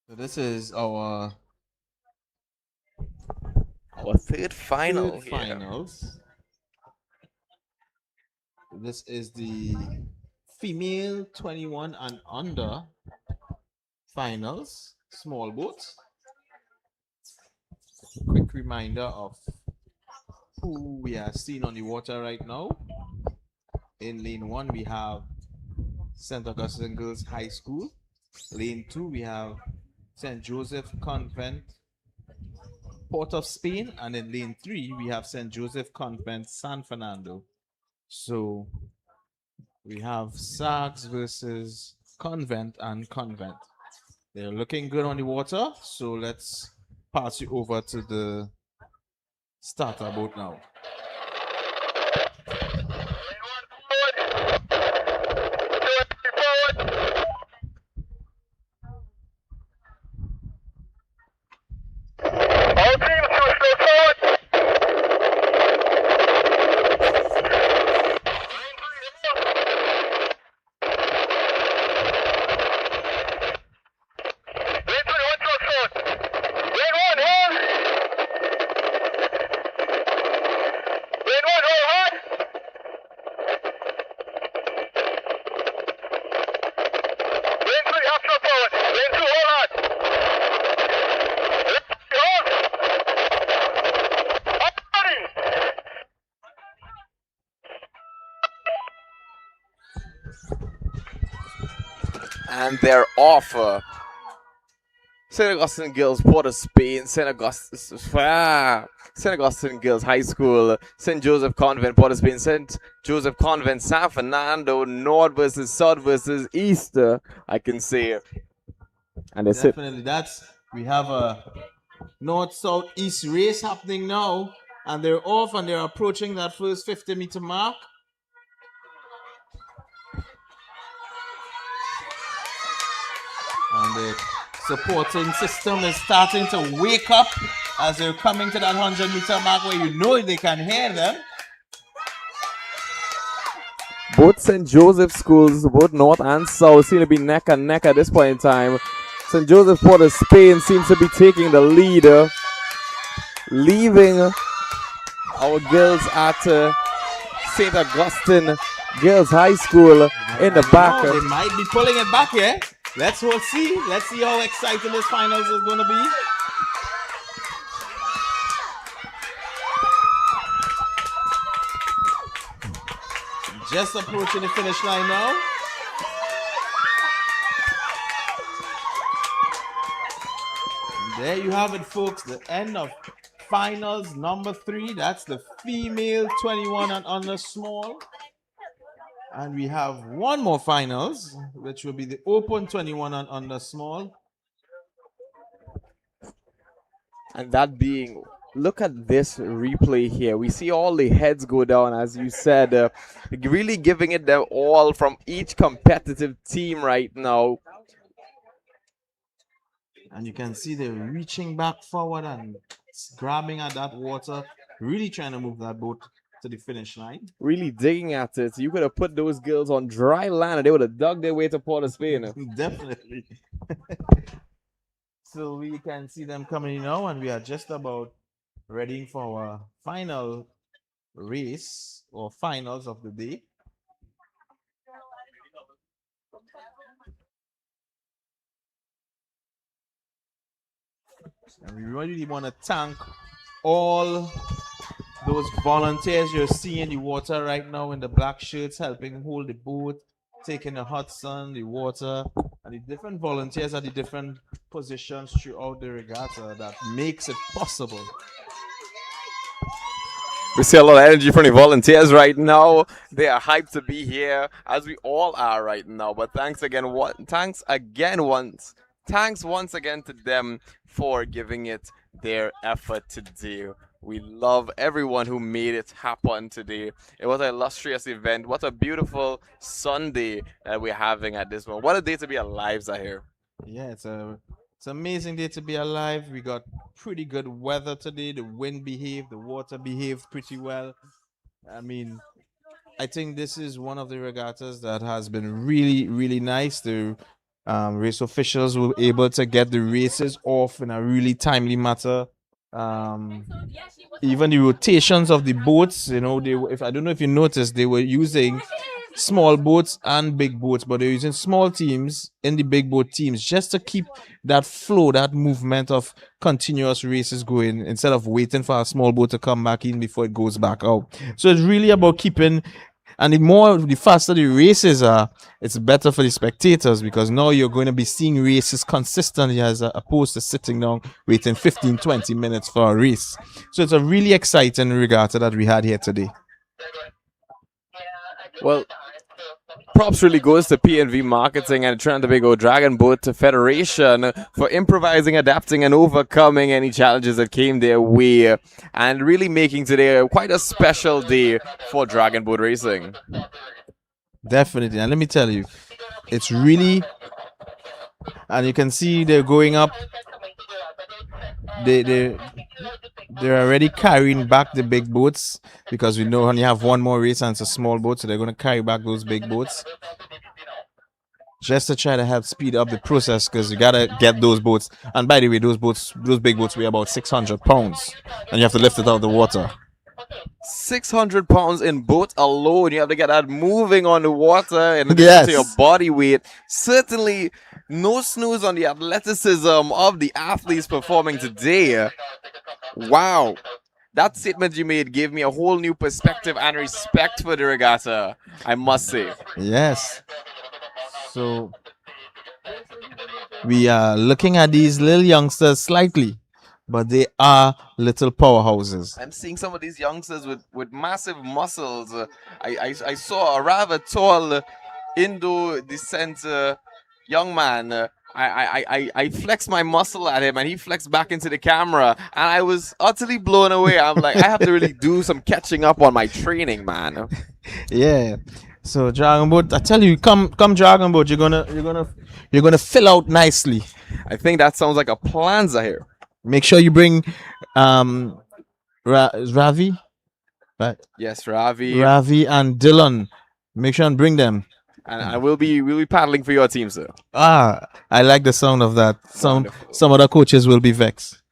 So this is our third final third here. finals. This is the female 21 and under finals, small boat. Quick reminder of who we are seeing on the water right now. In lane 1, we have St. Augustine Girls High School. Lane 2, we have St. Joseph Convent, Port of Spain. And in lane 3, we have St. Joseph Convent, San Fernando. So we have Sags versus Convent and Convent. They're looking good on the water. So let's pass you over to the starter boat now. And they're off. St. Augustine Girls, Port of Spain, St. Augustine Girls High School, St. Joseph Convent, Port of Spain, St. Joseph Convent, San Fernando, North versus South versus East, I can say. And that's Definitely, we have a north-south-east race happening now, and they're off and they're approaching that first 50-meter mark. And the supporting system is starting to wake up as they're coming to that 100-meter mark where you know they can hear them. Both St. Joseph schools, both North and South, seem to be neck and neck at this point in time. St. Joseph Port of Spain seems to be taking the lead, leaving our girls at St. Augustine Girls High School in the back. They might be pulling it back here. Let's see. Let's see how exciting this finals is going to be. Just approaching the finish line now. And there you have it, folks. The end of finals number 3. That's the female 21 and under small. And we have one more finals, which will be the open 21 and under small. And that being, look at this replay here. We see all the heads go down, as you said, really giving it their all from each competitive team right now. And you can see they're reaching back forward and grabbing at that water, really trying to move that boat to the finish line. Really digging at it. You could have put those girls on dry land and they would have dug their way to Port of Spain. Definitely. So we can see them coming now, and we are just about ready for our final race or finals of the day. And we really want to thank all those volunteers you're seeing in the water right now in the black shirts, helping hold the boat, taking the hot sun, the water, and the different volunteers at the different positions throughout the regatta that makes it possible. We see a lot of energy from the volunteers right now. They are hyped to be here, as we all are right now. But thanks once again to them for giving it their effort today. We love everyone who made it happen today. It was an illustrious event. What a beautiful Sunday that we're having at this moment. What a day to be alive, Zahir. Yeah, it's an amazing day to be alive. We got pretty good weather today. The wind behaved, the water behaved pretty well. I mean, I think this is one of the regattas that has been really, really nice. The Race officials were able to get the races off in a really timely matter. Even the rotations of the boats, if I don't know if you noticed, they were using small boats and big boats, but they're using small teams in the big boat teams just to keep that flow, that movement of continuous races going instead of waiting for a small boat to come back in before it goes back out. So it's really about keeping, and the faster the races are, it's better for the spectators because now you're going to be seeing races consistently as opposed to sitting down waiting 15, 20 minutes for a race. So it's a really exciting regatta that we had here today. Well, props really goes to PNV Marketing and Trinidad and Tobago Dragon Boat Federation for improvising, adapting, and overcoming any challenges that came their way, and really making today quite a special day for dragon boat racing. Definitely. And let me tell you, it's really, and you can see they're going up. They're already carrying back the big boats because we know only have one more race and it's a small boat, so they're going to carry back those big boats just to try to help speed up the process because you gotta get those boats. And by the way, those big boats weigh about 600 pounds, and you have to lift it out of the water. 600 pounds in boat alone. You have to get that moving on the water in addition Yes. to your body weight. Certainly no snooze on the athleticism of the athletes performing today. Wow. That statement you made gave me a whole new perspective and respect for the regatta, I must say. Yes. So we are looking at these little youngsters slightly, but they are little powerhouses. I'm seeing some of these youngsters with massive muscles. I saw a rather tall Indo descent young man. I flexed my muscle at him and he flexed back into the camera and I was utterly blown away. I'm like, I have to really do some catching up on my training, man. Yeah. So Dragon Boat, I tell you, come Dragon Boat, you're gonna fill out nicely. I think that sounds like a plan, Zahir. Make sure you bring Ravi, right? Yes, Ravi. Ravi and Dylan. Make sure and bring them. And we'll be paddling for your team, sir. Ah, I like the sound of that. Wonderful. Some other coaches will be vexed.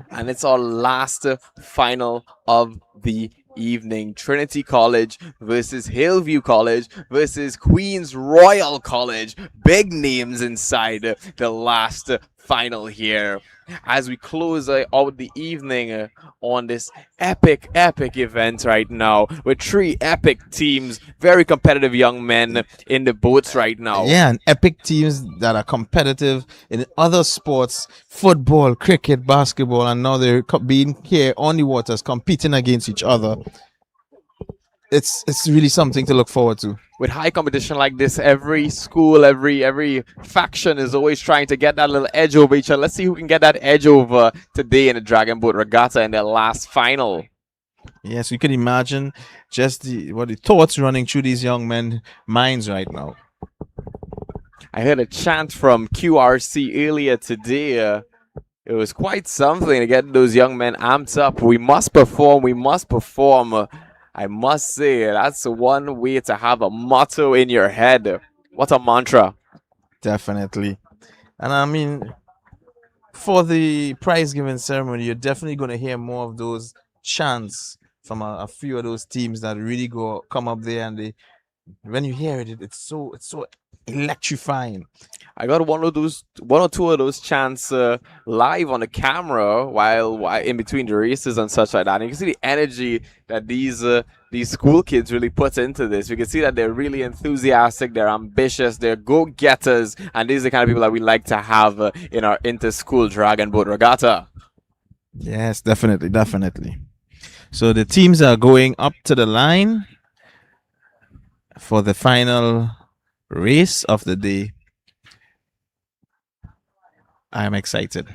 And it's our last final of the evening. Trinity College versus Hillview College versus Queen's Royal College. Big names inside the last final here. As we close out the evening on this epic event right now with three epic teams, very competitive young men in the boats right now. Yeah, and epic teams that are competitive in other sports, football, cricket, basketball, and now they're being here on the waters competing against each other. It's really something to look forward to. With high competition like this, every school, every faction is always trying to get that little edge over each other. Let's see who can get that edge over today in the Dragon Boat Regatta in their last final. Yes, you can imagine just the thoughts running through these young men's minds right now. I heard a chant from QRC earlier today. It was quite something to get those young men amped up. We must perform. We must perform. I must say, that's one way to have a motto in your head. What a mantra. Definitely. And I mean, for the prize giving ceremony, you're definitely going to hear more of those chants from a few of those teams that really come up there, and when you hear it, it's so electrifying. I got one or two of those chants live on the camera while in between the races and such like that. And you can see the energy that these school kids really put into this. We can see that they're really enthusiastic, they're ambitious, they're go-getters, and these are the kind of people that we like to have in our inter-school Dragon Boat Regatta. Yes, definitely. So the teams are going up to the line for the final race of the day. I am excited.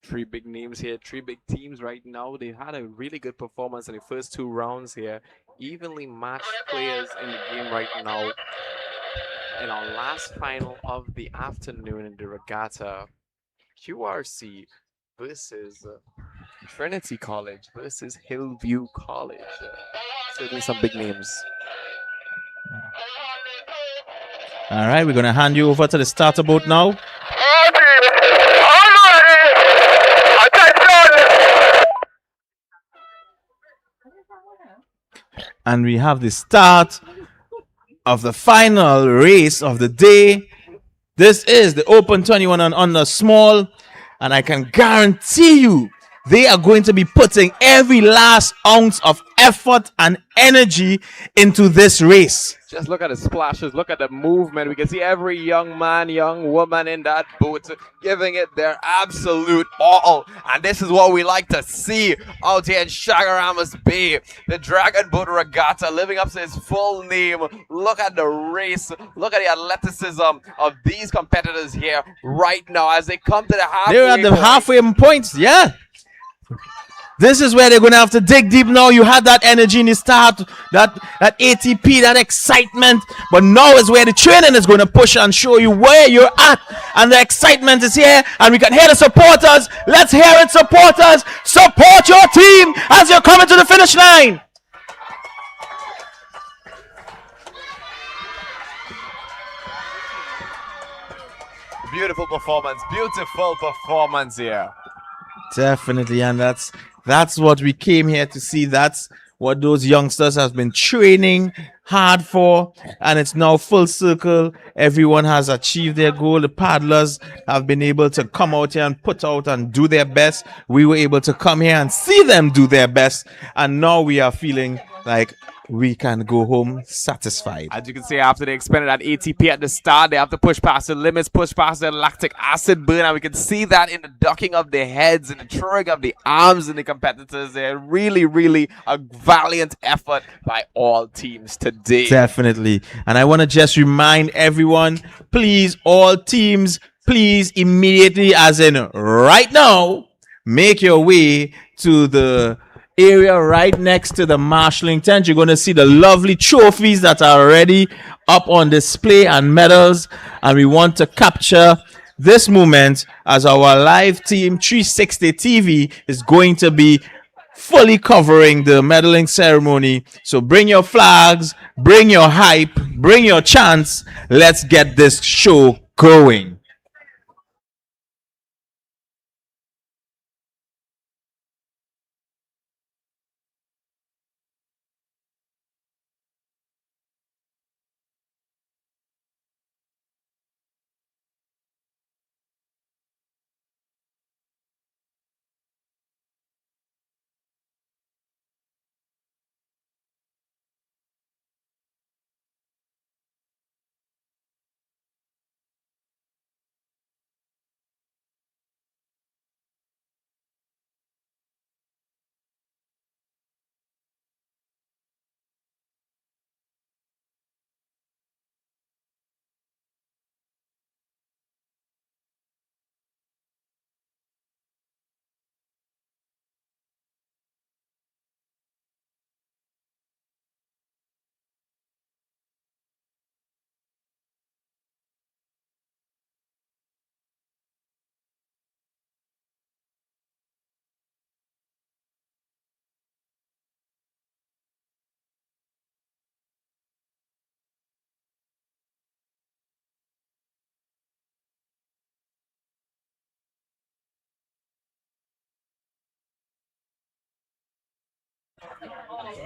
Three big names here, three big teams right now. They had a really good performance in the first two rounds here. Evenly matched players in the game right now. In our last final of the afternoon in the regatta, QRC versus Trinity College versus Hillview College. Certainly some big names. All right, we're going to hand you over to the starter boat now. And we have the start of the final race of the day. This is the Open 21 and under small, and I can guarantee you they are going to be putting every last ounce of effort and energy into this race. Just look at the splashes, look at the movement. We can see every young man, young woman in that boat giving it their absolute all. And this is what we like to see out here in CHAGUARAMAS Bay. The Dragon Boat Regatta living up to its full name. Look at the race. Look at the athleticism of these competitors here right now as they come to the halfway They're at the point. halfway points, yeah. This is where they're going to have to dig deep now. You had that energy in the start, that ATP, that excitement. But now is where the training is going to push and show you where you're at. And the excitement is here. And we can hear the supporters. Let's hear it, supporters. Support your team as you're coming to the finish line. Beautiful performance here. Definitely. And that's what we came here to see. That's what those youngsters have been training hard for, and it's now full circle. Everyone has achieved their goal. The paddlers have been able to come out here and put out and do their best. We were able to come here and see them do their best, and now we are feeling like we can go home satisfied. As you can see, after they expended that ATP at the start, they have to push past the limits, push past their lactic acid burn, and we can see that in the ducking of their heads and the throwing of the arms in the competitors. They're really a valiant effort by all teams today. Definitely. And I want to just remind everyone, please, all teams, please immediately, as in right now, make your way to the area right next to the marshalling tent. You're going to see the lovely trophies that are already up on display and medals, and we want to capture this moment as our live team 360 TV is going to be fully covering the medaling ceremony. So bring your flags, bring your hype, bring your chants. Let's get this show going.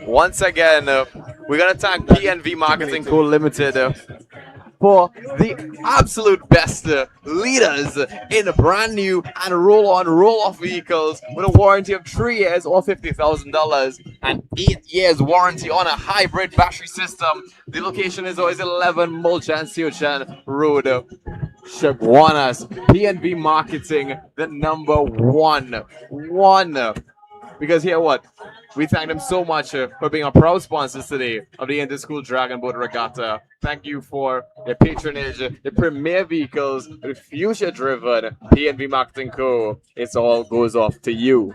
Once again, we're going to thank PNV Marketing Co. Limited for the absolute best leaders in brand new and roll-on, roll-off vehicles with a warranty of 3 years or $50,000 and 8 years warranty on a hybrid battery system. The location is always 11 Mulchan Siochan Road, CHAGUARAMAS. PNV Marketing, the number one. Because here what? We thank them so much for being our proud sponsors today of the Interschool Dragon Boat Regatta. Thank you for their patronage, the premier vehicles, the future-driven PNV Marketing Co. It all goes off to you.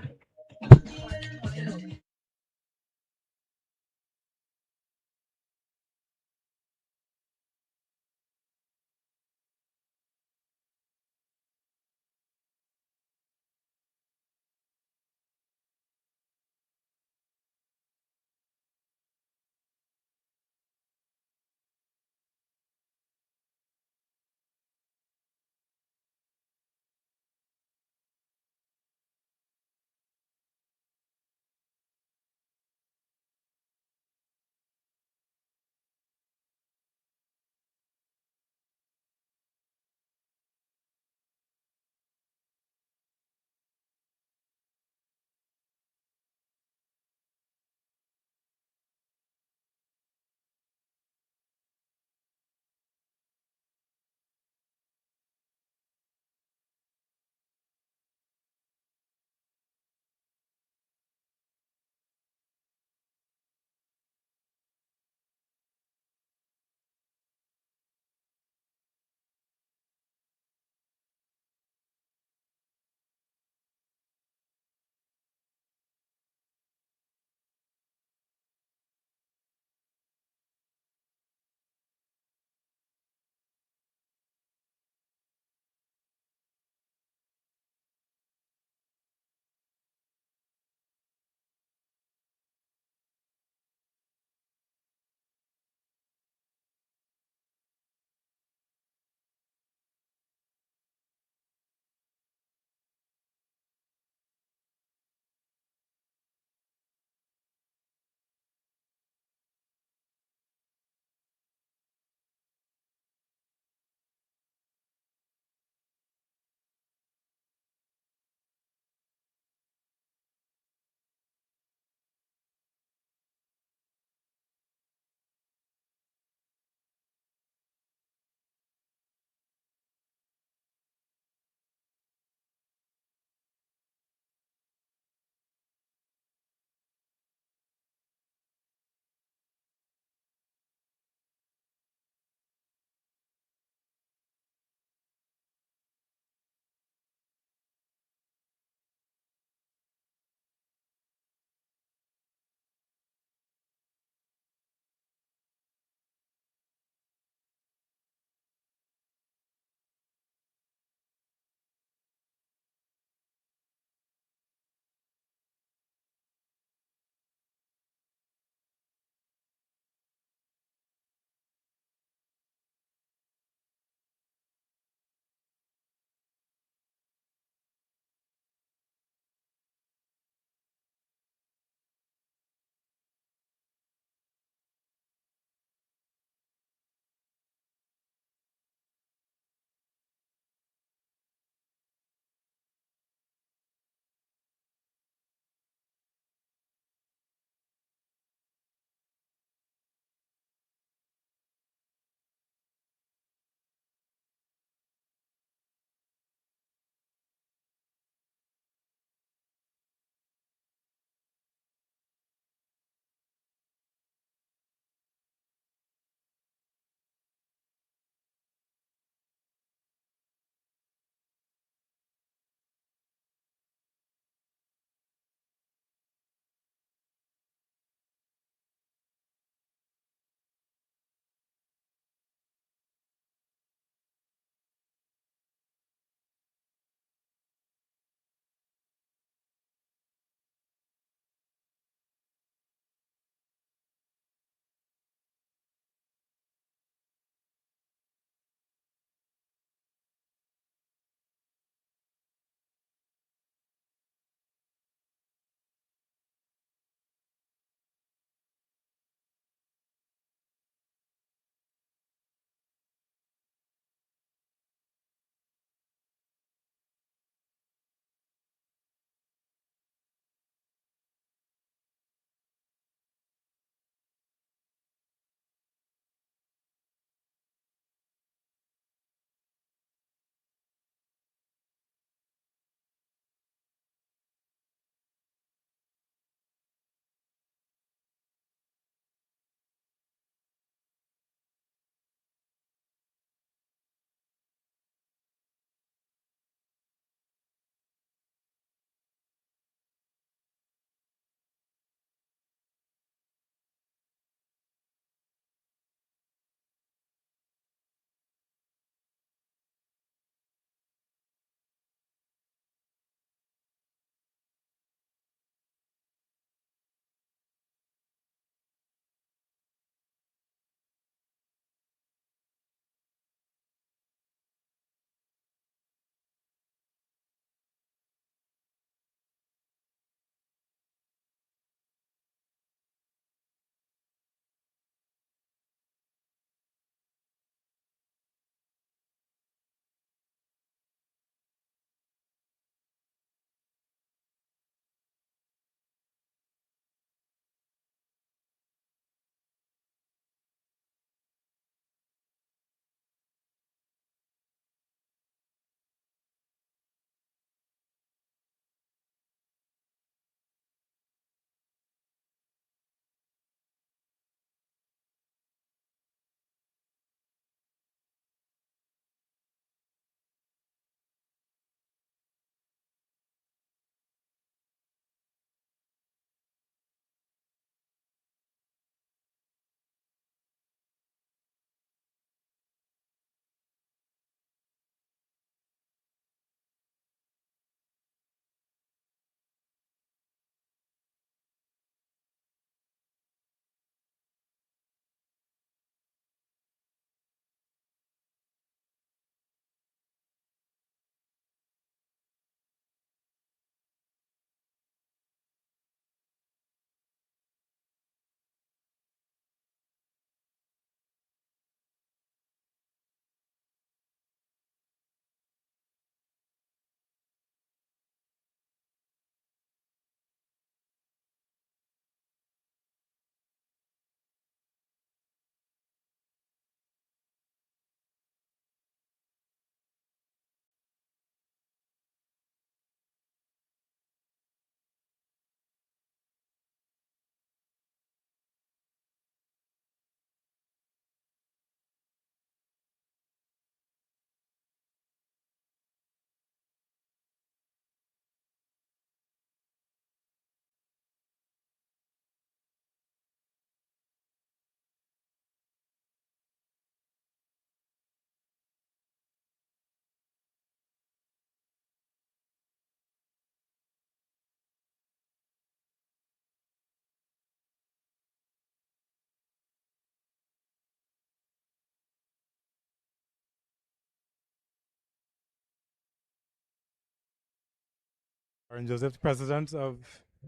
And Joseph, President of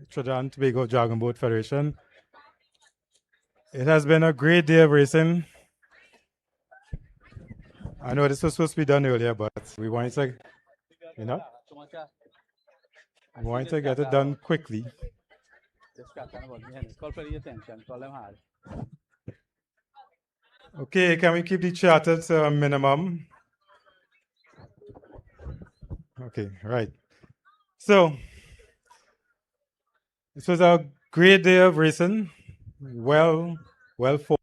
Trinidad and Tobago Dragon Boat Federation. It has been a great day of racing. I know this was supposed to be done earlier, but we wanted to, we wanted to get it done quickly. Okay, can we keep the chatter to a minimum? Okay, right. So, this was a great day of racing. Well fought.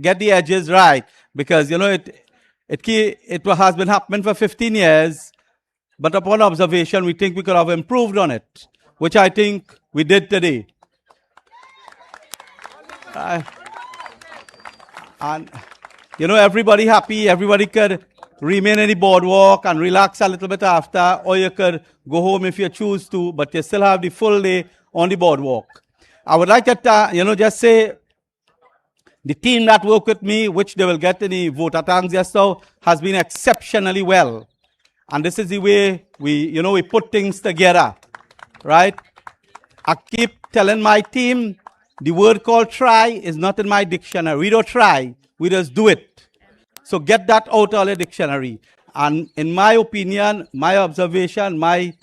Get the edges right, because you know it has been happening for 15 years, but upon observation we think we could have improved on it, which I think we did today. And you know, everybody happy, everybody could remain in the boardwalk and relax a little bit after, or you could go home if you choose to, but you still have the full day on the boardwalk. I would like to you know, just say the team that worked with me, which they will get in the voter tanks just now, has been exceptionally well. And this is the way we put things together, right? I keep telling my team, the word called try is not in my dictionary. We don't try, we just do it. So get that out of the dictionary. And in my opinion, my observation, my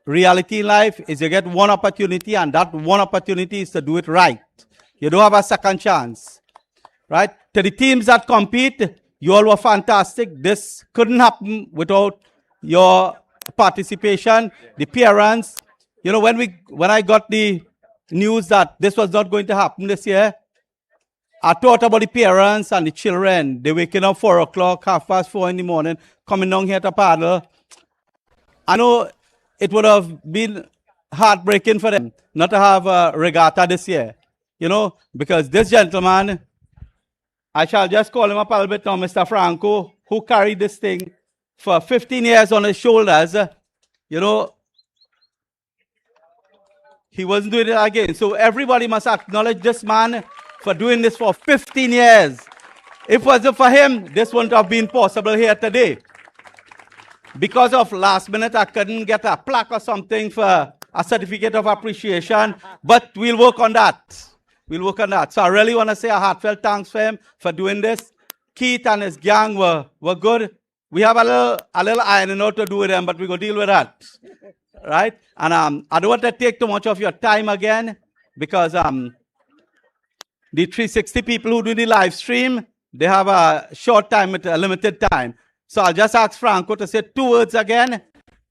reality in life is you get one opportunity, and that one opportunity is to do it right. You don't have a second chance, right? To the teams that compete, you all were fantastic. This couldn't happen without your participation, the parents. You know, when I got the news that this was not going to happen this year, I thought about the parents and the children. They waking up 4 o'clock, 4:30 in the morning, coming down here to paddle. I know it would have been heartbreaking for them not to have a regatta this year, you know, because this gentleman, I shall just call him up a little bit now, Mr. Franco, who carried this thing for 15 years on his shoulders, you know, he wasn't doing it again. So everybody must acknowledge this man for doing this for 15 years. If it wasn't for him, this wouldn't have been possible here today. Because of last minute, I couldn't get a plaque or something for a certificate of appreciation, but we'll work on that. We'll work on that. So I really want to say a heartfelt thanks for him for doing this. Keith and his gang were good. We have a little ironing out to do with them, but we're going to deal with that. Right? And I don't want to take too much of your time again, because the 360 people who do the live stream, they have a short time, a limited time. So I'll just ask Franco to say 2 words again,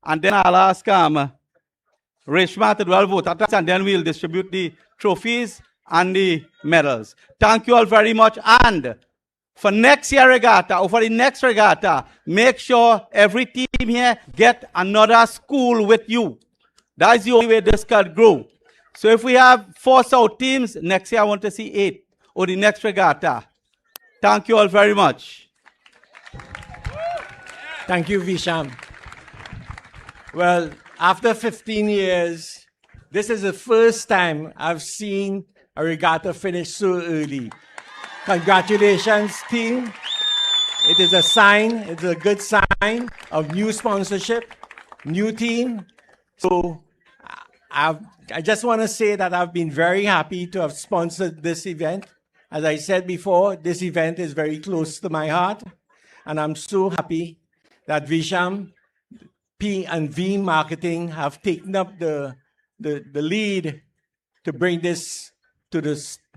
and then I'll ask Reshma to do our vote, and then we'll distribute the trophies and the medals. Thank you all very much. And for next year regatta, or for the next regatta, make sure every team here get another school with you. That's the only way this can grow. So if we have 4 South teams, next year I want to see 8, or the next regatta. Thank you all very much. Thank you, Visham. Well, after 15 years, this is the first time I've seen a regatta finish so early. Congratulations, team. It is a sign, it's a good sign of new sponsorship, new team. So I just want to say that I've been very happy to have sponsored this event. As I said before, this event is very close to my heart, and I'm so happy that Visham, P&V Marketing have taken up the lead to bring this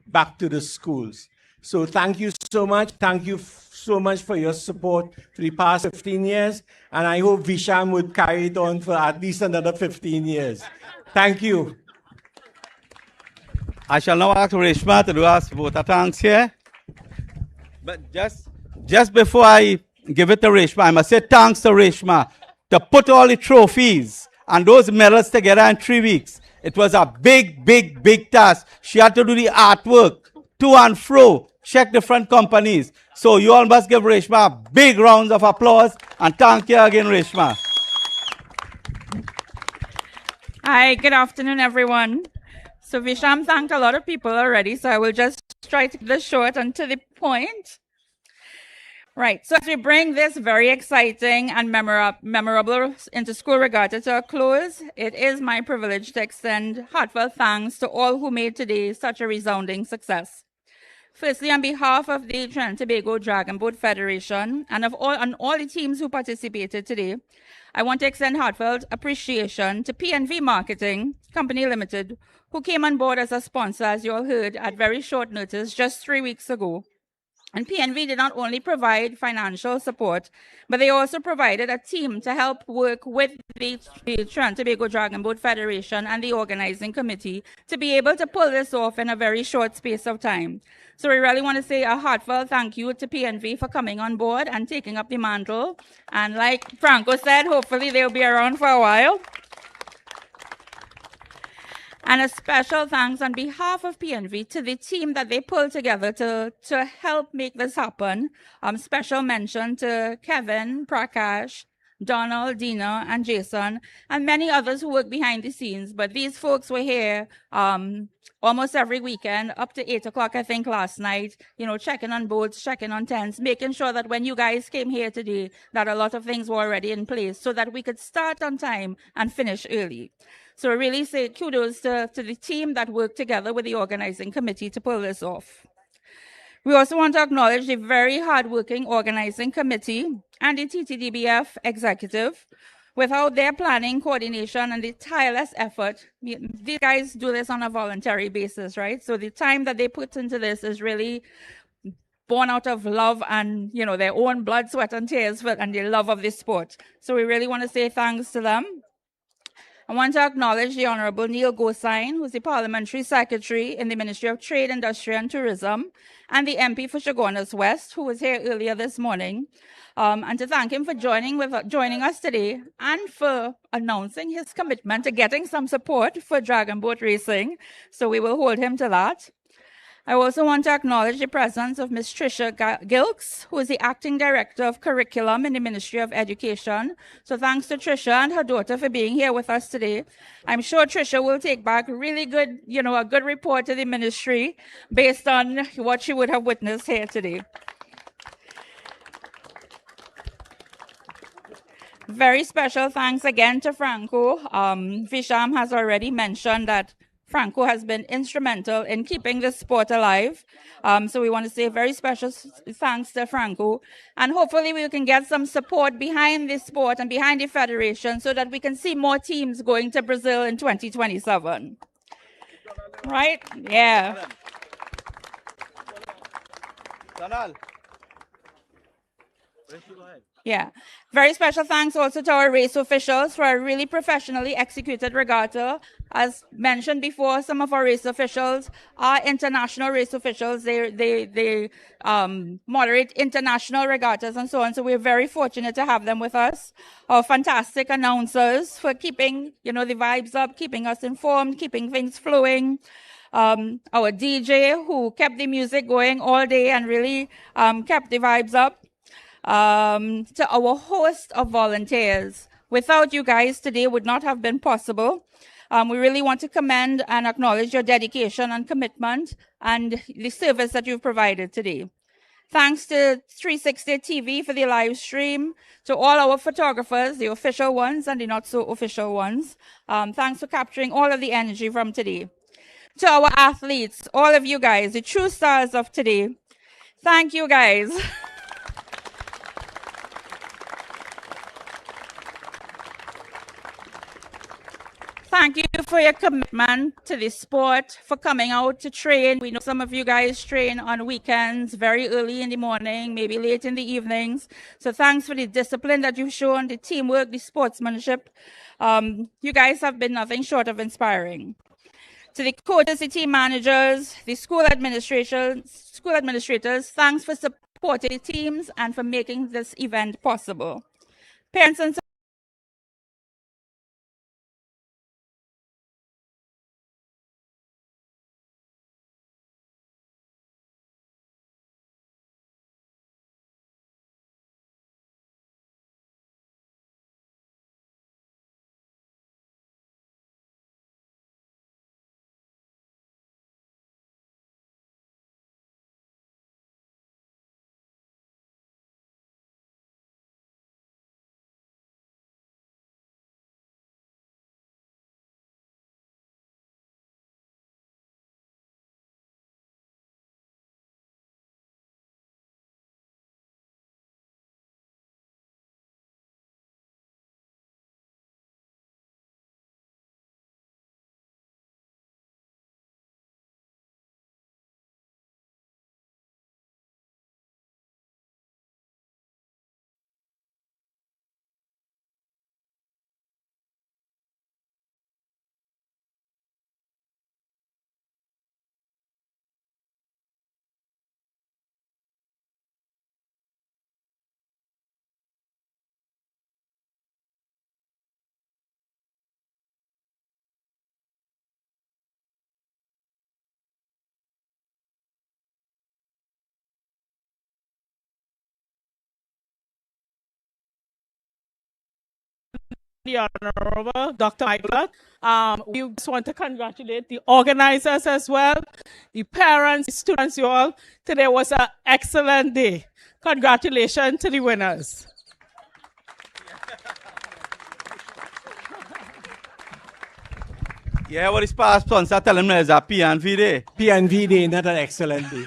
back to the schools. So thank you so much. Thank you so much for your support for the past 15 years, and I hope Visham would carry it on for at least another 15 years. Thank you. I shall now ask Reshma to do us vote of thanks here. But just before I give it to Reshma, I must say thanks to Reshma to put all the trophies and those medals together in 3 weeks. It was a big, big, big task. She had to do the artwork, to and fro, check different companies. So you all must give Reshma big rounds of applause, and thank you again, Reshma. Hi, good afternoon, everyone. So Visham thanked a lot of people already, so I will just try to keep this short and to the point. Right, so as we bring this very exciting and memorable inter-school regatta to a close, it is my privilege to extend heartfelt thanks to all who made today such a resounding success. Firstly, on behalf of the Trinidad and Tobago Dragon Boat Federation and all the teams who participated today, I want to extend heartfelt appreciation to P&V Marketing Company Limited, who came on board as a sponsor, as you all heard, at very short notice just 3 weeks ago. And P&V did not only provide financial support, but they also provided a team to help work with the Trinidad and Tobago Dragon Boat Federation and the organizing committee to be able to pull this off in a very short space of time. So we really want to say a heartfelt thank you to P&V for coming on board and taking up the mantle. And like Franco said, hopefully they'll be around for a while. And a special thanks on behalf of P&V to the team that they pulled together to help make this happen. Special mention to Kevin, Prakash, Donald, Dina, and Jason, and many others who work behind the scenes. But these folks were here almost every weekend, up to 8 o'clock, I think, last night, checking on boats, checking on tents, making sure that when you guys came here today, that a lot of things were already in place so that we could start on time and finish early. So I really say kudos to the team that worked together with the organizing committee to pull this off. We also want to acknowledge the very hardworking organizing committee and the TTDBF executive. Without their planning, coordination, and the tireless effort, these guys do this on a voluntary basis, right? So the time that they put into this is really born out of love and, their own blood, sweat, and tears and the love of this sport. So we really want to say thanks to them. I want to acknowledge the Honorable Neil Gosain, who's the Parliamentary Secretary in the Ministry of Trade, Industry and Tourism, and the MP for Chaguaras West, who was here earlier this morning, and to thank him for joining us today and for announcing his commitment to getting some support for Dragon Boat racing. So we will hold him to that. I also want to acknowledge the presence of Ms. Tricia Gilks, who is the Acting Director of Curriculum in the Ministry of Education. So thanks to Tricia and her daughter for being here with us today. I'm sure Tricia will take back really good, a good report to the ministry based on what she would have witnessed here today. Very special thanks again to Franco. Visham has already mentioned that Franco has been instrumental in keeping this sport alive. So we want to say very special thanks to Franco. And hopefully we can get some support behind this sport and behind the federation so that we can see more teams going to Brazil in 2027. Right? Yeah. Yeah. Very special thanks also to our race officials for a really professionally executed regatta. As mentioned before, some of our race officials are international race officials. They moderate international regattas and so on. So we're very fortunate to have them with us. Our fantastic announcers for keeping, the vibes up, keeping us informed, keeping things flowing. Our DJ who kept the music going all day and really kept the vibes up. To our host of volunteers. Without you guys, today would not have been possible. We really want to commend and acknowledge your dedication and commitment and the service that you've provided today. Thanks to 360 TV for the live stream. To all our photographers, the official ones and the not so official ones. Thanks for capturing all of the energy from today. To our athletes, all of you guys, the true stars of today. Thank you guys. Thank you for your commitment to the sport, for coming out to train. We know some of you guys train on weekends, very early in the morning, maybe late in the evenings. So thanks for the discipline that you've shown, the teamwork, the sportsmanship. You guys have been nothing short of inspiring. To the coaches, the team managers, the school administrators, thanks for supporting the teams and for making this event possible. Parents and the Honorable Dr. Michael. We just want to congratulate the organizers as well, the parents, the students, you all. Today was an excellent day. Congratulations to the winners. Yeah, what is past sponsor tell them there's a PNV day. PNV day, not an excellent day.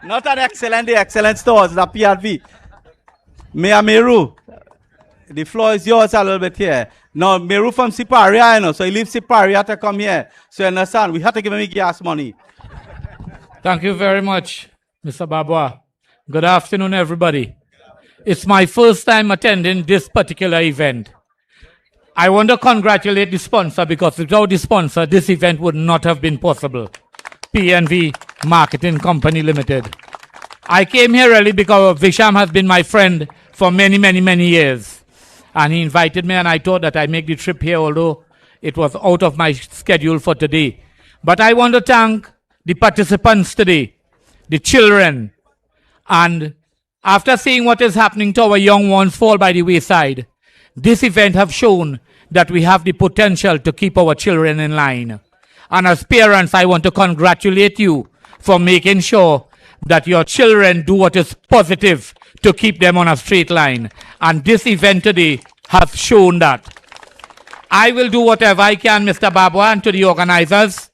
Not an excellent day, excellent stores, it's a PNV. Mayor Meru, the floor is yours a little bit here. Now, Meru from Siparia, you know, so he leaves Siparia to come here. So you understand, we have to give him gas money. Thank you very much, Mr. Babwa. Good afternoon, everybody. It's my first time attending this particular event. I want to congratulate the sponsor because without the sponsor, this event would not have been possible. PNV Marketing Company Limited. I came here really because Visham has been my friend for many, many, many years. And he invited me and I thought that I'd make the trip here, although it was out of my schedule for today. But I want to thank the participants today, the children. And after seeing what is happening to our young ones fall by the wayside, this event have shown that we have the potential to keep our children in line. And as parents, I want to congratulate you for making sure that your children do what is positive to keep them on a straight line. And this event today has shown that. I will do whatever I can, Mr. Babwa, and to the organizers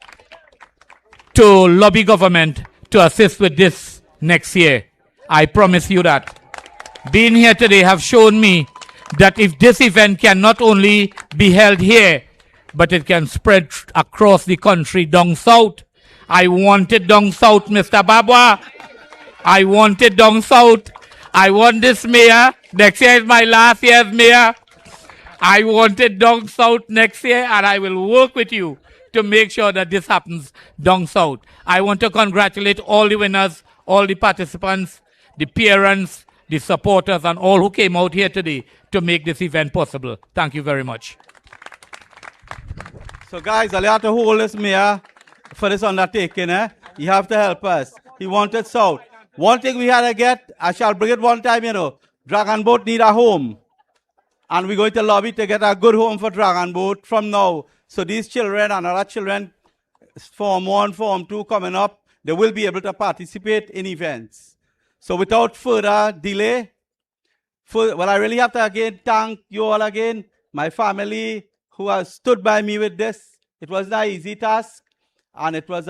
to lobby government to assist with this next year. I promise you that. Being here today have shown me that if this event can not only be held here, but it can spread across the country down south. I want it down south, Mr. Babwa. I want it down south. I want this mayor. Next year is my last year as mayor. I want it down south next year, and I will work with you to make sure that this happens down south. I want to congratulate all the winners, all the participants, the parents, the supporters, and all who came out here today to make this event possible. Thank you very much. So guys, I'll have to hold this mayor for this undertaking. You have to help us. He wanted south. One thing we had to get, I shall bring it one time, you know, Dragon Boat need a home. And we're going to lobby to get a good home for Dragon Boat from now. So these children and other children, Form 1, Form 2 coming up, they will be able to participate in events. So without further delay, I really have to again thank you all again, my family who has stood by me with this. It was not an easy task, and it was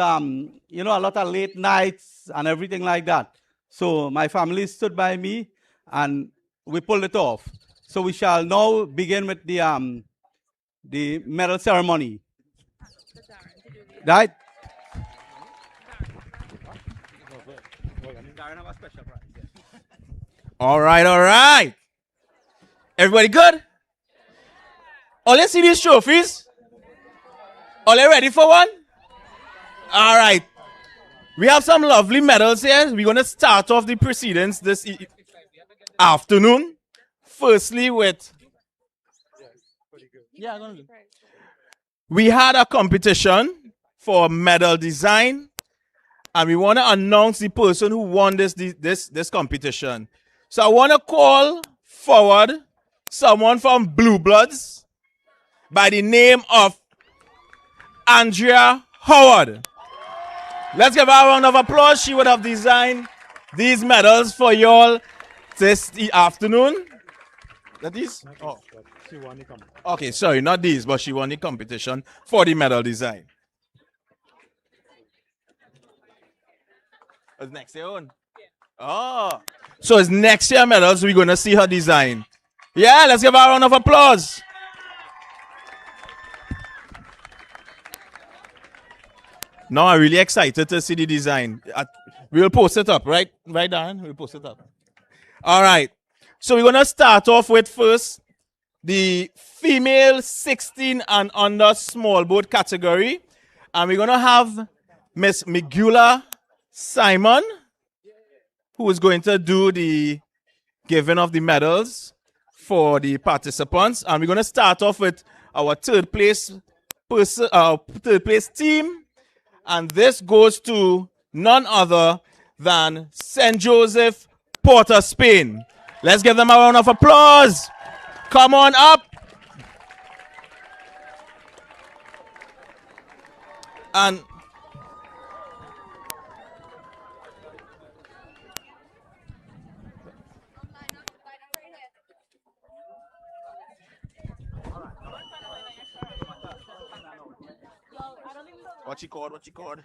you know, a lot of late nights and everything like that. So my family stood by me, and we pulled it off. So we shall now begin with the medal ceremony. Right? All right, all right. Everybody good? All you see these trophies? All you ready for one? All right. We have some lovely medals here. We're going to start off the proceedings this afternoon. Firstly with... We had a competition for medal design, and we want to announce the person who won this competition. So I want to call forward someone from Blue Bloods by the name of Andrea Howard. Let's give her a round of applause. She would have designed these medals for y'all this afternoon. That is? Oh. Okay, sorry, not these, but she won the competition for the medal design. It's next year on. Oh. So it's next year medals we're going to see her design. Yeah, let's give her a round of applause. Now I'm really excited to see the design. We'll post it up, right? Right, Darren? We'll post it up. All right. So we're going to start off with first the female 16 and under small boat category. And we're going to have Miss Migula Simon, who is going to do the giving of the medals for the participants. And we're going to start off with our third place team. And this goes to none other than St. Joseph, Port of Spain. Let's give them a round of applause. Come on up. And what you called? What you called?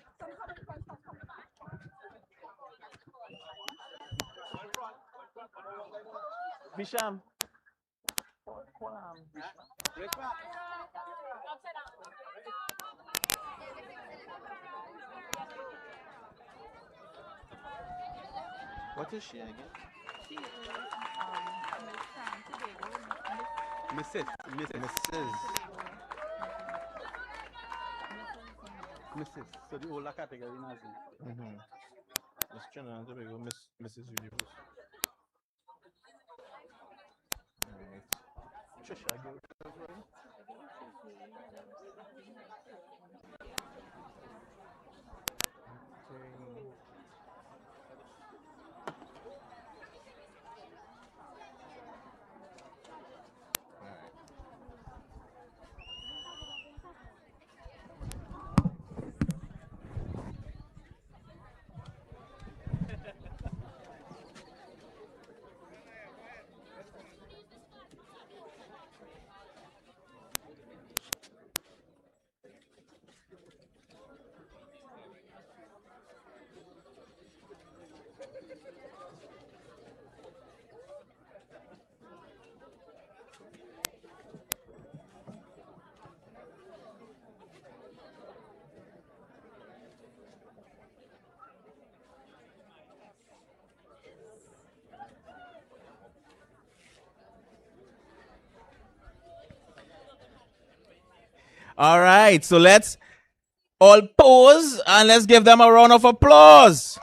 Bisham. What is she again? She is Mrs. So the older category now. Miss Trinidad and Tobago, Mrs. Universe. Trisha, go. All right, so let's all pose and let's give them a round of applause.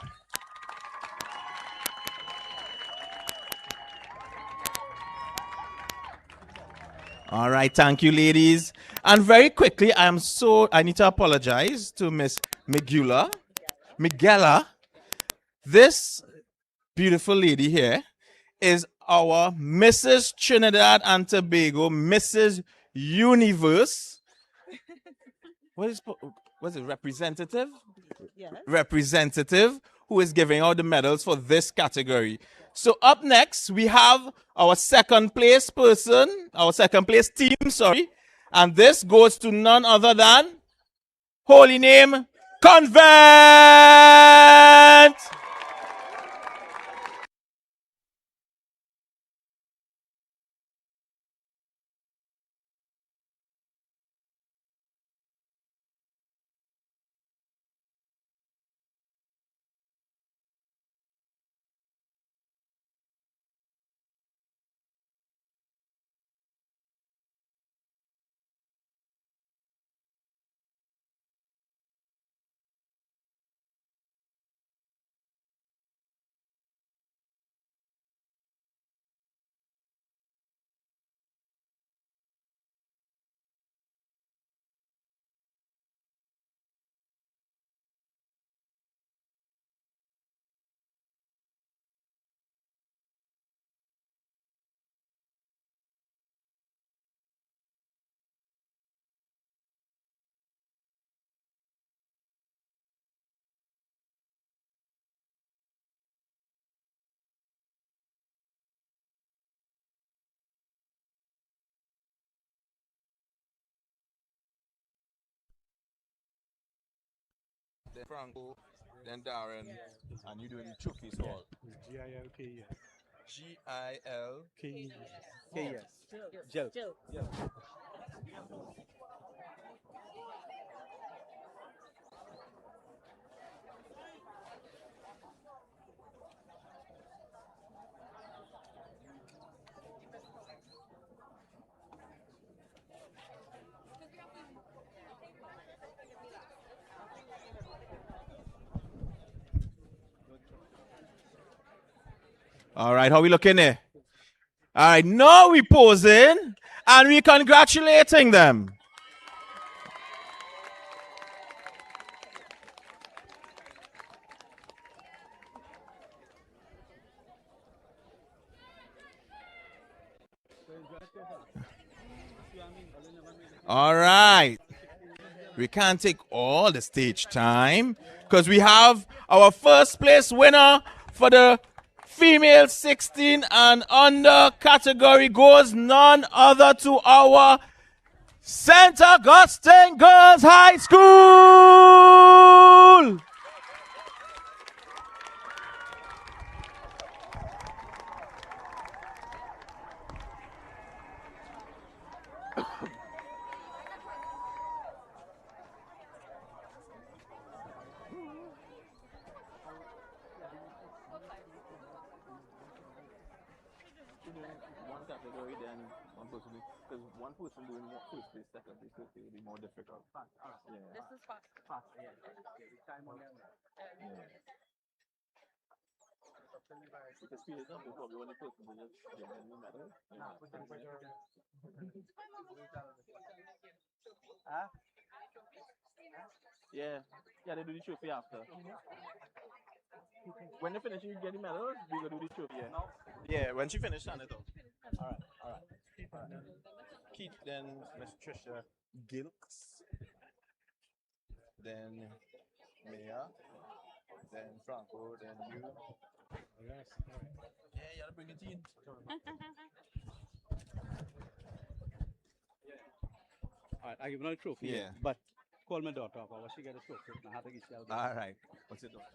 All right, thank you, ladies. And very quickly, I need to apologize to Miss Migula. This beautiful lady here is our Mrs. Trinidad and Tobago, Mrs. Universe. What is it? Representative? Yes. Representative who is giving out the medals for this category. So up next, we have our second place person, our second place team, sorry. And this goes to none other than Holy Name Convent! Then Franco, then Darren, and you doing trophies for all. GILKES. GIL. KES. Jill. All right, how we looking there? All right, now we posing and we congratulating them. All right. We can't take all the stage time because we have our first place winner for the female 16 and under category goes none other to our St. Augustine Girls High School. One category, then one person, because one person doing first place, second place, third place will be more difficult. Yeah. This is fast. Yeah. Because Peter's not probably one of the person to just get a new medal. Huh? Yeah. Yeah, they do the trophy after. When they finish, you get the medals, we go do the trophy. Yeah. Yeah, when she finished, stand it up. All right. Keith, then Miss Trisha Gilks, then Maya, then Franco, then you. Yes. Yeah, you gotta bring it in. All right, I give her a trophy. Yeah. But call my daughter up. I want she get a trophy. I have to get you. All right. What's it doing?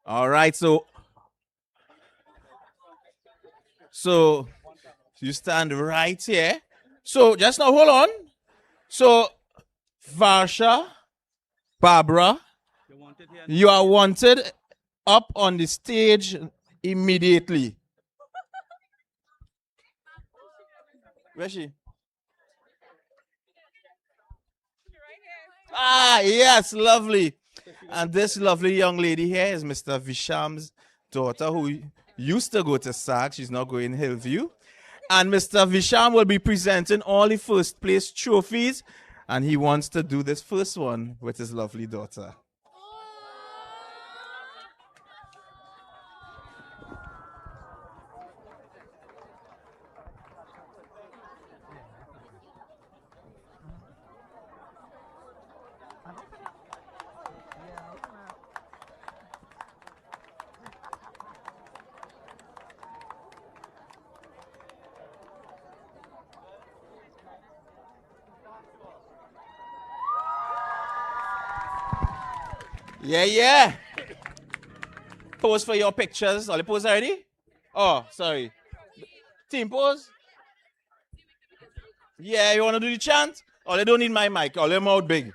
All right, so you stand right here. So just now, hold on. So Varsha, Barbara, you are wanted up on the stage immediately. Where's she? Ah, yes, lovely. And this lovely young lady here is Mr. Visham's daughter who used to go to SAG. She's now going Hillview. And Mr. Visham will be presenting all the first place trophies. And he wants to do this first one with his lovely daughter. Yeah, yeah. Pose for your pictures. All the pose already? Oh, sorry. Team pose? Yeah, you want to do the chant? Oh, they don't need my mic. Oh, their mouth big.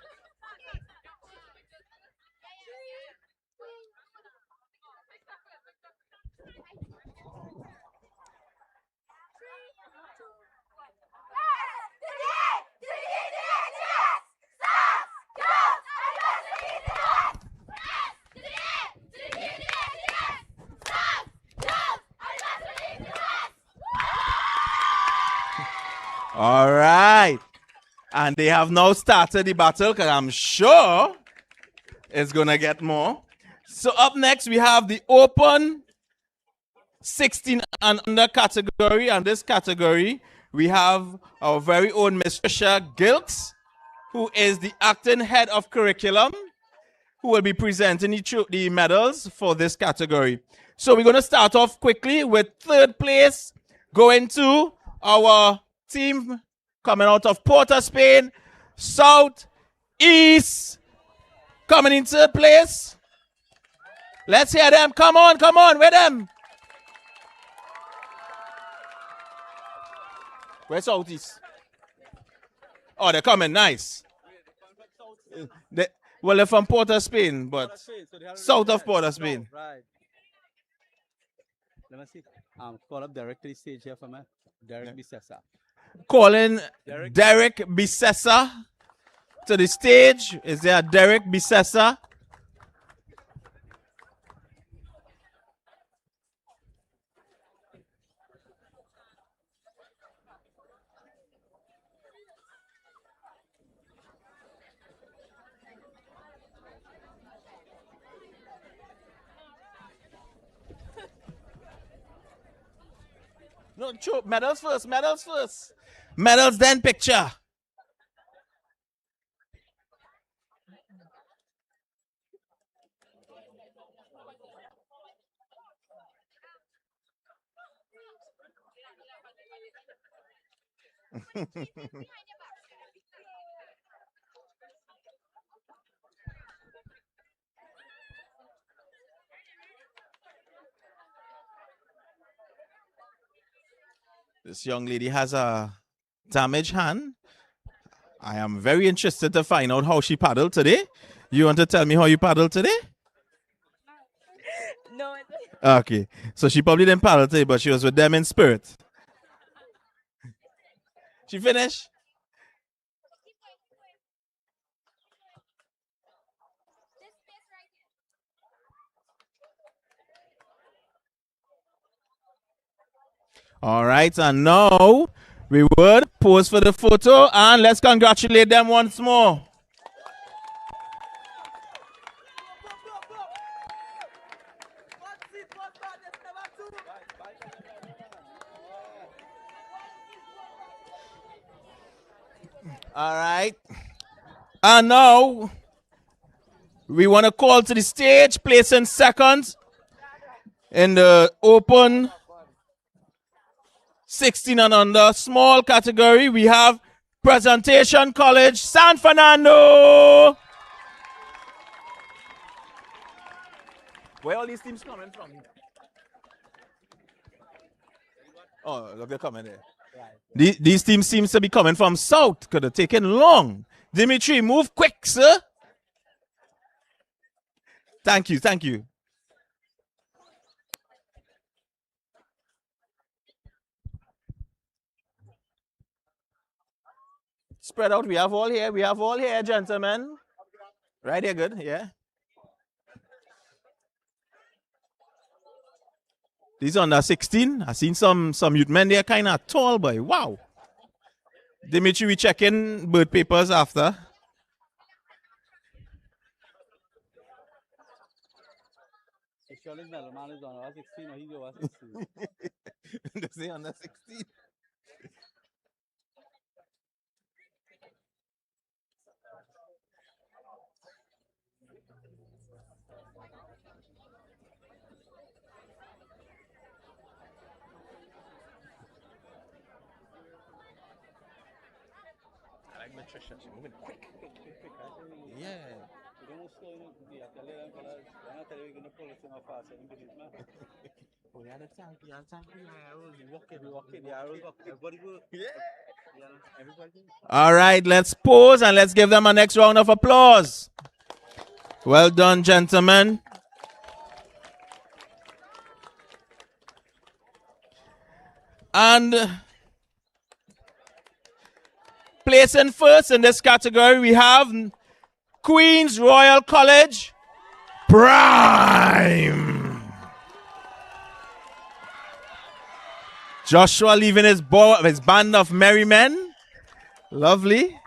All right. And they have now started the battle because I'm sure it's going to get more. So up next, we have the open 16 and under category. And this category, we have our very own Miss Trisha Gilks, who is the acting head of curriculum, who will be presenting the medals for this category. So we're going to start off quickly with third place going to our team coming out of Porta, Spain, South, East, coming in third place. Let's hear them. Come on, with them. Where's Southeast? Oh, they're coming. Nice. Well, they're from Porta, Spain, but south of Porta, Spain. Right. Let me see. Call up Derek to the stage here for me. Derek Bissessa. Calling Derek Bissessa to the stage. Is there Derek Bissessa? No, medals first, medals first. Medals, then picture. This young lady has a damaged hand. I am very interested to find out how she paddled today. You want to tell me how you paddled today? No. Okay. So she probably didn't paddle today, but she was with them in spirit. She finished? All right, and now we would pose for the photo and let's congratulate them once more. All right. And now we want to call to the stage, placing second in the open 16 and under small category. We have Presentation College, San Fernando. Where all these teams coming from? Oh, look, they're coming there. These teams seems to be coming from south. Could have taken long. Dimitri, move quick, sir. Thank you, thank you. Spread out. We have all here. We have all here, gentlemen. Right here, good. Yeah. These under 16. I seen some youth men there kind of tall, boy. Wow. Dimitri, we check in bird papers after. Surely Melman is on 16 or he's over 16. They say under 16. I like Patricia. She's moving quick. Yeah. All right, let's pause and let's give them a next round of applause. Well done, gentlemen. And placing first in this category, we have Queen's Royal College Prime. Joshua leaving his band of merry men. Lovely.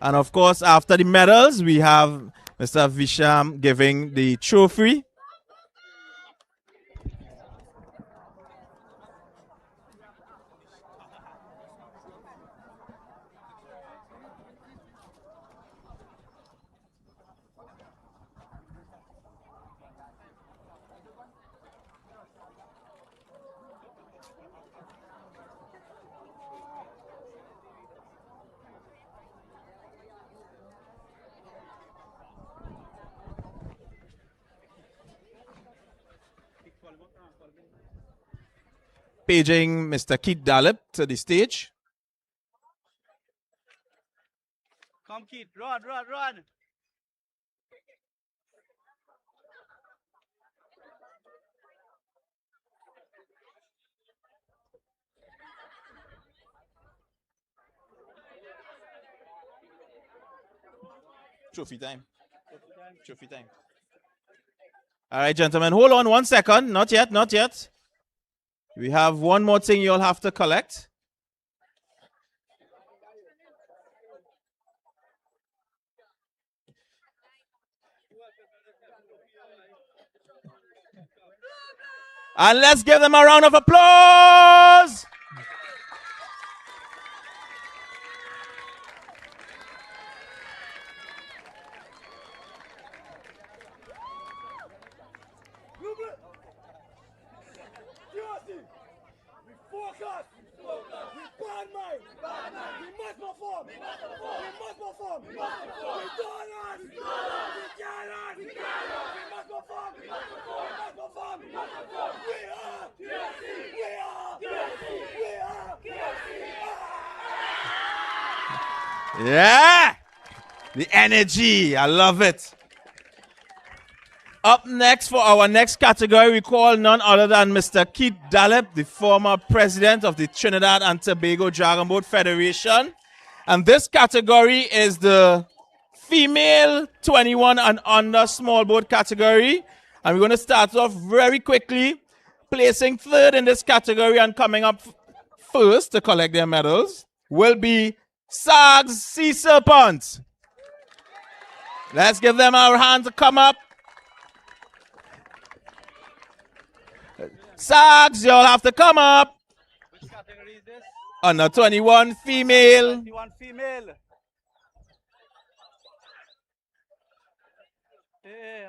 And of course, after the medals, we have Mr. Visham giving the trophy. Paging Mr. Keith Dallip to the stage. Come, Keith, run, run, run. Trophy time. Trophy time. All right, gentlemen, hold on 1 second. Not yet, not yet. We have one more thing you'll have to collect. And let's give them a round of applause. Yeah, the energy, I love it. Up next for our next category, we call none other than Mr. Keith Dallip, the former president of the Trinidad and Tobago Dragon Boat Federation. And this category is the female 21 and under small boat category. And we're going to start off very quickly, placing third in this category and coming up first to collect their medals will be Sags Sea Serpents. Let's give them our hand to come up. Sags, y'all have to come up. Which category is this? Under 21 female. 21 female.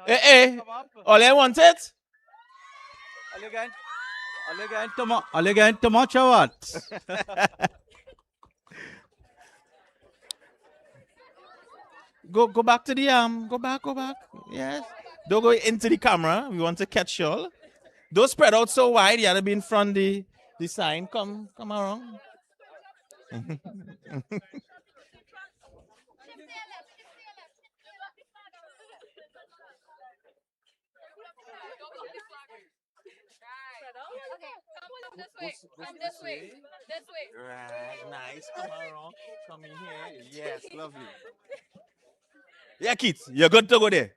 Hey. All you want it? Again, tomato what? Go back to the go back. Yes. Don't go into the camera. We want to catch y'all. Don't spread out so wide. You have to be in front the sign. Come around. This way. Right, nice. Come around. Come in here. Yes, lovely. Yeah, Keith, you're good to go there.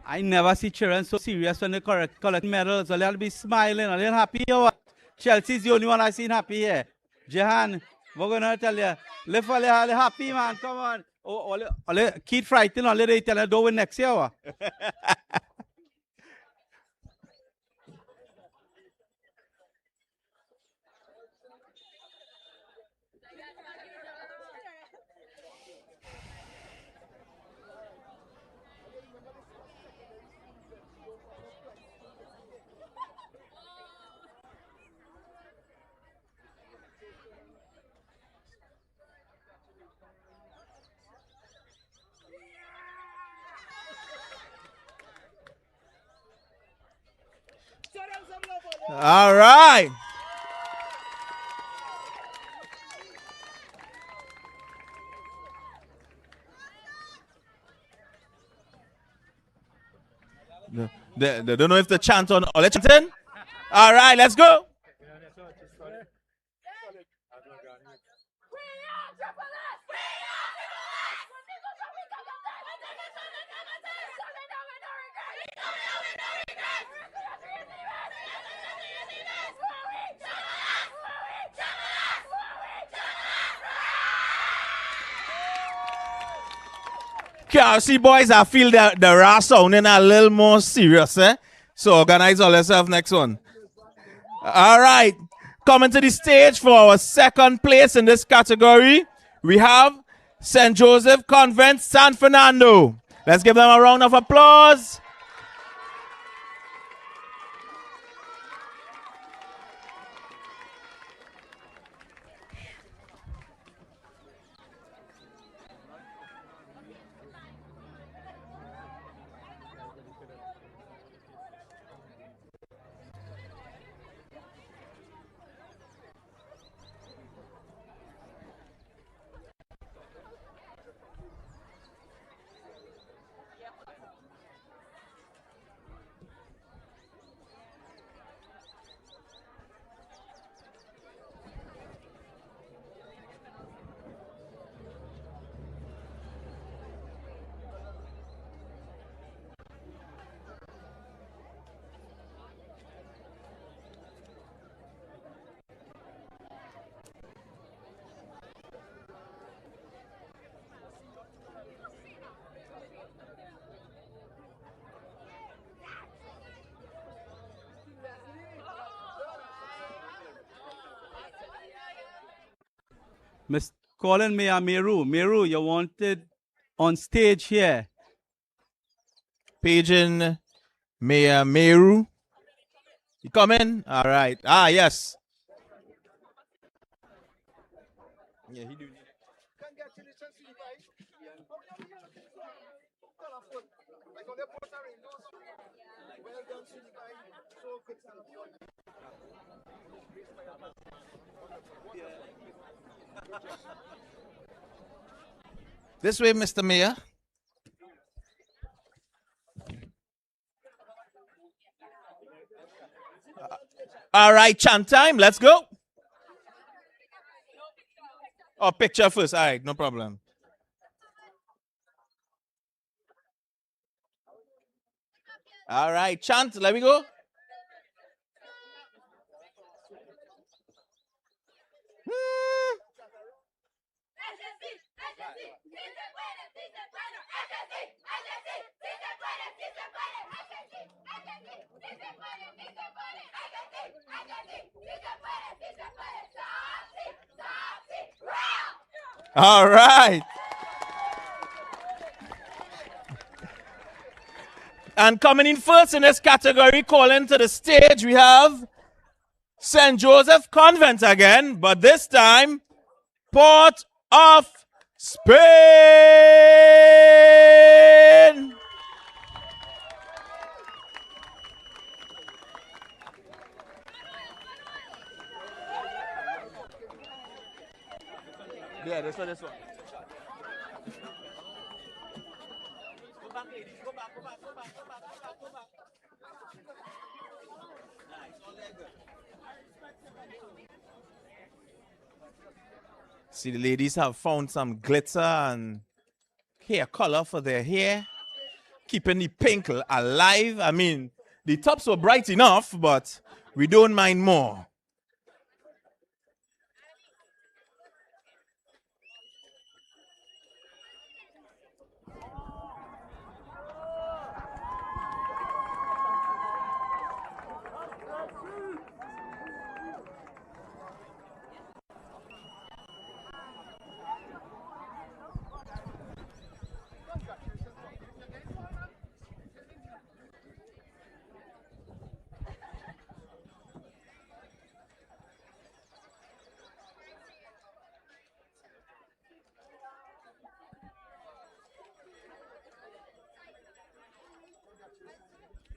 I never see children so serious when they collect medals. They'll be smiling and they're happy or what? Chelsea's the only one I've seen happy here. Jehan, We're gonna tell you, live all happy, man. Come on. Oh, all keep frightened, all they tell you do it next year. All right. They don't know if the chant on. Oh, let's chant in. All right, let's go. See, boys, I feel that the raw sounding a little more serious, eh? So organize all yourself next one. All right. Coming to the stage for our second place in this category, we have St. Joseph Convent, San Fernando. Let's give them a round of applause. Miss Colin Maya Meru. Meru, you're wanted on stage here. Paging Maya Meru. You coming? All right. Ah, yes. Yeah, he do. This way, Mr. Mayor. All right, chant time. Let's go. Oh, picture first. All right, no problem. All right, chant. Let me go. All right. And coming in first in this category, calling to the stage, we have St. Joseph Convent again, but this time, Port of Spain. Yeah, this one. Go back, ladies. Go back. See, the ladies have found some glitter and hair color for their hair, keeping the pink alive. I mean, the tops were bright enough, but we don't mind more.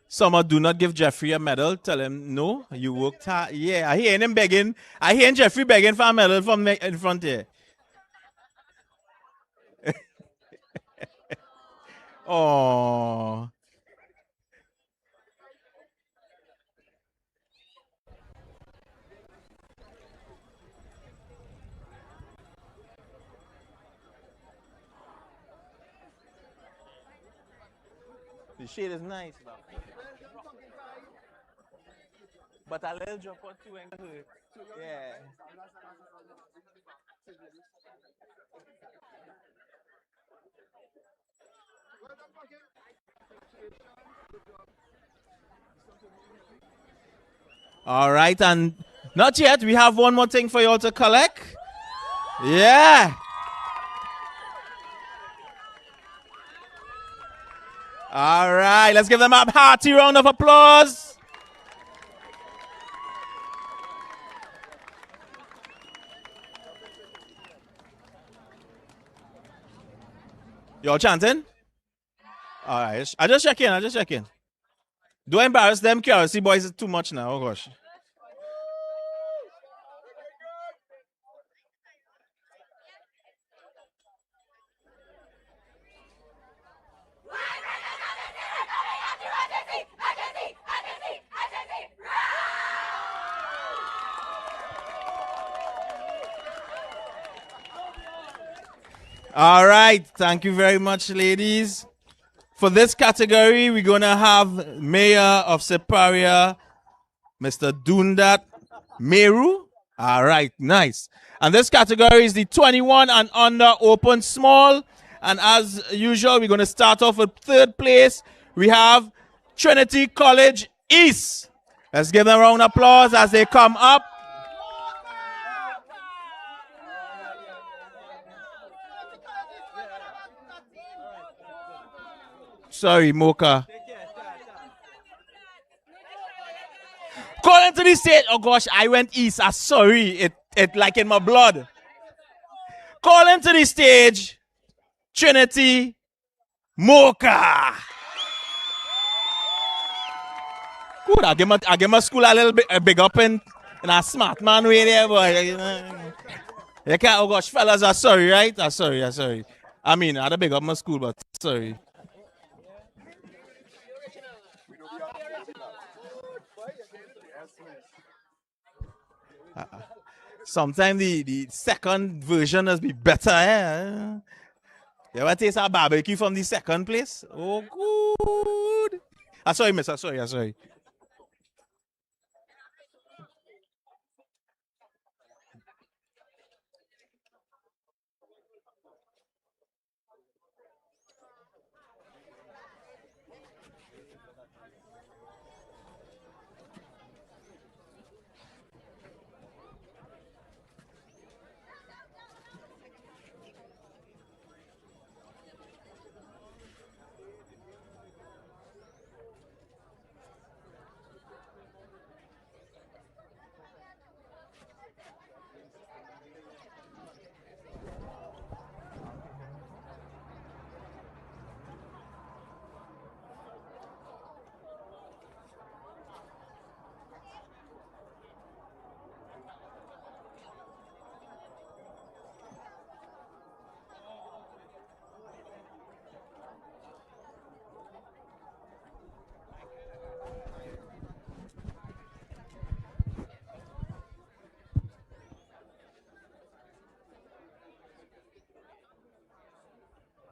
Someone do not give Jeffrey a medal. Tell him, no, you worked hard. Yeah, I hear him begging. I hear Jeffrey begging for a medal from in front here. Oh. The shade is nice, but a little drop or two and good. Yeah. All right, and not yet. We have one more thing for you all to collect. Yeah. All right, let's give them a hearty round of applause. Y'all chanting? All right, I just check in. Don't embarrass them, KRC boys. It's too much now. Oh gosh. All right, thank you very much, ladies. For this category, we're going to have Mayor of Separia, Mr. Dundat Meru. All right, nice. And this category is the 21 and under open small. And as usual, we're going to start off with third place. We have Trinity College East. Let's give them a round of applause as they come up. Sorry, Mocha. Calling to the stage. Oh gosh, I went east. I'm sorry. It like in my blood. Calling to the stage. Trinity Mocha. Good. I give my school a little bit a big up in a smart man way there, boy. You can't. Oh gosh, fellas, I'm sorry, right? I'm sorry. I mean, I had to big up my school, but sorry. Sometimes the second version has be better. Eh? You ever taste a barbecue from the second place? Oh, good. Sorry, miss. Sorry.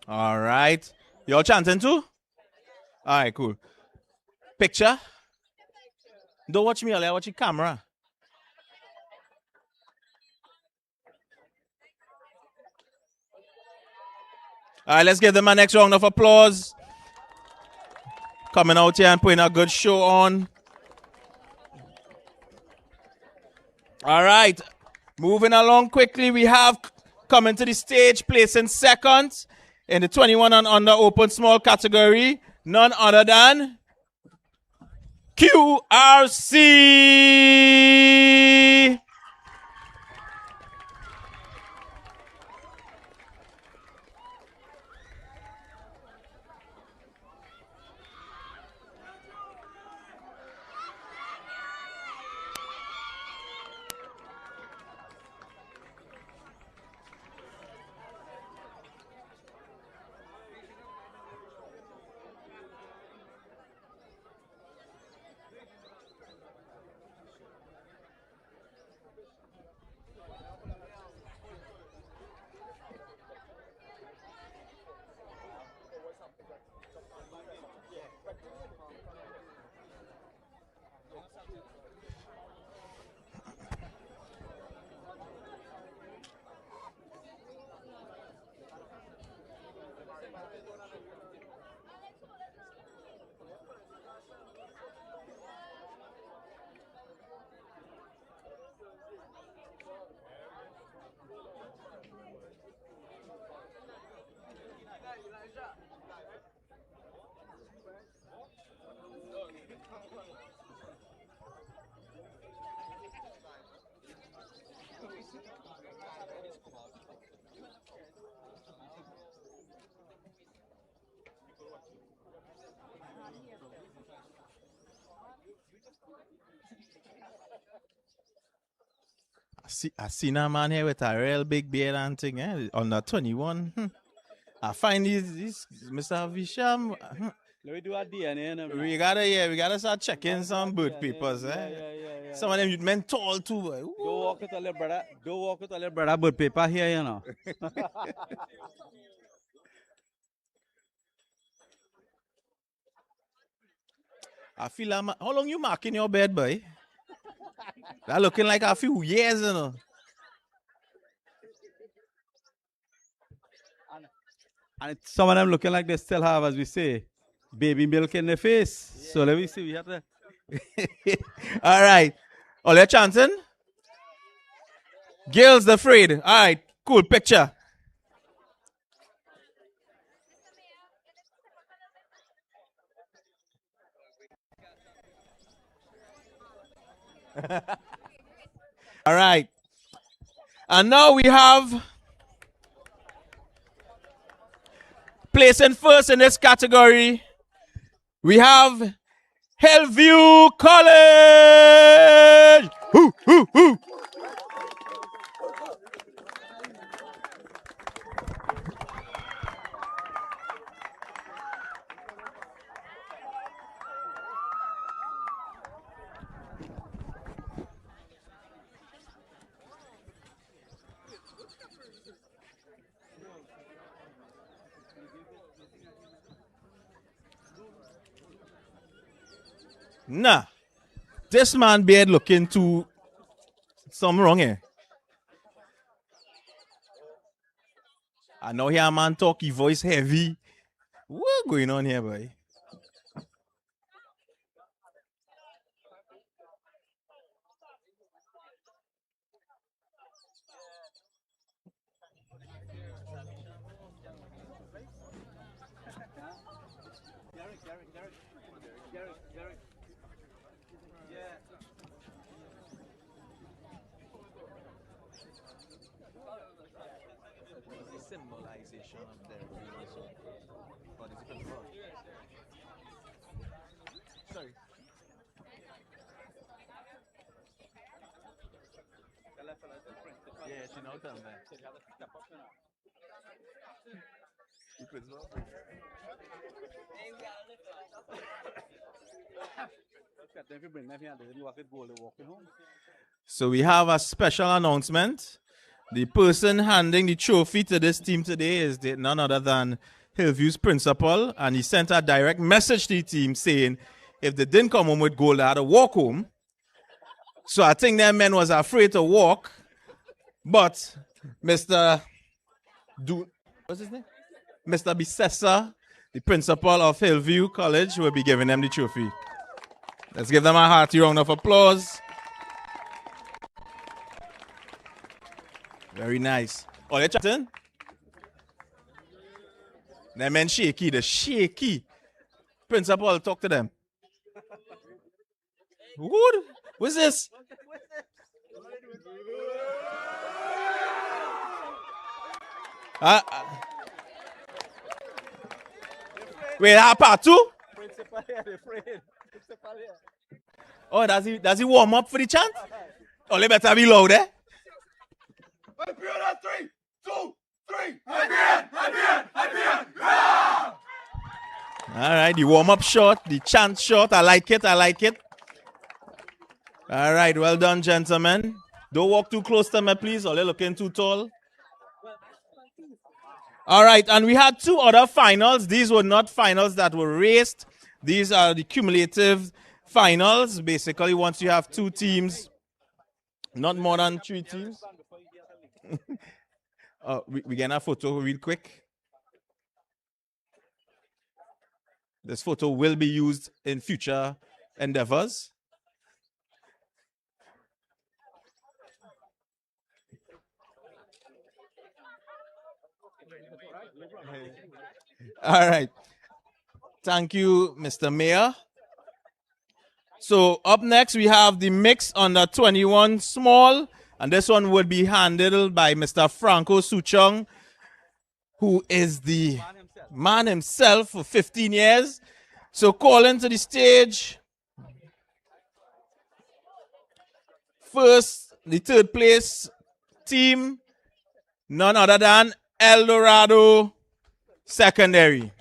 All right. Y'all chanting too? All right, cool. Picture. Don't watch me, I watch your camera. All right, let's give them a next round of applause. Coming out here and putting a good show on. All right. Moving along quickly, we have coming to the stage, placing second in the 21 and under open small category, none other than QRC. I seen a man here with a real big beard and thing, eh? Under 21. I find these Mr. Visham. Let me do a DNA. We gotta start checking some birth papers, eh? Yeah. Some of them you men tall too. Don't walk with all your brother. Don't walk with all your brother birth paper here, you know. I feel how long you marking your bed, boy? That looking like a few years, you know. And some of them looking like they still have, as we say, baby milk in their face. Yeah. So let me see. We have to. All right. All your chanting? Girls the afraid. All right. Cool picture. All right. And now we have placing first in this category. We have Hillview College. Woo. Nah, this man beard looking too something wrong here. I know here a man talk, his voice heavy. What going on here, boy? Symbolization of their sorry. Yeah, she know them there. So we have a special announcement. The person handing the trophy to this team today is none other than Hillview's principal, and he sent a direct message to the team saying if they didn't come home with gold, they had to walk home. So I think that man was afraid to walk, but Mr. What's his name? Mr. Bisessa, the principal of Hillview College, will be giving them the trophy. Let's give them a hearty round of applause. Very nice. Oh, they're chatting? That man shaky, the shaky. Principal, talk to them. What? What's this? Wait, part two? Oh, does he warm up for the chant? Oh, they better be loud, eh? 3, 2, 3. All right, the warm-up short, the chant short. I like it. All right, well done, gentlemen. Don't walk too close to me, please, or they're looking too tall. All right, and we had two other finals. These were not finals that were raced. These are the cumulative finals. Basically, once you have two teams, not more than 3 teams. We get a photo real quick. This photo will be used in future endeavors. All right. Thank you, Mr. Mayor. So up next, we have the mix under 21 small. And this one will be handled by Mr. Franco Suchong, who is the man himself for 15 years. So calling to the stage. First the third place team, none other than El Dorado Secondary.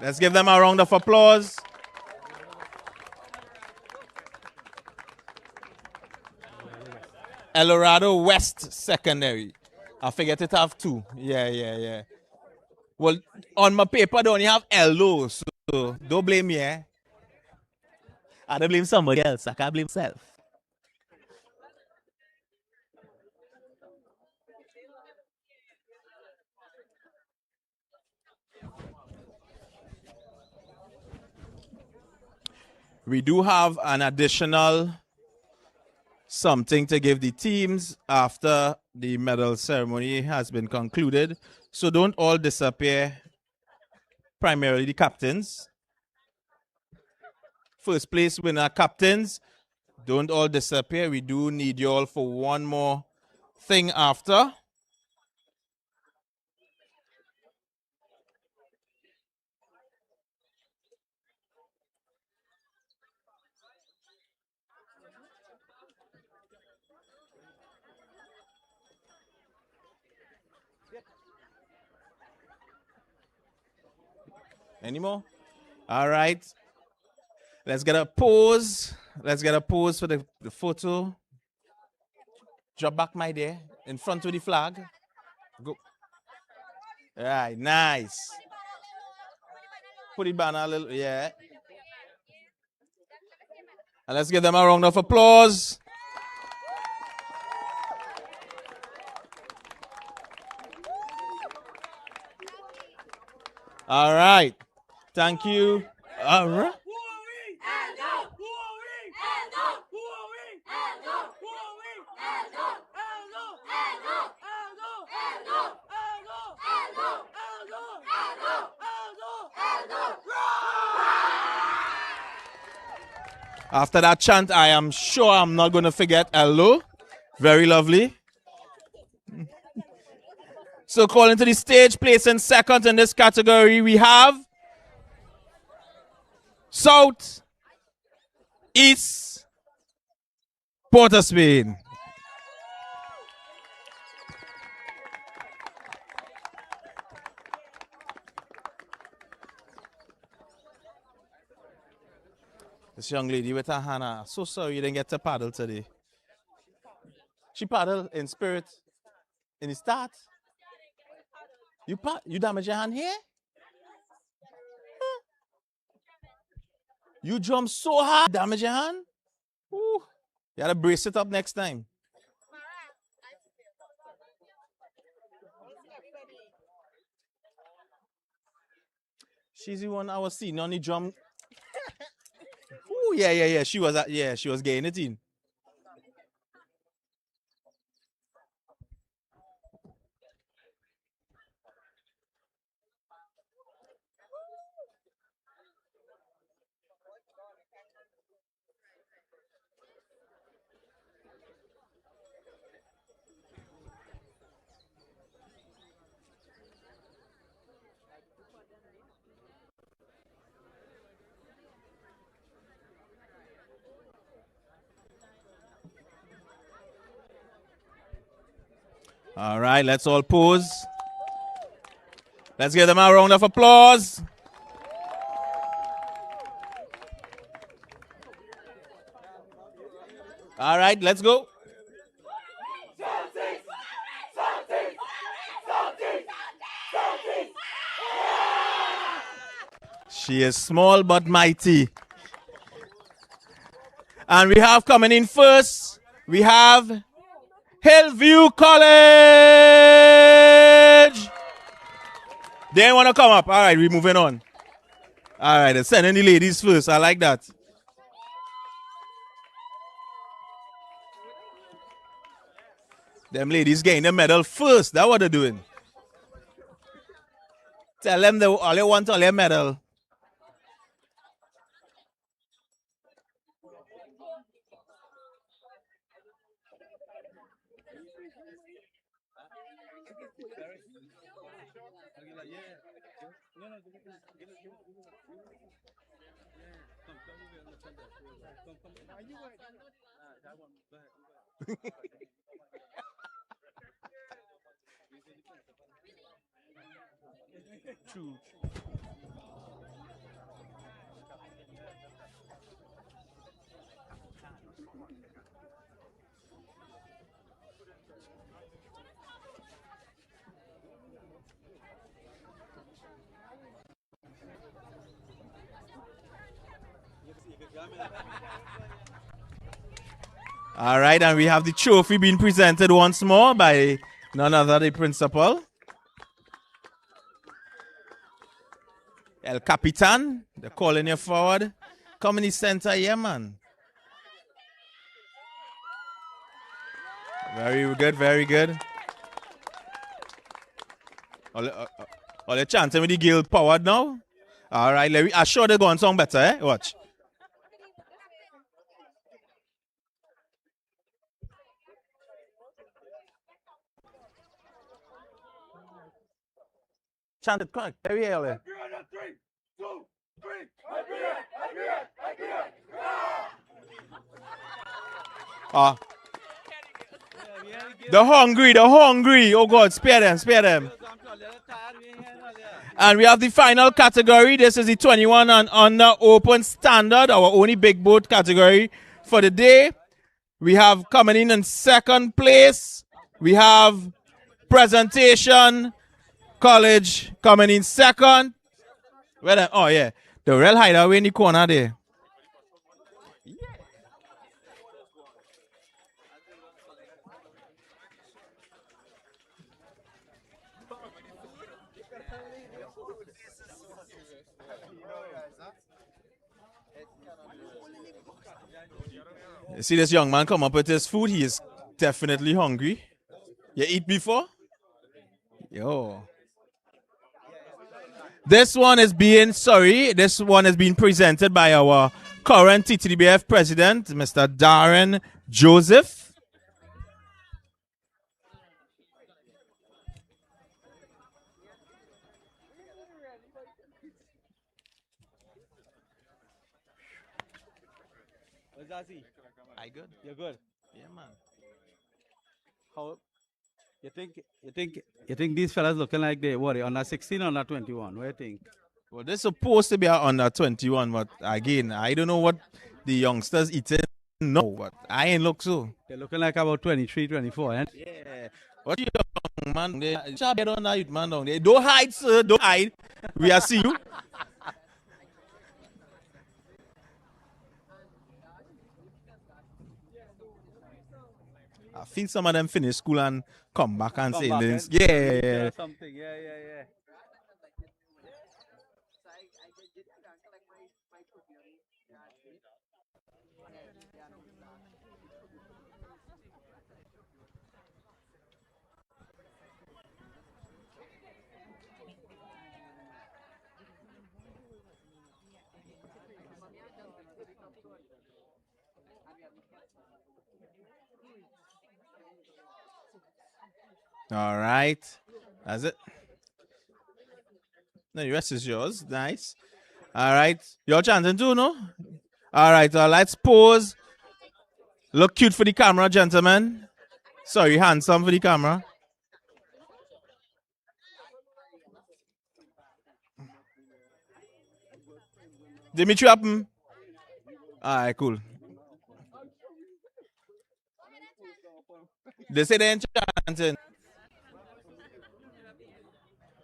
Let's give them a round of applause. El Dorado West Secondary. I forget it have two. Yeah. Well, on my paper, they only have Elo, so don't blame me, eh? I don't blame somebody else. I can't blame myself. We do have an additional something to give the teams after the medal ceremony has been concluded. So don't all disappear, primarily the captains. First place winner captains, don't all disappear. We do need you all for one more thing after. Any more? All right. Let's get a pose. Let's get a pose for the photo. Drop back, my dear, in front of the flag. Go. All right, nice. Put it back a little, yeah. And let's give them a round of applause. All right. Thank you. All right. After that chant, I am sure I'm not going to forget Ello. Very lovely. So calling to the stage, placing second in this category, we have South East Port of Spain. This young lady with her hand, so sorry you didn't get to paddle today. She paddled in spirit in the start. You damaged your hand here? Huh? You jumped so hard, damage your hand? Ooh. You gotta brace it up next time. She's the one I was seeing on the drum. Ooh, yeah. She was getting it in. All right, let's all pose. Let's give them a round of applause. All right, let's go. She is small but mighty. And we have coming in first, we have Hillview College. They want to come up. All right, we're moving on. All right, they're sending the ladies first. I like that. Them ladies getting the medal first. That's what they're doing. Tell them they only want all their medal. True. All right, and we have the trophy being presented once more by none other than the principal. El Capitan, they're calling you forward. Community center, yeah, man. Very good, very good. All the chanting with the guild powered now. All right, let me assure they go on song better, eh? Watch. Chant it, quick. Very early. Ah. The hungry. Oh God, spare them, spare them. And we have the final category. This is the 21 and under open standard, our only big boat category for the day. We have coming in second place. We have presentation college coming in second. Where the, oh yeah, the real hideaway in the corner there. You see this young man come up with his food. He is definitely hungry. You eat before? Yo. This one is being presented by our current TTDBF president, Mr. Darren Joseph. What's that? I good. You're good. Yeah, man. How you think these fellas looking like they what? They under 16 or under 21? What do you think? Well, they're supposed to be under 21, but again, I don't know what the youngsters eating. No, but I ain't look so. They're looking like about 23, 24, eh? Yeah. What you young man? They get on that youth man down there. Don't hide, sir. Don't hide. We are see you. I feel some of them finish school and come back and say this. Yeah. Something. Yeah. All right. That's it. No, the rest is yours. Nice. All right. You're chanting too, no? All right. Let's pose. Look cute for the camera, gentlemen. Sorry, handsome for the camera. Dimitri Appen. All right, cool. They say they ain't chanting.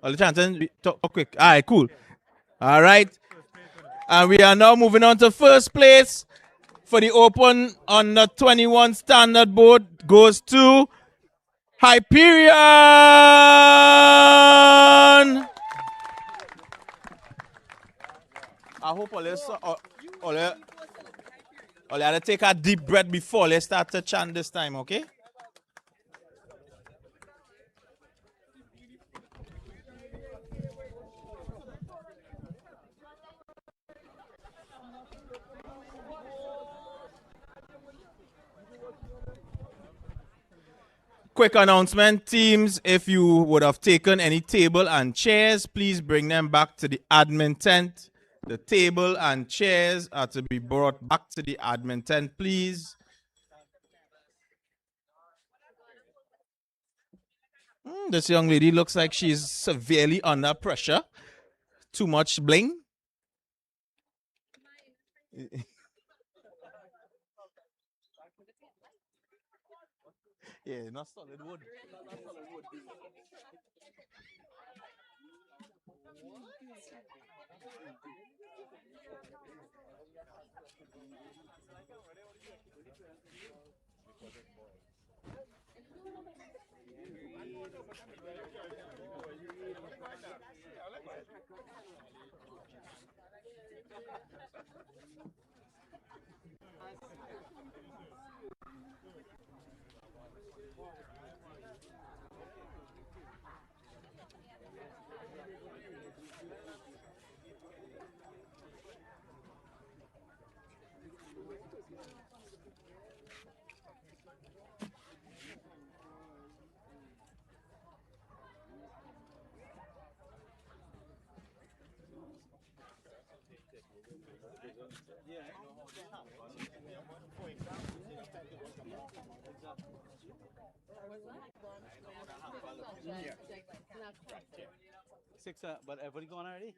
All the chanting, talk quick. All right, cool. All right. And we are now moving on to first place for the Open under 21 standard boat goes to Hyperion. I hope all you take a deep breath before let's start to chant this time, okay? Quick announcement, teams, if you would have taken any table and chairs, please bring them back to the admin tent. The table and chairs are to be brought back to the admin tent, please. This young lady looks like she's severely under pressure. Too much bling. Yeah, not solid wood. Six, but everybody gone already?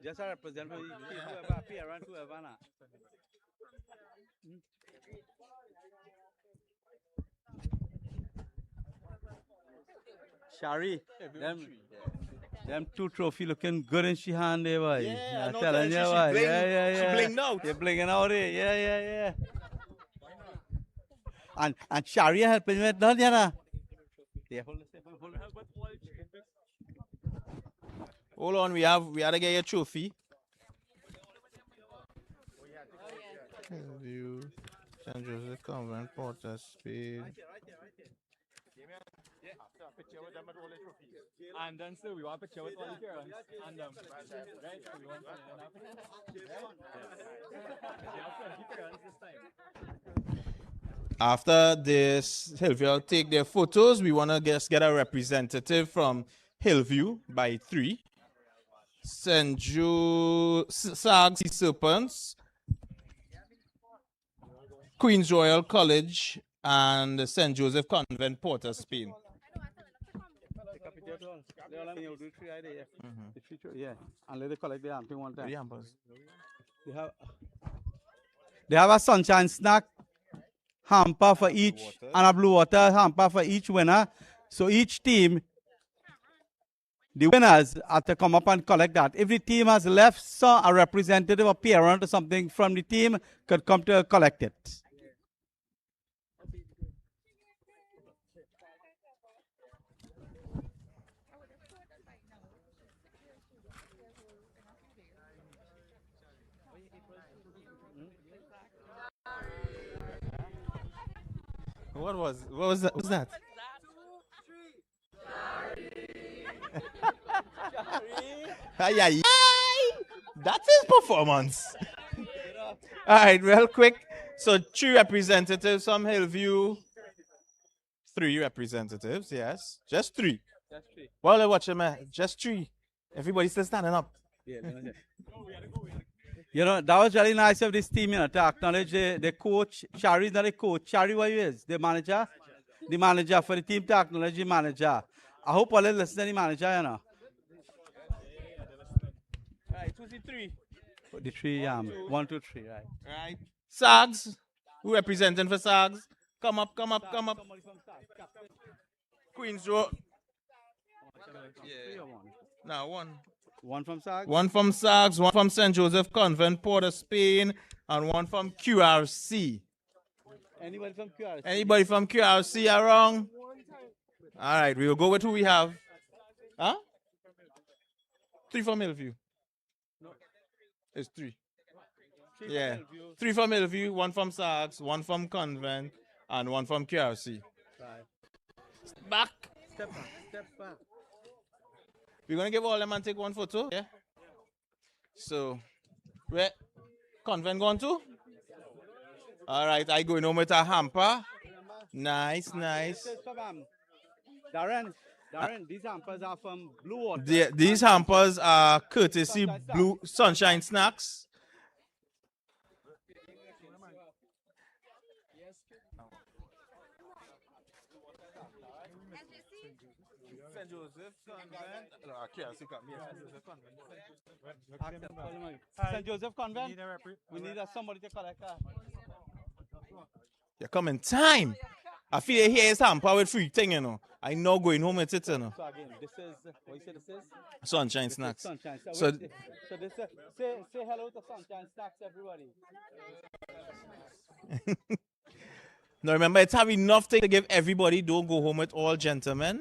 Just a representative, whoever appear and whoever not. Shari, them two trophy looking good in she hand there, boy. Yeah, I'm no telling you, she boy. bling, Yeah. she blinged out. You're blinging out there, yeah. And Shari helping with that, you know. Yeah, hold on. Hold on, we have to get your trophy. View, St. Joseph Convent, Porter, Spain. And then so we want a picture with all the parents and right? So we want After this, Hillview will take their photos. We want to just get a representative from Hillview by 3. St. Sags Sea Serpents, Queen's Royal College, and St. Joseph Convent, Porter, Spain. Yeah, and let them collect the hampers one time. The hampers. They have a sunshine snack hamper for each and a blue water hamper for each winner. So each team, the winners have to come up and collect that. If the team has left, so a representative or parent or something from the team could come to collect it. What was that? What was that? That's his performance. All right, real quick. So 3 representatives from Hillview. 3 representatives, yes. Just 3. Just 3. Well, they're watching, man. Just 3. Everybody's still standing up. You know, that was really nice of this team, you know, to acknowledge the coach. Shari is not a coach. Shari, what is? The manager? The manager for the team to acknowledge the manager. I hope all listen to the manager, you know. All right, 2, 3. The 3, 1, 2, 3, right. Right. Sags. Who representing for Sags? Come up. Queen's Road. Yeah. Now 1. 1 from Sags? 1 from Sags, 1 from St. Joseph Convent, Porter, Spain, and 1 from QRC. Anybody from QRC? Anybody from QRC around? All right, we will go with who we have. Huh? 3 from Hillview. No. It's 3. Yeah. 3 from Hillview, 1 from Sags, 1 from Convent, and 1 from QRC. Right. Back. Step back. We're going to give all them and take 1 photo. Yeah. So, where? Convent gone to? All right, I going home with a hamper. Nice. Darren, these hampers are from Blue Water. These hampers are courtesy Blue Sunshine Snacks. St. Joseph Convent. No, I can't see come here. St. Joseph Convent. St. Joseph Convent. We need somebody to collect her. You come in time. I feel here is hamper with free thing, you know. I know going home with it, you know. So again, this is what you say this is? Sunshine This is snacks. Sunshine. So This say hello to Sunshine Snacks, everybody. now remember, it's have enough thing to give everybody. Don't go home with all gentlemen.